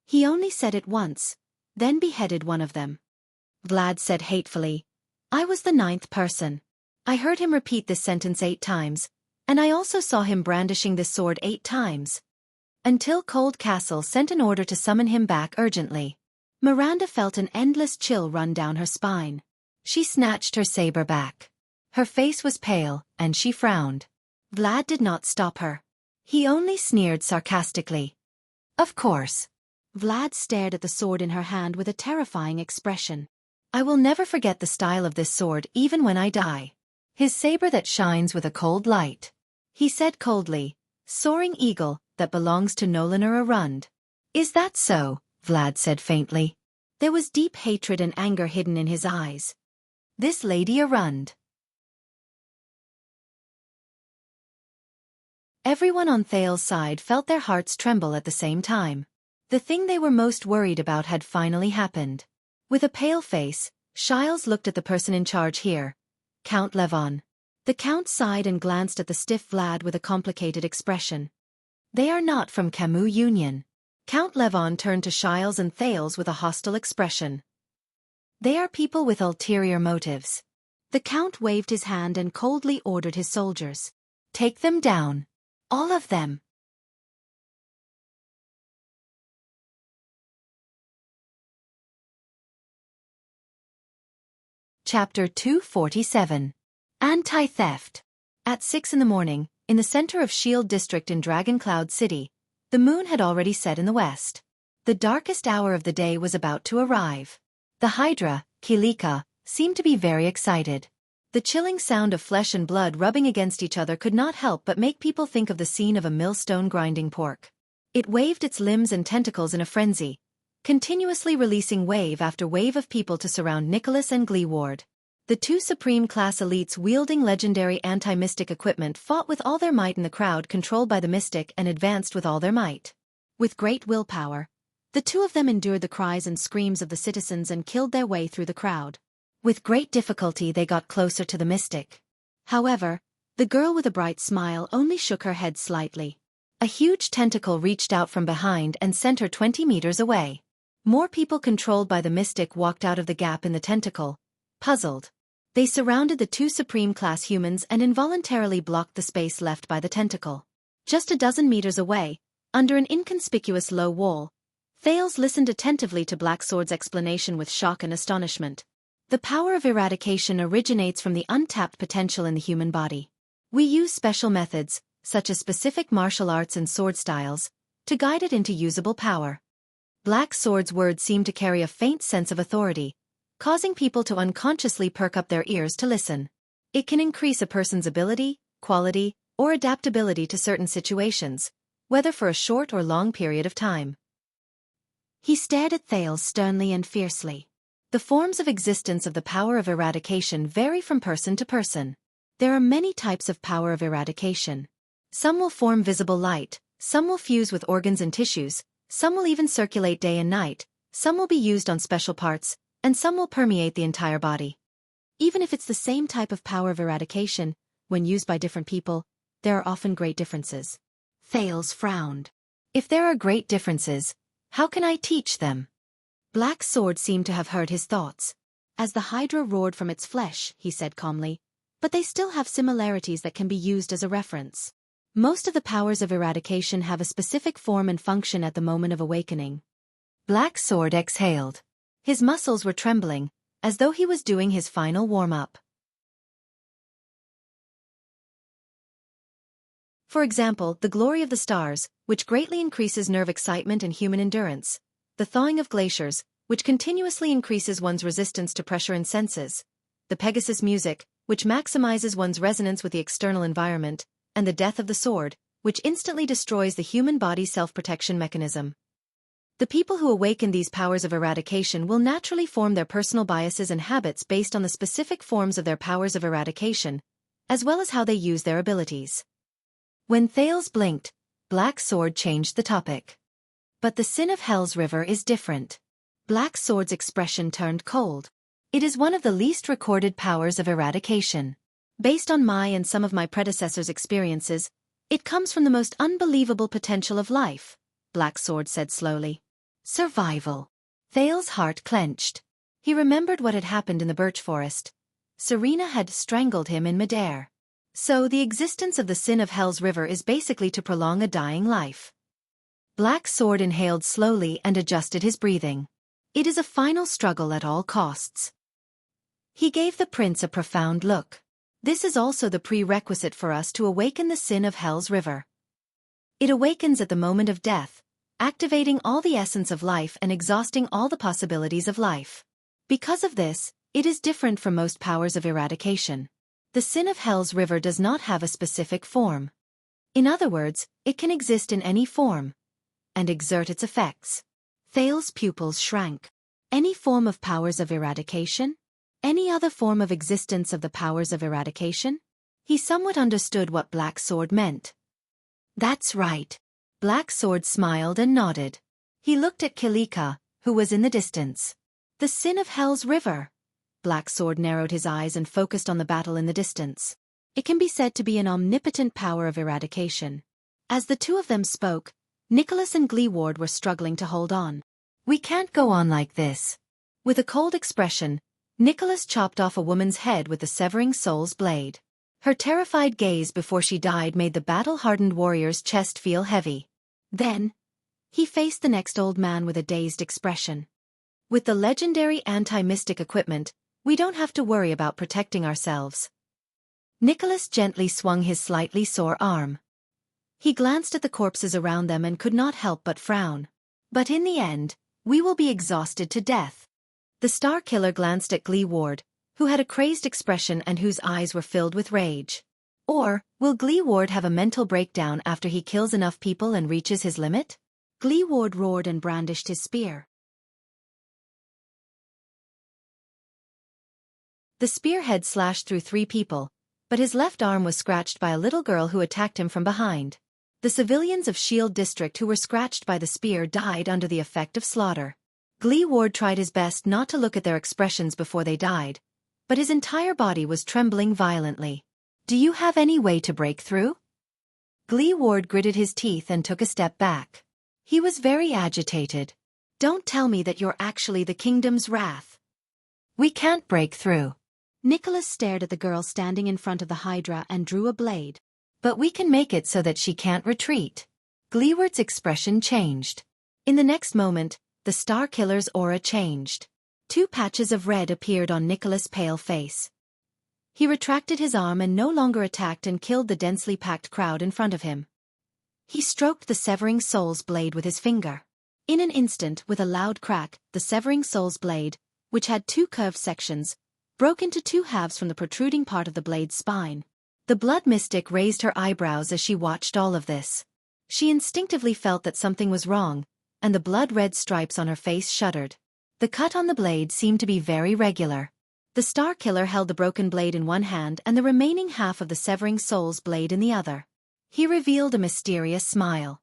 Speaker 2: He only said it once, then beheaded one of them.
Speaker 1: Vlad said hatefully. I was the 9th person. I heard him repeat this sentence 8 times, and I also saw him brandishing this sword 8 times. Until Cold Castle sent an order to summon him back urgently.
Speaker 2: Miranda felt an endless chill run down her spine.
Speaker 1: She snatched her saber back. Her face was pale, and she frowned. Vlad did not stop her. He only sneered sarcastically. Of course.
Speaker 2: Vlad stared at the sword in her hand with a terrifying expression.
Speaker 1: I will never forget the style of this sword even when I die. His saber that shines with a cold light. He said coldly, Soaring Eagle, that belongs to Nolaner Arund. Is that so? Vlad said faintly.
Speaker 2: There was deep hatred and anger hidden in his eyes.
Speaker 1: This Lady Arund. Everyone on Thal's side felt their hearts tremble at the same time. The thing they were most worried about had finally happened. With a pale face, Shiles looked at the person in charge here, Count Levon. The Count sighed and glanced at the stiff Vlad with a complicated expression. They are not from Camus Union. Count Levon turned to Shiles and Thales with a hostile expression. They are people with ulterior motives.
Speaker 2: The Count waved his hand and coldly ordered his soldiers.
Speaker 1: Take them down. All of them. Chapter 247. Anti-Theft. At 6 in the morning, in the center of Shield District in Dragon Cloud City, the moon had already set in the west. The darkest hour of the day was about to arrive. The Hydra, Kilika, seemed to be very excited. The chilling sound of flesh and blood rubbing against each other could not help but make people think of the scene of a millstone grinding pork. It waved its limbs and tentacles in a frenzy, continuously releasing wave after wave of people to surround Nicholas and Gleeward. The 2 Supreme-class elites wielding legendary anti-mystic equipment fought with all their might in the crowd controlled by the mystic and advanced with all their might.
Speaker 2: With great willpower, the 2 of them endured the cries and screams of the citizens and killed their way through the crowd.
Speaker 1: With great difficulty they got closer to the mystic.
Speaker 2: However, the girl with a bright smile only shook her head slightly.
Speaker 1: A huge tentacle reached out from behind and sent her 20 meters away. More people controlled by the mystic walked out of the gap in the tentacle, puzzled. They surrounded the 2 Supreme-class humans and involuntarily blocked the space left by the tentacle. Just a dozen meters away, under an inconspicuous low wall, Thales listened attentively to Blacksword's explanation with shock and astonishment. The power of eradication originates from the untapped potential in the human body. We use special methods, such as specific martial arts and sword styles, to guide it into usable power. Blacksword's words seemed to carry a faint sense of authority, causing people to unconsciously perk up their ears to listen. It can increase a person's ability, quality, or adaptability to certain situations, whether for a short or long period of time.
Speaker 2: He stared at Thales sternly and fiercely.
Speaker 1: The forms of existence of the power of eradication vary from person to person.
Speaker 2: There are many types of power of eradication.
Speaker 1: Some will form visible light, some will fuse with organs and tissues, some will even circulate day and night, some will be used on special parts, and some will permeate the entire body.
Speaker 2: Even if it's the same type of power of eradication, when used by different people, there are often great differences.
Speaker 1: Thales frowned. If there are great differences, how can I teach them?
Speaker 2: Black Sword seemed to have heard his thoughts. As the Hydra roared from its flesh, he said calmly, but they still have similarities that can be used as a reference. Most of the powers of eradication have a specific form and function at the moment of awakening.
Speaker 1: Black Sword exhaled. His muscles were trembling, as though he was doing his final warm-up. For example, the glory of the stars, which greatly increases nerve excitement and human endurance, the thawing of glaciers, which continuously increases one's resistance to pressure and senses, the Pegasus music, which maximizes one's resonance with the external environment, and the death of the sword, which instantly destroys the human body's self-protection mechanism. The people who awaken these powers of eradication will naturally form their personal biases and habits based on the specific forms of their powers of eradication, as well as how they use their abilities. When Thales blinked, Black Sword changed the topic. But the sin of Hell's River is different. Black Sword's expression turned cold. It is one of the least recorded powers of eradication. Based on my and some of my predecessors' experiences, it comes from the most unbelievable potential of life, Black Sword said slowly. Survival. Thales' heart clenched. He remembered what had happened in the birch forest. Serena had strangled him in midair. So the existence of the sin of Hell's River is basically to prolong a dying life. Black Sword inhaled slowly and adjusted his breathing. It is a final struggle at all costs. He gave the prince a profound look. This is also the prerequisite for us to awaken the sin of Hell's River. It awakens at the moment of death, activating all the essence of life and exhausting all the possibilities of life. Because of this, it is different from most powers of eradication. The sin of Hell's River does not have a specific form. In other words, it can exist in any form and exert its effects. Thales' pupils shrank. Any form of powers of eradication? Any other form of existence of the powers of eradication? He somewhat understood what Black Sword meant. That's right. Black Sword smiled and nodded. He looked at Kilika, who was in the distance. The sin of Hell's River. Black Sword narrowed his eyes and focused on the battle in the distance. It can be said to be an omnipotent power of eradication. As the two of them spoke, Nicholas and Gleeward were struggling to hold on. We can't go on like this. With a cold expression, Nicholas chopped off a woman's head with the severing soul's blade. Her terrified gaze before she died made the battle-hardened warrior's chest feel heavy. Then, he faced the next old man with a dazed expression. With the legendary anti-mystic equipment, we don't have to worry about protecting ourselves. Nicholas gently swung his slightly sore arm. He glanced at the corpses around them and could not help but frown. But in the end, we will be exhausted to death. The Star Killer glanced at Gleeward, who had a crazed expression and whose eyes were filled with rage. Or, will Gleeward have a mental breakdown after he kills enough people and reaches his limit? Gleeward roared and brandished his spear. The spearhead slashed through 3 people, but his left arm was scratched by a little girl who attacked him from behind. The civilians of Shield District who were scratched by the spear died under the effect of slaughter. Gleeward tried his best not to look at their expressions before they died, but his entire body was trembling violently. Do you have any way to break through? Gleeward gritted his teeth and took a step back. He was very agitated. Don't tell me that you're actually the kingdom's wrath. We can't break through. Nicholas stared at the girl standing in front of the Hydra and drew a blade. But we can make it so that she can't retreat. Gleeward's expression changed. In the next moment, the Star Killer's aura changed. 2 patches of red appeared on Nicholas' pale face. He retracted his arm and no longer attacked and killed the densely packed crowd in front of him. He stroked the Severing Soul's blade with his finger. In an instant, with a loud crack, the Severing Soul's blade, which had 2 curved sections, broke into 2 halves from the protruding part of the blade's spine. The Blood Mystic raised her eyebrows as she watched all of this. She instinctively felt that something was wrong, and the blood-red stripes on her face shuddered. The cut on the blade seemed to be very regular. The Star Killer held the broken blade in one hand and the remaining half of the Severing Soul's blade in the other. He revealed a mysterious smile.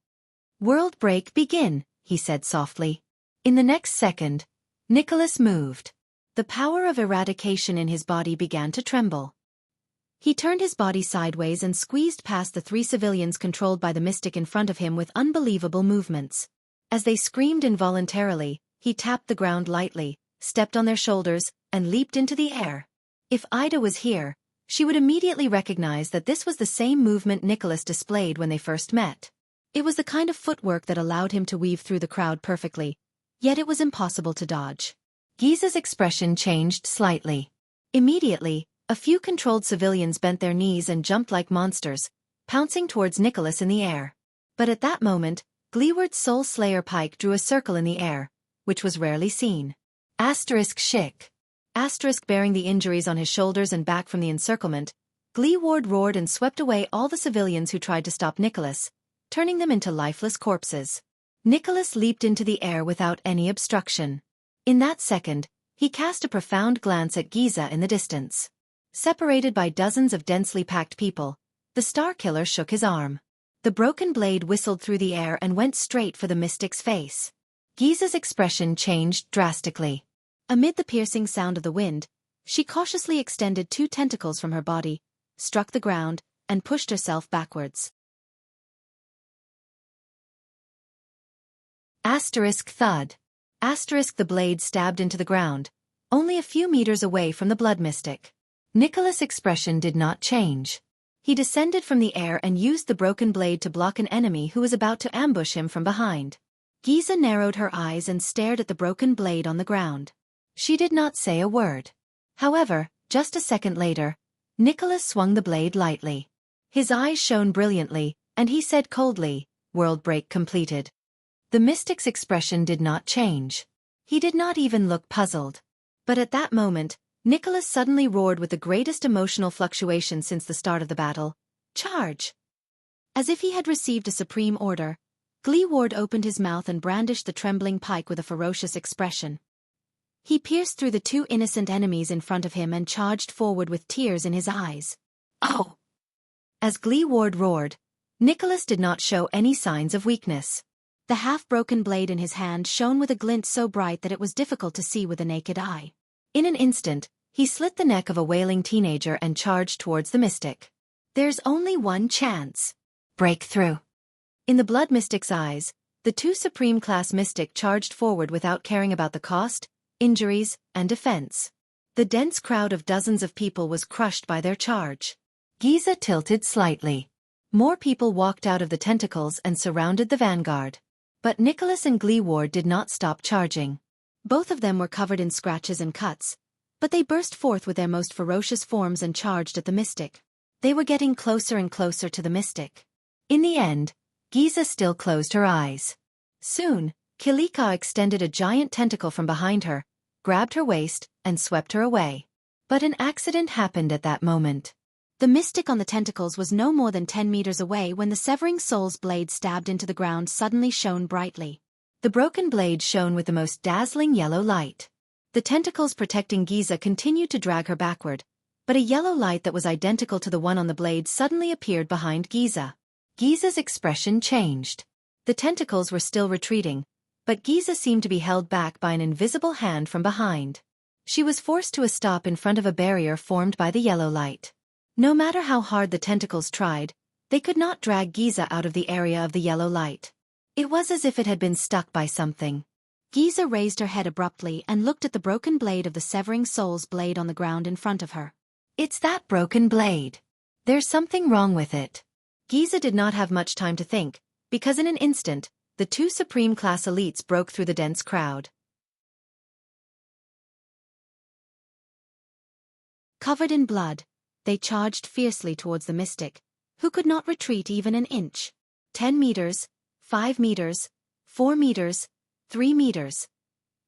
Speaker 1: World break begin, he said softly. In the next second, Nicholas moved. The power of eradication in his body began to tremble. He turned his body sideways and squeezed past the 3 civilians controlled by the mystic in front of him with unbelievable movements. As they screamed involuntarily, he tapped the ground lightly, stepped on their shoulders, and leaped into the air. If Ida was here, she would immediately recognize that this was the same movement Nicholas displayed when they first met. It was the kind of footwork that allowed him to weave through the crowd perfectly, yet it was impossible to dodge. Giza's expression changed slightly. Immediately, a few controlled civilians bent their knees and jumped like monsters, pouncing towards Nicholas in the air. But at that moment, Gleeward's Soul Slayer pike drew a circle in the air, which was rarely seen. Schick. Bearing the injuries on his shoulders and back from the encirclement, Gleeward roared and swept away all the civilians who tried to stop Nicholas, turning them into lifeless corpses. Nicholas leaped into the air without any obstruction. In that second, he cast a profound glance at Giza in the distance. Separated by dozens of densely packed people, the Star Killer shook his arm. The broken blade whistled through the air and went straight for the mystic's face. Giza's expression changed drastically. Amid the piercing sound of the wind, she cautiously extended 2 tentacles from her body, struck the ground, and pushed herself backwards. Thud. The blade stabbed into the ground, only a few meters away from the blood mystic. Nicholas' expression did not change. He descended from the air and used the broken blade to block an enemy who was about to ambush him from behind. Giza narrowed her eyes and stared at the broken blade on the ground. She did not say a word. However, just a second later, Nicholas swung the blade lightly. His eyes shone brilliantly, and he said coldly, "World break completed." The mystic's expression did not change. He did not even look puzzled. But at that moment, Nicholas suddenly roared with the greatest emotional fluctuation since the start of the battle. "Charge!" As if he had received a supreme order, Gleeward opened his mouth and brandished the trembling pike with a ferocious expression. He pierced through the 2 innocent enemies in front of him and charged forward with tears in his eyes. "Oh!" As Gleeward roared, Nicholas did not show any signs of weakness. The half-broken blade in his hand shone with a glint so bright that it was difficult to see with the naked eye. In an instant, he slit the neck of a wailing teenager and charged towards the mystic. "There's only one chance. Break through." In the blood mystic's eyes, the 2 supreme-class mystic charged forward without caring about the cost, injuries, and defense. The dense crowd of dozens of people was crushed by their charge. Giza tilted slightly. More people walked out of the tentacles and surrounded the vanguard. But Nicholas and Gleeward did not stop charging. Both of them were covered in scratches and cuts, but they burst forth with their most ferocious forms and charged at the mystic. They were getting closer and closer to the mystic. In the end, Giza still closed her eyes. Soon, Kilika extended a giant tentacle from behind her, grabbed her waist, and swept her away. But an accident happened at that moment. The mystic on the tentacles was no more than 10 meters away when the severing soul's blade stabbed into the ground suddenly shone brightly. The broken blade shone with the most dazzling yellow light. The tentacles protecting Giza continued to drag her backward, but a yellow light that was identical to the one on the blade suddenly appeared behind Giza. Giza's expression changed. The tentacles were still retreating, but Giza seemed to be held back by an invisible hand from behind. She was forced to a stop in front of a barrier formed by the yellow light. No matter how hard the tentacles tried, they could not drag Giza out of the area of the yellow light. It was as if it had been stuck by something. Giza raised her head abruptly and looked at the broken blade of the severing soul's blade on the ground in front of her. "It's that broken blade. There's something wrong with it." Giza did not have much time to think, because in an instant, the 2 supreme-class elites broke through the dense crowd. Covered in blood, they charged fiercely towards the mystic, who could not retreat even an inch. 10 meters, 5 meters, 4 meters, 3 meters.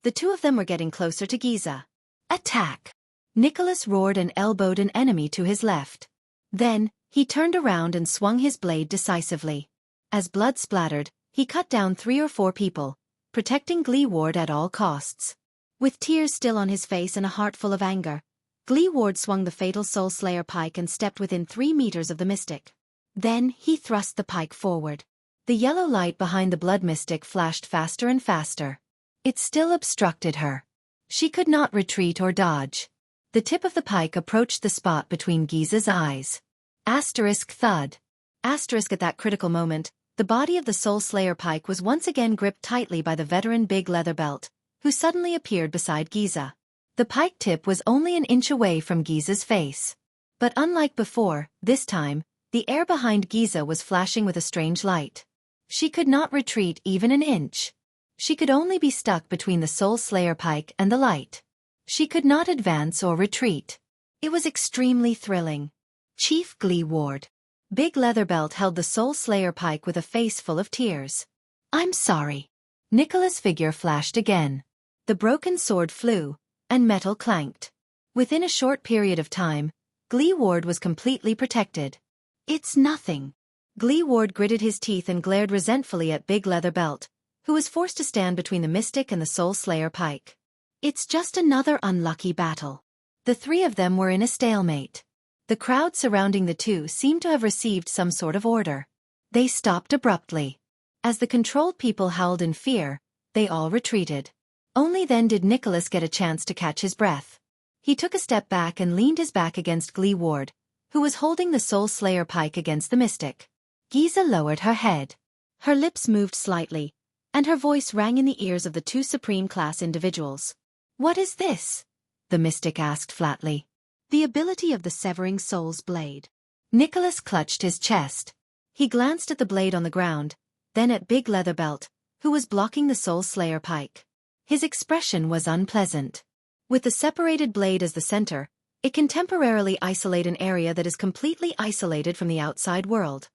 Speaker 1: The 2 of them were getting closer to Giza. "Attack!" Nicholas roared and elbowed an enemy to his left. Then, he turned around and swung his blade decisively. As blood splattered, he cut down 3 or 4 people, protecting Gleeward at all costs. With tears still on his face and a heart full of anger, Gleeward swung the fatal Soul Slayer pike and stepped within 3 meters of the mystic. Then, he thrust the pike forward. The yellow light behind the blood mystic flashed faster and faster. It still obstructed her. She could not retreat or dodge. The tip of the pike approached the spot between Giza's eyes. Thud. At that critical moment, the body of the Soul Slayer pike was once again gripped tightly by the veteran Big Leather Belt, who suddenly appeared beside Giza. The pike tip was only an inch away from Giza's face. But unlike before, this time, the air behind Giza was flashing with a strange light. She could not retreat even an inch. She could only be stuck between the Soul Slayer pike and the light. She could not advance or retreat. It was extremely thrilling. Chief Gleeward. Big Leather Belt held the Soul Slayer pike with a face full of tears. "I'm sorry." Nicholas' figure flashed again. The broken sword flew, and metal clanked. Within a short period of time, Glee Ward was completely protected.
Speaker 2: It's nothing.
Speaker 1: Glee Ward gritted his teeth and glared resentfully at Big Leather Belt, who was forced to stand between the Mystic and the Soul Slayer Pike.
Speaker 2: It's just another unlucky battle.
Speaker 1: The three of them were in a stalemate. The crowd surrounding the two seemed to have received some sort of order. They stopped abruptly. As the controlled people howled in fear, they all retreated. Only then did Nicholas get a chance to catch his breath. He took a step back and leaned his back against Glee Ward, who was holding the Soul Slayer Pike against the Mystic. Giza lowered her head.
Speaker 2: Her lips moved slightly, and her voice rang in the ears of the two supreme-class individuals.
Speaker 1: "What is this?" the Mystic asked flatly.
Speaker 2: "The ability of the Severing Soul's blade."
Speaker 1: Nicholas clutched his chest. He glanced at the blade on the ground, then at Big Leather Belt, who was blocking the Soul Slayer Pike. His expression was unpleasant. With the separated blade as the center, it can temporarily isolate an area that is completely isolated from the outside world.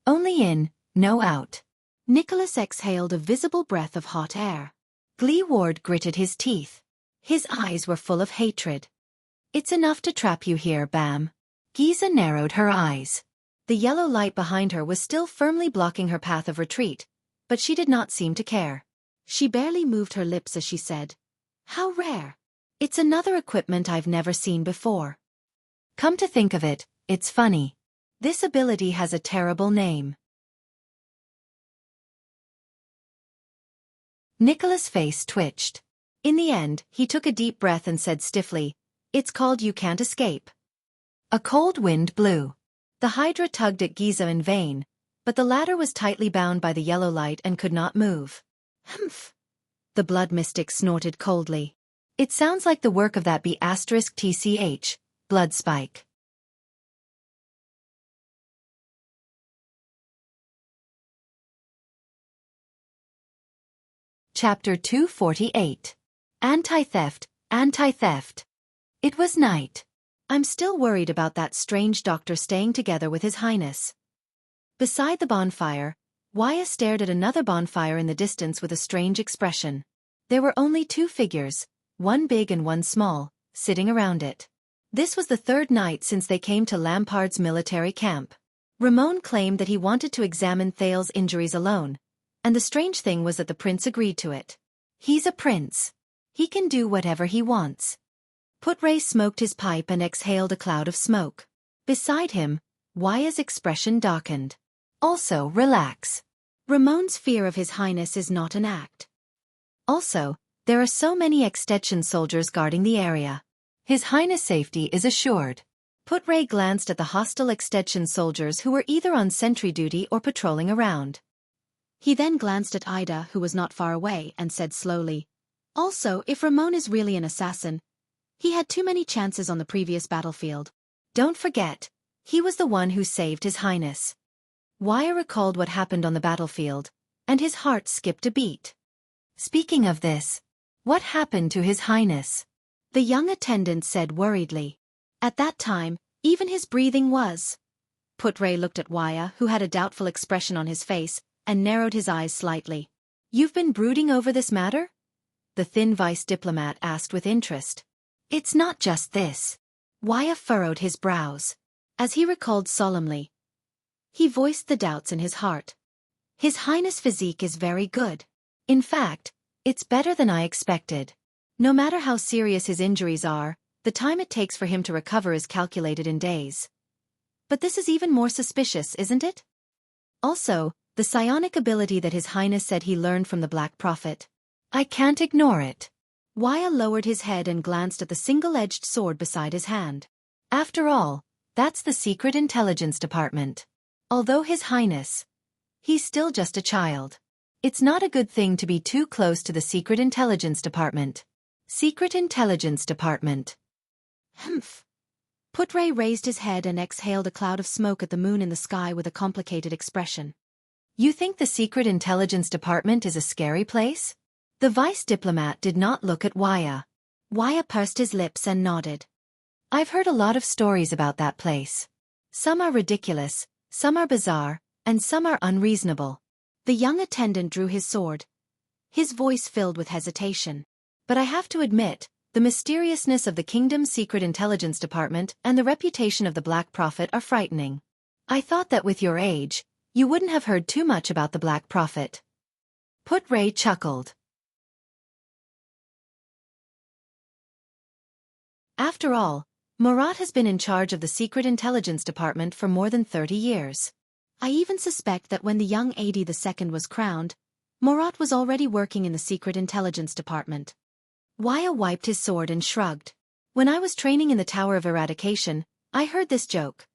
Speaker 1: Only in, no out.
Speaker 2: Nicholas exhaled a visible breath of hot air.
Speaker 1: Glee Ward gritted his teeth. His eyes were full of hatred. "It's enough to trap you here, Bam." Giza narrowed her eyes. The yellow light behind her was still firmly blocking her path of retreat, but she did not seem to care.
Speaker 2: She barely moved her lips as she said, "How rare."
Speaker 1: "It's another equipment I've never seen before. Come to think of it, it's funny. This ability has a terrible name." Nicholas' face twitched. In the end, he took a deep breath and said stiffly, "It's called You Can't Escape." A cold wind blew. The Hydra tugged at Giza in vain, but the latter was tightly bound by the yellow light and could not move.
Speaker 2: "Humph."
Speaker 1: The Blood Mystic snorted coldly. "It sounds like the work of that B*TCH, Blood Spike." Chapter 248. Anti-Theft, Anti-Theft. It was night. I'm still worried about that strange doctor staying together with His Highness. Beside the bonfire, Wuxia stared at another bonfire in the distance with a strange expression. There were only two figures, one big and one small, sitting around it. This was the third night since they came to Lampard's military camp. Ramon claimed that he wanted to examine Thale's injuries alone, and the strange thing was that the prince agreed to it. He's a prince. He can do whatever he wants. Putre smoked his pipe and exhaled a cloud of smoke. Beside him, Wuxia's expression darkened. "Also, relax. Ramon's fear of His Highness is not an act. Also, there are so many extension soldiers guarding the area. His Highness' safety is assured." Putre glanced at the hostile extension soldiers who were either on sentry duty or patrolling around.
Speaker 2: He then glanced at Ida, who was not far away, and said slowly, "Also, if Ramon is really an assassin, he had too many chances on the previous battlefield.
Speaker 1: Don't forget, he was the one who saved His Highness." Wuxia recalled what happened on the battlefield, and his heart skipped a beat. "Speaking of this, what happened to His Highness?"
Speaker 2: the young attendant said worriedly. "At that time, even his breathing was."
Speaker 1: Putre looked at Wuxia, who had a doubtful expression on his face, and narrowed his eyes slightly. "You've been brooding over this matter?" the thin vice diplomat asked with interest. "It's not just this." Wuxia furrowed his brows. As he recalled solemnly, he voiced the doubts in his heart. "His Highness' physique is very good. In fact, it's better than I expected. No matter how serious his injuries are, the time it takes for him to recover is calculated in days. But this is even more suspicious, isn't it? Also, the psionic ability that His Highness said he learned from the Black Prophet. I can't ignore it." Wuxia lowered his head and glanced at the single-edged sword beside his hand. "After all, that's the Secret Intelligence Department. Although His Highness, he's still just a child. It's not a good thing to be too close to the Secret Intelligence Department." Secret Intelligence Department.
Speaker 2: "Humph." Putre raised his head and exhaled a cloud of smoke at the moon in the sky with a complicated expression.
Speaker 1: "You think the Secret Intelligence Department is a scary place?" The vice diplomat did not look at Wuxia. Wuxia pursed his lips and nodded. "I've heard a lot of stories about that place. Some are ridiculous, some are bizarre, and some are unreasonable."
Speaker 2: The young attendant drew his sword, his voice filled with hesitation.
Speaker 1: But I have to admit, the mysteriousness of the kingdom's secret intelligence department and the reputation of the Black Prophet are frightening. I thought that with your age, you wouldn't have heard too much about the Black Prophet. Put Ray chuckled. After all, Murat has been in charge of the secret intelligence department for more than 30 years.
Speaker 2: I even suspect that when the young Adi II was crowned, Murat was already working in the secret intelligence department.
Speaker 1: Wuxia wiped his sword and shrugged. When I was training in the Tower of Eradication, I heard this joke.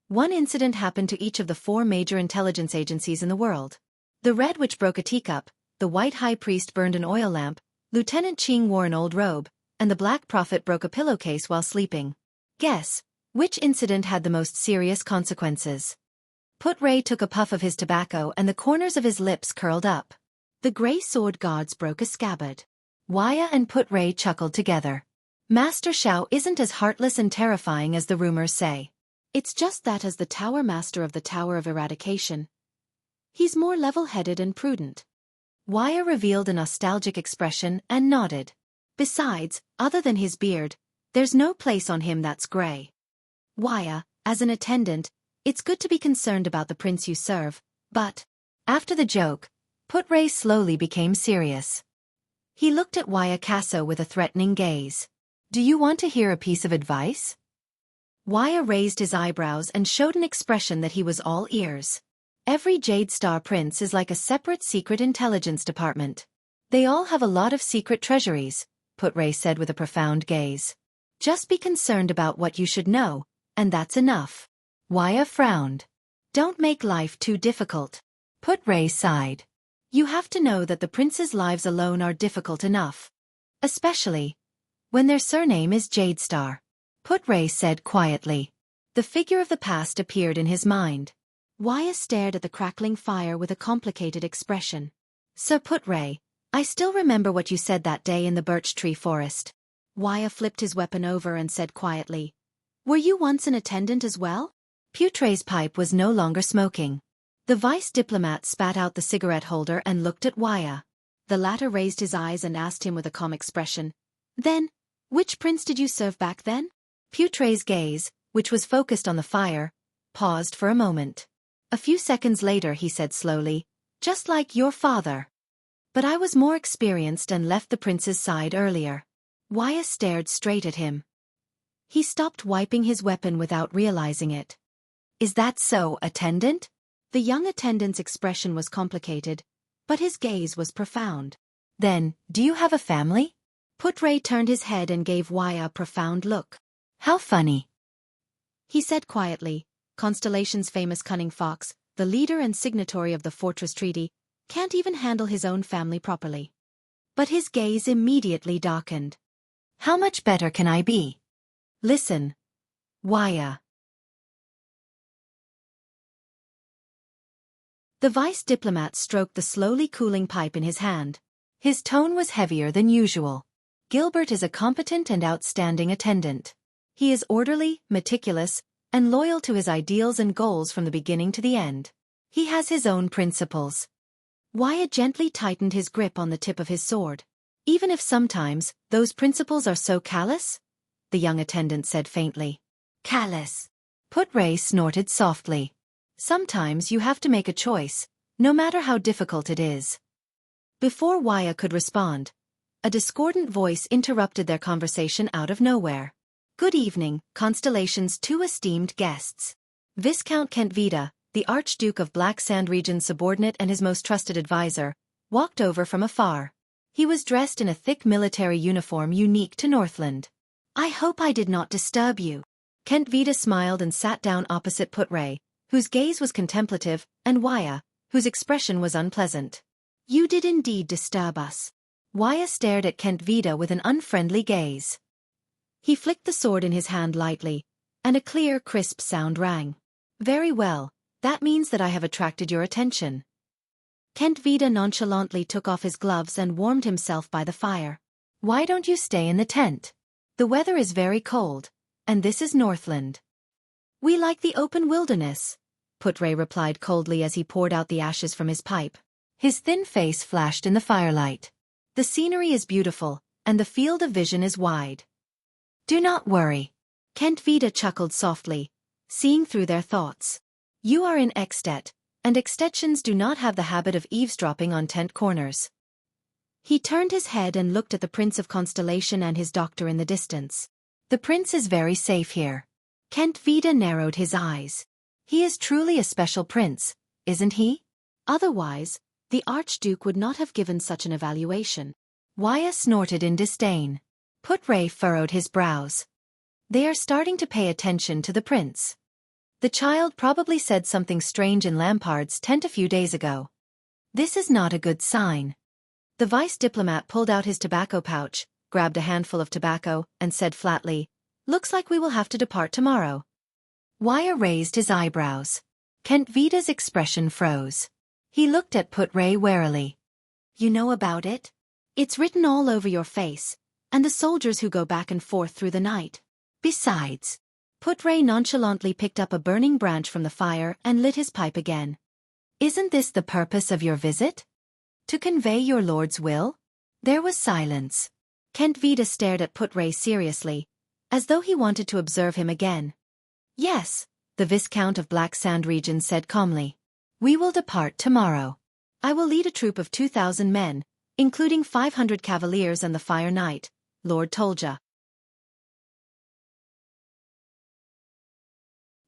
Speaker 1: One incident happened to each of the 4 major intelligence agencies in the world. The Red Witch broke a teacup, the White High Priest burned an oil lamp, Lieutenant Qing wore an old robe, and the Black Prophet broke a pillowcase while sleeping. Guess, which incident had the most serious consequences? Put Ray took a puff of his tobacco and the corners of his lips curled up.
Speaker 2: The grey sword guards broke a scabbard.
Speaker 1: Wuxia and Put Ray chuckled together. Master Xiao isn't as heartless and terrifying as the rumors say.
Speaker 2: It's just that as the Tower Master of the Tower of Eradication, he's more level-headed and prudent.
Speaker 1: Wuxia revealed a nostalgic expression and nodded.
Speaker 2: Besides, other than his beard, there's no place on him that's grey.
Speaker 1: Wuxia, as an attendant, it's good to be concerned about the prince you serve, but, after the joke, Put Ray slowly became serious. He looked at Wuxia Casso with a threatening gaze. Do you want to hear a piece of advice? Wuxia raised his eyebrows and showed an expression that he was all ears. Every Jade Star prince is like a separate secret intelligence department. They all have a lot of secret treasuries, Put Ray said with a profound gaze. Just be concerned about what you should know, and that's enough. Wuxia frowned. Don't make life too difficult. Put Ray sighed. You have to know that the prince's lives alone are difficult enough. Especially when their surname is Jade Star. Put Ray said quietly. The figure of the past appeared in his mind.
Speaker 2: Wuxia stared at the crackling fire with a complicated expression.
Speaker 1: Sir Put Ray, I still remember what you said that day in the birch tree forest.
Speaker 2: Wuxia flipped his weapon over and said quietly. Were you once an attendant as well?
Speaker 1: Put Ray's pipe was no longer smoking. The vice diplomat spat out the cigarette holder and looked at Wuxia.
Speaker 2: The latter raised his eyes and asked him with a calm expression. Then, which prince did you serve back then?
Speaker 1: Put Ray's gaze, which was focused on the fire, paused for a moment. A few seconds later he said slowly, just like your father. But I was more experienced and left the prince's side earlier. Wuxia stared straight at him. He stopped wiping his weapon without realizing it. Is that so, attendant?
Speaker 2: The young attendant's expression was complicated, but his gaze was profound.
Speaker 1: Then, do you have a family?
Speaker 2: Put Ray turned his head and gave Wuxia a profound look.
Speaker 1: How funny.
Speaker 2: He said quietly, Constellation's famous cunning fox, the leader and signatory of the Fortress Treaty, can't even handle his own family properly.
Speaker 1: But his gaze immediately darkened. How much better can I be? Listen, Wuxia. The vice diplomat stroked the slowly cooling pipe in his hand. His tone was heavier than usual. Gilbert is a competent and outstanding attendant. He is orderly, meticulous, and loyal to his ideals and goals from the beginning to the end. He has his own principles. Wuxia gently tightened his grip on the tip of his sword. Even if sometimes, those principles are so callous? The young attendant said faintly. Callous. Put Ray snorted softly. Sometimes you have to make a choice, no matter how difficult it is. Before Wuxia could respond, a discordant voice interrupted their conversation out of nowhere. Good evening, Constellation's 2 esteemed guests. Viscount Kentvita, the Archduke of Black Sand Region's subordinate and his most trusted advisor, walked over from afar. He was dressed in a thick military uniform unique to Northland. I hope I did not disturb you. Kentvita smiled and sat down opposite Put Ray, whose gaze was contemplative, and Wuxia, whose expression was unpleasant. You did indeed disturb us. Wuxia stared at Kentvita with an unfriendly gaze. He flicked the sword in his hand lightly, and a clear, crisp sound rang. Very well, that means that I have attracted your attention. Kentvita nonchalantly took off his gloves and warmed himself by the fire. Why don't you stay in the tent? The weather is very cold, and this is Northland. We like the open wilderness, Put Ray replied coldly as he poured out the ashes from his pipe. His thin face flashed in the firelight. The scenery is beautiful, and the field of vision is wide. Do not worry.
Speaker 2: Kent Vida chuckled softly, seeing through their thoughts. You are in At, and extensions do not have the habit of eavesdropping on tent corners. He turned his head and looked at the Prince of Constellation and his doctor in the distance.
Speaker 1: The prince is very safe here.
Speaker 2: Kent Vida narrowed his eyes.
Speaker 1: He is truly a special prince, isn't he?
Speaker 2: Otherwise, the Archduke would not have given such an evaluation.
Speaker 1: Waya snorted in disdain. Putray furrowed his brows. They are starting to pay attention to the prince. The child probably said something strange in Lampard's tent a few days ago. This is not a good sign.
Speaker 2: The vice diplomat pulled out his tobacco pouch, grabbed a handful of tobacco, and said flatly, "Looks like we will have to depart tomorrow."
Speaker 1: Waya raised his eyebrows. Kent Vida's expression froze. He looked at Putray warily.
Speaker 2: You know about it? It's written all over your face, and the soldiers who go back and forth through the night.
Speaker 1: Besides,
Speaker 2: Putray nonchalantly picked up a burning branch from the fire and lit his pipe again.
Speaker 1: Isn't this the purpose of your visit? To convey your lord's will? There was silence.
Speaker 2: Kent Vida stared at Putray seriously, as though he wanted to observe him again.
Speaker 1: Yes, the Viscount of Black Sand region said calmly. We will depart tomorrow.
Speaker 2: I will lead a troop of 2,000 men, including 500 cavaliers and the Fire Knight, Lord Tolja.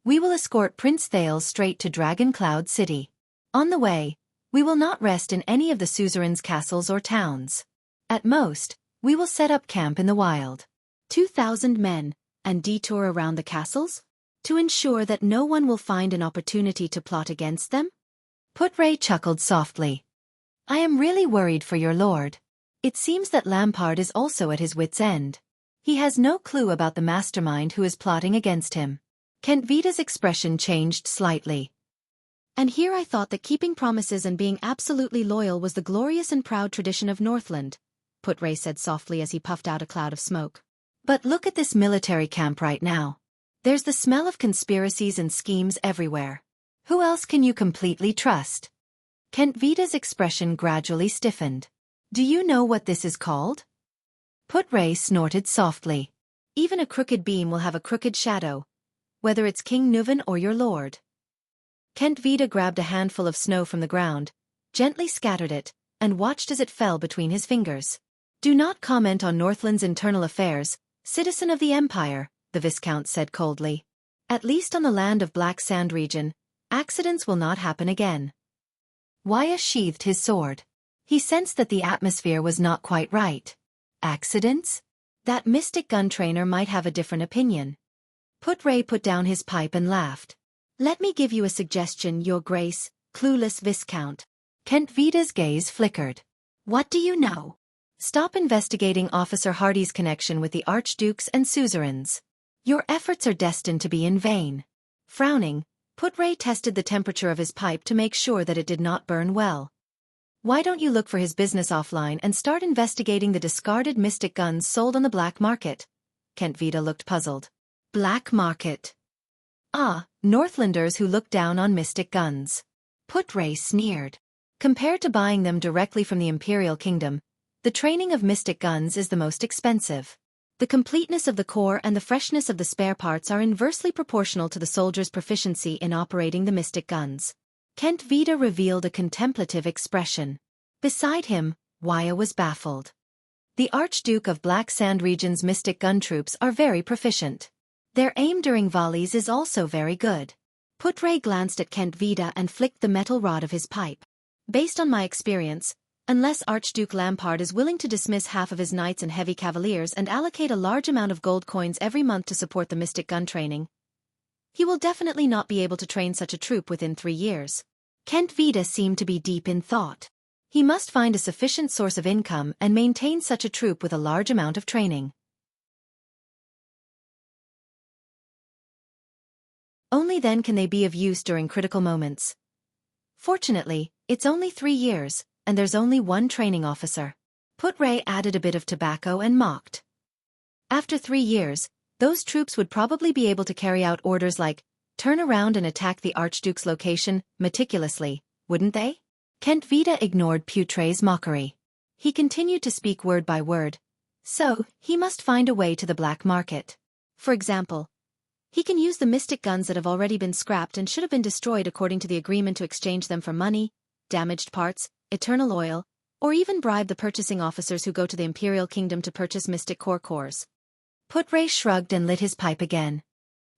Speaker 1: We will escort Prince Thales straight to Dragon Cloud City. On the way, we will not rest in any of the suzerain's castles or towns. At most, we will set up camp in the wild.
Speaker 2: 2,000 men, and detour around the castles? To ensure that no one will find an opportunity to plot against them?
Speaker 1: Putray chuckled softly. I am really worried for your lord. It seems that Lampard is also at his wit's end. He has no clue about the mastermind who is plotting against him. Kent Vida's expression changed slightly.
Speaker 2: And here I thought that keeping promises and being absolutely loyal was the glorious and proud tradition of Northland, Putray said softly as he puffed out a cloud of smoke.
Speaker 1: But look at this military camp right now. There's the smell of conspiracies and schemes everywhere. Who else can you completely trust? Kent Vida's expression gradually stiffened. Do you know what this is called? Putray snorted softly.
Speaker 2: Even a crooked beam will have a crooked shadow, whether it's King Nuvan or your lord. Kent Vida grabbed a handful of snow from the ground, gently scattered it, and watched as it fell between his fingers. Do not comment on Northland's internal affairs, citizen of the Empire, the Viscount said coldly. At least on the land of Black Sand region, accidents will not happen again.
Speaker 1: Waya sheathed his sword. He sensed that the atmosphere was not quite right. Accidents?
Speaker 2: That mystic gun trainer might have a different opinion.
Speaker 1: Putray put down his pipe and laughed.
Speaker 2: Let me give you a suggestion, Your Grace, clueless Viscount.
Speaker 1: Kent Vida's gaze flickered.
Speaker 2: What do you know?
Speaker 1: Stop investigating Officer Hardy's connection with the Archdukes and suzerains. Your efforts are destined to be in vain.
Speaker 2: Frowning, Putray tested the temperature of his pipe to make sure that it did not burn well.
Speaker 1: Why don't you look for his business offline and start investigating the discarded mystic guns sold on the black market? Kent Vida looked puzzled.
Speaker 2: Black market.
Speaker 1: Ah, Northlanders who look down on mystic guns.
Speaker 2: Putray sneered.
Speaker 1: Compared to buying them directly from the Imperial Kingdom, the training of mystic guns is the most expensive.
Speaker 2: The completeness of the core and the freshness of the spare parts are inversely proportional to the soldier's proficiency in operating the mystic guns.
Speaker 1: Kent Vida revealed a contemplative expression. Beside him, Waya was baffled. The Archduke of Black Sand region's mystic gun troops are very proficient. Their aim during volleys is also very good.
Speaker 2: Putray glanced at Kent Vida and flicked the metal rod of his pipe. Based on my experience, unless Archduke Lampard is willing to dismiss half of his knights and heavy cavaliers and allocate a large amount of gold coins every month to support the mystic gun training, he will definitely not be able to train such a troop within 3 years.
Speaker 1: Kent Vida seemed to be deep in thought. He must find a sufficient source of income and maintain such a troop with a large amount of training. Only then can they be of use during critical moments. Fortunately, it's only 3 years, and there's only one training officer. Putray added a bit of tobacco and mocked. After 3 years, those troops would probably be able to carry out orders like, turn around and attack the Archduke's location, meticulously, wouldn't they? Kent Vida ignored Putray's mockery. He continued to speak word by word, So, he must find a way to the black market.
Speaker 2: For example, he can use the mystic guns that have already been scrapped and should have been destroyed according to the agreement to exchange them for money, damaged parts, eternal oil, or even bribe the purchasing officers who go to the Imperial Kingdom to purchase mystic core cores.
Speaker 1: Put-Ray shrugged and lit his pipe again.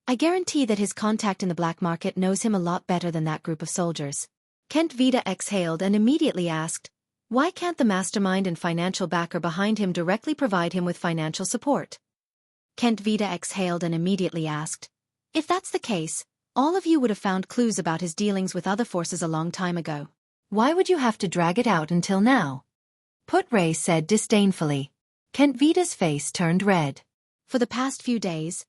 Speaker 2: I guarantee that his contact in the black market knows him a lot better than that group of soldiers.
Speaker 1: Kent Vida exhaled and immediately asked, why can't the mastermind and financial backer behind him directly provide him with financial support?
Speaker 2: Kent Vida exhaled and immediately asked, if that's the case, all of you would have found clues about his dealings with other forces a long time ago.
Speaker 1: Why would you have to drag it out until now? Put-Ray said disdainfully. Kent Vida's face turned red.
Speaker 2: For the past few days,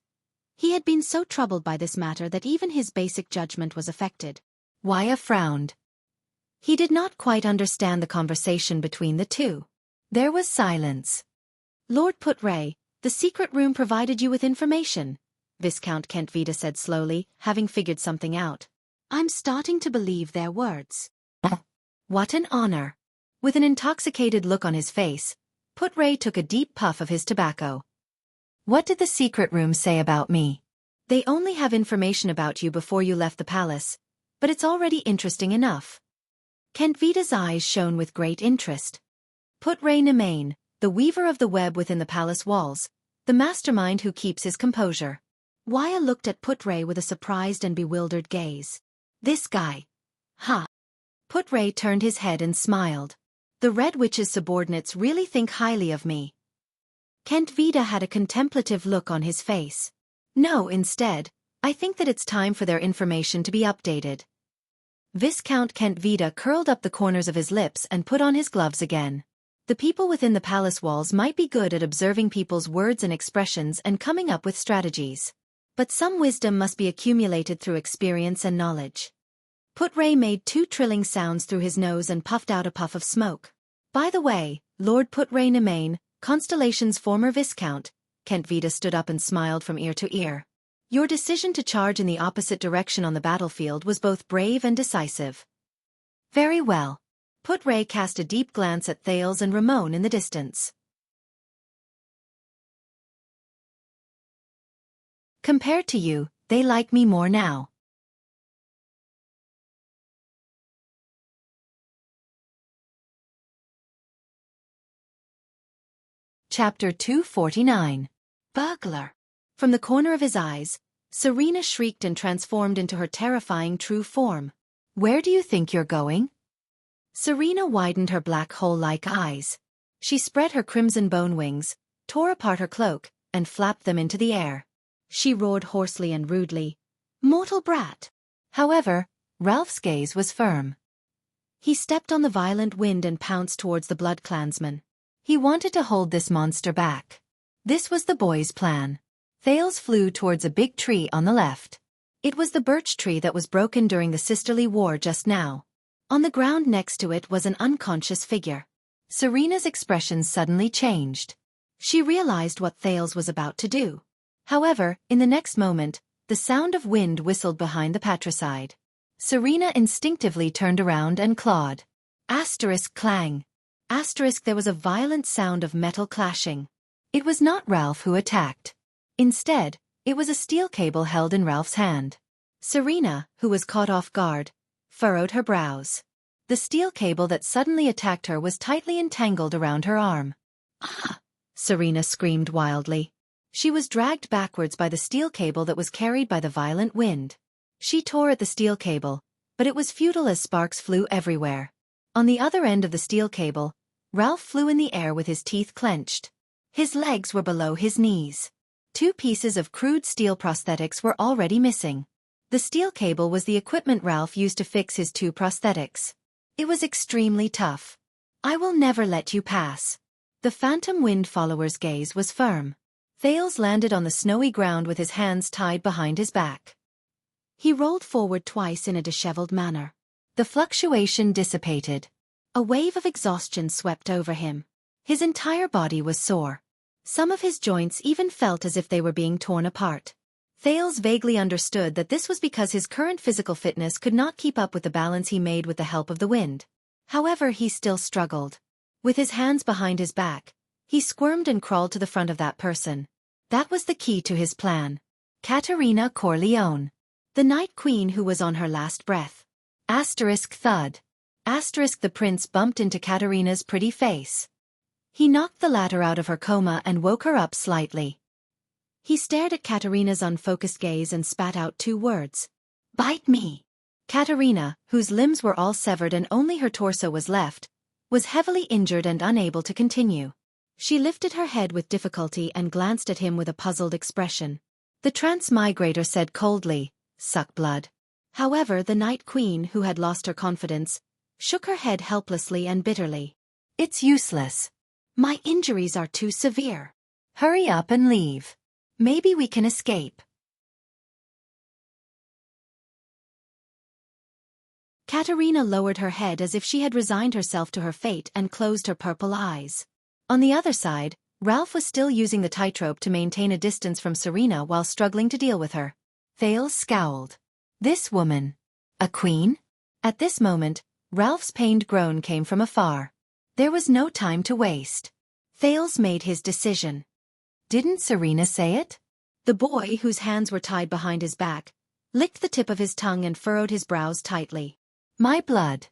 Speaker 2: he had been so troubled by this matter that even his basic judgment was affected.
Speaker 1: Waya frowned. He did not quite understand the conversation between the two. There was silence.
Speaker 2: Lord Put-Ray, the secret room provided you with information, Viscount Kent Vida said slowly, having figured something out. I'm starting to believe their words.
Speaker 1: What an honor. With an intoxicated look on his face, Put-Ray took a deep puff of his tobacco. What did the secret room say about me? They only have information about you before you left the palace, but it's already interesting enough. Kent Vida's eyes shone with great interest. Put-Ray Nemain, the weaver of the web within the palace walls, the mastermind who keeps his composure.
Speaker 2: Waya looked at Put-Ray with a surprised and bewildered gaze.
Speaker 1: This guy. Huh. Put-Ray turned his head and smiled. The Red Witch's subordinates really think highly of me. Kent Vida had a contemplative look on his face. No, instead, I think that it's time for their information to be updated. Viscount Kent Vida curled up the corners of his lips and put on his gloves again. The people within the palace walls might be good at observing people's words and expressions and coming up with strategies. But some wisdom must be accumulated through experience and knowledge. Put-Ray made 2 trilling sounds through his nose and puffed out a puff of smoke. By the way, Lord Put-Ray Nemain, Constellation's former viscount, Kent Vida stood up and smiled from ear to ear. Your decision to charge in the opposite direction on the battlefield was both brave and decisive. Very well. Put-Ray cast a deep glance at Thales and Ramon in the distance. Compared to you, they like me more now. Chapter 249. Burglar. From the corner of his eyes, Serena shrieked and transformed into her terrifying true form. Where do you think you're going? Serena widened her black hole-like eyes. She spread her crimson bone wings, tore apart her cloak, and flapped them into the air. She roared hoarsely and rudely, "Mortal brat!" However, Ralph's gaze was firm. He stepped on the violent wind and pounced towards the Blood Clansman. He wanted to hold this monster back. This was the boy's plan. Thales flew towards a big tree on the left. It was the birch tree that was broken during the sisterly war just now. On the ground next to it was an unconscious figure. Serena's expression suddenly changed. She realized what Thales was about to do. However, in the next moment, the sound of wind whistled behind the patricide. Serena instinctively turned around and clawed. Asterisk clang. Asterisk there was a violent sound of metal clashing. It was not Ralph who attacked. Instead, it was a steel cable held in Ralph's hand. Serena, who was caught off guard, furrowed her brows. The steel cable that suddenly attacked her was tightly entangled around her arm. Ah! Serena screamed wildly. She was dragged backwards by the steel cable that was carried by the violent wind. She tore at the steel cable, but it was futile as sparks flew everywhere. On the other end of the steel cable, Ralph flew in the air with his teeth clenched. His legs were below his knees. 2 pieces of crude steel prosthetics were already missing. The steel cable was the equipment Ralph used to fix his 2 prosthetics. It was extremely tough. I will never let you pass. The phantom wind follower's gaze was firm. Thales landed on the snowy ground with his hands tied behind his back. He rolled forward twice in a disheveled manner. The fluctuation dissipated. A wave of exhaustion swept over him. His entire body was sore. Some of his joints even felt as if they were being torn apart. Thales vaguely understood that this was because his current physical fitness could not keep up with the balance he made with the help of the wind. However, he still struggled. With his hands behind his back, He squirmed and crawled to the front of that person. That was the key to his plan. Katerina Corleone.
Speaker 2: The Night Queen who was on her last breath.
Speaker 1: Asterisk thud. Asterisk the prince bumped into Katerina's pretty face. He knocked the latter out of her coma and woke her up slightly.
Speaker 2: He stared at Katerina's unfocused gaze and spat out 2 words.
Speaker 1: Bite me. Katerina, whose limbs were all severed and only her torso was left, was heavily injured and unable to continue.
Speaker 2: She lifted her head with difficulty and glanced at him with a puzzled expression.
Speaker 1: The transmigrator said coldly, "Suck blood."
Speaker 2: However, the Night Queen, who had lost her confidence, shook her head helplessly and bitterly.
Speaker 1: It's useless.
Speaker 2: My injuries are too severe.
Speaker 1: Hurry up and leave. Maybe we can escape.
Speaker 2: Katerina lowered her head as if she had resigned herself to her fate and closed her purple eyes.
Speaker 1: On the other side, Ralph was still using the tightrope to maintain a distance from Serena while struggling to deal with her. Thales scowled. This woman. A queen? At this moment, Ralph's pained groan came from afar. There was no time to waste. Thales made his decision. Didn't Serena say it?
Speaker 2: The boy, whose hands were tied behind his back, licked the tip of his tongue and furrowed his brows tightly.
Speaker 1: My blood.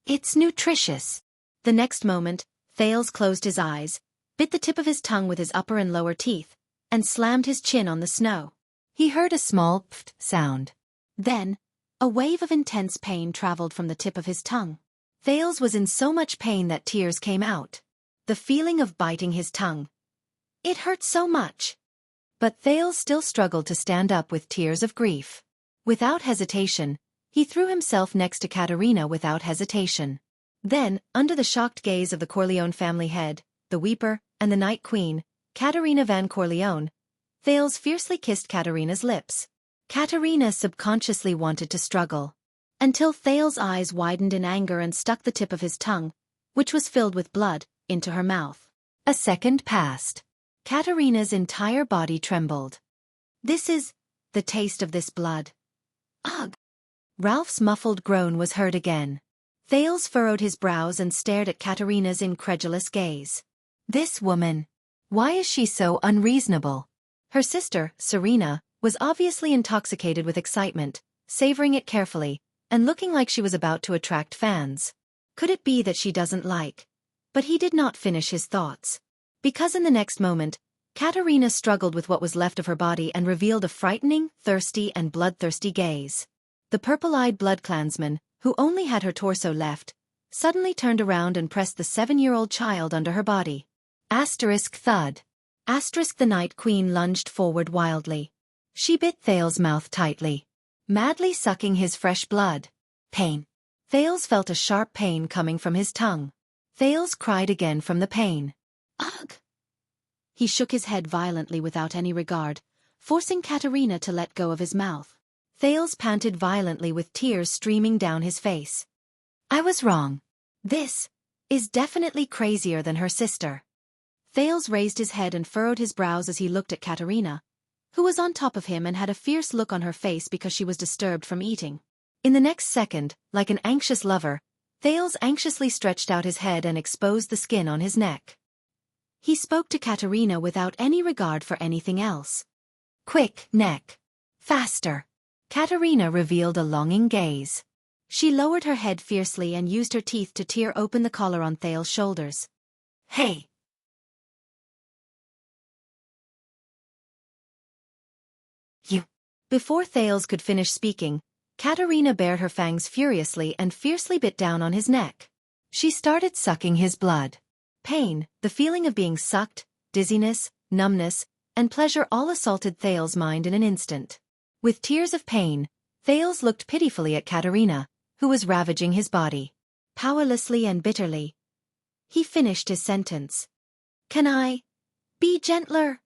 Speaker 1: It's nutritious.
Speaker 2: The next moment, Thales closed his eyes, bit the tip of his tongue with his upper and lower teeth, and slammed his chin on the snow.
Speaker 1: He heard a small pft sound.
Speaker 2: Then, a wave of intense pain traveled from the tip of his tongue.
Speaker 1: Thales was in so much pain that tears came out.
Speaker 2: The feeling of biting his tongue. It hurt so much.
Speaker 1: But Thales still struggled to stand up with tears of grief. Without hesitation, he threw himself next to Katerina without hesitation. Then, under the shocked gaze of the Corleone family head, the Weeper, and the Night Queen, Katerina van Corleone, Thales fiercely kissed Katerina's lips. Katerina subconsciously wanted to struggle.
Speaker 2: Until Thales' eyes widened in anger and stuck the tip of his tongue, which was filled with blood, into her mouth.
Speaker 1: A second passed. Katerina's entire body trembled.
Speaker 2: This is the taste of this blood. Ugh!
Speaker 1: Ralph's muffled groan was heard again. Thales furrowed his brows and stared at Katerina's incredulous gaze. This woman. Why is she so unreasonable? Her sister, Serena, was obviously intoxicated with excitement, savoring it carefully, and looking like she was about to attract fans. Could it be that she doesn't like? But he did not finish his thoughts. Because in the next moment, Katerina struggled with what was left of her body and revealed a frightening, thirsty and bloodthirsty gaze. The purple-eyed blood clansman, who only had her torso left, suddenly turned around and pressed the 7-year-old child under her body. Asterisk thud. Asterisk the Night Queen lunged forward wildly. She bit Thales' mouth tightly, madly sucking his fresh blood. Pain. Thales felt a sharp pain coming from his tongue. Thales cried again from the pain.
Speaker 2: Ugh! He shook his head violently without any regard, forcing Katerina to let go of his mouth.
Speaker 1: Thales panted violently with tears streaming down his face. I was wrong. This is definitely crazier than her sister.
Speaker 2: Thales raised his head and furrowed his brows as he looked at Katerina, who was on top of him and had a fierce look on her face because she was disturbed from eating.
Speaker 1: In the next second, like an anxious lover, Thales anxiously stretched out his head and exposed the skin on his neck.
Speaker 2: He spoke to Katerina without any regard for anything else.
Speaker 1: Quick, neck. Faster. Katerina revealed a longing gaze.
Speaker 2: She lowered her head fiercely and used her teeth to tear open the collar on Thales' shoulders.
Speaker 1: Hey! You! Before Thales could finish speaking, Katerina bared her fangs furiously and fiercely bit down on his neck. She started sucking his blood. Pain, the feeling of being sucked, dizziness, numbness, and pleasure all assaulted Thales' mind in an instant. With tears of pain, Thales looked pitifully at Katerina, who was ravaging his body.
Speaker 2: Powerlessly and bitterly, he finished his sentence. Can I be gentler?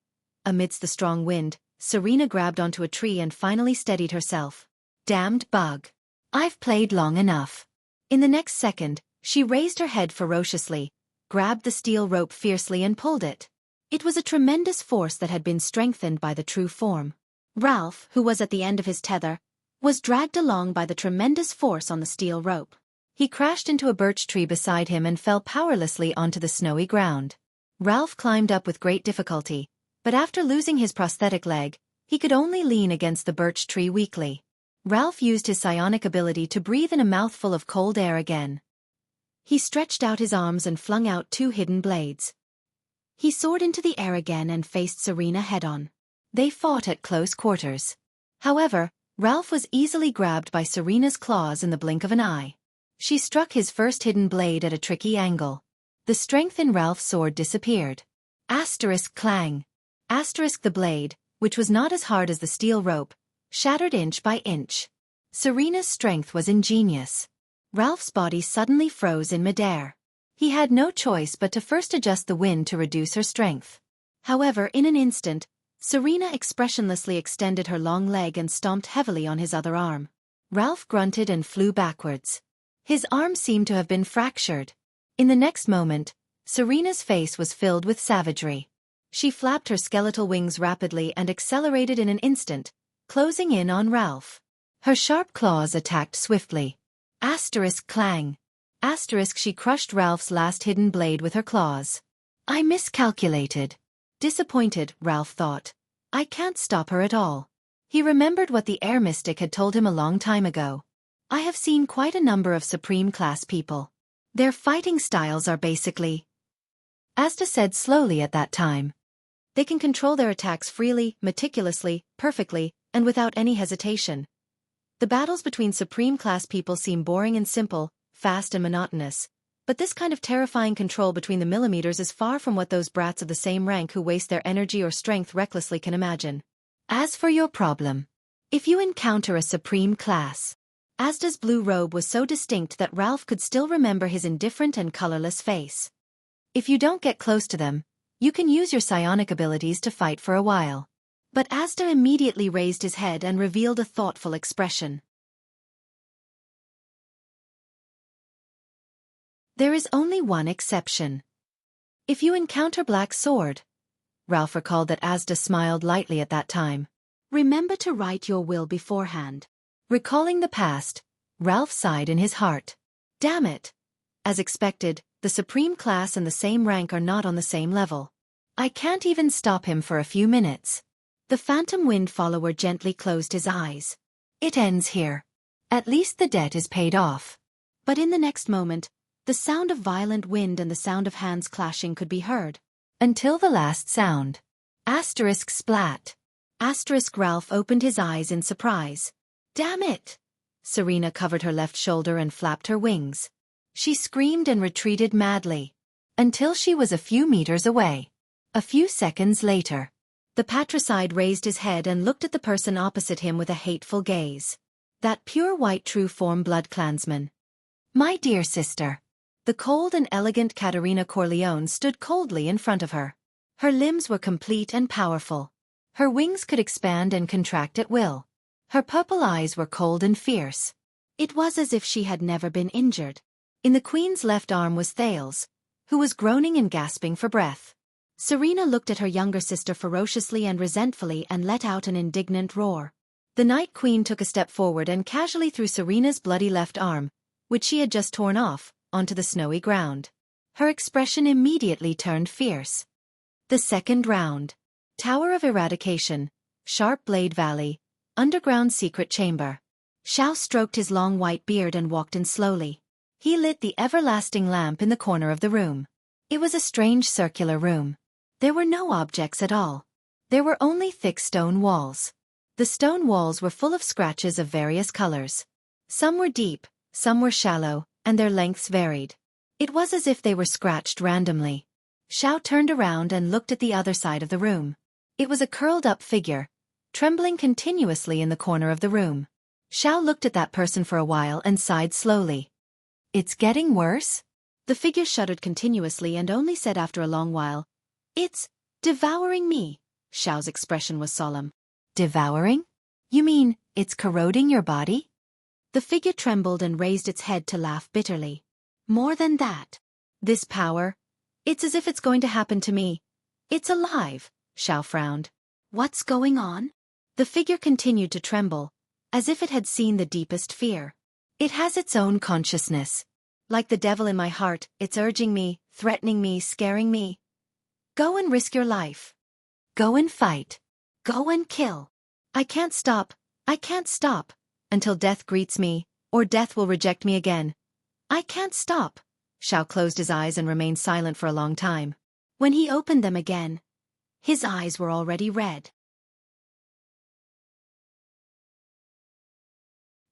Speaker 1: Amidst the strong wind, Serena grabbed onto a tree and finally steadied herself. Damned bug. I've played long enough. In the next second, she raised her head ferociously, grabbed the steel rope fiercely and pulled it. It was a tremendous force that had been strengthened by the true form.
Speaker 2: Ralph, who was at the end of his tether, was dragged along by the tremendous force on the steel rope.
Speaker 1: He crashed into a birch tree beside him and fell powerlessly onto the snowy ground. Ralph climbed up with great difficulty, but after losing his prosthetic leg, he could only lean against the birch tree weakly. Ralph used his psionic ability to breathe in a mouthful of cold air again. He stretched out his arms and flung out 2 hidden blades. He soared into the air again and faced Serena head-on. They fought at close quarters. However, Ralph was easily grabbed by Serena's claws in the blink of an eye. She struck his first hidden blade at a tricky angle. The strength in Ralph's sword disappeared. Asterisk clang. Asterisk the blade, which was not as hard as the steel rope, shattered inch by inch. Serena's strength was ingenious. Ralph's body suddenly froze in midair. He had no choice but to first adjust the wind to reduce her strength. However, in an instant, Serena expressionlessly extended her long leg and stomped heavily on his other arm. Ralph grunted and flew backwards. His arm seemed to have been fractured. In the next moment, Serena's face was filled with savagery. She flapped her skeletal wings rapidly and accelerated in an instant, closing in on Ralph. Her sharp claws attacked swiftly. Asterisk clang. Asterisk she crushed Ralph's last hidden blade with her claws. I miscalculated. Disappointed, Ralph thought. I can't stop her at all. He remembered what the air mystic had told him a long time ago. I have seen quite a number of supreme-class people. Their fighting styles are basically... Asta said slowly at that time. They can control their attacks freely, meticulously, perfectly, and without any hesitation. The battles between supreme-class people seem boring and simple, fast and monotonous. But this kind of terrifying control between the millimeters is far from what those brats of the same rank who waste their energy or strength recklessly can imagine. As for your problem, if you encounter a supreme class, Asda's blue robe was so distinct that Ralph could still remember his indifferent and colorless face. If you don't get close to them, you can use your psionic abilities to fight for a while. But Asda immediately raised his head and revealed a thoughtful expression. There is only one exception. If you encounter Black Sword, Ralph recalled that Asda smiled lightly at that time. Remember to write your will beforehand. Recalling the past, Ralph sighed in his heart. Damn it. As expected, the supreme class and the same rank are not on the same level. I can't even stop him for a few minutes. The phantom wind follower gently closed his eyes. It ends here. At least the debt is paid off. But in the next moment, the sound of violent wind and the sound of hands clashing could be heard. Until the last sound. Asterisk splat. Asterisk Ralph opened his eyes in surprise. Damn it! Serena covered her left shoulder and flapped her wings. She screamed and retreated madly. Until she was a few meters away. A few seconds later. The patricide raised his head and looked at the person opposite him with a hateful gaze. That pure white true form blood clansman. My dear sister. The cold and elegant Caterina Corleone stood coldly in front of her. Her limbs were complete and powerful. Her wings could expand and contract at will. Her purple eyes were cold and fierce. It was as if she had never been injured. In the queen's left arm was Thales, who was groaning and gasping for breath. Serena looked at her younger sister ferociously and resentfully and let out an indignant roar. The Night Queen took a step forward and casually threw Serena's bloody left arm, which she had just torn off, onto the snowy ground. Her expression immediately turned fierce. The second round. Tower of Eradication, Sharp Blade Valley, Underground Secret Chamber. Xiao stroked his long white beard and walked in slowly. He lit the everlasting lamp in the corner of the room. It was a strange circular room. There were no objects at all. There were only thick stone walls. The stone walls were full of scratches of various colors. Some were deep, some were shallow, and their lengths varied. It was as if they were scratched randomly. Xiao turned around and looked at the other side of the room. It was a curled-up figure, trembling continuously in the corner of the room. Xiao looked at that person for a while and sighed slowly. It's getting worse? The figure shuddered continuously and only said after a long while, It's devouring me. Xiao's expression was solemn. Devouring? You mean, it's corroding your body? The figure trembled and raised its head to laugh bitterly. More than that. This power, it's as if it's going to happen to me. It's alive, Xiao frowned. What's going on? The figure continued to tremble, as if it had seen the deepest fear. It has its own consciousness. Like the devil in my heart, it's urging me, threatening me, scaring me. Go and risk your life. Go and fight. Go and kill.
Speaker 2: I can't stop, until death greets me, or death will reject me again. I can't stop. Xiao closed his eyes and remained silent for a long time. When he opened them again, his eyes were already red.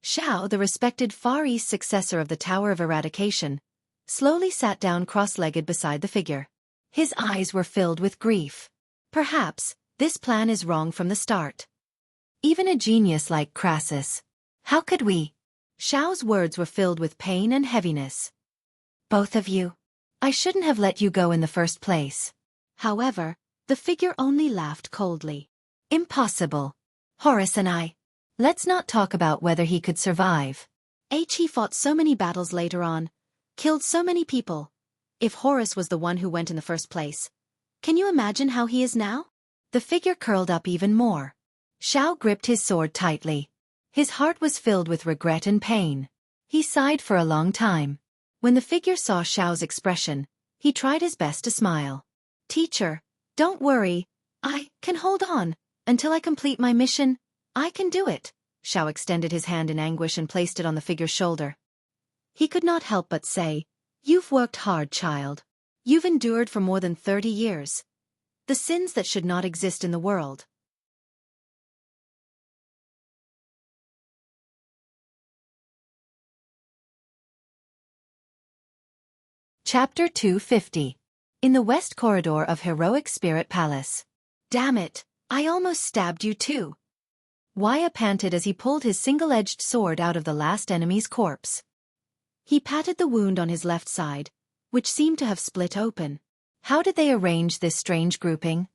Speaker 2: Xiao, the respected Far East successor of the Tower of Eradication, slowly sat down cross-legged beside the figure. His eyes were filled with grief. Perhaps, this plan is wrong from the start. Even a genius like Crassus. How could we? Xiao's words were filled with pain and heaviness. Both of you. I shouldn't have let you go in the first place. However, the figure only laughed coldly. Impossible. Horace and I. Let's not talk about whether he could survive. He fought so many battles later on, killed so many people. If Horace was the one who went in the first place, can you imagine how he is now?
Speaker 1: The figure curled up even more. Xiao gripped his sword tightly. His heart was filled with regret and pain. He sighed for a long time. When the figure saw Xiao's expression, he tried his best to smile. Teacher, don't worry. I can hold on. Until I complete my mission, I can do it. Xiao extended his hand in anguish and placed it on the figure's shoulder. He could not help but say, "You've worked hard, child. You've endured for more than 30 years. The sins that should not exist in the world." Chapter 250. In the West Corridor of Heroic Spirit Palace. Damn it, I almost stabbed you too. Wuxia panted as he pulled his single-edged sword out of the last enemy's corpse. He patted the wound on his left side, which seemed to have split open. How did they arrange this strange grouping?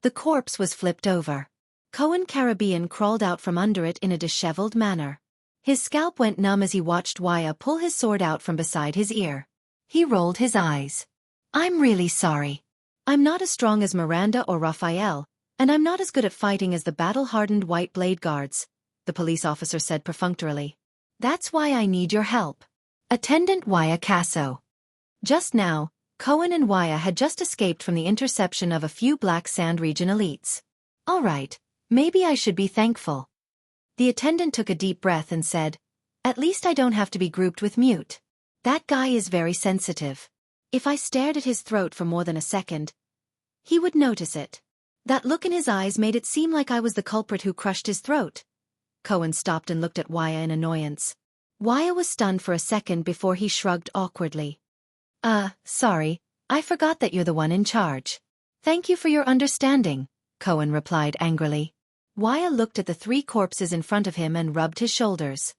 Speaker 1: The corpse was flipped over. Cohen Caribbean crawled out from under it in a disheveled manner. His scalp went numb as he watched Wuxia pull his sword out from beside his ear. He rolled his eyes. I'm really sorry. I'm not as strong as Miranda or Raphael, and I'm not as good at fighting as the battle-hardened White Blade Guards, the police officer said perfunctorily. That's why I need your help. Attendant Wuxia Casso. Just now, Cohen and Wuxia had just escaped from the interception of a few Black Sand region elites. All right, maybe I should be thankful. The attendant took a deep breath and said, At least I don't have to be grouped with Mute. That guy is very sensitive. If I stared at his throat for more than a second, he would notice it. That look in his eyes made it seem like I was the culprit who crushed his throat. Cohen stopped and looked at Wuxia in annoyance. Wuxia was stunned for a second before he shrugged awkwardly. Sorry, I forgot that you're the one in charge. Thank you for your understanding, Cohen replied angrily. Wuxia looked at the 3 corpses in front of him and rubbed his shoulders.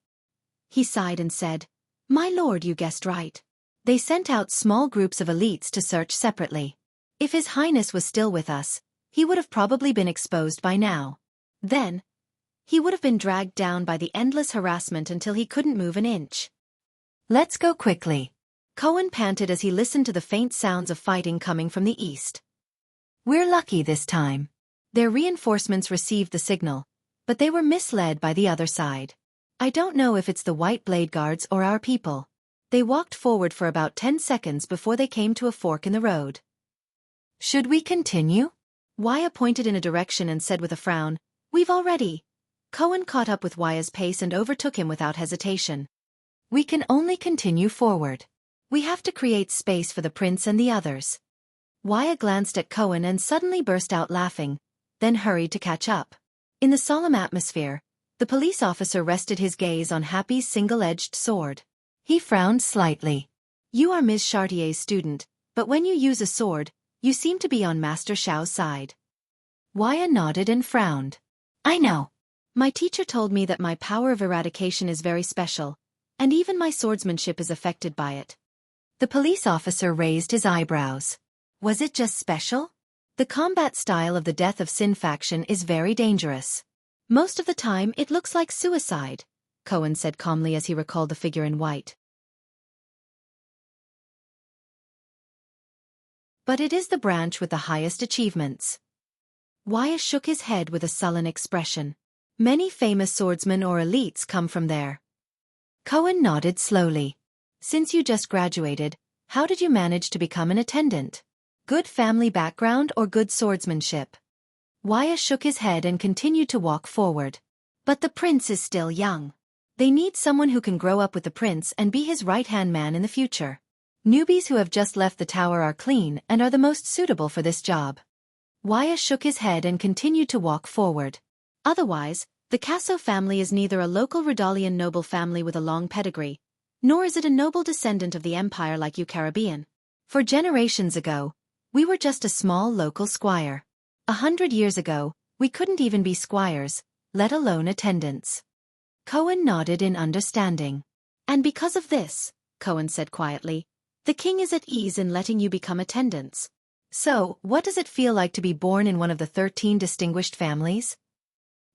Speaker 1: He sighed and said, My lord, you guessed right. They sent out small groups of elites to search separately. If His Highness was still with us, he would have probably been exposed by now. Then, he would have been dragged down by the endless harassment until he couldn't move an inch. Let's go quickly. Cohen panted as he listened to the faint sounds of fighting coming from the east. We're lucky this time. Their reinforcements received the signal, but they were misled by the other side. I don't know if it's the White Blade Guards or our people. They walked forward for about 10 seconds before they came to a fork in the road. Should we continue? Wuxia pointed in a direction and said with a frown, We've already. Cohen caught up with Wuxia's pace and overtook him without hesitation. We can only continue forward. We have to create space for the prince and the others. Wuxia glanced at Cohen and suddenly burst out laughing, then hurried to catch up. In the solemn atmosphere, the police officer rested his gaze on Happy's single-edged sword. He frowned slightly. You are Ms. Chartier's student, but when you use a sword, you seem to be on Master Xiao's side. Wuxia nodded and frowned. I know. My teacher told me that my power of eradication is very special, and even my swordsmanship is affected by it. The police officer raised his eyebrows. Was it just special? The combat style of the Death of Sin faction is very dangerous. Most of the time it looks like suicide, Cohen said calmly as he recalled the figure in white. But it is the branch with the highest achievements. Wuxia shook his head with a sullen expression. Many famous swordsmen or elites come from there. Cohen nodded slowly. Since you just graduated, how did you manage to become an attendant? Good family background or good swordsmanship? Waya shook his head and continued to walk forward.
Speaker 2: But the prince is still young.
Speaker 1: They need someone who can grow up with the prince and be his right-hand man in the future. Newbies who have just left the tower are clean and are the most suitable for this job. Waya shook his head and continued to walk forward.
Speaker 2: Otherwise, the Casso family is neither a local Redalian noble family with a long pedigree, nor is it a noble descendant of the empire like you Caribbean.
Speaker 1: For generations ago, we were just a small local squire. 100 years ago, we couldn't even be squires, let alone attendants. Cohen nodded in understanding.
Speaker 2: And because of this, Cohen said quietly, the king is at ease in letting you become attendants.
Speaker 1: So, what does it feel like to be born in one of the 13 distinguished families?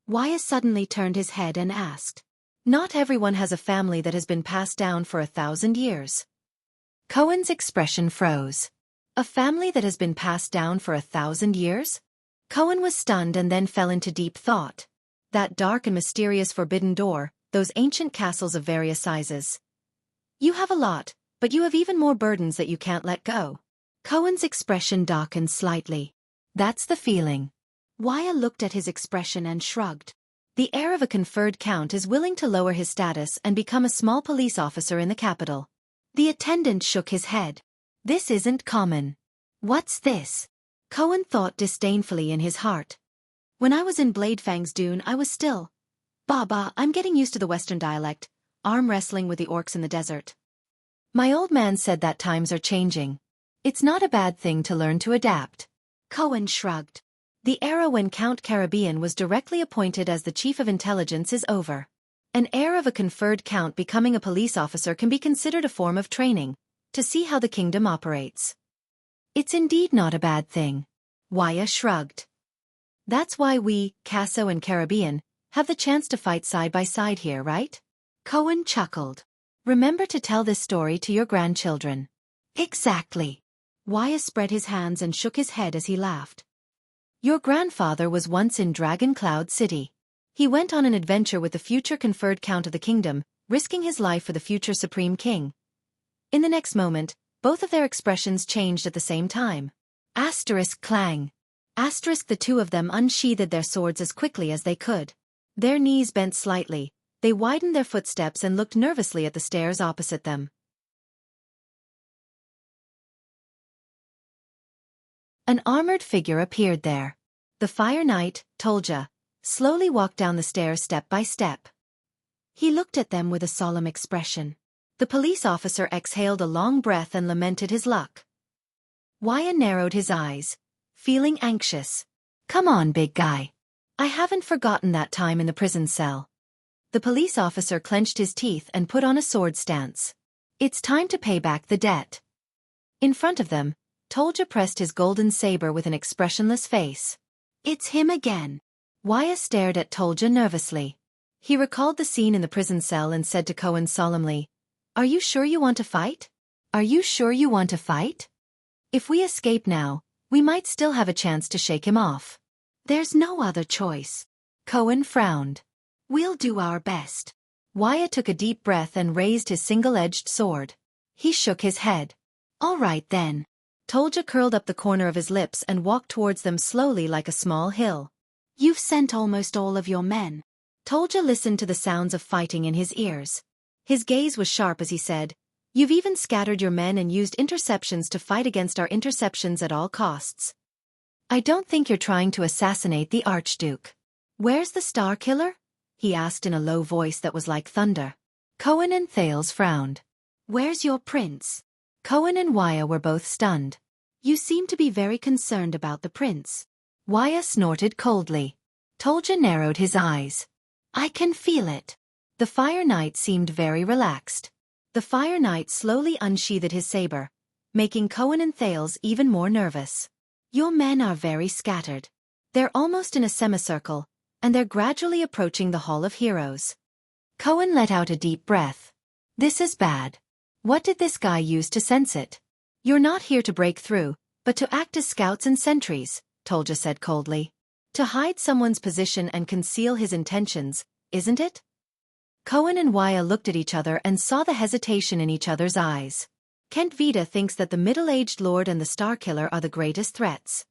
Speaker 2: Waya suddenly turned his head and asked.
Speaker 1: Not everyone has a family that has been passed down for 1,000 years. Cohen's expression froze. A family that has been passed down for 1,000 years? Cohen was stunned and then fell into deep thought. That dark and mysterious forbidden door, those ancient castles of various sizes. You have a lot, but you have even more burdens that you can't let go. Cohen's expression darkened slightly. That's the feeling.
Speaker 2: Waya looked at his expression and shrugged.
Speaker 1: The heir of a conferred count is willing to lower his status and become a small police officer in the capital. The attendant shook his head. This isn't common. What's this? Cohen thought disdainfully in his heart.
Speaker 2: When I was in Bladefang's dune, I was still. Baba, I'm getting used to the Western dialect, arm wrestling with the orcs in the desert.
Speaker 1: My old man said that times are changing. It's not a bad thing to learn to adapt.
Speaker 2: Cohen shrugged.
Speaker 1: The era when Count Caribbean was directly appointed as the chief of intelligence is over. An heir of a conferred count becoming a police officer can be considered a form of training, to see how the kingdom operates. It's indeed not a bad thing. Waya shrugged. That's why we, Casso and Caribbean, have the chance to fight side by side here, right? Cohen chuckled. Remember to tell this story to your grandchildren. Exactly.
Speaker 2: Waya spread his hands and shook his head as he laughed.
Speaker 1: Your grandfather was once in Dragon Cloud City. He went on an adventure with the future conferred count of the kingdom, risking his life for the future supreme king. In the next moment, both of their expressions changed at the same time. Asterisk clang. Asterisk the two of them unsheathed their swords as quickly as they could. Their knees bent slightly, they widened their footsteps and looked nervously at the stairs opposite them. An armored figure appeared there. The Fire Knight, Tolja, slowly walked down the stairs step by step. He looked at them with a solemn expression. The police officer exhaled a long breath and lamented his luck. Waya narrowed his eyes, feeling anxious. Come on, big guy. I haven't forgotten that time in the prison cell. The police officer clenched his teeth and put on a sword stance. It's time to pay back the debt. In front of them, Tolja pressed his golden saber with an expressionless face. It's him again. Waya stared at Tolja nervously. He recalled the scene in the prison cell and said to Cohen solemnly, Are you sure you want to fight? Are you sure you want to fight? If we escape now, we might still have a chance to shake him off. There's no other choice. Cohen frowned. We'll do our best. Waya took a deep breath and raised his single-edged sword. He shook his head. All right then. Tolja curled up the corner of his lips and walked towards them slowly like a small hill. You've sent almost all of your men. Tolja listened to the sounds of fighting in his ears. His gaze was sharp as he said, You've even scattered your men and used interceptions to fight against our interceptions at all costs. I don't think you're trying to assassinate the Archduke. Where's the Star Killer? He asked in a low voice that was like thunder. Cohen and Thales frowned. Where's your prince? Cohen and Waya were both stunned. You seem to be very concerned about the prince. Waya snorted coldly. Tolja narrowed his eyes. I can feel it. The Fire Knight seemed very relaxed. The Fire Knight slowly unsheathed his saber, making Cohen and Thales even more nervous. Your men are very scattered. They're almost in a semicircle, and they're gradually approaching the Hall of Heroes. Cohen let out a deep breath. This is bad. What did this guy use to sense it? You're not here to break through, but to act as scouts and sentries, Tolja said coldly. To hide someone's position and conceal his intentions, isn't it? Cohen and Waya looked at each other and saw the hesitation in each other's eyes.
Speaker 2: Kent Vida thinks that the middle-aged lord and the Starkiller are the greatest threats.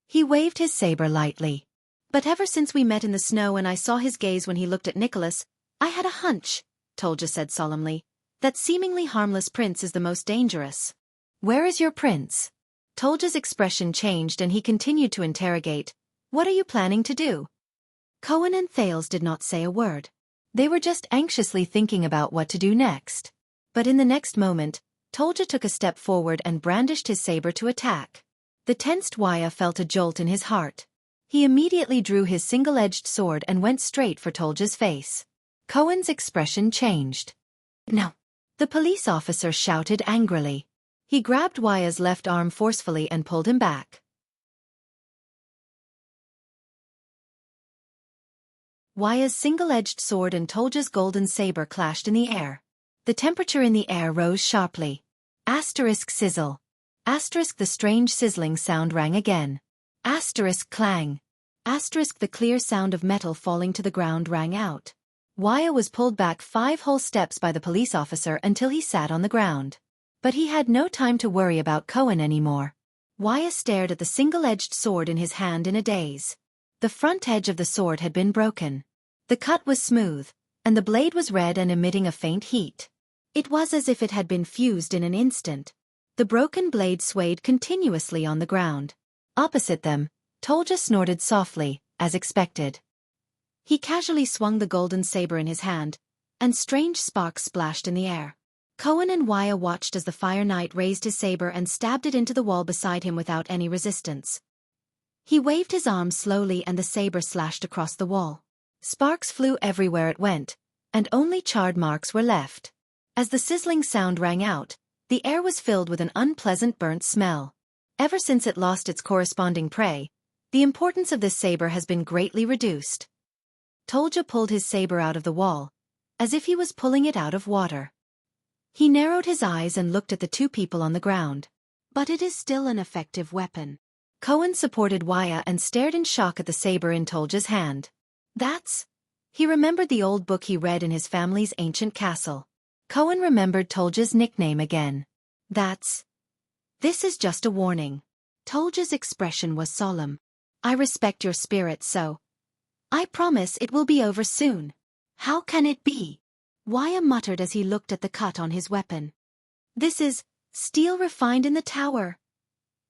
Speaker 1: He waved his saber lightly.
Speaker 2: But ever since we met in the snow and I saw his gaze when he looked at Nicholas, I had a hunch, Tolja said solemnly, that seemingly harmless prince is the most dangerous.
Speaker 1: Where is your prince?
Speaker 2: Tolja's expression changed and he continued to interrogate. What are you planning to do? Cohen and Thales did not say a word.
Speaker 1: They were just anxiously thinking about what to do next.
Speaker 2: But in the next moment, Tolja took a step forward and brandished his saber to attack.
Speaker 1: The tensed Wuxia felt a jolt in his heart. He immediately drew his single-edged sword and went straight for Tolja's face. Cohen's expression changed.
Speaker 2: No!
Speaker 1: The police officer shouted angrily. He grabbed Wuxia's left arm forcefully and pulled him back. Wuxia's single-edged sword and Tolja's golden saber clashed in the air. The temperature in the air rose sharply. Asterisk sizzle. Asterisk the strange sizzling sound rang again. Asterisk clang. Asterisk the clear sound of metal falling to the ground rang out. Wuxia was pulled back 5 whole steps by the police officer until he sat on the ground. But he had no time to worry about Cohen anymore. Wuxia stared at the single-edged sword in his hand in a daze. The front edge of the sword had been broken. The cut was smooth, and the blade was red and emitting a faint heat. It was as if it had been fused in an instant. The broken blade swayed continuously on the ground. Opposite them, Tolja snorted softly, as expected. He casually swung the golden saber in his hand, and strange sparks splashed in the air. Cohen and Wuxia watched as the Fire Knight raised his saber and stabbed it into the wall beside him without any resistance. He waved his arm slowly and the saber slashed across the wall. Sparks flew everywhere it went, and only charred marks were left. As the sizzling sound rang out, the air was filled with an unpleasant burnt smell. Ever since it lost its corresponding prey, the importance of this saber has been greatly reduced. Tolja pulled his saber out of the wall, as if he was pulling it out of water. He narrowed his eyes and looked at the 2 people on the ground.
Speaker 2: But it is still an effective weapon.
Speaker 1: Cohen supported Wuxia and stared in shock at the saber in Tolja's hand. That's... He remembered the old book he read in his family's ancient castle. Cohen remembered Tolja's nickname again. That's... This is just a warning.
Speaker 2: Tolja's expression was solemn. I respect your spirit so. I promise it will be over soon.
Speaker 1: How can it be?
Speaker 2: Wuxia muttered as he looked at the cut on his weapon.
Speaker 1: This is steel refined in the tower.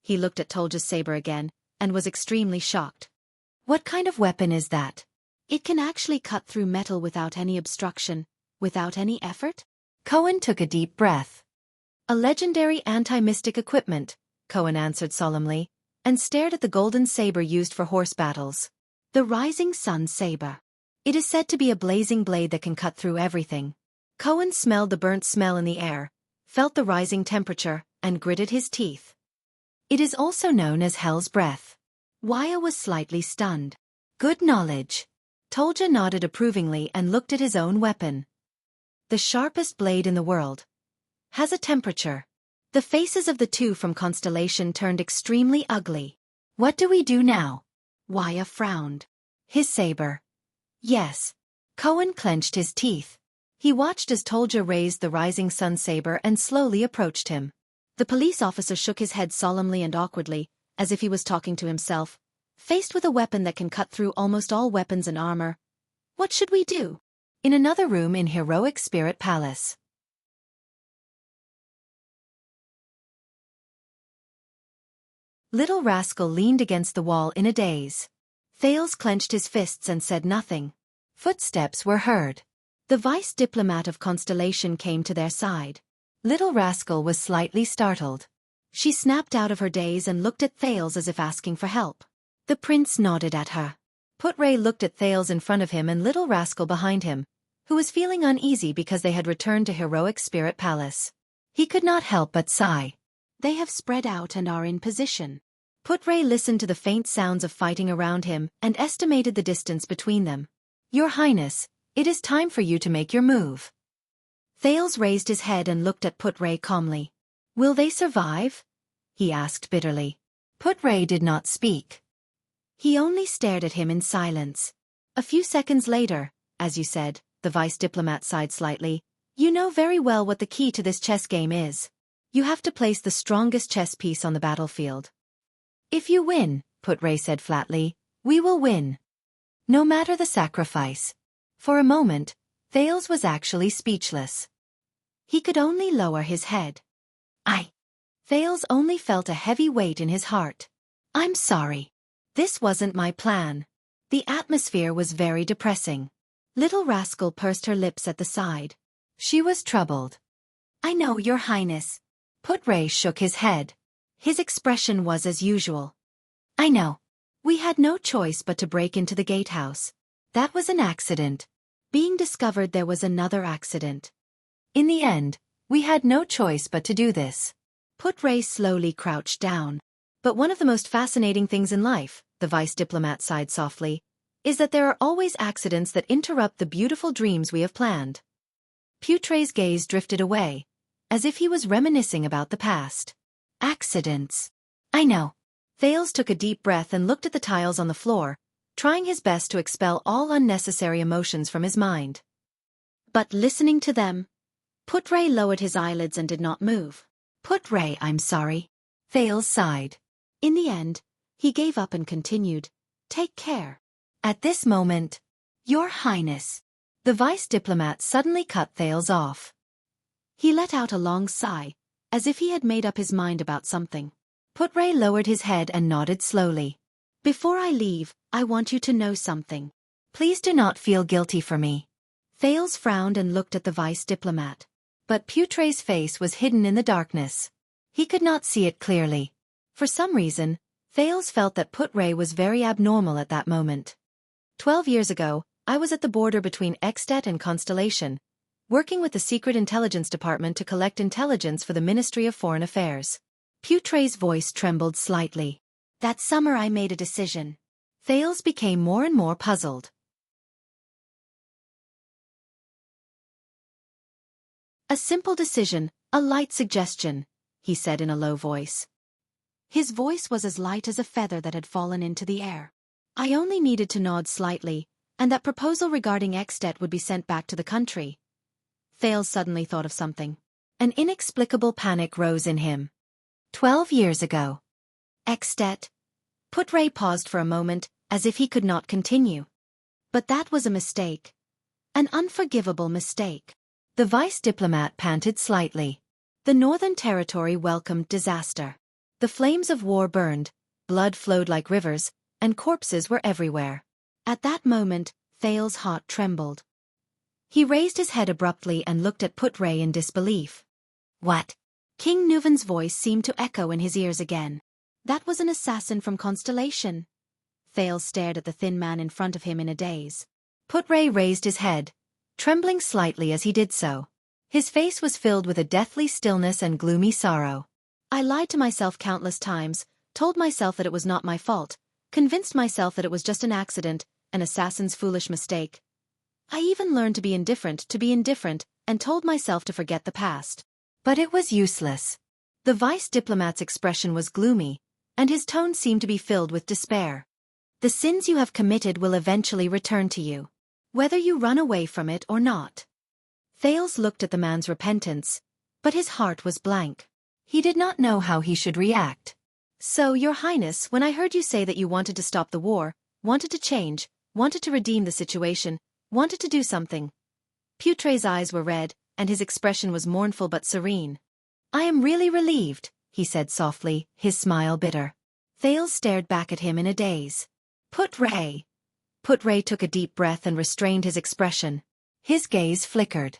Speaker 2: He looked at Tolja's saber again, and was extremely shocked.
Speaker 1: What kind of weapon is that?
Speaker 2: It can actually cut through metal without any obstruction, without any effort?
Speaker 1: Cohen took a deep breath. A legendary anti-mystic equipment, Cohen answered solemnly, and stared at the golden saber used for horse battles. The Rising Sun Saber. It is said to be a blazing blade that can cut through everything. Cohen smelled the burnt smell in the air, felt the rising temperature, and gritted his teeth. It is also known as Hell's Breath.
Speaker 2: Wuxia was slightly stunned.
Speaker 1: Good knowledge. Tolja nodded approvingly and looked at his own weapon. The sharpest blade in the world. Has a temperature. The faces of the 2 from Constellation turned extremely ugly. What do we do now?
Speaker 2: Wuxia frowned.
Speaker 1: His saber. Yes. Cohen clenched his teeth. He watched as Tolja raised the Rising Sun saber and slowly approached him.
Speaker 2: The police officer shook his head solemnly and awkwardly, as if he was talking to himself. Faced with a weapon that can cut through almost all weapons and armor. What should we do?
Speaker 1: In another room in Heroic Spirit Palace. Little Rascal leaned against the wall in a daze. Thales clenched his fists and said nothing. Footsteps were heard. The vice diplomat of Constellation came to their side. Little Rascal was slightly startled. She snapped out of her daze and looked at Thales as if asking for help. The prince nodded at her. Putray looked at Thales in front of him and Little Rascal behind him, who was feeling uneasy because they had returned to Heroic Spirit Palace. He could not help but sigh.
Speaker 2: They have spread out and are in position.
Speaker 1: Putray listened to the faint sounds of fighting around him and estimated the distance between them. Your Highness, it is time for you to make your move. Thales raised his head and looked at Putray calmly. Will they survive? He asked bitterly. Putray did not speak. He only stared at him in silence. A few seconds later, as you said, the vice diplomat sighed slightly,
Speaker 2: You know very well what the key to this chess game is. You have to place the strongest chess piece on the battlefield.
Speaker 1: If you win, Put-Ray said flatly, we will win. No matter the sacrifice. For a moment, Thales was actually speechless.
Speaker 2: He could only lower his head.
Speaker 1: Thales only felt a heavy weight in his heart. I'm sorry. This wasn't my plan. The atmosphere was very depressing.
Speaker 2: Little rascal pursed her lips at the side.
Speaker 1: She was troubled.
Speaker 2: I know, Your Highness.
Speaker 1: Put-Ray shook his head.
Speaker 2: His expression was as usual.
Speaker 1: I know.
Speaker 2: We had no choice but to break into the gatehouse.
Speaker 1: That was an accident.
Speaker 2: Being discovered, there was another accident.
Speaker 1: In the end, we had no choice but to do this.
Speaker 2: Put-Ray slowly crouched down. But one of the most fascinating things in life, the vice diplomat sighed softly, is that there are always accidents that interrupt the beautiful dreams we have planned.
Speaker 1: Put-Ray's gaze drifted away, as if he was reminiscing about the past. Accidents. I know.
Speaker 2: Thales took a deep breath and looked at the tiles on the floor, trying his best to expel all unnecessary emotions from his mind. But listening to them, Put-Ray lowered his eyelids and did not move.
Speaker 1: Put-Ray, I'm sorry. Thales sighed.
Speaker 2: In the end, he gave up and continued, Take care.
Speaker 1: At this moment, Your Highness. The vice diplomat suddenly cut Thales off.
Speaker 2: He let out a long sigh, as if he had made up his mind about something.
Speaker 1: Put-Ray lowered his head and nodded slowly.
Speaker 2: Before I leave, I want you to know something.
Speaker 1: Please do not feel guilty for me.
Speaker 2: Thales frowned and looked at the vice diplomat.
Speaker 1: But Put-Ray's face was hidden in the darkness. He could not see it clearly. For some reason, Thales felt that Put-Ray was very abnormal at that moment.
Speaker 2: 12 years ago, I was at the border between Xianxia and Constellation, working with the Secret Intelligence Department to collect intelligence for the Ministry of Foreign Affairs.
Speaker 1: Put-Ray's voice trembled slightly.
Speaker 2: That summer I made a decision.
Speaker 1: Thales became more and more puzzled.
Speaker 2: A simple decision, a light suggestion, he said in a low voice. His voice was as light as a feather that had fallen into the air. I only needed to nod slightly, and that proposal regarding Xianxia would be sent back to the country. Thales suddenly thought of something.
Speaker 1: An inexplicable panic rose in him. 12 years ago.
Speaker 2: Xianxia. Put-Ray paused for a moment, as if he could not continue. But that was a mistake. An unforgivable mistake.
Speaker 1: The vice diplomat panted slightly.
Speaker 2: The Northern Territory welcomed disaster. The flames of war burned, blood flowed like rivers, and corpses were everywhere. At that moment, Thales' heart trembled. He raised his head abruptly and looked at Put-Ray in disbelief.
Speaker 1: What?
Speaker 2: King Nuvan's voice seemed to echo in his ears again. That was an assassin from Constellation. Thales stared at the thin man in front of him in a daze.
Speaker 1: Put-Ray raised his head, trembling slightly as he did so. His face was filled with a deathly stillness and gloomy sorrow.
Speaker 2: I lied to myself countless times, told myself that it was not my fault, convinced myself that it was just an accident, an assassin's foolish mistake. I even learned to be indifferent, and told myself to forget the past.
Speaker 1: But it was useless.
Speaker 2: The vice diplomat's expression was gloomy, and his tone seemed to be filled with despair. The sins you have committed will eventually return to you, whether you run away from it or not. Thales looked at the man's repentance, but his heart was blank.
Speaker 1: He did not know how he should react.
Speaker 2: So, Your Highness, when I heard you say that you wanted to stop the war, wanted to change, wanted to redeem the situation, wanted to do something. Put-Ray's eyes were red, and his expression was mournful but serene.
Speaker 1: I am really relieved, he said softly, his smile bitter.
Speaker 2: Thales stared back at him in a daze.
Speaker 1: Put-Ray.
Speaker 2: Put-Ray took a deep breath and restrained his expression.
Speaker 1: His gaze flickered.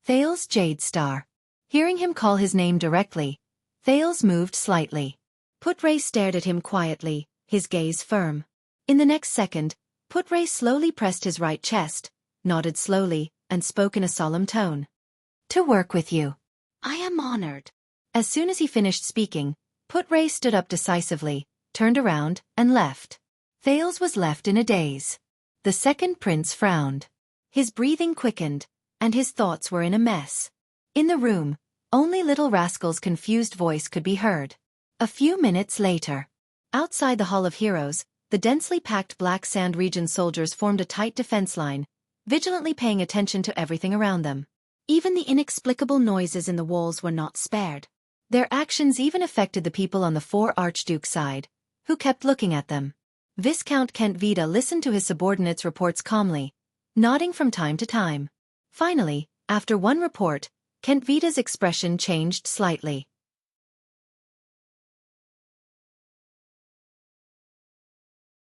Speaker 1: Thales Jade Star. Hearing him call his name directly, Thales moved slightly.
Speaker 2: Put-Ray stared at him quietly, his gaze firm. In the next second, Put-Ray slowly pressed his right chest, nodded slowly, and spoke in a solemn tone.
Speaker 1: To work with you.
Speaker 2: I am honored.
Speaker 1: As soon as he finished speaking, Put-Ray stood up decisively, turned around, and left. Thales was left in a daze. The second prince frowned.
Speaker 2: His breathing quickened, and his thoughts were in a mess.
Speaker 1: In the room, only Little Rascal's confused voice could be heard. A few minutes later,
Speaker 2: outside the Hall of Heroes, the densely packed Black Sand region soldiers formed a tight defense line, vigilantly paying attention to everything around them. Even the inexplicable noises in the walls were not spared.
Speaker 1: Their actions even affected the people on the four archdukes' side, who kept looking at them. Viscount Kentvita listened to his subordinates' reports calmly, nodding from time to time. Finally, after one report, Kentvita's expression changed slightly.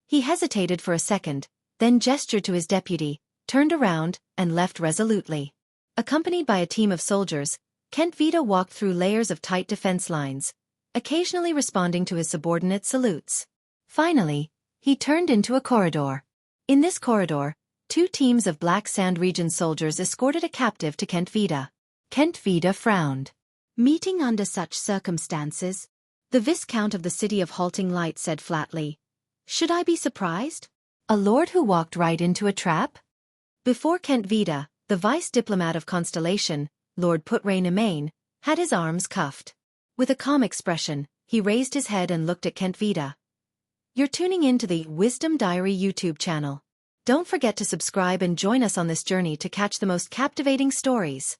Speaker 1: He hesitated for a second, then gestured to his deputy, turned around, and left resolutely. Accompanied by a team of soldiers, Kentvita walked through layers of tight defense lines, occasionally responding to his subordinates' salutes. Finally, he turned into a corridor. In this corridor, two teams of Black Sand Region soldiers escorted a captive to Kentvita. Kentvita frowned.
Speaker 2: Meeting under such circumstances, the Viscount of the City of Halting Light said flatly, "Should I be surprised?
Speaker 1: A lord who walked right into a trap?" Before Kentvita, the vice diplomat of Constellation, Lord Putrain had his arms cuffed. With a calm expression, he raised his head and looked at Kentvita. "You're tuning in to the Wisdom Diary YouTube channel. Don't forget to subscribe and join us on this journey to catch the most captivating stories.